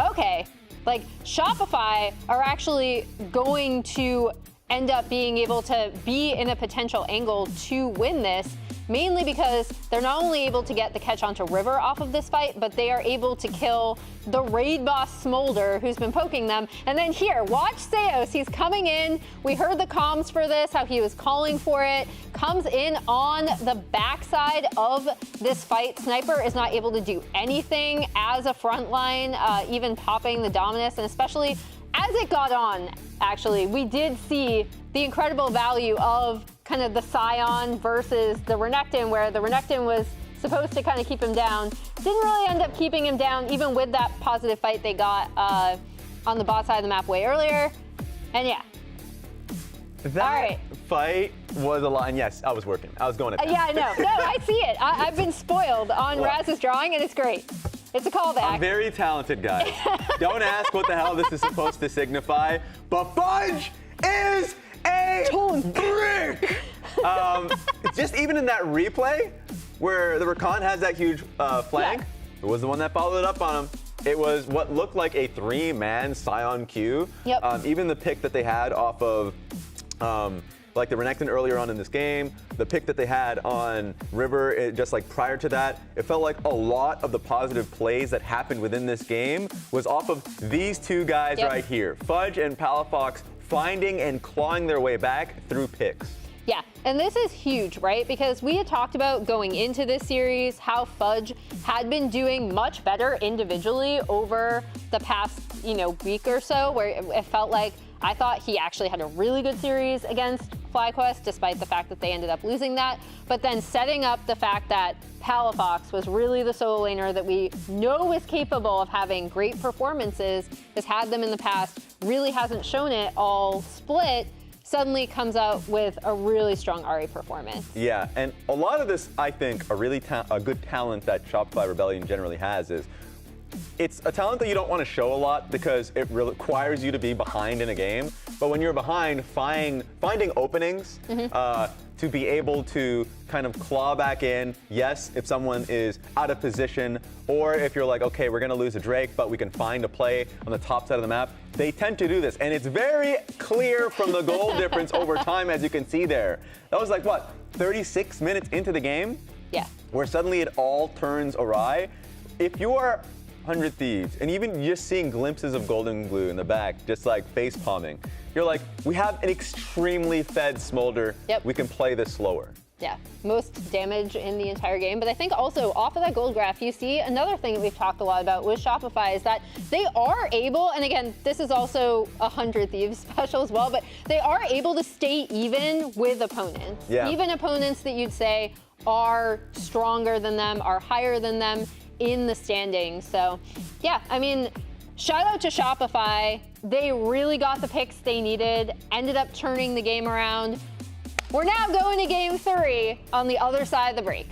okay. Like, Shopify are actually going to end up being able to be in a potential angle to win this, mainly because they're not only able to get the catch onto River off of this fight, but they are able to kill the raid boss Smolder, who's been poking them. And then here, watch Seos, he's coming in. We heard the comms for this, how he was calling for it. Comes in on the backside of this fight. Sniper is not able to do anything as a frontline, even popping the Dominus, and especially as it got on, actually, we did see the incredible value of kind of the Scion versus the Renekton, where the Renekton was supposed to kind of keep him down. Didn't really end up keeping him down, even with that positive fight they got on the bot side of the map way earlier. And yeah. That fight was a lot, and yes, I was working. I was going at yeah, I know. No, I see it. I've been spoiled on Raz's drawing, and it's great. It's a callback. I'm very talented, guys. Don't ask what the hell this is supposed to signify, but Fudge is a brick! Just even in that replay, where the Recon has that huge flank, it was the one that followed it up on him. It was what looked like a 3-man Scion Q. Even the pick that they had off of like the Renekton earlier on in this game, the pick that they had on River, just like prior to that, it felt like a lot of the positive plays that happened within this game was off of these two guys right here. Fudge and Palafox finding and clawing their way back through picks. Yeah, and this is huge, right? Because we had talked about going into this series how Fudge had been doing much better individually over the past, week or so, where it felt like I thought he actually had a really good series against FlyQuest, despite the fact that they ended up losing that. But then setting up the fact that Palafox was really the solo laner that we know is capable of having great performances, has had them in the past, really hasn't shown it all split, suddenly comes out with a really strong Ahri performance. Yeah, and a lot of this, I think, a good talent that Shopify Rebellion generally has is it's a talent that you don't want to show a lot because it requires you to be behind in a game. But when you're behind, finding openings to be able to kind of claw back in, yes, if someone is out of position, or if you're like, okay, we're going to lose a Drake, but we can find a play on the top side of the map, they tend to do this. And it's very clear from the goal difference over time, as you can see there. That was like, what, 36 minutes into the game? Yeah. Where suddenly it all turns awry. If you are 100 Thieves, and even just seeing glimpses of Golden Glue in the back, just like face palming, you're like, we have an extremely fed Smolder. We can play this slower. Yeah, most damage in the entire game. But I think also off of that gold graph, you see another thing that we've talked a lot about with Shopify is that they are able, and again, this is also a 100 Thieves special as well, but they are able to stay even with opponents. Even opponents that you'd say are stronger than them, are higher than them in the standings. So yeah, I mean, shout out to Shopify. They really got the picks they needed, ended up turning the game around. We're now going to game 3 on the other side of the break.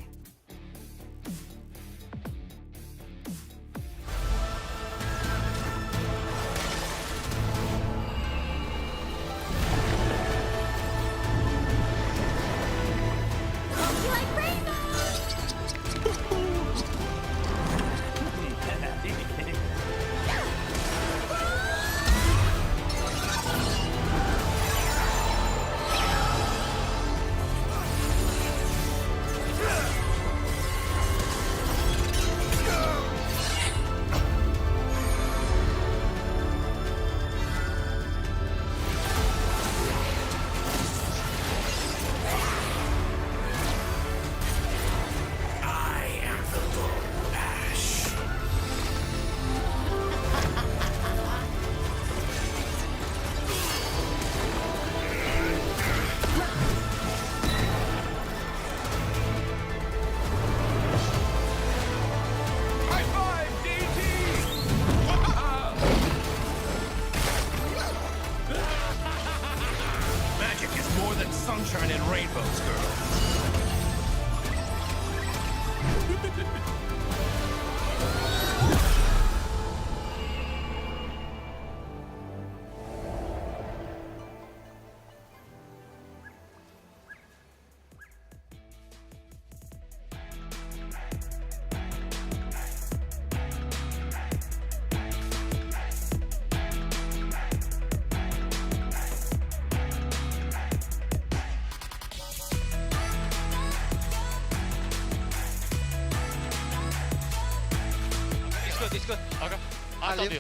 He's good. Okay. I'll tell you.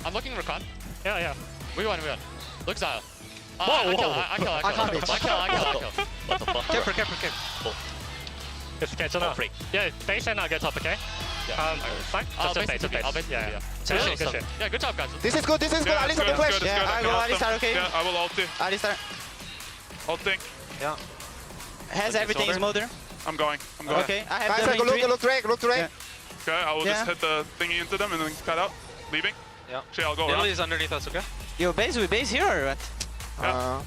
I'm looking Rakan. Yeah. We won. Look Xayah. Whoa. I kill. What the fuck? Careful. It's cancel now. Yeah, base and I'll get top, okay? Yeah. Fine. I'll Just base. base. Yeah. Good shit. Yeah, good job, guys. This is good. Alice on the flash. Yeah, I go Alistar, okay? Yeah, I will ulti. Alistar. Ulting. Yeah. Has everything smolder. I'm going. Okay, I have the look to Drake. Okay, I will just hit the thingy into them and then cut out. Leaving. Yeah. Actually, I'll go around. Nidalee is underneath us, okay? Yo, we base here or what?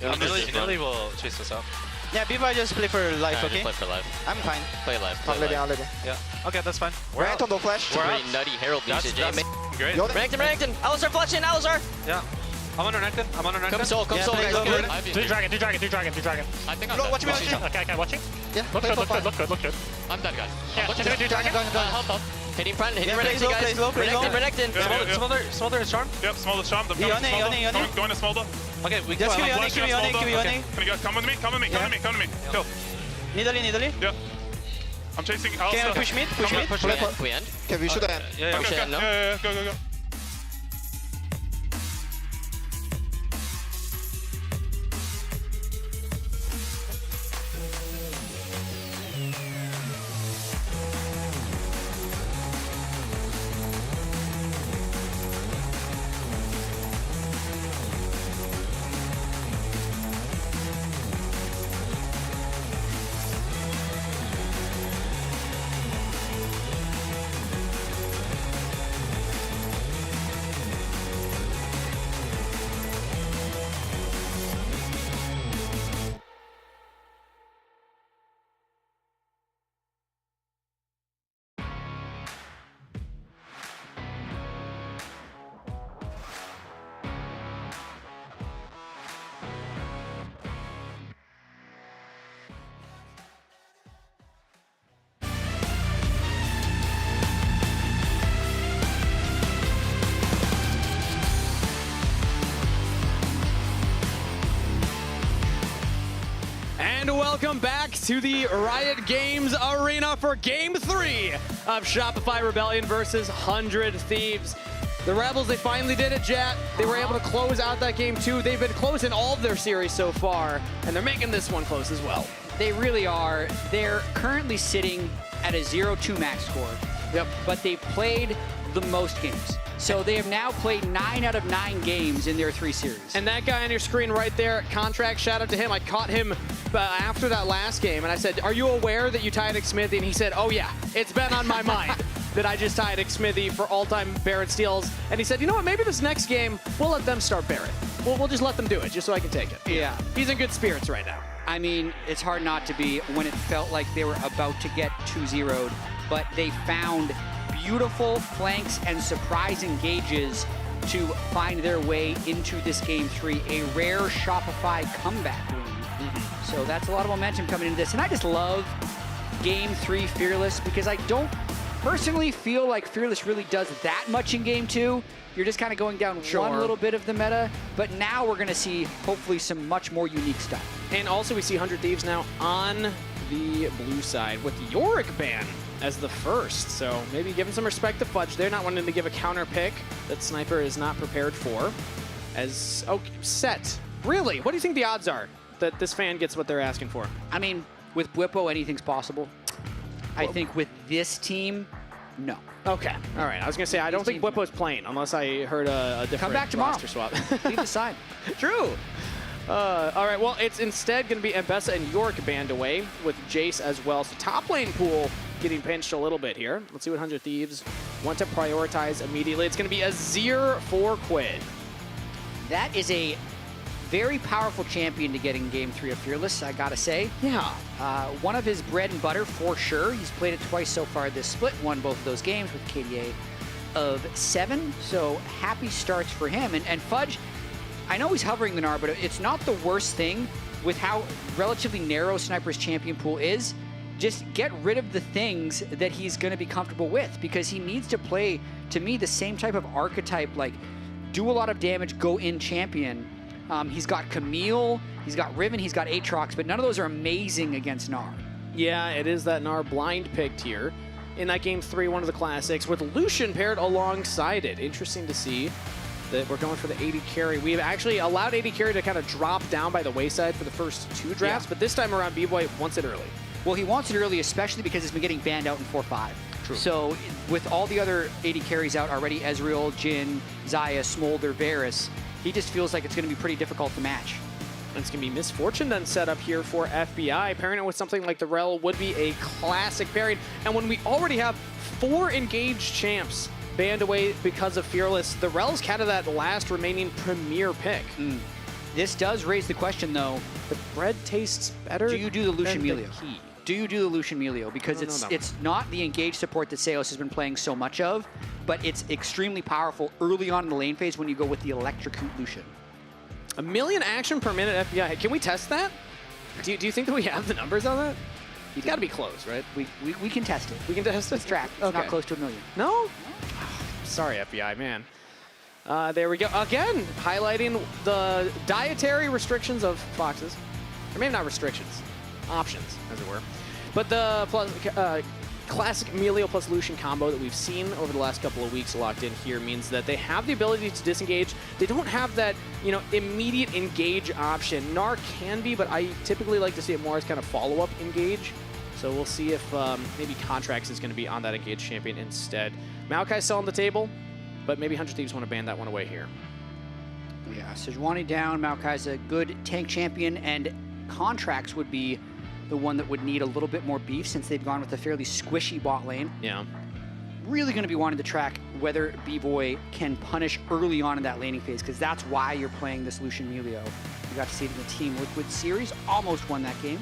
Nidalee will chase us out. Yeah, Vivo just play for life, okay? Play for life. I'm fine. Play life. I'm ready. Yeah. Okay, that's fine. We're out on the flash. We're pretty nutty Herald usage. That's great. Renekton. Alistar flashing, Alistar. Yeah. I'm on Renekton. Come soul, guys. Do dragon. I think I'm dead. Watch me. Okay, watching? Yeah, Look good. I'm dead, guys. Yeah, do dragon. Help. Hitting front, hitting Renekton, guys. Renekton. Smolder is charmed. Yep, Smolder's charmed. I'm Yone. going to Smolder. Okay, we Just go. kill Yone. Can you guys come with me? Come with me. Kill. Nidalee. Yeah. I'm chasing Alistar. Can we push mid? We end. Okay, we should end. Yeah. Okay. Go. And welcome back to the Riot Games Arena for Game 3 of Shopify Rebellion versus 100 Thieves. The Rebels, they finally did it, Jet. They were able to close out that game too. They've been close in all of their series so far, and they're making this one close as well. They really are. They're currently sitting at a 0-2 max score. Yep. But they've played the most games. So they have now played 9 out of 9 games in their 3 series. And that guy on your screen right there, Contract, shout out to him. I caught him after that last game, and I said, are you aware that you tied Xmithy? And he said, oh yeah, it's been on my mind that I just tied Xmithy for all-time Barrett steals. And he said, you know what, maybe this next game, we'll let them start Barrett. We'll just let them do it, just so I can take it. Yeah. He's in good spirits right now. I mean, it's hard not to be when it felt like they were about to get 2-0'd, but they found beautiful flanks and surprise engages to find their way into this Game 3, a rare Shopify comeback win. So that's a lot of momentum coming into this. And I just love Game 3 Fearless because I don't personally feel like Fearless really does that much in Game 2. You're just kind of going down one little bit of the meta, but now we're going to see hopefully some much more unique stuff. And also we see 100 Thieves now on the blue side with Yorick ban as the first. So maybe giving some respect to Fudge. They're not wanting to give a counter pick that Sniper is not prepared for. As, set. Really? What do you think the odds are that this fan gets what they're asking for? I mean, with Bwipo, anything's possible. I think with this team, no. Okay. All right. I was going to say, I don't think Bwipo's playing unless I heard a different Come back tomorrow. roster swap. Leave the side. True. All right. Well, it's instead going to be Mbessa and Yorick banned away with Jace as well. So top lane pool getting pinched a little bit here. Let's see what 100 Thieves want to prioritize immediately. It's going to be Azir for Quid. That is a very powerful champion to get in Game 3 of Fearless, I gotta say. Yeah. One of his bread and butter, for sure. He's played it twice so far this split, won both of those games with KDA of 7, so happy starts for him. And Fudge, I know he's hovering the Gnar, but it's not the worst thing with how relatively narrow Sniper's champion pool is. Just get rid of the things that he's going to be comfortable with, because he needs to play, to me, the same type of archetype, like do a lot of damage, go in champion. He's got Camille, he's got Riven, he's got Aatrox, but none of those are amazing against Gnar. Yeah, it is that Gnar blind picked here in that Game 3, one of the classics, with Lucian paired alongside it. Interesting to see that we're going for the AD carry. We've actually allowed AD carry to kind of drop down by the wayside for the first 2 drafts, but this time around, B-Boy wants it early. Well, he wants it early, especially because it's been getting banned out in 4-5. True. So with all the other AD carries out already, Ezreal, Jhin, Xayah, Smolder, Varus, he just feels like it's going to be pretty difficult to match. It's going to be Misfortune then set up here for FBI. Pairing it with something like the Rel would be a classic pairing. And when we already have 4 engaged champs banned away because of Fearless, the Rel's kind of that last remaining premier pick. This does raise the question, though. The bread tastes better. Do you do the Lucian Melio? Do you do the Lucian Melio? Because it's not the engaged support that Seos has been playing so much of, but it's extremely powerful early on in the lane phase when you go with the Electrocute Lucian. 1 million action per minute FBI. Can we test that? Do you think that we have the numbers on that? You got to be close, right? We can test it. We can test it? It's tracked. It's not close to 1 million. No? Sorry, FBI, man. There we go. Again, highlighting the dietary restrictions of Foxes. Or maybe not restrictions. Options, as it were. But the classic Melio plus Lucian combo that we've seen over the last couple of weeks locked in here means that they have the ability to disengage. They don't have that, immediate engage option. Gnar can be, but I typically like to see it more as kind of follow-up engage. So we'll see if maybe Contracts is going to be on that engaged champion instead. Maokai's still on the table, but maybe 100 Thieves want to ban that one away here. Yeah, Sejuani down. Maokai's a good tank champion, and Contracts would be the one that would need a little bit more beef since they've gone with a fairly squishy bot lane. Yeah. Really going to be wanting to track whether B-Boy can punish early on in that laning phase, because that's why you're playing this Lucian Melio. You got to see it in the Team Liquid series. Almost won that game.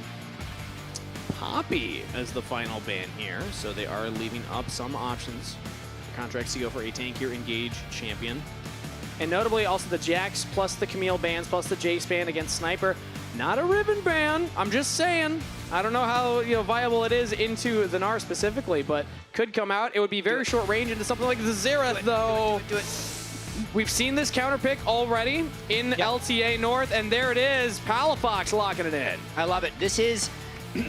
Poppy as the final ban here, so they are leaving up some options for Contracts to go for a tankier engage champion. And notably also the Jax plus the Camille bans plus the Jace ban against Sniper. Not a Ribbon ban, I'm just saying. I don't know how viable it is into the Gnar specifically, but could come out. It would be very short range into something like the Xerath, though. Do it. We've seen this counter pick already in LTA North, and there it is. Palafox locking it in. I love it. This is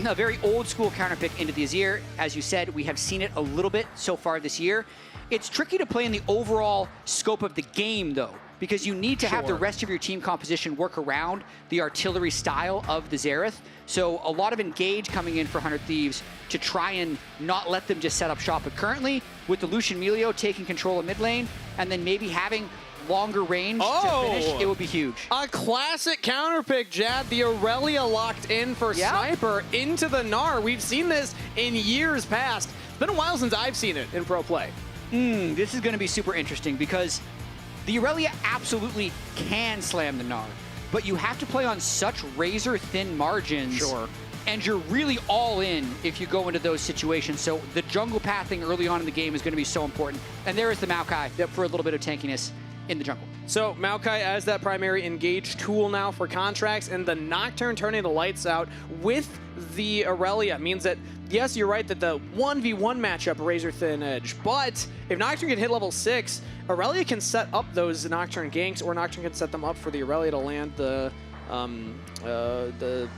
a very old school counter pick into the Azir. As you said, we have seen it a little bit so far this year. It's tricky to play in the overall scope of the game, though, because you need to have the rest of your team composition work around the artillery style of the Xerath. So a lot of engage coming in for 100 Thieves to try and not let them just set up shop. But currently, with the Lucian Melio taking control of mid lane, and then maybe having longer range to finish, it would be huge. A classic counter pick, Jad. The Aurelia locked in for Sniper into the Gnar. We've seen this in years past. It's been a while since I've seen it in pro play. This is going to be super interesting because the Aurelia absolutely can slam the Gnar, but you have to play on such razor-thin margins. Sure. And you're really all in if you go into those situations. So the jungle pathing early on in the game is going to be so important. And there is the Maokai for a little bit of tankiness in the jungle. So Maokai as that primary engage tool now for Contracts, and the Nocturne turning the lights out with the Aurelia means that, yes, you're right that the 1v1 matchup razor thin edge, but if Nocturne can hit level 6, Aurelia can set up those Nocturne ganks, or Nocturne can set them up for the Aurelia to land the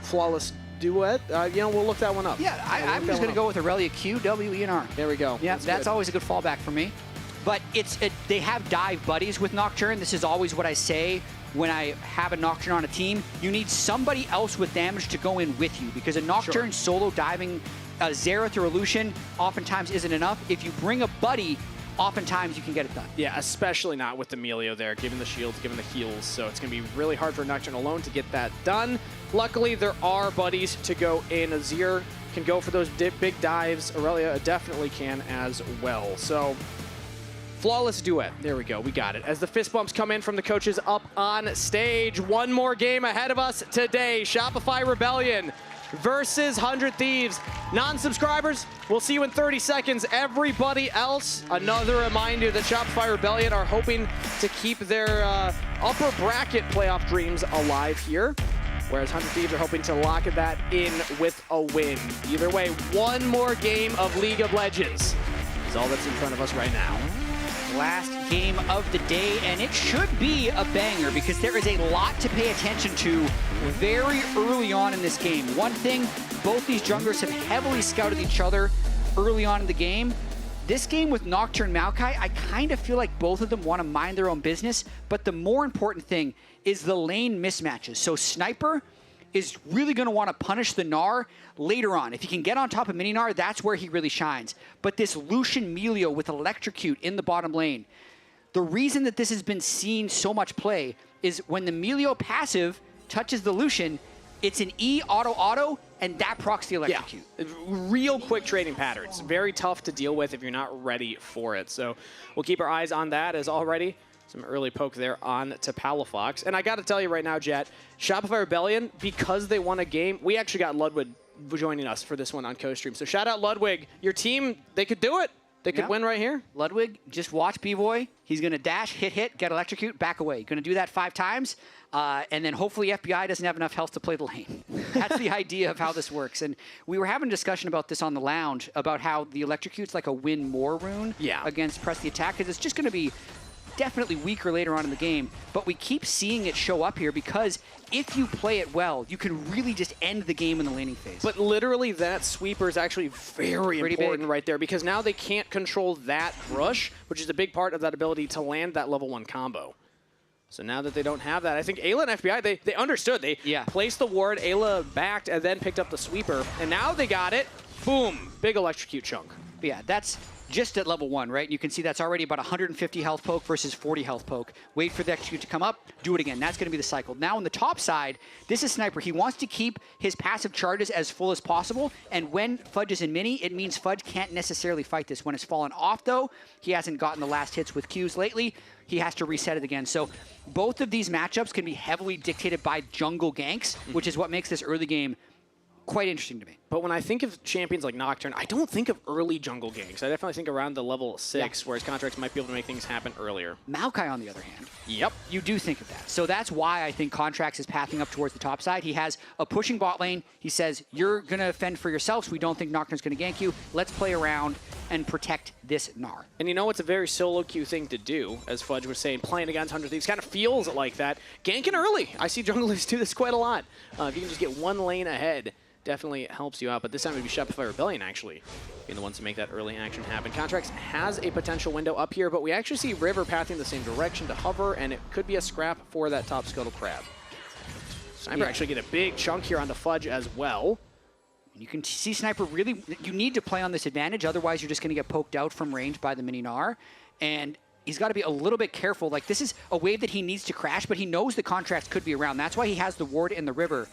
flawless duet. We'll look that one up. Yeah, I'm just going to go with Aurelia Q, W, E, and R. There we go. Yeah, that's always a good fallback for me. But they have dive buddies with Nocturne. This is always what I say when I have a Nocturne on a team. You need somebody else with damage to go in with you, because a Nocturne solo diving a Xerath or a Lucian oftentimes isn't enough. If you bring a buddy, oftentimes you can get it done. Yeah, especially not with the Melio there, given the shields, given the heals. So it's going to be really hard for Nocturne alone to get that done. Luckily, there are buddies to go in. Azir can go for those big dives. Aurelia definitely can as well. So Flawless duet. There we go. We got it. As the fist bumps come in from the coaches up on stage. One more game ahead of us today. Shopify Rebellion versus 100 Thieves. Non-subscribers, we'll see you in 30 seconds. Everybody else, another reminder that Shopify Rebellion are hoping to keep their upper bracket playoff dreams alive here, whereas 100 Thieves are hoping to lock that in with a win. Either way, one more game of League of Legends is all that's in front of us right now. Last game of the day, and it should be a banger because there is a lot to pay attention to very early on in this game. One thing, both these junglers have heavily scouted each other early on in the game. This game with Nocturne Maokai, I kind of feel like both of them want to mind their own business, but the more important thing is the lane mismatches. So Sniper is really going to want to punish the Gnar later on. If he can get on top of Mini Gnar, that's where he really shines. But this Lucian Melio with Electrocute in the bottom lane, the reason that this has been seen so much play is when the Melio passive touches the Lucian, it's an E auto, and that procs the Electrocute. Yeah. Real quick trading patterns. Very tough to deal with if you're not ready for it. So we'll keep our eyes on that as already. Some early poke there on to Palafox. And I got to tell you right now, Jet, Shopify Rebellion, because they won a game, we actually got Ludwig joining us for this one on co-stream. So shout out Ludwig. Your team, they could do it. They could win right here. Ludwig, just watch B-Boy. He's going to dash, hit, get Electrocute, back away. Going to do that 5 times. And then hopefully FBI doesn't have enough health to play the lane. That's the idea of how this works. And we were having a discussion about this on the lounge, about how the Electrocute's like a win more rune against press the attack, because it's just going to be definitely weaker later on in the game, but we keep seeing it show up here because if you play it well, you can really just end the game in the laning phase. But literally that sweeper is actually very important right there, because now they can't control that rush, which is a big part of that ability to land that level 1 combo. So now that they don't have that, I think Ayla and FBI, they understood. They placed the ward, Ayla backed, and then picked up the sweeper, and now they got it. Boom, big Electrocute chunk. Yeah, that's just at level 1, right? You can see that's already about 150 health poke versus 40 health poke. Wait for the execute to come up, do it again. That's going to be the cycle. Now on the top side, this is Sniper. He wants to keep his passive charges as full as possible, and when Fudge is in mini, it means Fudge can't necessarily fight this. When it's fallen off, though, he hasn't gotten the last hits with Qs lately. He has to reset it again. So both of these matchups can be heavily dictated by jungle ganks, which is what makes this early game quite interesting to me. But when I think of champions like Nocturne, I don't think of early jungle ganks. I definitely think around the level 6, whereas Contracts might be able to make things happen earlier. Maokai, on the other hand. Yep. You do think of that. So that's why I think Contracts is pathing up towards the top side. He has a pushing bot lane. He says, you're going to fend for yourselves. We don't think Nocturne's going to gank you. Let's play around and protect this Gnar. And you know, it's a very solo queue thing to do, as Fudge was saying, playing against 100 Thieves kind of feels like that. Ganking early. I see junglers do this quite a lot. If you can just get one lane ahead, definitely helps you out, but this time it would be Shopify Rebellion actually being the ones to make that early action happen. Contracts has a potential window up here, but we actually see River pathing the same direction to hover, and it could be a scrap for that top Scuttle Crab. Sniper actually get a big chunk here on the Fudge as well. You can see Sniper really, you need to play on this advantage, otherwise you're just going to get poked out from range by the Mini Gnar, and he's got to be a little bit careful. Like, this is a wave that he needs to crash, but he knows the Contracts could be around. That's why he has the ward in the river.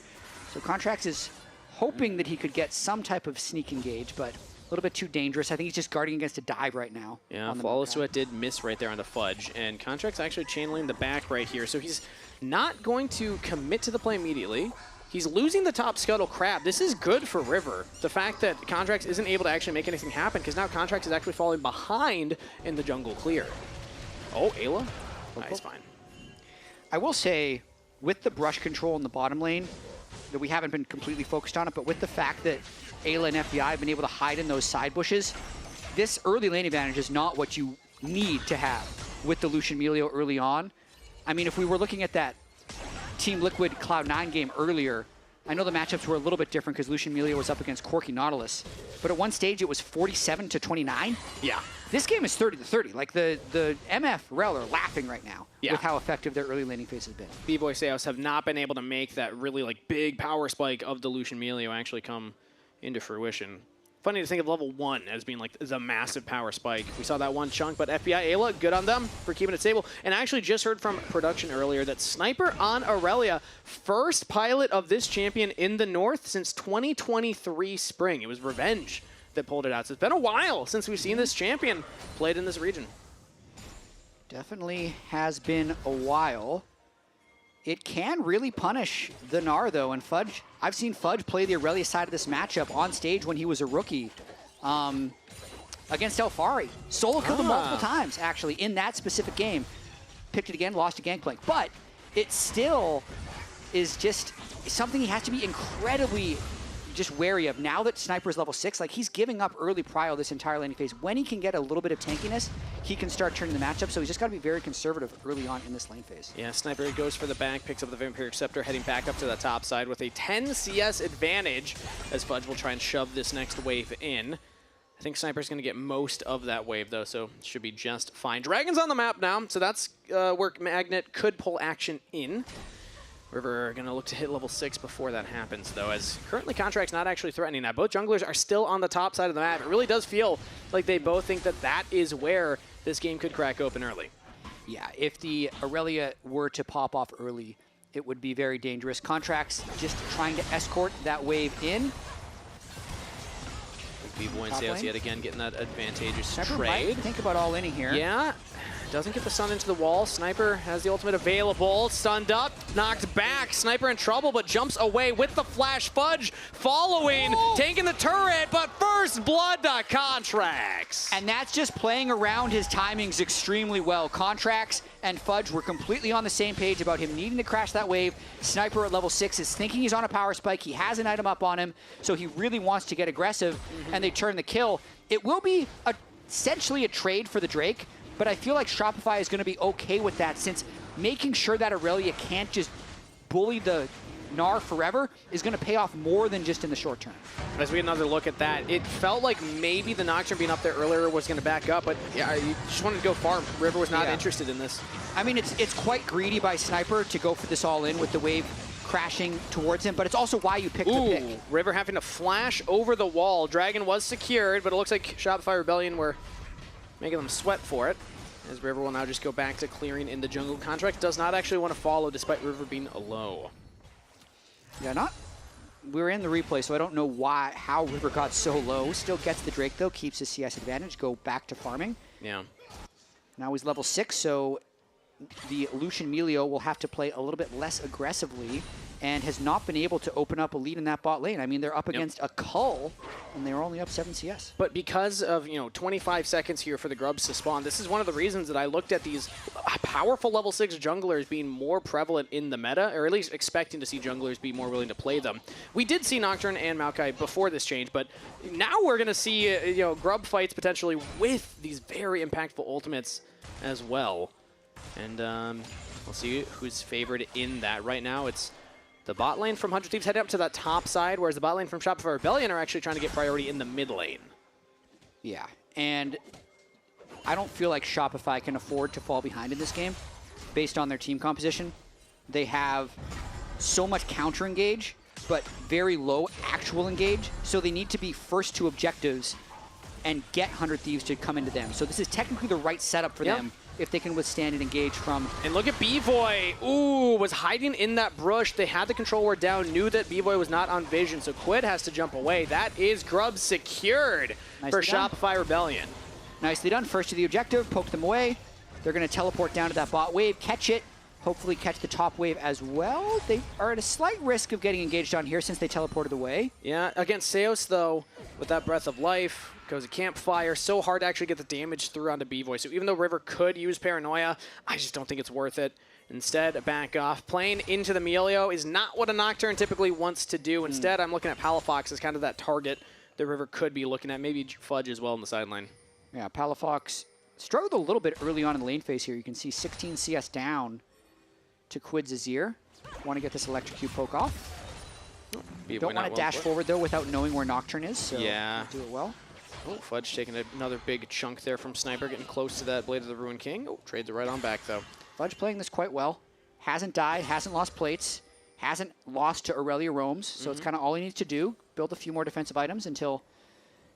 So Contracts is hoping that he could get some type of sneak engage, but a little bit too dangerous. I think he's just guarding against a dive right now. Yeah, Flawless Sweat did miss right there on the Fudge, and Contract's actually channeling the back right here, so he's not going to commit to the play immediately. He's losing the top Scuttle Crab. This is good for River. The fact that Contracts isn't able to actually make anything happen, because now Contracts is actually falling behind in the jungle clear. Oh, Ayla? Nice, fine. I will say, with the brush control in the bottom lane, that we haven't been completely focused on it, but with the fact that Ayla and FBI have been able to hide in those side bushes, this early lane advantage is not what you need to have with the Lucian Melio early on. I mean, if we were looking at that Team Liquid Cloud9 game earlier, I know the matchups were a little bit different because Lucian Melio was up against Corki Nautilus, but at one stage it was 47-29. Yeah. This game is 30-30. Like, the MF Rel are laughing right now with how effective their early laning phase has been. B-Boy Seos have not been able to make that really like big power spike of the Lucian Melio actually come into fruition. Funny to think of level 1 as being like the massive power spike. We saw that one chunk, but FBI Ayla, good on them for keeping it stable. And I actually just heard from production earlier that Sniper on Aurelia, first pilot of this champion in the North since 2023 spring. It was Revenge that pulled it out. So it's been a while since we've seen this champion played in this region. Definitely has been a while. It can really punish the Gnar, though, and Fudge. I've seen Fudge play the Aurelia side of this matchup on stage when he was a rookie against Elfari. Solo killed him multiple times, actually, in that specific game. Picked it again, lost to Gangplank. But it still is just something he has to be incredibly just wary of. Now that Sniper's level 6, like, he's giving up early prio this entire laning phase. When he can get a little bit of tankiness, he can start turning the matchup, so he's just got to be very conservative early on in this lane phase. Yeah, Sniper goes for the back, picks up the Vampiric Scepter, heading back up to the top side with a 10 CS advantage, as Fudge will try and shove this next wave in. I think Sniper's going to get most of that wave, though, so should be just fine. Dragon's on the map now, so that's where Magnet could pull action in. River going to look to hit level 6 before that happens, though, as currently Contract's not actually threatening that. Both junglers are still on the top side of the map. It really does feel like they both think that that is where this game could crack open early. Yeah, if the Aurelia were to pop off early, it would be very dangerous. Contract's just trying to escort that wave in. Vivo and Sales yet again getting that advantageous Sniper trade. Might think about all in here. Yeah. Doesn't get the stun into the wall. Sniper has the ultimate available. Stunned up, knocked back. Sniper in trouble, but jumps away with the flash. Fudge following, taking the turret, but first blood to Contracts. And that's just playing around his timings extremely well. Contracts and Fudge were completely on the same page about him needing to crash that wave. Sniper at level 6 is thinking he's on a power spike. He has an item up on him, so he really wants to get aggressive, and they turn the kill. It will be essentially a trade for the Drake, but I feel like Shopify is going to be okay with that, since making sure that Aurelia can't just bully the Gnar forever is going to pay off more than just in the short term. As we get another look at that, it felt like maybe the Nocturne being up there earlier was going to back up, but yeah, you just wanted to go farm. River was not interested in this. I mean, it's quite greedy by Sniper to go for this all-in with the wave crashing towards him, but it's also why you picked the pick. River having to flash over the wall. Dragon was secured, but it looks like Shopify Rebellion were making them sweat for it, as River will now just go back to clearing in the jungle. Contract does not actually want to follow, despite River being low. Yeah, we were in the replay, so I don't know how River got so low. Still gets the Drake, though, keeps his CS advantage, go back to farming. Yeah. Now he's level 6, so the Lucian Melio will have to play a little bit less aggressively, and has not been able to open up a lead in that bot lane. I mean, they're up against a Cull, and they're only up 7 CS. But because of, 25 seconds here for the Grubs to spawn, this is one of the reasons that I looked at these powerful level 6 junglers being more prevalent in the meta, or at least expecting to see junglers be more willing to play them. We did see Nocturne and Maokai before this change, but now we're going to see, Grub fights potentially with these very impactful ultimates as well. And we'll see who's favored in that. Right now, it's the bot lane from 100 Thieves heading up to that top side, whereas the bot lane from Shopify Rebellion are actually trying to get priority in the mid lane. Yeah, and I don't feel like Shopify can afford to fall behind in this game based on their team composition. They have so much counter engage, but very low actual engage, so they need to be first to objectives and get 100 Thieves to come into them. So this is technically the right setup for them if they can withstand and engage from... And look at B-Boy. Ooh, was hiding in that brush. They had the control ward down, knew that B-Boy was not on vision, so Quid has to jump away. That is Grub secured for Shopify Rebellion. Nicely done. First to the objective, poke them away. They're going to teleport down to that bot wave, catch it, hopefully catch the top wave as well. They are at a slight risk of getting engaged on here since they teleported away. Yeah, against Seos, though, with that Breath of Life, goes a campfire, so hard to actually get the damage through onto B-Boy. So even though River could use Paranoia, I just don't think it's worth it. Instead, back off. Playing into the Melio is not what a Nocturne typically wants to do. Instead, I'm looking at Palafox as kind of that target that River could be looking at. Maybe Fudge as well on the sideline. Yeah, Palafox struggled a little bit early on in the lane phase here. You can see 16 CS down to Quid's Azir. Want to get this electrocute poke off. Don't want to dash forward, though, without knowing where Nocturne is, so yeah. Do it well. Oh, Fudge taking another big chunk there from Sniper, getting close to that Blade of the Ruined King. Oh, trades it right on back, though. Fudge playing this quite well. Hasn't died, hasn't lost plates, hasn't lost to Aurelia Roams, so it's kind of all he needs to do. Build a few more defensive items until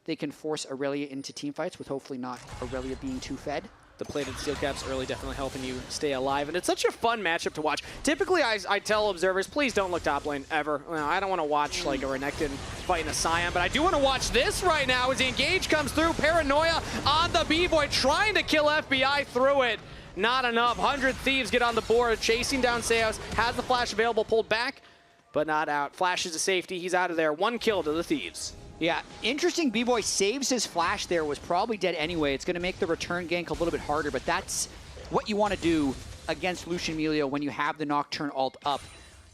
they can force Aurelia into teamfights, with hopefully not Aurelia being too fed. The plated steel caps early definitely helping you stay alive, and it's such a fun matchup to watch. Typically, I tell observers, please don't look top lane ever. Well, I don't want to watch like a Renekton fighting a Scion, but I do want to watch this right now as the engage comes through. Paranoia on the B-Boy, trying to kill FBI through it. not enough. 100 Thieves get on the board, chasing down Seos, has the flash available, pulled back, but not out. Flashes to safety, he's out of there. 1 kill to the Thieves. Yeah, interesting. B-Boy saves his flash there, was probably dead anyway. It's going to make the return gank a little bit harder, but that's what you want to do against Lucian Emilio when you have the Nocturne ult up.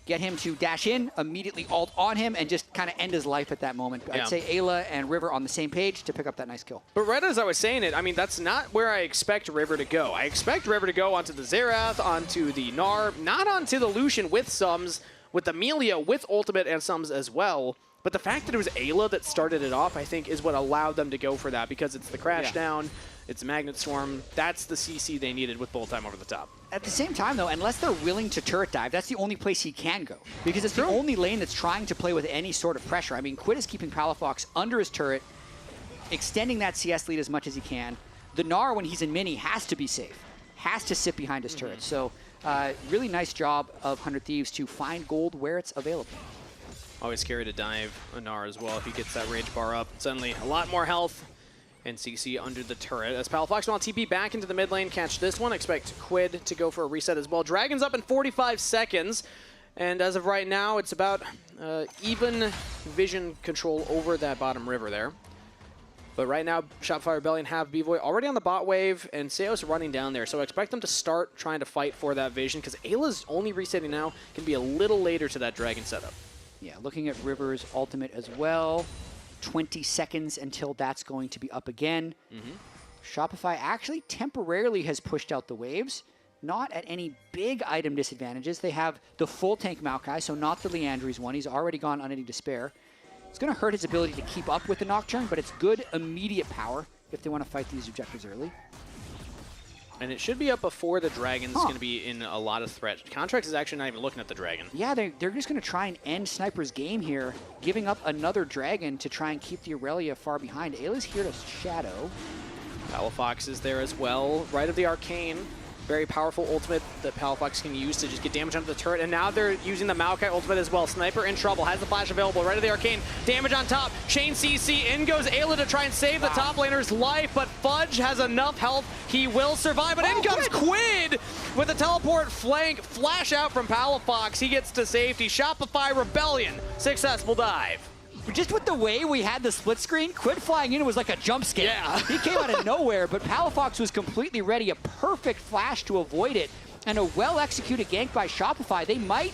Get him to dash in, immediately ult on him, and just kind of end his life at that moment. Yeah. I'd say Ayla and River on the same page to pick up that nice kill. But right as I was saying it, I mean, that's not where I expect River to go. I expect River to go onto the Xerath, onto the Gnar, not onto the Lucian with Sums, with Emilio with ultimate and Sums as well. But the fact that it was Ayla that started it off, I think, is what allowed them to go for that, because it's the crash down, it's Magnet Swarm. That's the CC they needed with Bolt Time over the top. At the same time, though, unless they're willing to turret dive, that's the only place he can go. Because it's the only lane that's trying to play with any sort of pressure. I mean, Quid is keeping Palafox under his turret, extending that CS lead as much as he can. The Gnar, when he's in mini, has to be safe, has to sit behind his turret. So really nice job of 100 Thieves to find gold where it's available. Always scary to dive a Gnar as well if he gets that rage bar up. Suddenly, a lot more health. And CC under the turret. As Palafox will TP back into the mid lane, catch this one. Expect Quid to go for a reset as well. Dragon's up in 45 seconds. And as of right now, it's about even vision control over that bottom river there. But right now, Shopify Rebellion have B-Boy already on the bot wave, and Seos running down there. So expect them to start trying to fight for that vision, because Ayla's only resetting now can be a little later to that Dragon setup. Yeah, looking at River's ultimate as well. 20 seconds until that's going to be up again. Shopify actually temporarily has pushed out the waves, not at any big item disadvantages. They have the full tank Maokai, so not the Leandry's one. He's already gone Unity Despair. It's going to hurt his ability to keep up with the Nocturne, but it's good immediate power if they want to fight these objectives early. And it should be up before the Dragon's going to be in a lot of threat. Contracts is actually not even looking at the Dragon. Yeah, they're just going to try and end Sniper's game here, giving up another Dragon to try and keep the Aurelia far behind. Ayla's here to shadow. Palafox is there as well. Right of the Arcane. Very powerful ultimate that Palafox can use to just get damage onto the turret. And now they're using the Maokai ultimate as well. Sniper in trouble. Has the flash available. Right of the Arcane. Damage on top. Chain CC. In goes Ayla to try and save the top laner's life. But Fudge has enough health. He will survive. But in comes Quid with a teleport flank. Flash out from Palafox. He gets to safety. Shopify Rebellion. Successful dive. Just with the way we had the split screen, Quid flying in was like a jump scare. Yeah. He came out of nowhere, but Palafox was completely ready. A perfect flash to avoid it, and a well-executed gank by Shopify. They might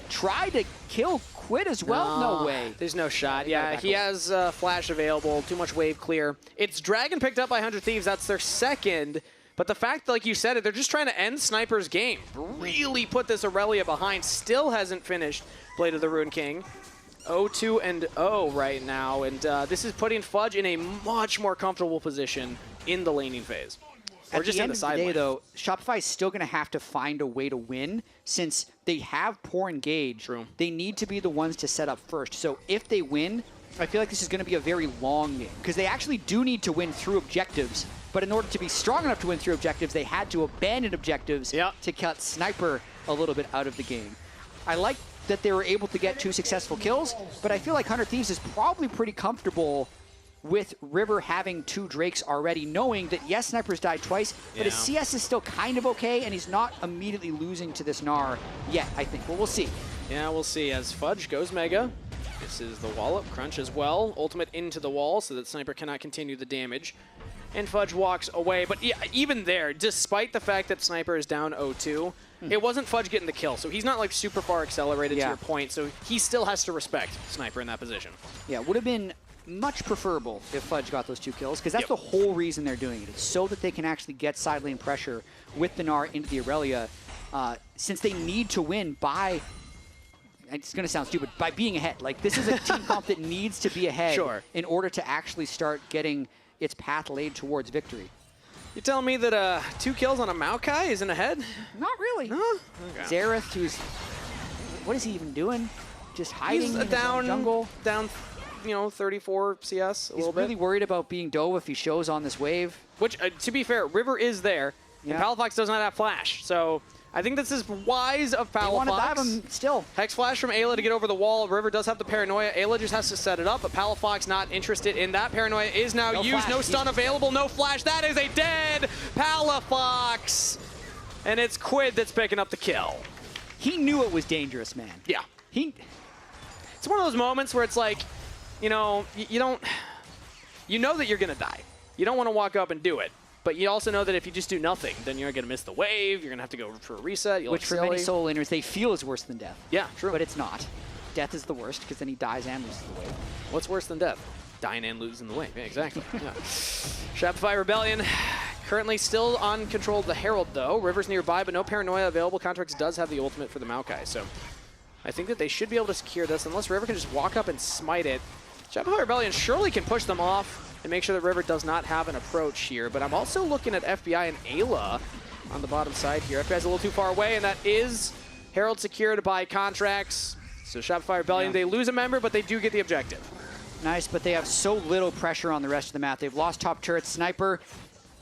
try to kill Quid as well. No way. There's no shot. Yeah, he has flash available. Too much wave clear. It's Dragon picked up by 100 Thieves. That's their second. But the fact, like you said, they're just trying to end Sniper's game. Really put this Aurelia behind. Still hasn't finished Blade of the Ruined King. 0-2 and 0 right now, and this is putting Fudge in a much more comfortable position in the laning phase. Or just in the side lane. Though, Shopify is still going to have to find a way to win since they have poor engage. True. They need to be the ones to set up first. So if they win, I feel like this is going to be a very long game because they actually do need to win through objectives. But in order to be strong enough to win through objectives, they had to abandon objectives to cut Sniper a little bit out of the game. I like that they were able to get 2 successful kills, but I feel like 100 Thieves is probably pretty comfortable with River having 2 Drakes already, knowing that, yes, Sniper's died twice, but his CS is still kind of okay, and he's not immediately losing to this Gnar yet, I think. Well, we'll see. Yeah, we'll see. As Fudge goes Mega, this is the wallop. Crunch as well. Ultimate into the wall so that Sniper cannot continue the damage. And Fudge walks away, but yeah, even there, despite the fact that Sniper is down 0-2, it wasn't Fudge getting the kill, so he's not like super far accelerated to your point, so he still has to respect Sniper in that position. Yeah, would have been much preferable if Fudge got those 2 kills, because that's the whole reason they're doing it. It's so that they can actually get side lane pressure with the Gnar into the Aurelia, since they need to win by, it's going to sound stupid, by being ahead. Like, this is a team comp that needs to be ahead in order to actually start getting its path laid towards victory. You telling me that 2 kills on a Maokai isn't ahead? Not really. No? Okay. Xerath, who's... What is he even doing? Just hiding in down, his jungle? Down, 34 CS a little bit. He's really worried about being dove if he shows on this wave. Which, to be fair, River is there, and Palafox does not have flash, so... I think this is wise of Palafox. They want to dive him still. Hex Flash from Ayla to get over the wall. River does have the Paranoia. Ayla just has to set it up, but Palafox not interested in that. Paranoia is now used. No stun available, no flash. That is a dead Palafox. And it's Quid that's picking up the kill. He knew it was dangerous, man. Yeah. It's one of those moments where it's like, you know, you know that you're going to die. You don't want to walk up and do it. But you also know that if you just do nothing, then you're going to miss the wave, you're going to have to go for a reset. Which for many solo laners, they feel is worse than death. Yeah, true. But it's not. Death is the worst because then he dies and loses the wave. What's worse than death? Dying and losing the wave. Yeah, exactly. Yeah. Shopify Rebellion currently still on control of the Herald, though. River's nearby, but no Paranoia available. Contracts does have the ultimate for the Maokai, so I think that they should be able to secure this unless River can just walk up and smite it. Shopify Rebellion surely can push them off and make sure that River does not have an approach here, but I'm also looking at FBI and Ayla on the bottom side here. FBI's a little too far away, and that is Herald secured by Contracts. So Shopify Rebellion, they lose a member, but they do get the objective. Nice, but they have so little pressure on the rest of the map. They've lost top turret. Sniper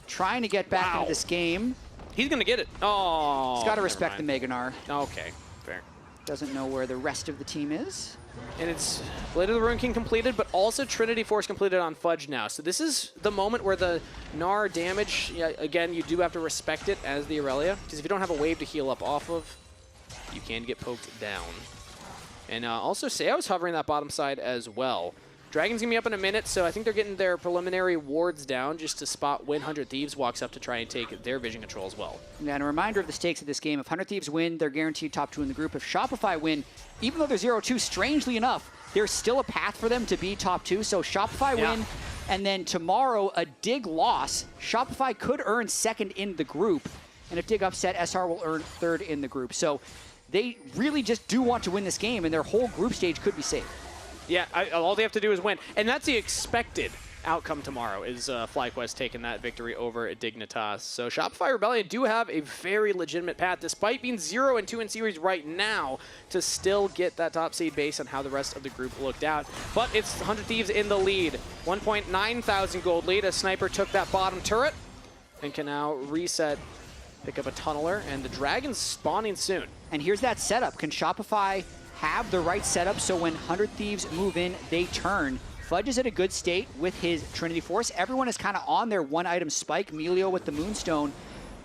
trying to get back into this game. He's going to get it. Oh, he's got to respect the Meganar. Okay, fair. Doesn't know where the rest of the team is. And it's Blade of the Ruin King completed, but also Trinity Force completed on Fudge now. So this is the moment where the Gnar damage, again, you do have to respect it as the Aurelia, because if you don't have a wave to heal up off of, you can get poked down. And also, Seo's hovering that bottom side as well. Dragon's going to be up in a minute, so I think they're getting their preliminary wards down just to spot when 100 Thieves walks up to try and take their vision control as well. And a reminder of the stakes of this game. If 100 Thieves win, they're guaranteed top 2 in the group. If Shopify win, even though they're 0-2, strangely enough, there's still a path for them to be top 2. So Shopify win, and then tomorrow, a Dig loss. Shopify could earn second in the group, and if Dig upset, SR will earn third in the group. So they really just do want to win this game, and their whole group stage could be safe. Yeah, all they have to do is win. And that's the expected outcome tomorrow, is FlyQuest taking that victory over at Dignitas. So Shopify Rebellion do have a very legitimate path, despite being 0-2 in series right now, to still get that top seed based on how the rest of the group looked out. But it's 100 Thieves in the lead. 1.9 thousand gold lead. A Sniper took that bottom turret and can now reset, pick up a Tunneler, and the Dragon's spawning soon. And here's that setup. Can Shopify have the right setup so when 100 Thieves move in, they turn? Fudge is at a good state with his Trinity Force. Everyone is kind of on their one-item spike, Melio with the Moonstone,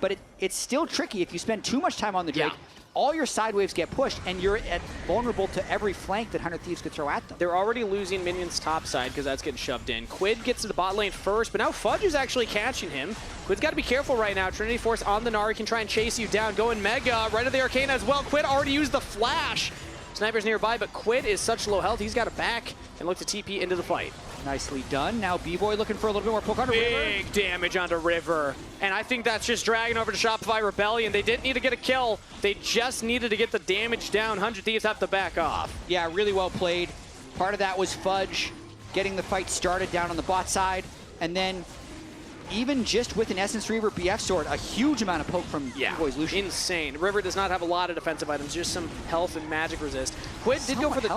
but it's still tricky. If you spend too much time on the Drake, all your side waves get pushed, and you're vulnerable to every flank that 100 Thieves could throw at them. They're already losing minions top side because that's getting shoved in. Quid gets to the bot lane first, but now Fudge is actually catching him. Quid's got to be careful right now. Trinity Force on the Gnar can try and chase you down. Going Mega, right of the Arcane as well. Quid already used the flash. Sniper's nearby, but Quid is such low health, he's got to back and look to TP into the fight. Nicely done. Now B-Boy looking for a little bit more poke onto River. Big damage onto River. And I think that's just dragging over to Shopify Rebellion. They didn't need to get a kill. They just needed to get the damage down. 100 Thieves have to back off. Yeah, really well played. Part of that was Fudge getting the fight started down on the bot side. And then even just with an Essence Reaver BF sword, a huge amount of poke from B-Boy's Lucian. Insane. River does not have a lot of defensive items, just some health and magic resist. Quid did go for the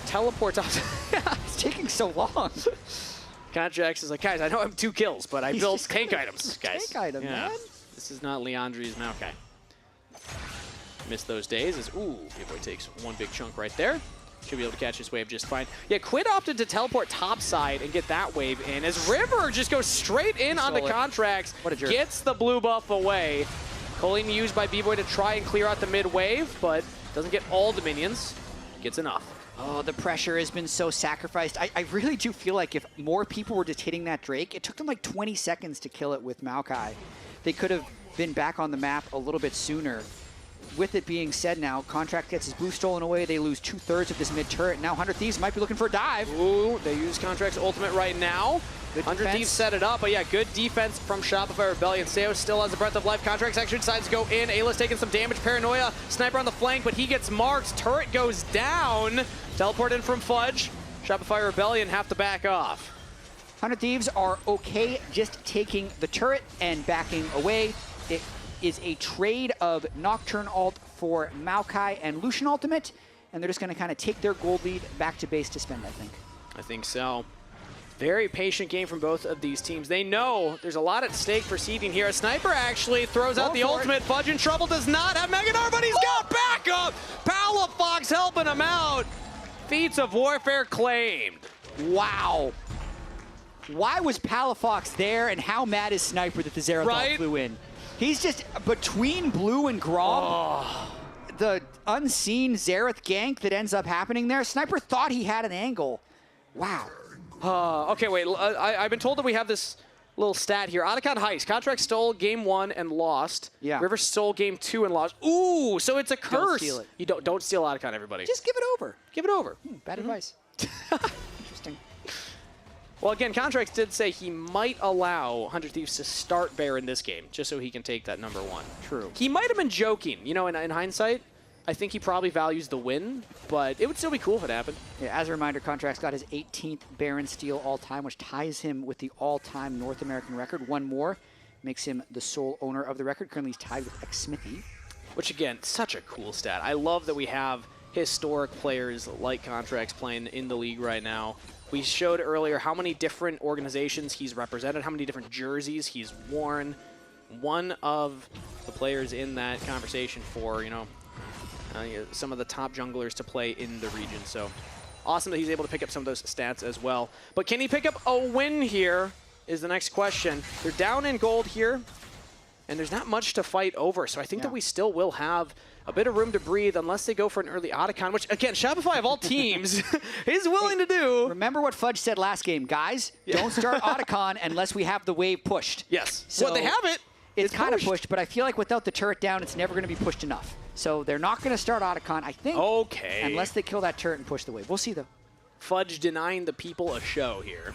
teleport off. It's taking so long. Contracts is like, guys, I know I have 2 kills, but I built tank items, guys. Tank item, man. This is not Leandri's Maokai. Missed those days as, B-Boy takes one big chunk right there. Should be able to catch this wave just fine. Yeah, Quid opted to teleport topside and get that wave in as River just goes straight in onto Contracts. What a jerk. Gets the blue buff away. Culling used by B-Boy to try and clear out the mid wave, but doesn't get all the minions. Gets enough. Oh, the pressure has been so sacrificed. I really do feel like if more people were just hitting that Drake, it took them like 20 seconds to kill it with Maokai. They could have been back on the map a little bit sooner. With it being said now, Contract gets his blue stolen away. They lose 2/3 of this mid turret. Now 100 Thieves might be looking for a dive. Ooh, they use Contract's ultimate right now. Good 100 defense. Thieves set it up, but yeah, good defense from Shopify Rebellion. Seo still has a breath of life. Contracts actually decides to go in. Ayla's taking some damage. Paranoia, Sniper on the flank, but he gets marked. Turret goes down. Teleport in from Fudge. Shopify Rebellion have to back off. 100 Thieves are okay just taking the turret and backing away. It is a trade of Nocturne ult for Maokai and Lucian ultimate, and they're just going to kind of take their gold lead back to base to spend, I think. I think so. Very patient game from both of these teams. They know there's a lot at stake for seeding here. A Sniper actually throws out the ultimate. Fudge in trouble, does not have Meganar, but he's got backup! Palafox helping him out. Feats of Warfare claimed. Wow. Why was Palafox there, and how mad is Sniper that the Zerathon flew in? He's just between Blue and Grom. The unseen Xerath gank that ends up happening there. Sniper thought he had an angle. Wow. Okay, wait. I've been told that we have this little stat here. Otacon Heist. Contract stole game 1 and lost. Yeah. River stole game 2 and lost. Ooh, so it's a curse. Don't steal it. You don't steal Otacon, everybody. Just give it over. Give it over. Bad advice. Interesting. Well, again, Contracts did say he might allow 100 Thieves to start Bear in this game, just so he can take that number 1. True. He might have been joking. You know, in hindsight, I think he probably values the win, but it would still be cool if it happened. Yeah, as a reminder, Contracts got his 18th Baron steal all-time, which ties him with the all-time North American record. One more makes him the sole owner of the record. Currently, he's tied with X-Smithy. Which, again, such a cool stat. I love that we have historic players like Contracts playing in the league right now. We showed earlier how many different organizations he's represented, how many different jerseys he's worn. One of the players in that conversation for, some of the top junglers to play in the region. So awesome that he's able to pick up some of those stats as well. But can he pick up a win here is the next question. They're down in gold here, and there's not much to fight over. So I think that we still will have a bit of room to breathe unless they go for an early Otacon, which, again, Shopify of all teams is willing to do. Remember what Fudge said last game, guys? Don't start Otacon unless we have the wave pushed. Yes. So well, they have it. It's kind of pushed, but I feel like without the turret down, it's never going to be pushed enough. So they're not going to start Otacon, I think. Okay. Unless they kill that turret and push the wave. We'll see, though. Fudge denying the people a show here.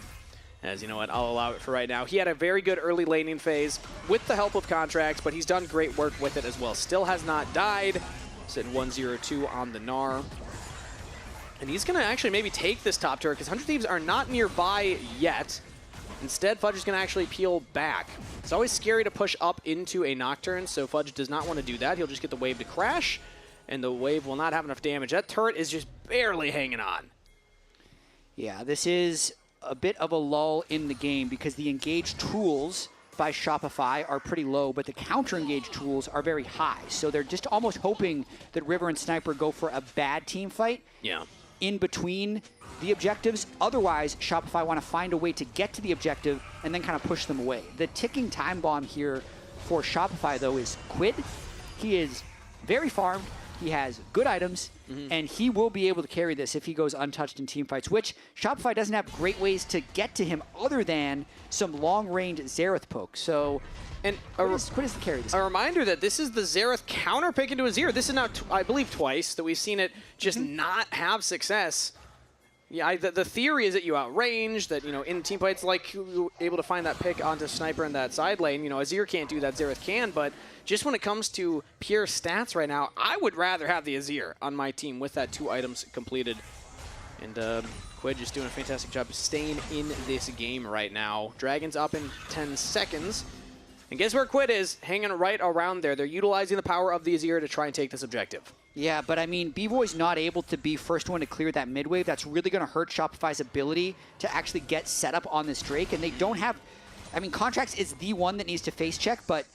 As you know what, I'll allow it for right now. He had a very good early laning phase with the help of Contracts, but he's done great work with it as well. Still has not died. Sitting 1-0-2 on the Gnar. And he's going to actually maybe take this top turret because 100 Thieves are not nearby yet. Instead, Fudge is going to actually peel back. It's always scary to push up into a Nocturne, so Fudge does not want to do that. He'll just get the wave to crash, and the wave will not have enough damage. That turret is just barely hanging on. Yeah, this is a bit of a lull in the game because the engage tools by Shopify are pretty low, but the counter-engage tools are very high. So they're just almost hoping that River and Sniper go for a bad team fight in between the objectives. Otherwise, Shopify want to find a way to get to the objective and then kind of push them away. The ticking time bomb here for Shopify, though, is Quid. He is very farmed. He has good items, and he will be able to carry this if he goes untouched in team fights, which Shopify doesn't have great ways to get to him other than some long-range Xerath poke. So, and Quid is the carry this a reminder that this is the Xerath counter pick into a Azir. This is now, I believe, twice that we've seen it just not have success. Yeah, the theory is that you outrange, that, in team fights, like, you're able to find that pick onto Sniper in that side lane. Azir can't do that, Xerath can, but just when it comes to pure stats right now, I would rather have the Azir on my team with that 2 items completed. And Quid just doing a fantastic job staying in this game right now. Dragon's up in 10 seconds. And guess where Quid is? Hanging right around there. They're utilizing the power of the Azir to try and take this objective. Yeah, but I mean, B-Boy's not able to be first one to clear that mid wave. That's really going to hurt Shopify's ability to actually get set up on this Drake. And they don't have, I mean, Contracts is the one that needs to face check, but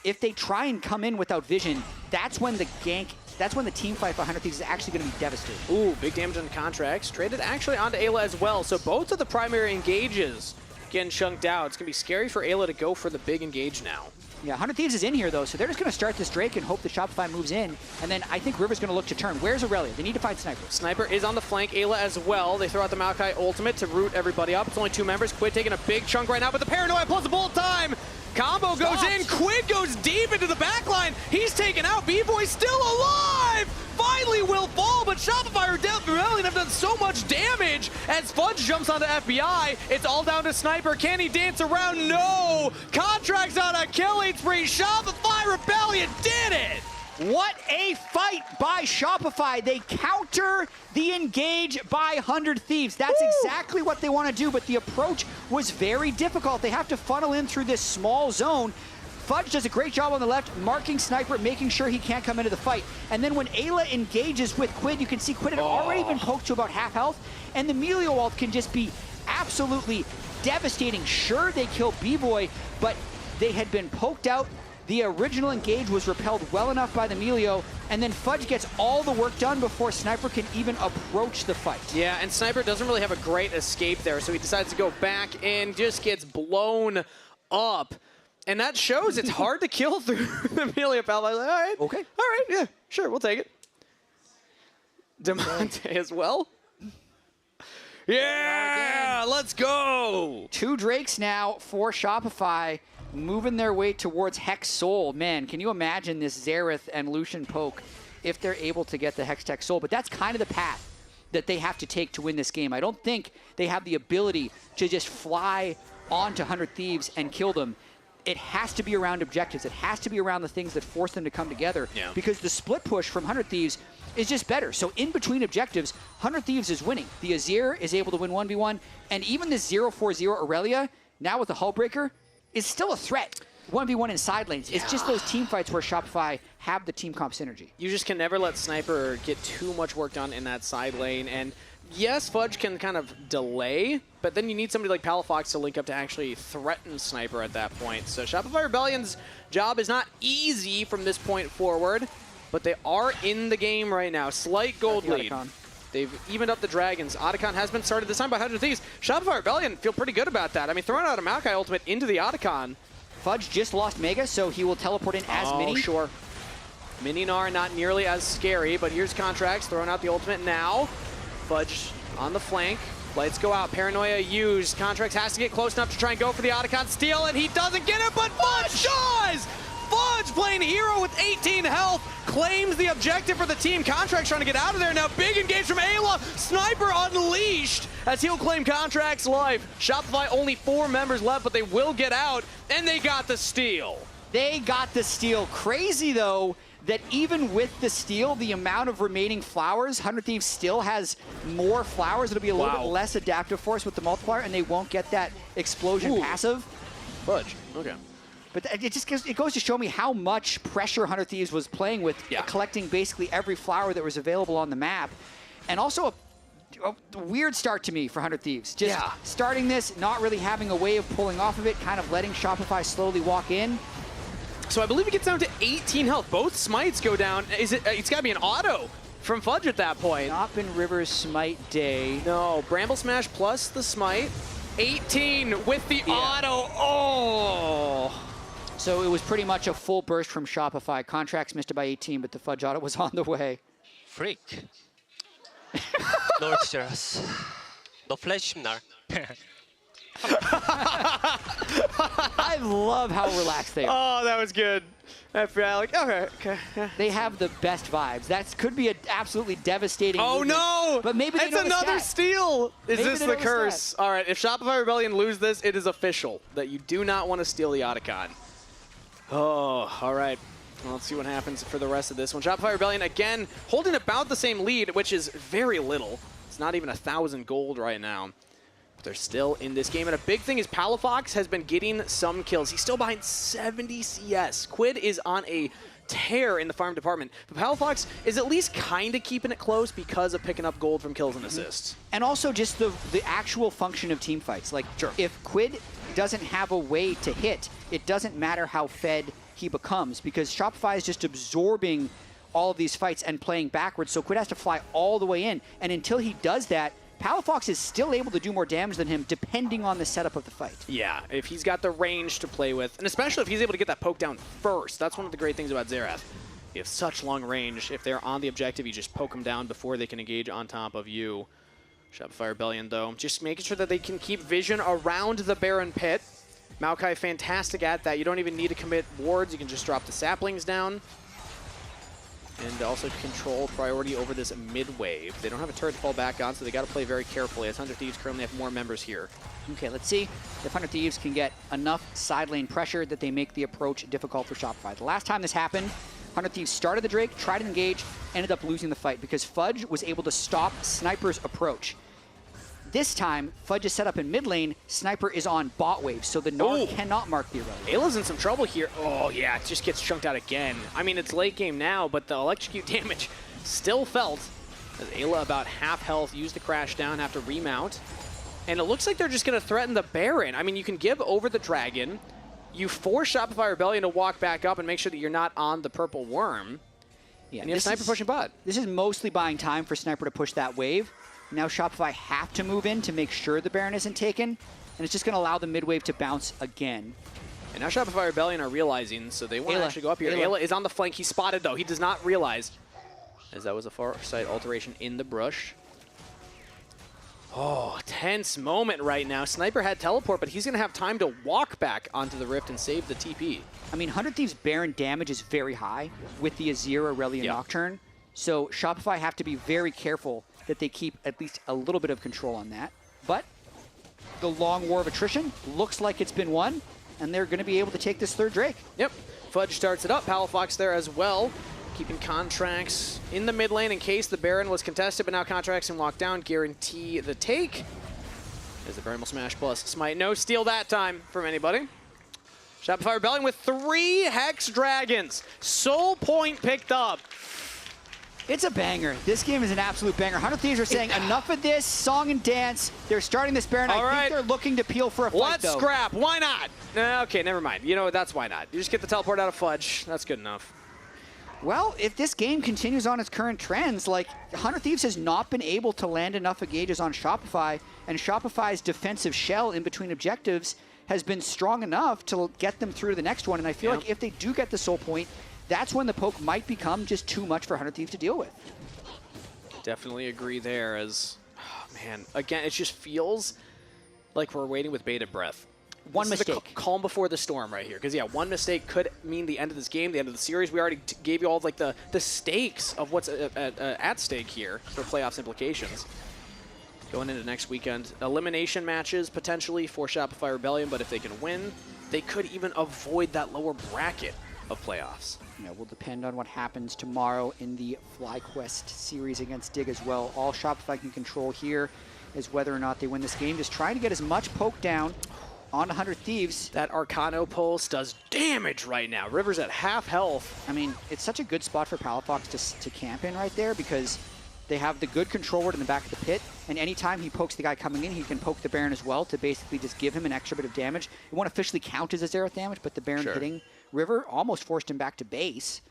if they try and come in without vision, that's when the gank, that's when the team fight for 100 Thieves is actually going to be devastating. Ooh, big damage on Contracts. Traded actually onto Ayla as well. So both of the primary engages getting chunked out. It's going to be scary for Ayla to go for the big engage now. Yeah, 100 Thieves is in here, though, so they're just going to start this Drake and hope that Shopify moves in. And then I think River's going to look to turn. Where's Aurelia? They need to find Sniper. Sniper is on the flank. Ayla as well. They throw out the Maokai ultimate to root everybody up. It's only 2 members. Quid taking a big chunk right now, but the Paranoia plus the bullet time. Combo goes in. Quid goes deep into the backline. He's taken out. B-Boy's still alive. Finally will fall, but Shopify or Rebellion have done so much damage as Fudge jumps onto FBI. It's all down to Sniper. Can he dance around? No. Contracts on a killing spree. Shopify Rebellion did it. What a fight by Shopify. They counter the engage by 100 Thieves. That's exactly what they want to do, but the approach was very difficult. They have to funnel in through this small zone. Fudge does a great job on the left, marking Sniper, making sure he can't come into the fight. And then when Ayla engages with Quid, you can see Quid had already been poked to about half health, and the Melio ult can just be absolutely devastating. Sure, they kill B-Boy, but they had been poked out. The original engage was repelled well enough by the Melio, and then Fudge gets all the work done before Sniper can even approach the fight. Yeah, and Sniper doesn't really have a great escape there, so he decides to go back and just gets blown up. And that shows it's hard to kill through the melee of Palphox. Like, all right. Okay. All right, yeah, sure, we'll take it. Demonte as well. Yeah, let's go. 2 Drakes now for Shopify, moving their way towards Hex Soul. Man, can you imagine this Xerath and Lucian poke if they're able to get the Hextech Soul? But that's kind of the path that they have to take to win this game. I don't think they have the ability to just fly onto 100 Thieves and kill them. It has to be around objectives. It has to be around the things that force them to come together. Yeah. Because the split push from 100 Thieves is just better. So in between objectives, 100 Thieves is winning. The Azir is able to win 1v1, and even the 0-4-0 Aurelia, now with the Hullbreaker, is still a threat. 1v1 in side lanes. Yeah. It's just those team fights where Shopify have the team comp synergy. You just can never let Sniper get too much work done in that side lane. And yes, Fudge can kind of delay, but then you need somebody like Palphox to link up to actually threaten Sniper at that point. So Shopify Rebellion's job is not easy from this point forward, but they are in the game right now. Slight gold lead. They've evened up the Dragons. Otacon has been started this time by 100 Thieves. Shopify Rebellion feel pretty good about that. I mean, throwing out a Maokai ultimate into the Otacon. Fudge just lost Mega, so he will teleport in as Mini. Sure. Mini Gnar not nearly as scary, but here's Contracts throwing out the ultimate now. Fudge on the flank. Lights go out. Paranoia used. Contracts has to get close enough to try and go for the Otacon steal, and he doesn't get it, but Fudge does! Fudge playing hero with 18 health, claims the objective for the team. Contracts trying to get out of there now. Big engage from Ayla. Sniper unleashed as he'll claim Contracts' life. Shopify only 4 members left, but they will get out, and they got the steal. They got the steal. Crazy, though, that even with the steal, the amount of remaining flowers, 100 Thieves still has more flowers. It'll be a little bit less adaptive force with the multiplier, and they won't get that explosion passive. Fudge, okay. But it goes to show me how much pressure 100 Thieves was playing with, collecting basically every flower that was available on the map. And also a weird start to me for 100 Thieves. Just starting this, not really having a way of pulling off of it, kind of letting Shopify slowly walk in. So I believe it gets down to 18 health. Both smites go down. It's got to be an auto from Fudge at that point. Not been River's smite day. No, Bramble Smash plus the smite. 18 with the auto. Oh! So it was pretty much a full burst from Shopify. Contracts missed it by 18, but the Fudge auto was on the way. Freak. Nordsters. No flash now. I love how relaxed they are. Oh, that was good. Okay. They have the best vibes. That could be an absolutely devastating movement, no! But maybe they it's another steal. Is this the curse? All right, if Shopify Rebellion lose this, it is official that you do not want to steal the Otacon. Oh, all right. Well, let's see what happens for the rest of this one. Shopify Rebellion, again, holding about the same lead, which is very little. It's not even 1,000 gold right now. But they're still in this game. And a big thing is Palphox has been getting some kills. He's still behind 70 CS. Quid is on a tear in the farm department. But Palphox is at least kind of keeping it close because of picking up gold from kills and assists. And also just the actual function of team fights. Like, if Quid doesn't have a way to hit, it doesn't matter how fed he becomes, because Shopify is just absorbing all of these fights and playing backwards, so Quid has to fly all the way in. And until he does that, Palphox is still able to do more damage than him, depending on the setup of the fight. Yeah, if he's got the range to play with, and especially if he's able to get that poke down first. That's one of the great things about Xerath. You have such long range. If they're on the objective, you just poke them down before they can engage on top of you. Shopify Rebellion, though, just making sure that they can keep vision around the Baron Pit. Maokai fantastic at that. You don't even need to commit wards. You can just drop the saplings down. And also control priority over this mid-wave. They don't have a turret to fall back on, so they got to play very carefully, as 100 Thieves currently have more members here. Okay, let's see if 100 Thieves can get enough side lane pressure that they make the approach difficult for Shopify. The last time this happened, 100 Thieves started the Drake, tried to engage, ended up losing the fight because Fudge was able to stop Sniper's approach. This time, Fudge is set up in mid lane, Sniper is on bot wave, so the Gnar cannot mark the Aurelia. Ayla's in some trouble here. Oh yeah, it just gets chunked out again. I mean, it's late game now, but the electrocute damage still felt. As Ayla about half health, used the crash down, have to remount. And it looks like they're just gonna threaten the Baron. I mean, you can give over the Dragon, you force Shopify Rebellion to walk back up and make sure that you're not on the purple worm. Yeah, and you have Sniper pushing bot. This is mostly buying time for Sniper to push that wave. Now Shopify have to move in to make sure the Baron isn't taken, and it's just going to allow the mid wave to bounce again. And now Shopify Rebellion are realizing, so they want to actually go up here. Ayla is on the flank. He's spotted, though. He does not realize, as that was a far side alteration in the brush. Oh, tense moment right now. Sniper had teleport, but he's going to have time to walk back onto the Rift and save the TP. I mean, 100 Thieves' Baron damage is very high with the Azir, Aurelion, Nocturne. So Shopify have to be very careful that they keep at least a little bit of control on that. But the long war of attrition looks like it's been won, and they're going to be able to take this third Drake. Yep. Fudge starts it up. Palafox there as well. Keeping Contracts in the mid lane in case the Baron was contested, but now Contracts can walk down, guarantee the take. As the Baron will smash plus smite. No steal that time from anybody. Shopify Rebellion with 3 Hex Dragons. Soul Point picked up. It's a banger. This game is an absolute banger. 100 Thieves are saying enough of this song and dance. They're starting this Baron. I think they're looking to peel for a fight, Let's scrap. Why not? Okay, never mind. You know what? That's why not. You just get the teleport out of Fudge. That's good enough. Well, if this game continues on its current trends, like 100 Thieves has not been able to land enough engages on Shopify, and Shopify's defensive shell in between objectives has been strong enough to get them through to the next one. And I feel like if they do get the soul point, that's when the poke might become just too much for 100 Thieves to deal with. Definitely agree there as, oh man, again, it just feels like we're waiting with bated breath. One mistake. Calm before the storm right here. Because, yeah, one mistake could mean the end of this game, the end of the series. We already gave you all like the stakes of what's at stake here for playoffs implications. Going into next weekend, elimination matches potentially for Shopify Rebellion, but if they can win, they could even avoid that lower bracket of playoffs. Yeah, will depend on what happens tomorrow in the FlyQuest series against Dig as well. All Shopify can control here is whether or not they win this game. Just trying to get as much poke down on 100 Thieves. That Arcano pulse does damage right now. River's at half health. I mean, it's such a good spot for Palafox to camp in right there because they have the good control ward in the back of the pit, and anytime he pokes the guy coming in, he can poke the Baron as well to basically just give him an extra bit of damage. It won't officially count as a Xerath damage, but the Baron hitting River almost forced him back to base.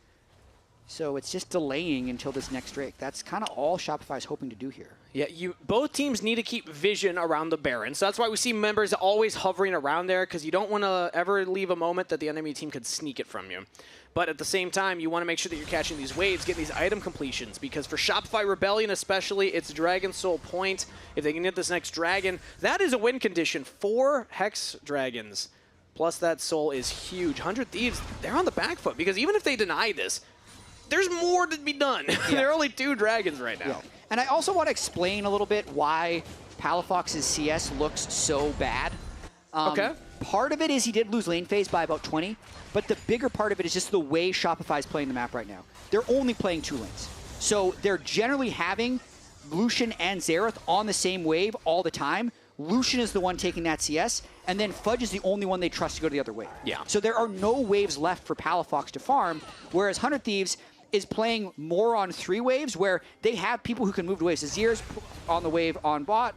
So it's just delaying until this next Drake. That's kind of all Shopify is hoping to do here. Yeah, both teams need to keep vision around the Baron. So that's why we see members always hovering around there, because you don't want to ever leave a moment that the enemy team could sneak it from you. But at the same time, you want to make sure that you're catching these waves, getting these item completions, because for Shopify Rebellion especially, it's Dragon Soul Point. If they can get this next Dragon, that is a win condition. 4 Hex Dragons, plus that Soul is huge. 100 Thieves, they're on the back foot, because even if they deny this, there's more to be done. Yeah. There are only 2 dragons right now. Yeah. And I also want to explain a little bit why Palafox's CS looks so bad. Okay. Part of it is he did lose lane phase by about 20, but the bigger part of it is just the way Shopify is playing the map right now. They're only playing 2 lanes. So they're generally having Lucian and Xerath on the same wave all the time. Lucian is the one taking that CS, and then Fudge is the only one they trust to go to the other wave. Yeah. So there are no waves left for Palafox to farm, whereas 100 Thieves is playing more on 3 waves where they have people who can move to waves. Azir's on the wave on bot,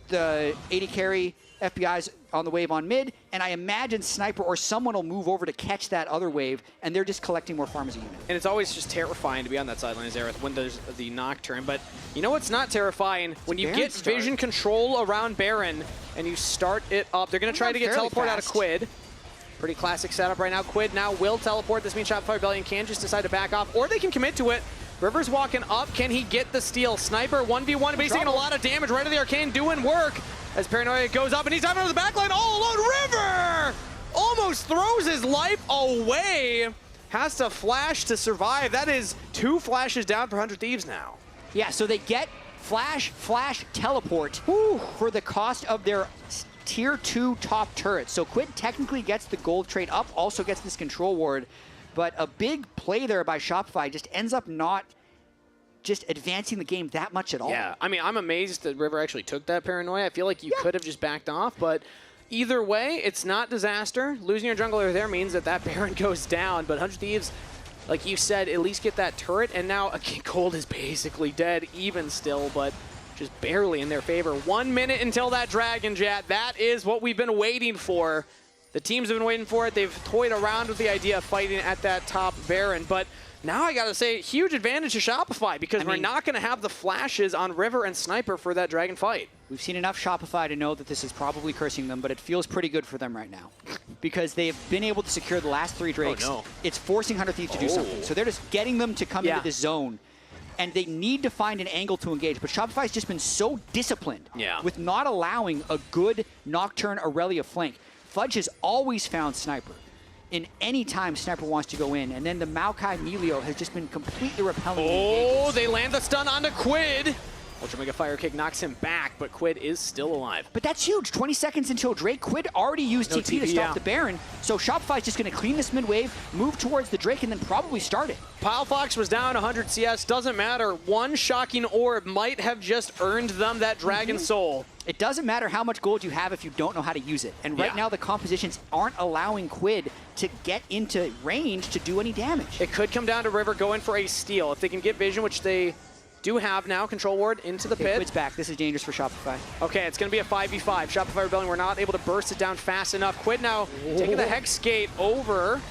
the AD carry FBI's on the wave on mid, and I imagine Sniper or someone will move over to catch that other wave, and they're just collecting more farm as a unit. And it's always just terrifying to be on that sideline, Xerath, when there's the Nocturne. But you know what's not terrifying? When you get vision control around Baron and you start it up. They're going to try to get teleport out of Quid. Pretty classic setup right now. Quid now will teleport. This means Shopify Rebellion can just decide to back off, or they can commit to it. River's walking up. Can he get the steal? Sniper 1v1, but he's taking a lot of damage right to the Arcane, doing work. As Paranoia goes up, and he's diving over the backline all alone. River almost throws his life away. Has to flash to survive. That is 2 flashes down for 100 Thieves now. Yeah, so they get flash, teleport for the cost of their tier 2 top turret. So Quid technically gets the gold trade up, also gets this control ward, but a big play there by Shopify just ends up not just advancing the game that much at all. Yeah, I mean, I'm amazed that River actually took that Paranoia. I feel like you could have just backed off, but either way, it's not disaster. Losing your jungler there means that Baron goes down, but 100 Thieves, like you said, at least get that turret, and now Cold is basically dead, even still, but just barely in their favor. 1 minute until that Dragon Jet. That is what we've been waiting for. The teams have been waiting for it. They've toyed around with the idea of fighting at that top Baron, but now I gotta say, huge advantage to Shopify because we're not gonna have the flashes on River and Sniper for that Dragon fight. We've seen enough Shopify to know that this is probably cursing them, but it feels pretty good for them right now. Because they've been able to secure the last 3 Drakes. Oh, no. It's forcing 100 Thieves to do something. So they're just getting them to come into this zone. And they need to find an angle to engage. But Shopify's just been so disciplined with not allowing a good Nocturne Aurelia flank. Fudge has always found Sniper in any time Sniper wants to go in. And then the Maokai Melio has just been completely repelling. Oh, they land the stun onto Quid. Ultra Mega Fire Kick knocks him back, but Quid is still alive. But that's huge. 20 seconds until Drake. Quid already used TP to stop the Baron, so Shopify's just going to clean this mid wave, move towards the Drake, and then probably start it. Pilefox was down 100 CS. Doesn't matter. One shocking orb might have just earned them that Dragon Soul. It doesn't matter how much gold you have if you don't know how to use it. And right now, the compositions aren't allowing Quid to get into range to do any damage. It could come down to River going for a steal. If they can get vision, which they do have now, Control Ward into the pit. Quid's back. This is dangerous for Shopify. Okay, it's going to be a 5v5. Shopify Rebellion were not able to burst it down fast enough. Quid now taking the Hex Gate over.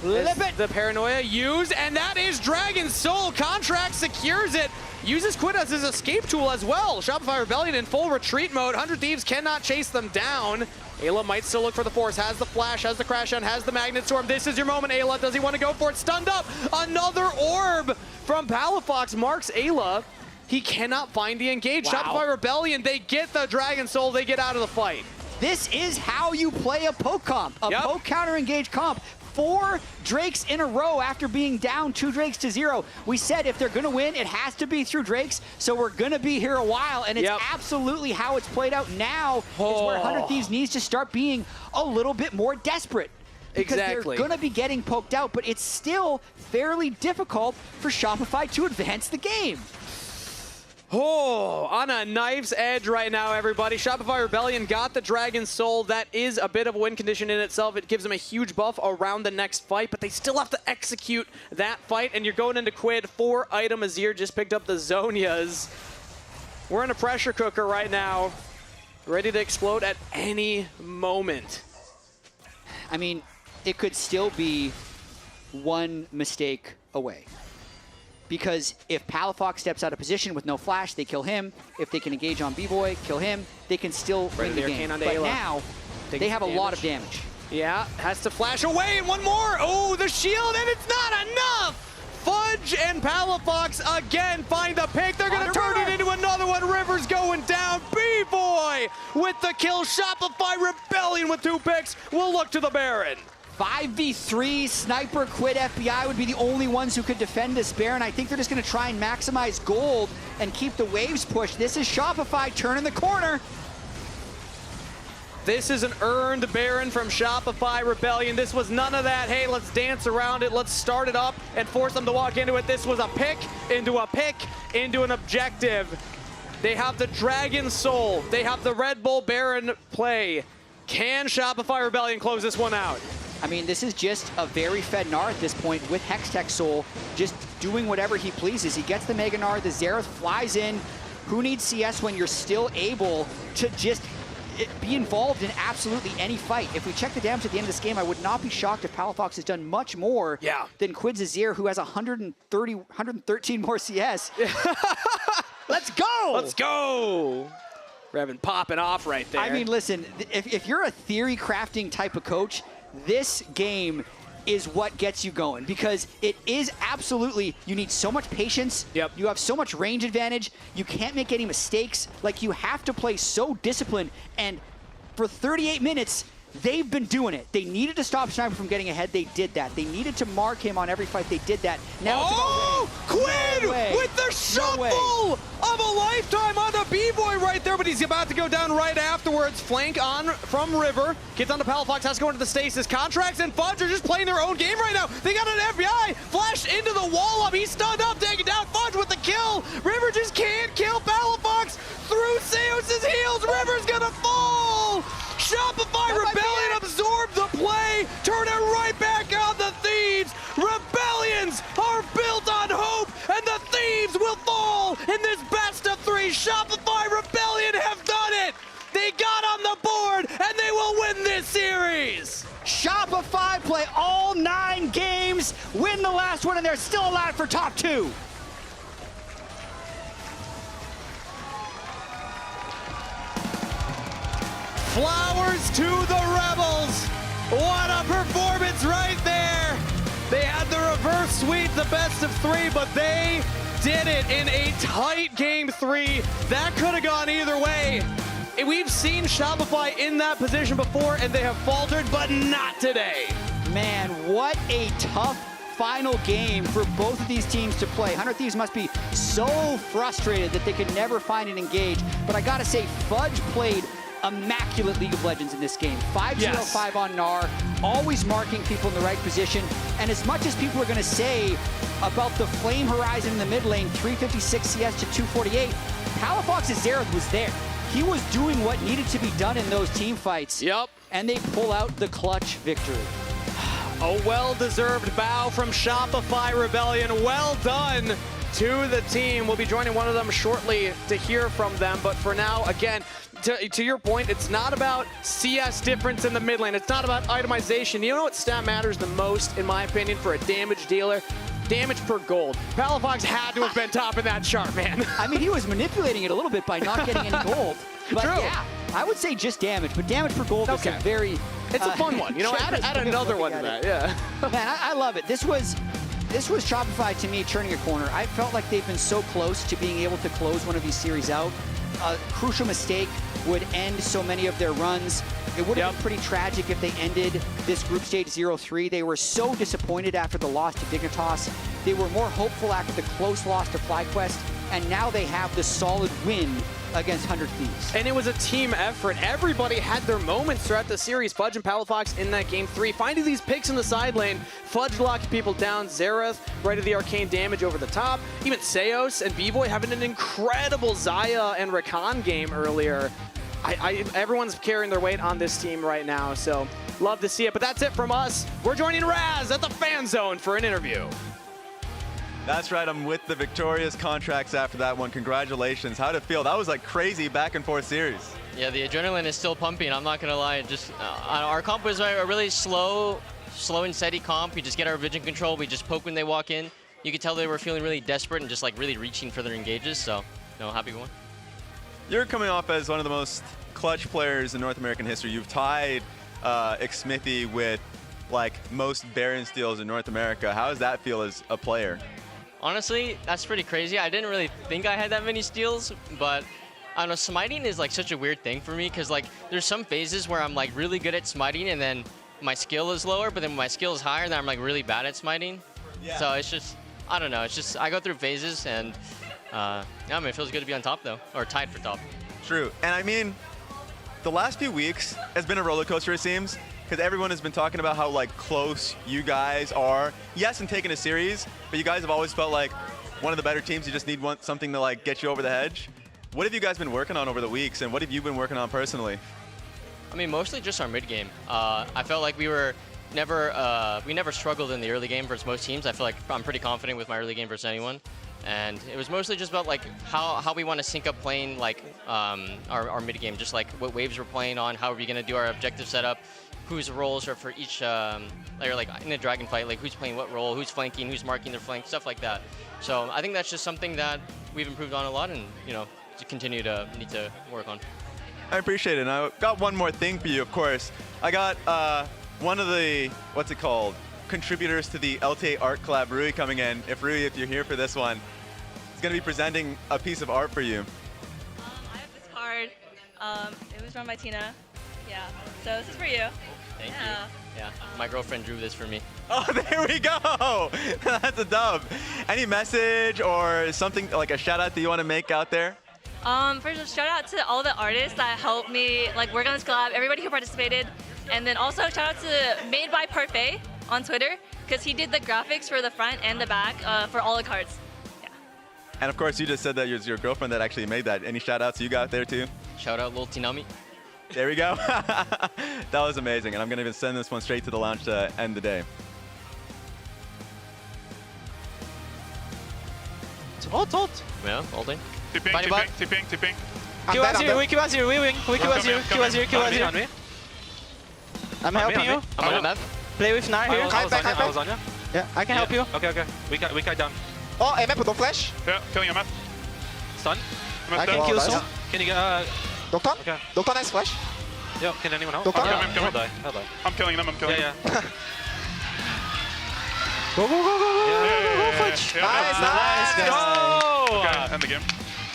Flip it. The Paranoia used, and that is Dragon Soul. Contract secures it. Uses Quid as his escape tool as well. Shopify Rebellion in full retreat mode. 100 Thieves cannot chase them down. Ayla might still look for the Force. Has the Flash, has the Crash on, has the Magnet Storm. This is your moment, Ayla. Does he want to go for it? Stunned up. Another orb from Palafox marks Ayla. He cannot find the engage. Shopify Rebellion, they get the Dragon Soul. They get out of the fight. This is how you play a poke comp. A poke counter engage comp. 4 Drakes in a row after being down 2 Drakes to 0. We said if they're going to win, it has to be through Drakes, so we're going to be here a while, and it's absolutely how it's played out now is where 100 Thieves needs to start being a little bit more desperate. Because they're going to be getting poked out, but it's still fairly difficult for Shopify to advance the game. Oh, on a knife's edge right now, everybody. Shopify Rebellion got the Dragon Soul. That is a bit of a win condition in itself. It gives them a huge buff around the next fight, but they still have to execute that fight, and you're going into Quid. 4-item Azir just picked up the Zonias. We're in a pressure cooker right now, ready to explode at any moment. I mean, it could still be one mistake away. Because if Palafox steps out of position with no flash, they kill him. If they can engage on B-Boy, kill him, they can still win the game. But now, they have a lot of damage. Yeah, has to flash away, and one more. Oh, the shield, and it's not enough! Fudge and Palafox again find the pick. They're going to turn it into another one. River's going down. B-Boy with the kill. Shopify Rebellion with 2 picks. We'll look to the Baron. 5v3, Sniper, Quid, FBI would be the only ones who could defend this Baron. I think they're just going to try and maximize gold and keep the waves pushed. This is Shopify turning the corner. This is an earned Baron from Shopify Rebellion. This was none of that, hey, let's dance around it, let's start it up and force them to walk into it. This was a pick, into an objective. They have the Dragon Soul. They have the Red Bull Baron play. Can Shopify Rebellion close this one out? I mean, this is just a very fed Gnar at this point with Hextech Soul, just doing whatever he pleases. He gets the Mega Gnar, the Xerath flies in. Who needs CS when you're still able to just be involved in absolutely any fight? If we check the damage at the end of this game, I would not be shocked if Palafox has done much more than Quid's Azir, who has 113 more CS. Let's go! Let's go! Revan popping off right there. I mean, listen, if you're a theory crafting type of coach, this game is what gets you going, because it is absolutely, you need so much patience. You have so much range advantage. You can't make any mistakes. Like, you have to play so disciplined. And for 38 minutes, they've been doing it. They needed to stop Sniper from getting ahead. They did that. They needed to mark him on every fight. They did that. Now Quid with the shuffle of a lifetime on the B-Boy right there, but he's about to go down right afterwards. Flank on from River. Gets on to Palafox, has to go into the stasis. Contracts and Fudge are just playing their own game right now. They got an FBI. Flash into the wall up. He's stunned up, taking down Fudge with the kill. River just can't kill Palafox through Seos' heels. River's gonna fall. Shopify Rebellion absorbed the play, turn it right back on the Thieves. Rebellions are built on hope, and the Thieves will fall in this best of 3. Shopify Rebellion have done it. They got on the board, and they will win this series. Shopify play all 9 games, win the last one, and they're still alive for top 2. Flowers to the Rebels. What a performance right there. They had the reverse sweep, the best of 3, but they did it in a tight game 3. That could have gone either way. We've seen Shopify in that position before, and they have faltered, but not today. Man, what a tough final game for both of these teams to play. 100 Thieves must be so frustrated that they could never find and engage. But I gotta say, Fudge played immaculate League of Legends in this game. 5-0-5 on Gnar, always marking people in the right position. And as much as people are gonna say about the Flame Horizon in the mid lane, 356 CS to 248, Palafox's Xerath was there. He was doing what needed to be done in those team fights. Yep. And they pull out the clutch victory. A well-deserved bow from Shopify Rebellion. Well done to the team. We'll be joining one of them shortly to hear from them. But for now, again, to your point, it's not about CS difference in the mid lane. It's not about itemization. You know what stat matters the most, in my opinion, for a damage dealer? Damage per gold. Palafox had to have been top in that chart, man. I mean, he was manipulating it a little bit by not getting any gold. But True. Yeah, I would say just damage, but damage per gold is a very... It's a fun one. You know, add another one to that, yeah. Man, I love it. This was Shopify, to me, turning a corner. I felt like they've been so close to being able to close one of these series out. A crucial mistake would end so many of their runs. It would have been pretty tragic if they ended this group stage 0-3. They were so disappointed after the loss to Dignitas. They were more hopeful after the close loss to FlyQuest, and now they have the solid win against 100 Thieves. And it was a team effort. Everybody had their moments throughout the series. Fudge and Palafox in that game 3. Finding these picks in the side lane. Fudge locking people down. Xerath right to the arcane damage over the top. Even Seos and B-Boy having an incredible Xayah and Rakan game earlier. Everyone's carrying their weight on this team right now, so love to see it. But that's it from us. We're joining Raz at the Fan Zone for an interview. That's right, I'm with the victorious contracts after that one. Congratulations. How'd it feel? That was like crazy back and forth series. Yeah, the adrenaline is still pumping. I'm not gonna lie. Just our comp was a really slow and steady comp. We just get our vision control. We just poke when they walk in. You could tell they were feeling really desperate and just like really reaching for their engages. So, happy one. You're coming off as one of the most clutch players in North American history. You've tied Xmithy with like most Baron steals in North America. How does that feel as a player? Honestly, that's pretty crazy. I didn't really think I had that many steals, but I don't know, smiting is like such a weird thing for me because like there's some phases where I'm like really good at smiting and then my skill is lower, but then my skill is higher and then I'm like really bad at smiting. Yeah. So it's just, I don't know, it's just, I go through phases and yeah, I mean, it feels good to be on top though, or tied for top. True, and I mean, the last few weeks has been a roller coaster it seems, because everyone has been talking about how like close you guys are. Yes, in taking a series, but you guys have always felt like one of the better teams. You just need something to like get you over the hedge. What have you guys been working on over the weeks, and what have you been working on personally? I mean, mostly just our mid game. I felt like we never struggled in the early game versus most teams. I feel like I'm pretty confident with my early game versus anyone. And it was mostly just about like how we want to sync up playing like our mid game, just like what waves we're playing on, how are we going to do our objective setup, whose roles are for each player, like in a dragon fight, like who's playing what role, who's flanking, who's marking their flank, stuff like that. So I think that's just something that we've improved on a lot and, to continue to need to work on. I appreciate it. And I got one more thing for you, of course. I got one of the, contributors to the LTA art collab, Rui, coming in. Rui, if you're here for this one, he's going to be presenting a piece of art for you. I have this card. It was drawn by Tina. Yeah, so this is for you. Thank you. Yeah, my girlfriend drew this for me. Oh, there we go. That's a dub. Any message or something, like a shout out that you want to make out there? First, shout out to all the artists that helped me work on this collab, everybody who participated. And then also shout out to Made by Parfait on Twitter, because he did the graphics for the front and the back for all the cards. Yeah. And of course, you just said that it was your girlfriend that actually made that. Any shout outs you got there too? Shout out Lil Tinami. There we go. That was amazing. And I'm going to even send this one straight to the lounge to end the day. Ult. Yeah, ulting. Tipping. Q was here, we Q was here, we win. We Q was here, Q was here. I'm helping you. I'm on map. Play with Gnar here. I was on you. Yeah, I can help you. Okay. We kite down. Oh, map, don't flash. Yeah, killing a map. Stun. I can kill soon. Can you get... Doctor? Okay. Doctor, nice flash. Yo, can anyone help? I'm coming. I'll die. I'm killing them. Yeah. Go, Nice, Go! Okay, end the game.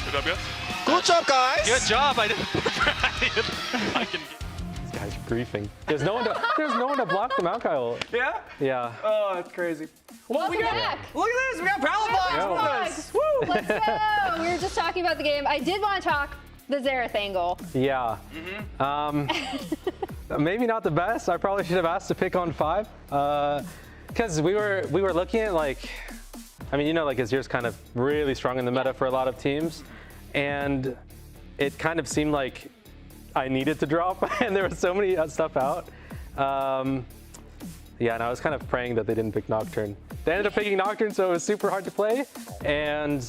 Good job, guys. Good job, guys. Good job. I didn't. This guy's griefing. There's no one to block the Maokai ult. Yeah? Yeah. Oh, that's crazy. Well, we got back. Look at this. We got Palafox. Woo! Let's go. We were just talking about the game. I did want to talk the Xerath angle. Yeah. Maybe not the best. I probably should have asked to pick on 5. Because we were looking at like, I mean, like Azir's kind of really strong in the meta for a lot of teams, and it kind of seemed like I needed to drop, and there was so many stuff out. Yeah, and I was kind of praying that they didn't pick Nocturne. They ended up picking Nocturne, so it was super hard to play, and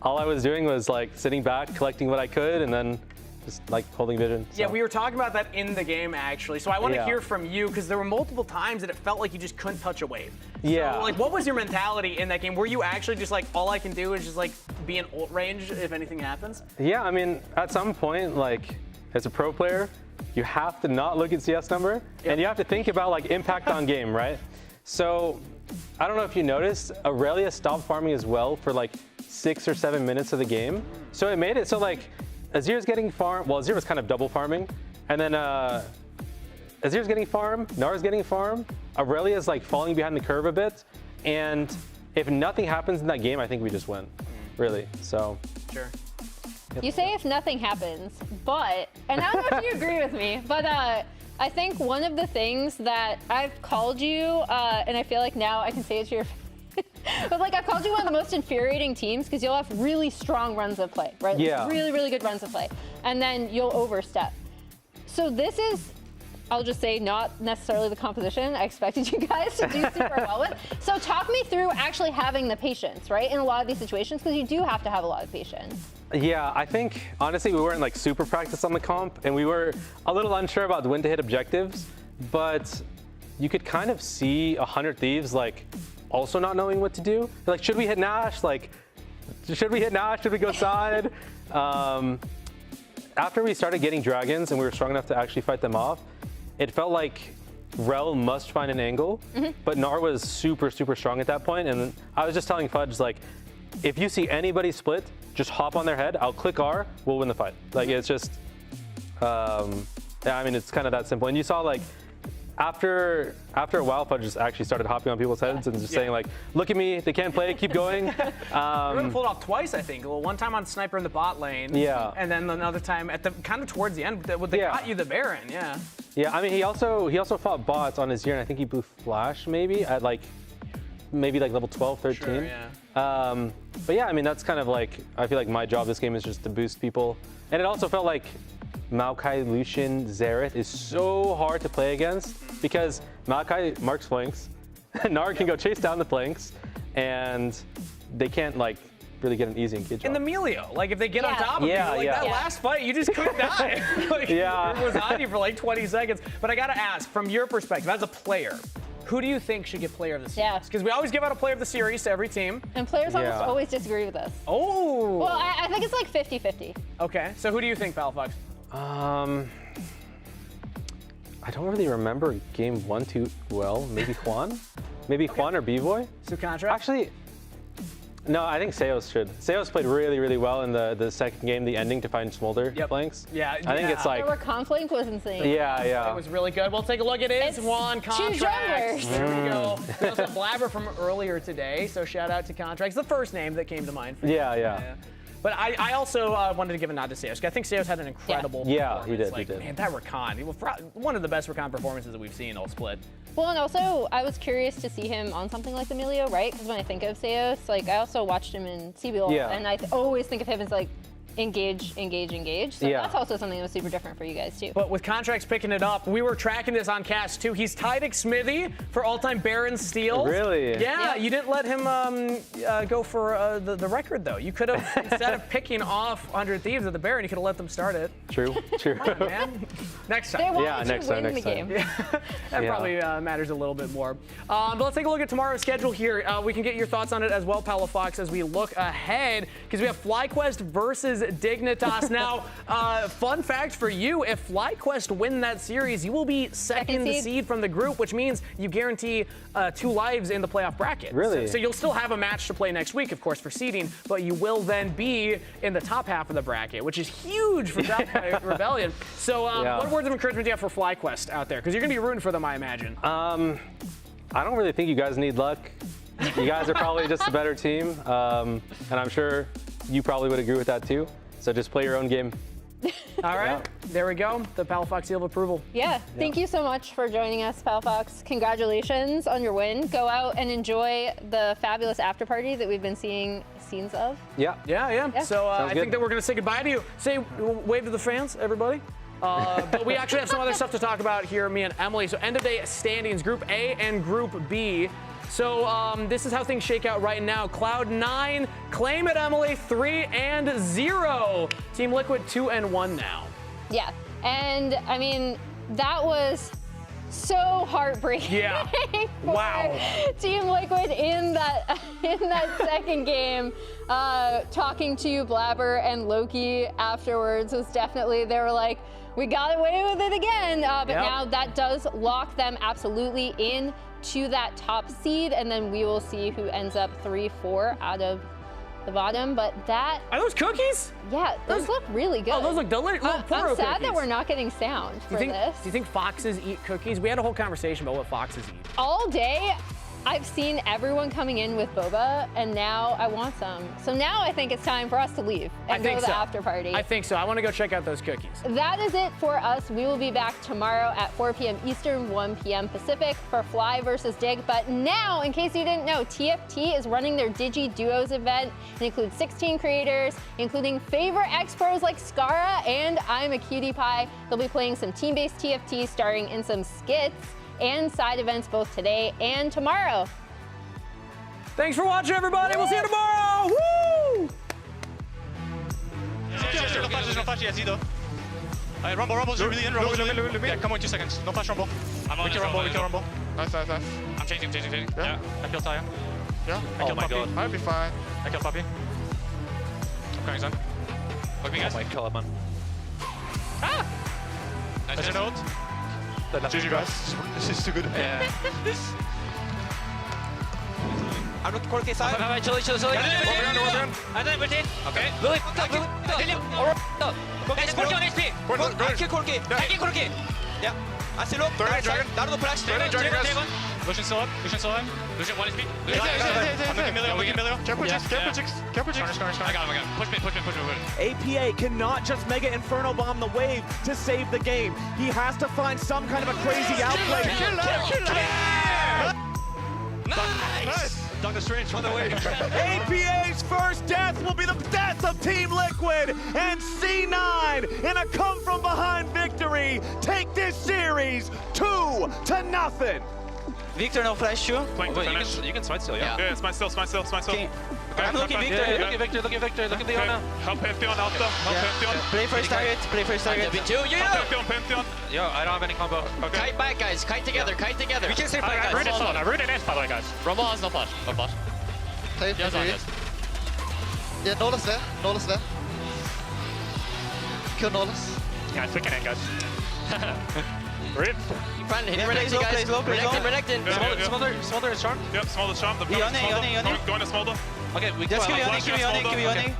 all I was doing was like sitting back, collecting what I could, and then just like holding vision. So. Yeah, we were talking about that in the game actually. So I want to hear from you because there were multiple times that it felt like you just couldn't touch a wave. Yeah. So, like, what was your mentality in that game? Were you actually just like, all I can do is just like be in ult range if anything happens? Yeah, I mean, at some point, like as a pro player, you have to not look at CS number, and you have to think about like impact on game, right? So I don't know if you noticed, Aurelia stopped farming as well for like 6 or 7 minutes of the game. So it made it so like Azir's getting farm. Well, Azir was kind of double farming, and then Azir's getting farm, Nara's getting farm, Aurelia's like falling behind the curve a bit, and if nothing happens in that game, I think we just win, really. So. Sure. Yep. You say if nothing happens, but, and I don't know if you agree with me, but I think one of the things that I've called you, and I feel like now I can say it to your but like I've called you one of the most infuriating teams because you'll have really strong runs of play, right? Yeah. Like really, really good runs of play. And then you'll overstep. So this is, I'll just say, not necessarily the composition I expected you guys to do super well with. So talk me through actually having the patience, right? In a lot of these situations, because you do have to have a lot of patience. Yeah, I think, honestly, we weren't like super practiced on the comp, and we were a little unsure about when to hit objectives, but you could kind of see 100 Thieves like also not knowing what to do. They're like, should we hit Nash? Like, should we hit Nash? Should we go side? After we started getting dragons and we were strong enough to actually fight them off, it felt like Rel must find an angle, but Nar was super, super strong at that point. And I was just telling Fudge, like, if you see anybody split, just hop on their head, I'll click R, we'll win the fight. Like, it's just, yeah, I mean, it's kind of that simple. And you saw, like, after a while, Fudge just actually started hopping on people's heads and just saying, like, look at me, they can't play, keep going. We really pulled off twice, I think. Well, one time on Sniper in the bot lane. Yeah. And then another time at the kind of towards the end, they got you the Baron, yeah. Yeah, I mean, he also fought bots on his year, and I think he blew Flash maybe at like, maybe like level 12, 13. Sure, yeah. But yeah, I mean, that's kind of like, I feel like my job this game is just to boost people. And it also felt like Maokai, Lucian, Xerath is so hard to play against because Maokai marks flanks, Nar can go chase down the flanks, and they can't like really get an easy engage. And the Melio, like if they get on top of you, like that last fight, you just couldn't die. Like, it was on you for like 20 seconds. But I gotta ask, from your perspective as a player, who do you think should get player of the series? Because we always give out a player of the series to every team. And players almost always disagree with us. Oh. Well, I think it's like 50-50. Okay, so who do you think, Palafox? I don't really remember game 1 too well. Maybe Juan? Maybe Juan or B-Boy? So contract? Actually, no, I think Seos should. Seos played really, really well in the second game, the ending to find Smolder flanks. Yeah, I think it's like... Our conflict was insane. Yeah, yeah. It was really good. We'll take a look at it. It's Juan Contracts. two There we junglers. go. There was a blabber from earlier today, so shout out to Contracts. The first name that came to mind. For Yeah. But I also wanted to give a nod to Seos. I think Seos had an incredible performance. He did, like, he did. Man, that Rakan, one of the best Rakan performances that we've seen all split. Well, and also, I was curious to see him on something like the Melio, right? Because when I think of Seos, like, I also watched him in CBL, and I always think of him as, like, engage. So that's also something that was super different for you guys, too. But with Contracts picking it up, we were tracking this on Cast, too. He's tied Smithy for all-time Baron steals. Really? Yeah, you didn't let him go for the record, though. You could have, instead of picking off 100 Thieves at the Baron, you could have let them start it. True. Man. Next time. They wanted to win the game. That probably matters a little bit more. But let's take a look at tomorrow's schedule here. We can get your thoughts on it as well, Palafox, as we look ahead, because we have FlyQuest versus versus Dignitas. Now, fun fact for you, if FlyQuest win that series, you will be second seed from the group, which means you guarantee 2 lives in the playoff bracket. Really? So you'll still have a match to play next week, of course, for seeding, but you will then be in the top half of the bracket, which is huge for Shopify Rebellion. So what words of encouragement do you have for FlyQuest out there? Because you're going to be rooting for them, I imagine. I don't really think you guys need luck. You guys are probably just a better team, and I'm sure you probably would agree with that too. So just play your own game. All right, there we go. The Palafox seal of approval. Yeah, thank you so much for joining us, Palafox. Congratulations on your win. Go out and enjoy the fabulous after party that we've been seeing scenes of. Yeah. So I think that we're going to say goodbye to you. Say wave to the fans, everybody. But we actually have some other stuff to talk about here, me and Emily. So end of day standings, Group A and Group B. So this is how things shake out right now. Cloud9, claim it, Emily, 3-0. Team Liquid 2-1 now. Yeah, and I mean, that was so heartbreaking. Yeah. Wow. Team Liquid in that second game, talking to Blabber and Loki afterwards was definitely, they were like, we got away with it again. But now that does lock them absolutely in to that top seed, and then we will see who ends up 3-4 out of the bottom. But that are those cookies? Yeah, those look really good. Oh, those look delicious. I'm sad that we're not getting sound for this. Do you think foxes eat cookies? We had a whole conversation about what foxes eat. All day, I've seen everyone coming in with boba, and now I want some. So now I think it's time for us to leave and go to the after party. I think so. I want to go check out those cookies. That is it for us. We will be back tomorrow at 4 p.m. Eastern, 1 p.m. Pacific for Fly versus Dig. But now, in case you didn't know, TFT is running their Digi Duos event. It includes 16 creators, including favorite X-Pros like Skara and I'm a Cutie Pie. They'll be playing some team-based TFT, starring in some skits and side events both today and tomorrow. Thanks for watching, everybody. We'll see you tomorrow. Woo! No flash yet, Zido. Rumble, really in. Rumble, yeah, come on, 2 seconds. No flash, Rumble. We can Rumble. Nice. I'm changing. Yeah. I killed Taya. Yeah. I killed Puppy. I'll be fine. I killed Puppy. I'm coming, son. Look me, guys. Oh my god, man. Ah! Nice note. GG, guys. This is too good. Yeah. I'm not Corky side. Chill. I'm done with it. Okay. Lily, Guys, Corky on HP. I kill Corky. I kill Corky. Yeah. I see look. Right side. Down the flash. Lucian still up. Lucian 1 HP. I'm looking Milio. Careful, chicks. I got him. Push me. APA cannot just Mega Inferno Bomb the wave to save the game. He has to find some kind of a crazy outplay. Nice. Doctor Strange on the way. APA's first death will be the death of Team Liquid, and C9 in a come-from-behind victory take this series 2-0. Victor, no flash too. You can side still, yeah? Yeah, it's my still. Okay. I'm looking Victor. Look at Victor. Look at Leona. Help Pantheon out there. Pantheon. Play first target. Pantheon. Yo, I don't have any combo. Okay. Kite back, guys. Kite together. We can stay fight, guys. I ruined an S, by the way, guys. Rumble has no flash. Yeah, Nolus there. Kill Nolus. Yeah, it's freaking in, guys. Rip. Renekton. Smolder is charmed. Yep, Smolder is charmed. Yone. Going to Smolder. Okay, we just kill Yone. Can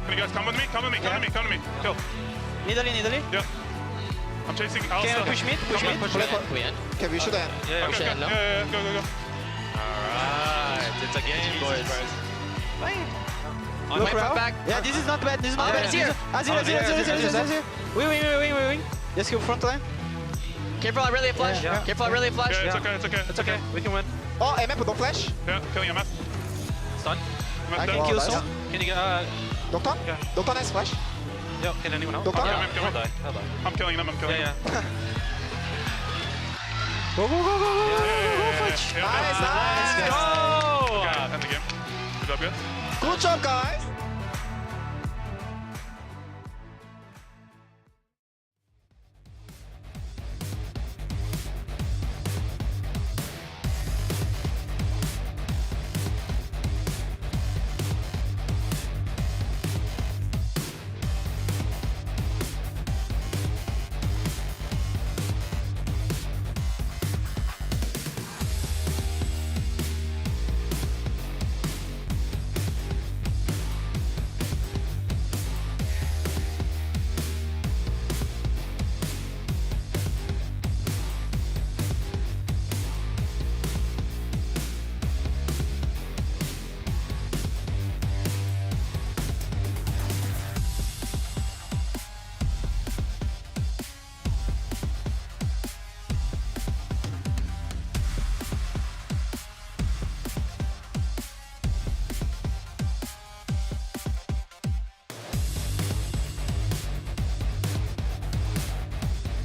you guys come with me? Come to me. Kill. Nidalee. Yeah. I'm chasing Can Alistair. you push mid? Okay, we should end. Yeah, go. Alright, it's a game, boys. On my back. Yeah, this is not bad. It's here. Azir. We win. Just kill front line. Careful, I really flash. Yeah, it's okay. We can win. Oh, MF, don't flash. Yeah, killing MF. Stun. I can kill some. Can you get Doctor? Yeah. Doctor, nice flash. Yo, can anyone else? Doctor? Yeah, I'll die. I'm killing them. Yeah. Go. Nice. Nice. Go! End the game. Good job, guys. Good job, guys.